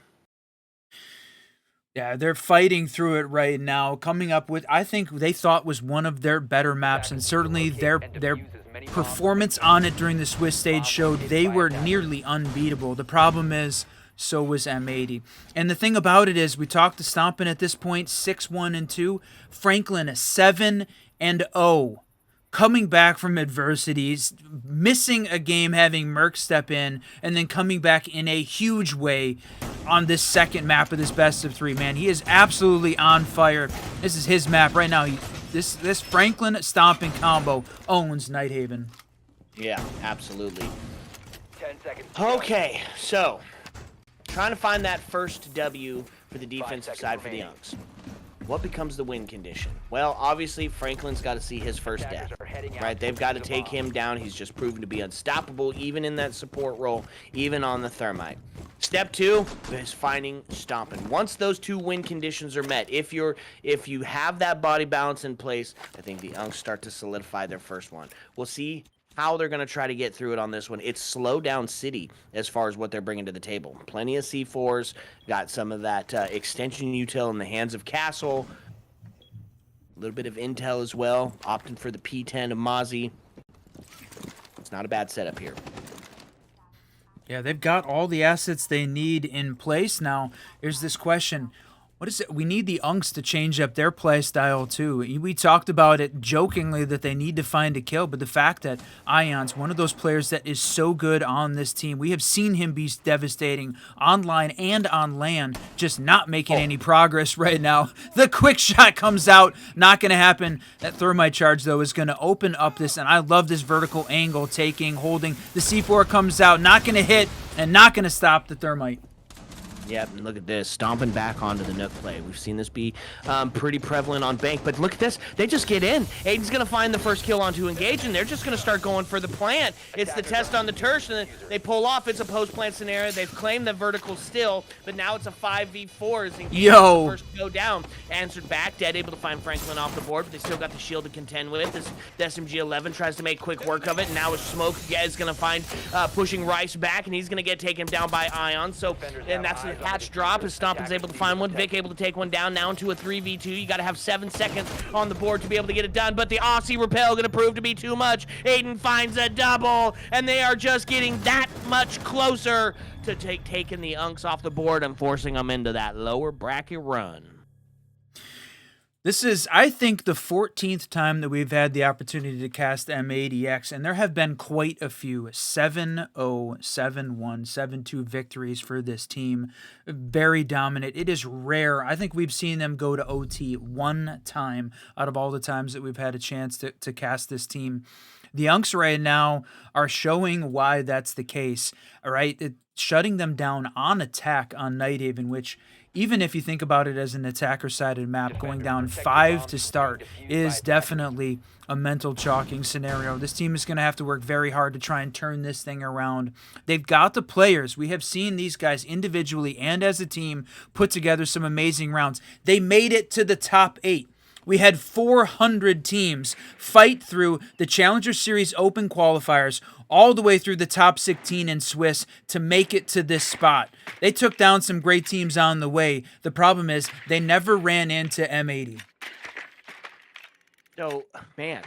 Yeah, they're fighting through it right now, coming up with, I think they thought was one of their better maps, and certainly their performance on it during the Swiss stage showed they were nearly unbeatable. The problem is, so was M80. And the thing about it is, we talked to Stompin' at this point, 6-1-2. Franklin, 7-0. Coming back from adversities, missing a game, having Merc step in, and then coming back in a huge way. on this second map of this best of 3, man. He is absolutely on fire. This is his map right now. This Franklin stomping combo owns Nighthaven. Yeah, absolutely. 10 seconds. to go. Okay, so trying to find that first W for the defensive seconds side for the remaining. Unks. What becomes the win condition? Well, obviously, Franklin's got to see his first Attackers death, are heading out right? to They've got to defuse the take bomb. him down. He's just proven to be unstoppable, even in that support role, even on the Thermite. Step 2 is finding Stompin'. Once those 2 win conditions are met, if you have that body balance in place, I think the Unks start to solidify their first one. We'll see how they're going to try to get through it on this one. It's slow down city as far as what they're bringing to the table. Plenty of C4s, got some of that extension util in the hands of Castle. A little bit of intel as well, opting for the P10 of Mozzie. It's not a bad setup here. Yeah, they've got all the assets they need in place. Now, here's this question. What is it? We need the Unks to change up their play style too. We talked about it jokingly that they need to find a kill, but the fact that Ion's one of those players that is so good on this team, we have seen him be devastating online and on LAN, just not making any progress right now. The quick shot comes out, not going to happen. That thermite charge though is going to open up this, and I love this vertical angle, holding. The C4 comes out, not going to hit, and not going to stop the thermite. Yep, and look at this, stomping back onto the Nook play. We've seen this be pretty prevalent on Bank, but look at this. They just get in. Aiden's going to find the first kill onto Engage, and they're just going to start going for the plant. It's the test on the Tersh, and they pull off. It's a post-plant scenario. They've claimed the vertical still, but now it's a 5v4 as Engage Yo. first go down. Answered back, dead, able to find Franklin off the board, but they still got the shield to contend with. This SMG-11 tries to make quick work of it, and now with Smoke is going to find pushing Rice back, and he's going to get taken down by Ion. So, and that's the hatch drop as Stompin's able to find one. Vic able to take one down now into a 3v2. You got to have 7 seconds on the board to be able to get it done, but the Aussie Repel going to prove to be too much. Aiden finds a double, and they are just getting that much closer to taking the Unks off the board and forcing them into that lower bracket run. This is, I think, the 14th time that we've had the opportunity to cast M80X, and there have been quite a few 7-0, 7-1, 7-2 victories for this team. Very dominant. It is rare. I think we've seen them go to OT 1 time out of all the times that we've had a chance to cast this team. The Unks right now are showing why that's the case, all right? Shutting them down on attack on Nighthaven, which, even if you think about it as an attacker-sided map, going down 5 to start is definitely a mental chalking scenario. This team is going to have to work very hard to try and turn this thing around. They've got the players. We have seen these guys individually and as a team put together some amazing rounds. They made it to the top 8. We had 400 teams fight through the Challenger Series Open qualifiers all the way through the top 16 in Swiss to make it to this spot. They took down some great teams on the way. The problem is they never ran into M80. So, man,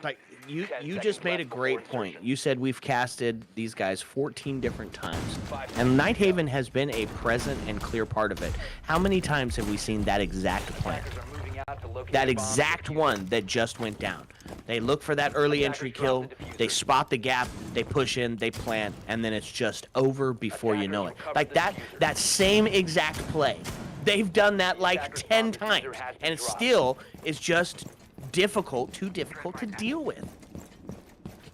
like you just made a great point. You said we've casted these guys 14 different times, and Nighthaven has been a present and clear part of it. How many times have we seen that exact plan? That exact one that just went down. They look for that early entry kill, they spot the gap, they push in, they plant, and then it's just over before you know it. Like that same exact play. They've done that like 10 times, and it still is just too difficult to deal with.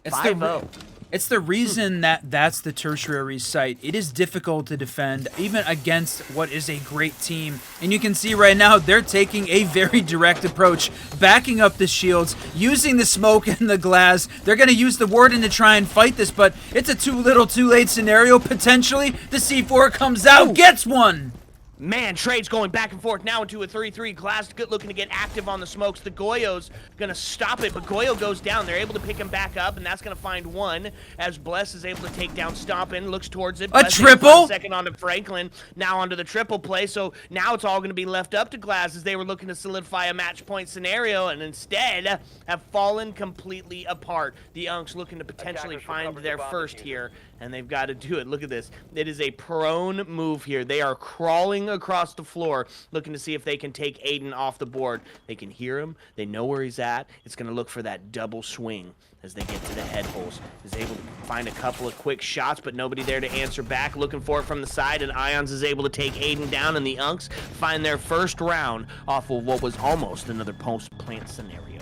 It's 5-0. It's the reason that's the tertiary site. It is difficult to defend, even against what is a great team. And you can see right now, they're taking a very direct approach, backing up the shields, using the smoke and the glass. They're going to use the Warden to try and fight this, but it's a too little, too late scenario, potentially. The C4 comes out, gets one. Man, trades going back and forth now into a 3-3. Glass looking to get active on the smokes. The Goyo's going to stop it, but Goyo goes down. They're able to pick him back up, and that's going to find one as Bless is able to take down Stompin', looks towards it. A Bless triple? Second onto Franklin, now onto the triple play. So now it's all going to be left up to Glass as they were looking to solidify a match point scenario and instead have fallen completely apart. The Unks looking to potentially find their first here, and they've got to do it. Look at this. It is a prone move here. They are crawling across the floor, looking to see if they can take Aiden off the board. They can hear him. They know where he's at. It's going to look for that double swing as they get to the head holes. Is able to find a couple of quick shots, but nobody there to answer back. Looking for it from the side, and Ions is able to take Aiden down, and the Unks find their first round off of what was almost another post-plant scenario.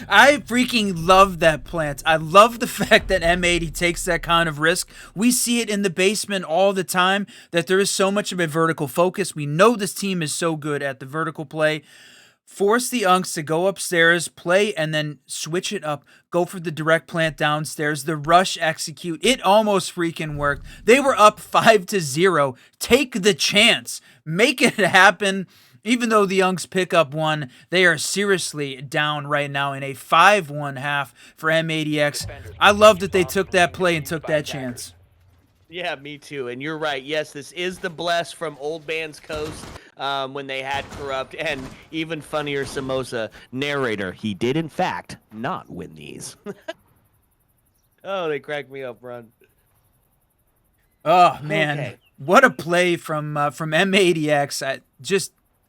I freaking love that plant. I love the fact that M80 takes that kind of risk. We see it in the basement all the time, that there is so much of a vertical focus. We know this team is so good at the vertical play. Force the Unks to go upstairs, play, and then switch it up. Go for the direct plant downstairs. The rush execute. It almost freaking worked. They were up 5-0. Take the chance. Make it happen. Even though the Unks pick up one, they are seriously down right now in a 5-1 half for M80X. I love that they took that play and took that chance. Yeah, me too. And you're right. Yes, this is the bless from Old Man's Coast when they had Corrupt. And even funnier, Samosa narrator, he did in fact not win these. Oh, they cracked me up, Ron. Oh, man. Okay. What a play from M80X.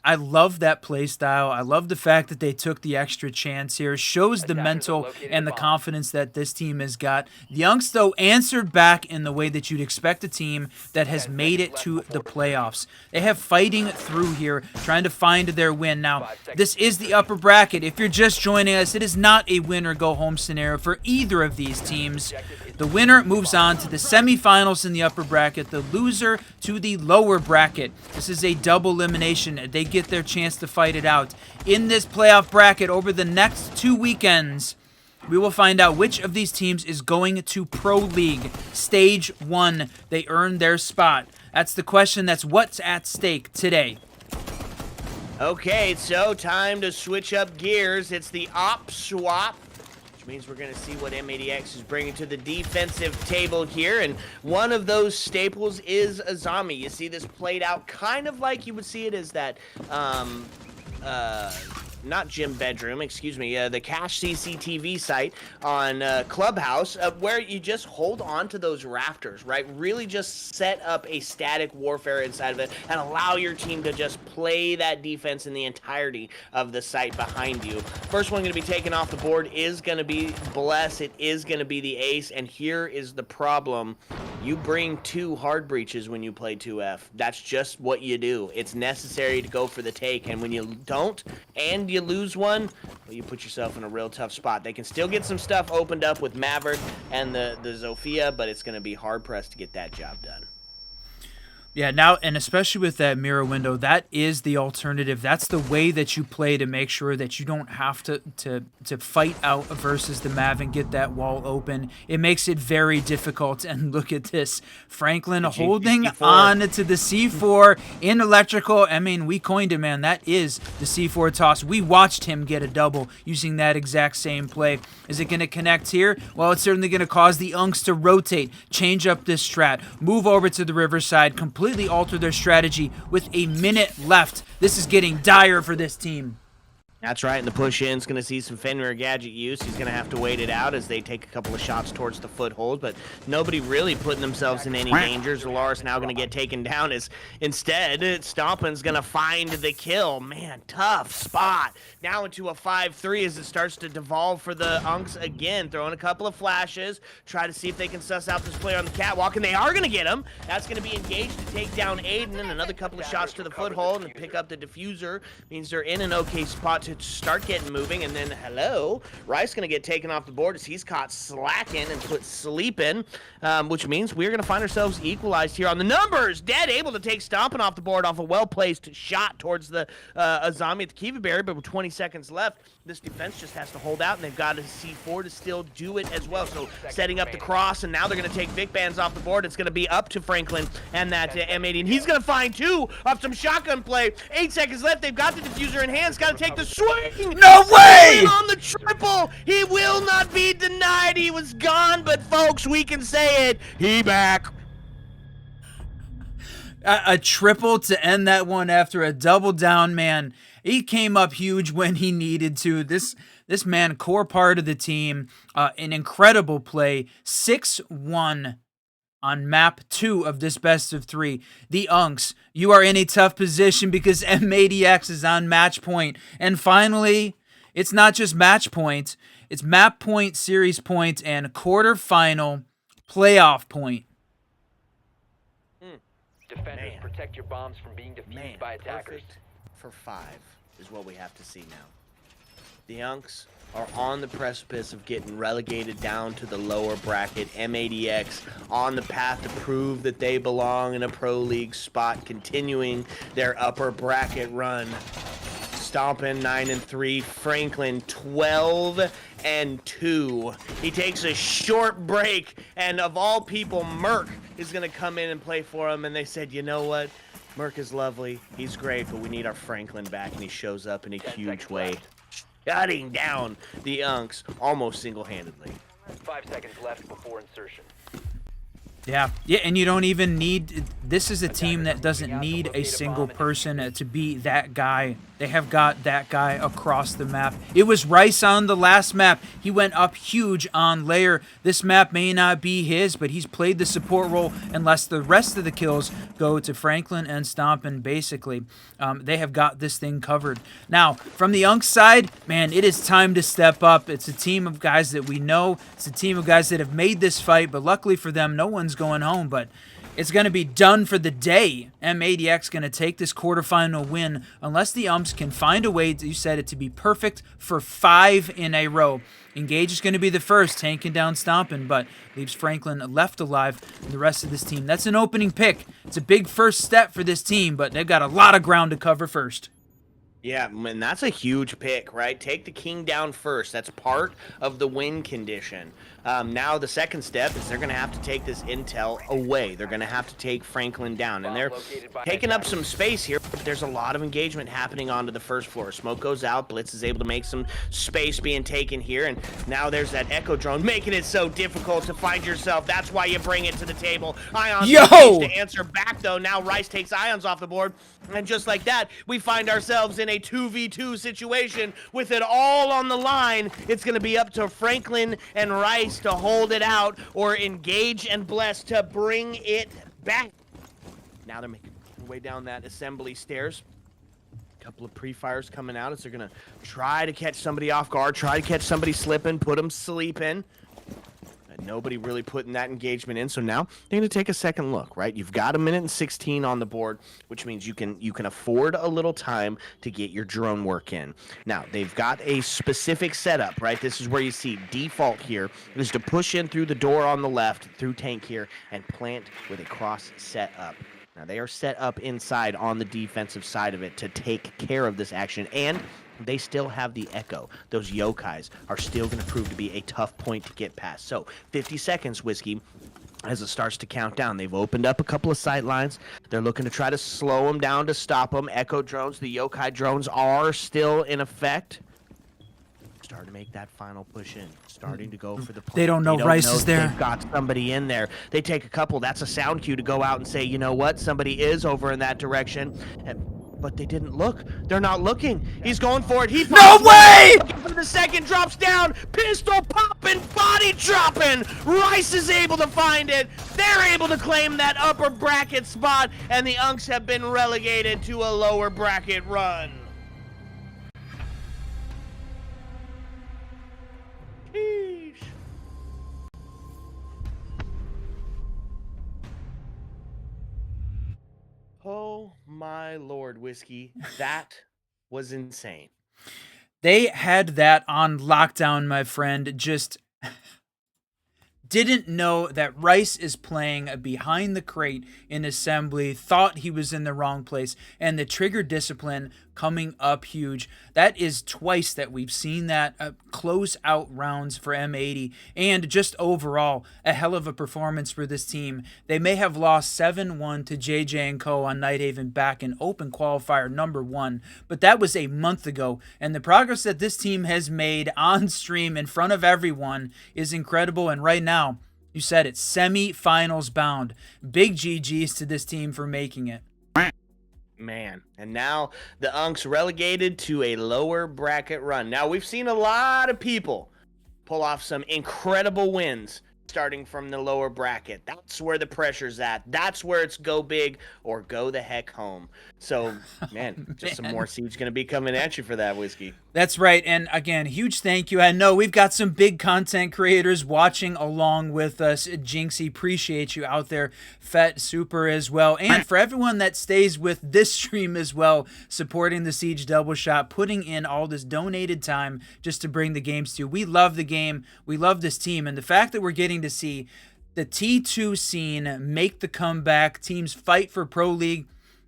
I love that play style. I love the fact that they took the extra chance here. Shows the mental and the confidence that this team has got. The Unks, though, answered back in the way that you'd expect a team that has made it to the playoffs. They have fighting through here, trying to find their win. Now, this is the upper bracket. If you're just joining us, it is not a win or go home scenario for either of these teams. The winner moves on to the semifinals in the upper bracket, the loser to the lower bracket. This is a double elimination. They get their chance to fight it out. In this playoff bracket over the next 2 weekends, we will find out which of these teams is going to Pro League. Stage 1, they earn their spot. That's the question. That's what's at stake today. Okay, so time to switch up gears. It's the op swap, which means we're going to see what M80X is bringing to the defensive table here. And one of those staples is Azami. You see this played out kind of like you would see it as that, not gym bedroom, excuse me, the cache CCTV site on Clubhouse, where you just hold on to those rafters, right? Really just set up a static warfare inside of it and allow your team to just play that defense in the entirety of the site behind you. First one going to be taken off the board is going to be Bless. It is going to be the ace, and here is the problem. You bring 2 hard breaches when you play 2F. That's just what you do. It's necessary to go for the take, and when you don't, and you lose one, well, you put yourself in a real tough spot. They can still get some stuff opened up with Maverick and the Zofia, but it's going to be hard-pressed to get that job done. Yeah, now, and especially with that mirror window, that is the alternative. That's the way that you play to make sure that you don't have to fight out versus the Mav and get that wall open. It makes it very difficult. And look at this. Franklin holding on to the C4 in electrical. I mean, we coined it, man. That is the C4 toss. We watched him get a double using that exact same play. Is it going to connect here? Well, it's certainly going to cause the Unks to rotate, change up this strat, move over to the Riverside, completely alter their strategy with a minute left. This is getting dire for this team. That's right, and the push-in's going to see some Fenrir gadget use. He's going to have to wait it out as they take a couple of shots towards the foothold, but nobody really putting themselves in any danger. Zolaris now going to get taken down as instead, Stompin's going to find the kill. Man, tough spot. Now into a 5-3 as it starts to devolve for the Unks again. Throwing a couple of flashes, try to see if they can suss out this player on the catwalk, and they are going to get him. That's going to be engaged to take down Aiden, and another couple of shots to the foothold and pick up the diffuser. Means they're in an okay spot to start getting moving, and then Rice gonna get taken off the board as he's caught slacking and put sleeping, which means we're gonna find ourselves equalized here on the numbers. Dead able to take Stompin off the board off a well-placed shot towards the Azami at the Kiva barrier, but with 20 seconds left, this defense just has to hold out, and they've got a C4 to still do it as well. So setting up the cross, and now they're gonna take Vic Bands off the board. It's gonna be up to Franklin and that M80, and he's gonna find 2 off some shotgun play. 8 seconds left. They've got the diffuser in hand. It's got to take the swing. No way! On the triple. He will not be denied. He was gone, but folks, we can say it. He back. A triple to end that one after a double down, man. He came up huge when he needed to. This man, core part of the team, an incredible play. 6-1 on map 2 of this best of 3. The Unks, you are in a tough position because M80X is on match point. And finally, it's not just match point, it's map point, series point, and quarterfinal playoff point. Defenders, protect your bombs from being defused by attackers. Perfect for 5 is what we have to see now. The Unks are on the precipice of getting relegated down to the lower bracket. M80X on the path to prove that they belong in a pro league spot, continuing their upper bracket run. Stompin 9-3, Franklin 12-2. He takes a short break, and of all people, Merc is going to come in and play for him. And they said, you know what? Merc is lovely. He's great, but we need our Franklin back, and he shows up in a huge way, shutting down the Unks almost single-handedly. 5 seconds left before insertion. Yeah, and you don't even need... This is a team that doesn't need a single person to be that guy. They have got that guy across the map. It was Rice on the last map. He went up huge on Lair. This map may not be his, but he's played the support role unless the rest of the kills go to Franklin and Stompin, basically. They have got this thing covered. Now, from the Unks side, man, it is time to step up. It's a team of guys that we know. It's a team of guys that have made this fight, but luckily for them, no one's going home, but it's going to be done for the day. M80X going to take this quarterfinal win unless the Umps can find a way, you said it, to be perfect for 5 in a row. Engage is going to be the first, tanking down Stompin, but leaves Franklin left alive and the rest of this team. That's an opening pick. It's a big first step for this team, but they've got a lot of ground to cover first. Yeah, and that's a huge pick, right? Take the king down first. That's part of the win condition. Now the second step is they're going to have to take this intel away. They're going to have to take Franklin down. And they're taking up some space here. But there's a lot of engagement happening onto the first floor. Smoke goes out. Blitz is able to make some space being taken here. And now there's that Echo drone making it so difficult to find yourself. That's why you bring it to the table. Ions to answer back, though. Now Rice takes Ions off the board. And just like that, we find ourselves in a 2v2 situation with it all on the line. It's going to be up to Franklin and Rice to hold it out, or Engage and Bless to bring it back. Now they're making their way down that assembly stairs. A couple of pre-fires coming out as they're going to try to catch somebody off guard, try to catch somebody slipping, put them sleeping. Nobody really putting that engagement in, so now they're going to take a second look, right? You've got 1 minute and 16 on the board, which means you can afford a little time to get your drone work in. Now, they've got a specific setup, right? This is where you see default here is to push in through the door on the left, through tank here, and plant with a cross set up. Now, they are set up inside on the defensive side of it to take care of this action, and they still have the Echo. Those yokais are still going to prove to be a tough point to get past. So, 50 seconds, Whiskey, as it starts to count down. They've opened up a couple of sight lines. They're looking to try to slow them down to stop them. Echo drones, the yokai drones are still in effect. Starting to make that final push in. Starting to go for the play. They don't know Rice is there. They've got somebody in there. They take a couple. That's a sound cue to go out and say, you know what? Somebody is over in that direction. But they didn't look. They're not looking. He's going for it. No way! For the second, drops down. Pistol popping, body dropping. Rice is able to find it. They're able to claim that upper bracket spot, and the Unks have been relegated to a lower bracket run. Sheesh. Oh my Lord, Whiskey. That was insane. They had that on lockdown, my friend. Just didn't know that Rice is playing behind the crate in assembly, thought he was in the wrong place, and the trigger discipline coming up huge. That is twice that we've seen that close out rounds for M80, and just overall a hell of a performance for this team. They may have lost 7-1 to JJ & Co. on Nighthaven back in Open Qualifier number 1, but that was a month ago, and the progress that this team has made on stream in front of everyone is incredible, and right now, you said it, semi-finals bound. Big GGs to this team for making it. Man, and now the Unks relegated to a lower bracket run. Now, we've seen a lot of people pull off some incredible wins starting from the lower bracket. That's where the pressure's at. That's where it's go big or go the heck home. So, man, just some more Siege going to be coming at you for that, Whiskey. That's right. And again, huge thank you. I know we've got some big content creators watching along with us. Jinxie, appreciate you out there. Fet Super as well. And for everyone that stays with this stream as well, supporting the Siege Double Shot, putting in all this donated time just to bring the games to you. We love the game. We love this team. And the fact that we're getting to see the T2 scene make the comeback, teams fight for Pro League,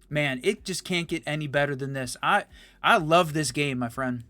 man, it just can't get any better than this. I love this game, my friend.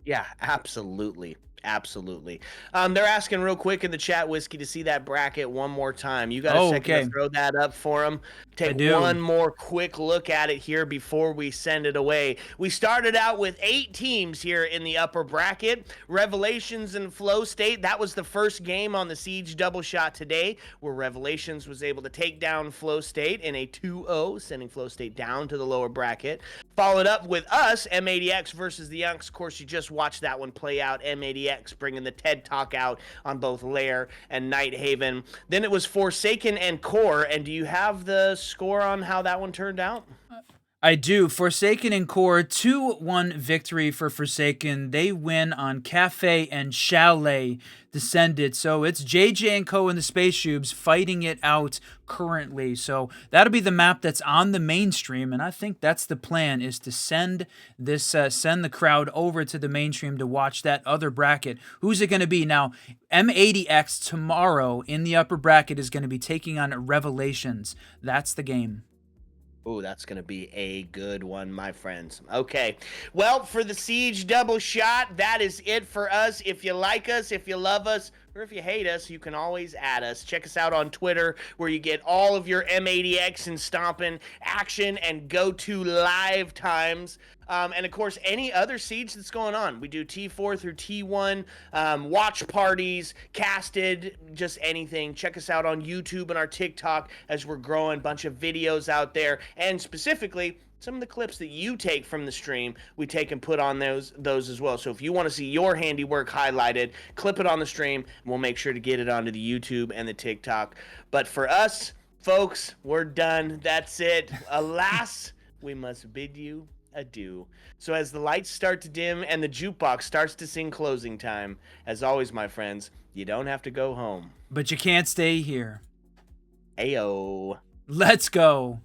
Yeah, absolutely. Absolutely. They're asking real quick in the chat, Whiskey, to see that bracket one more time. You got a second to throw that up for them? Take one more quick look at it here before we send it away. We started out with 8 teams here in the upper bracket. Revelations and Flowstate. That was the first game on the Siege Double Shot today, where Revelations was able to take down Flowstate in a 2-0, sending Flowstate down to the lower bracket. Followed up with us, M80X versus the Unks. Of course, you just watched that one play out. M80X bringing the TED Talk out on both Lair and Night Haven. Then it was Forsaken and Core. And do you have the score on how that one turned out? I do. Forsaken and Core, 2-1 victory for Forsaken. They win on Cafe and Chalet Descended. So it's JJ and Co. and the Space Tubes fighting it out currently. So that'll be the map that's on the mainstream, and I think that's the plan, is to send this send the crowd over to the mainstream to watch that other bracket. Who's it going to be? Now, M80X tomorrow in the upper bracket is going to be taking on Revelations. That's the game. Oh, that's going to be a good one, my friends. Okay. Well, for the Siege Double Shot, that is it for us. If you like us, if you love us, or if you hate us, you can always add us. Check us out on Twitter, where you get all of your M80X and Stompin' action and go-to live times. And, of course, any other Siege that's going on. We do T4 through T1, watch parties, casted, just anything. Check us out on YouTube and our TikTok as we're growing a bunch of videos out there. And specifically, some of the clips that you take from the stream, we take and put on those as well. So if you want to see your handiwork highlighted, clip it on the stream, and we'll make sure to get it onto the YouTube and the TikTok. But for us, folks, we're done. That's it. Alas, we must bid you adieu. So as the lights start to dim and the jukebox starts to sing closing time, as always, my friends, you don't have to go home. But you can't stay here. Ayo. Let's go.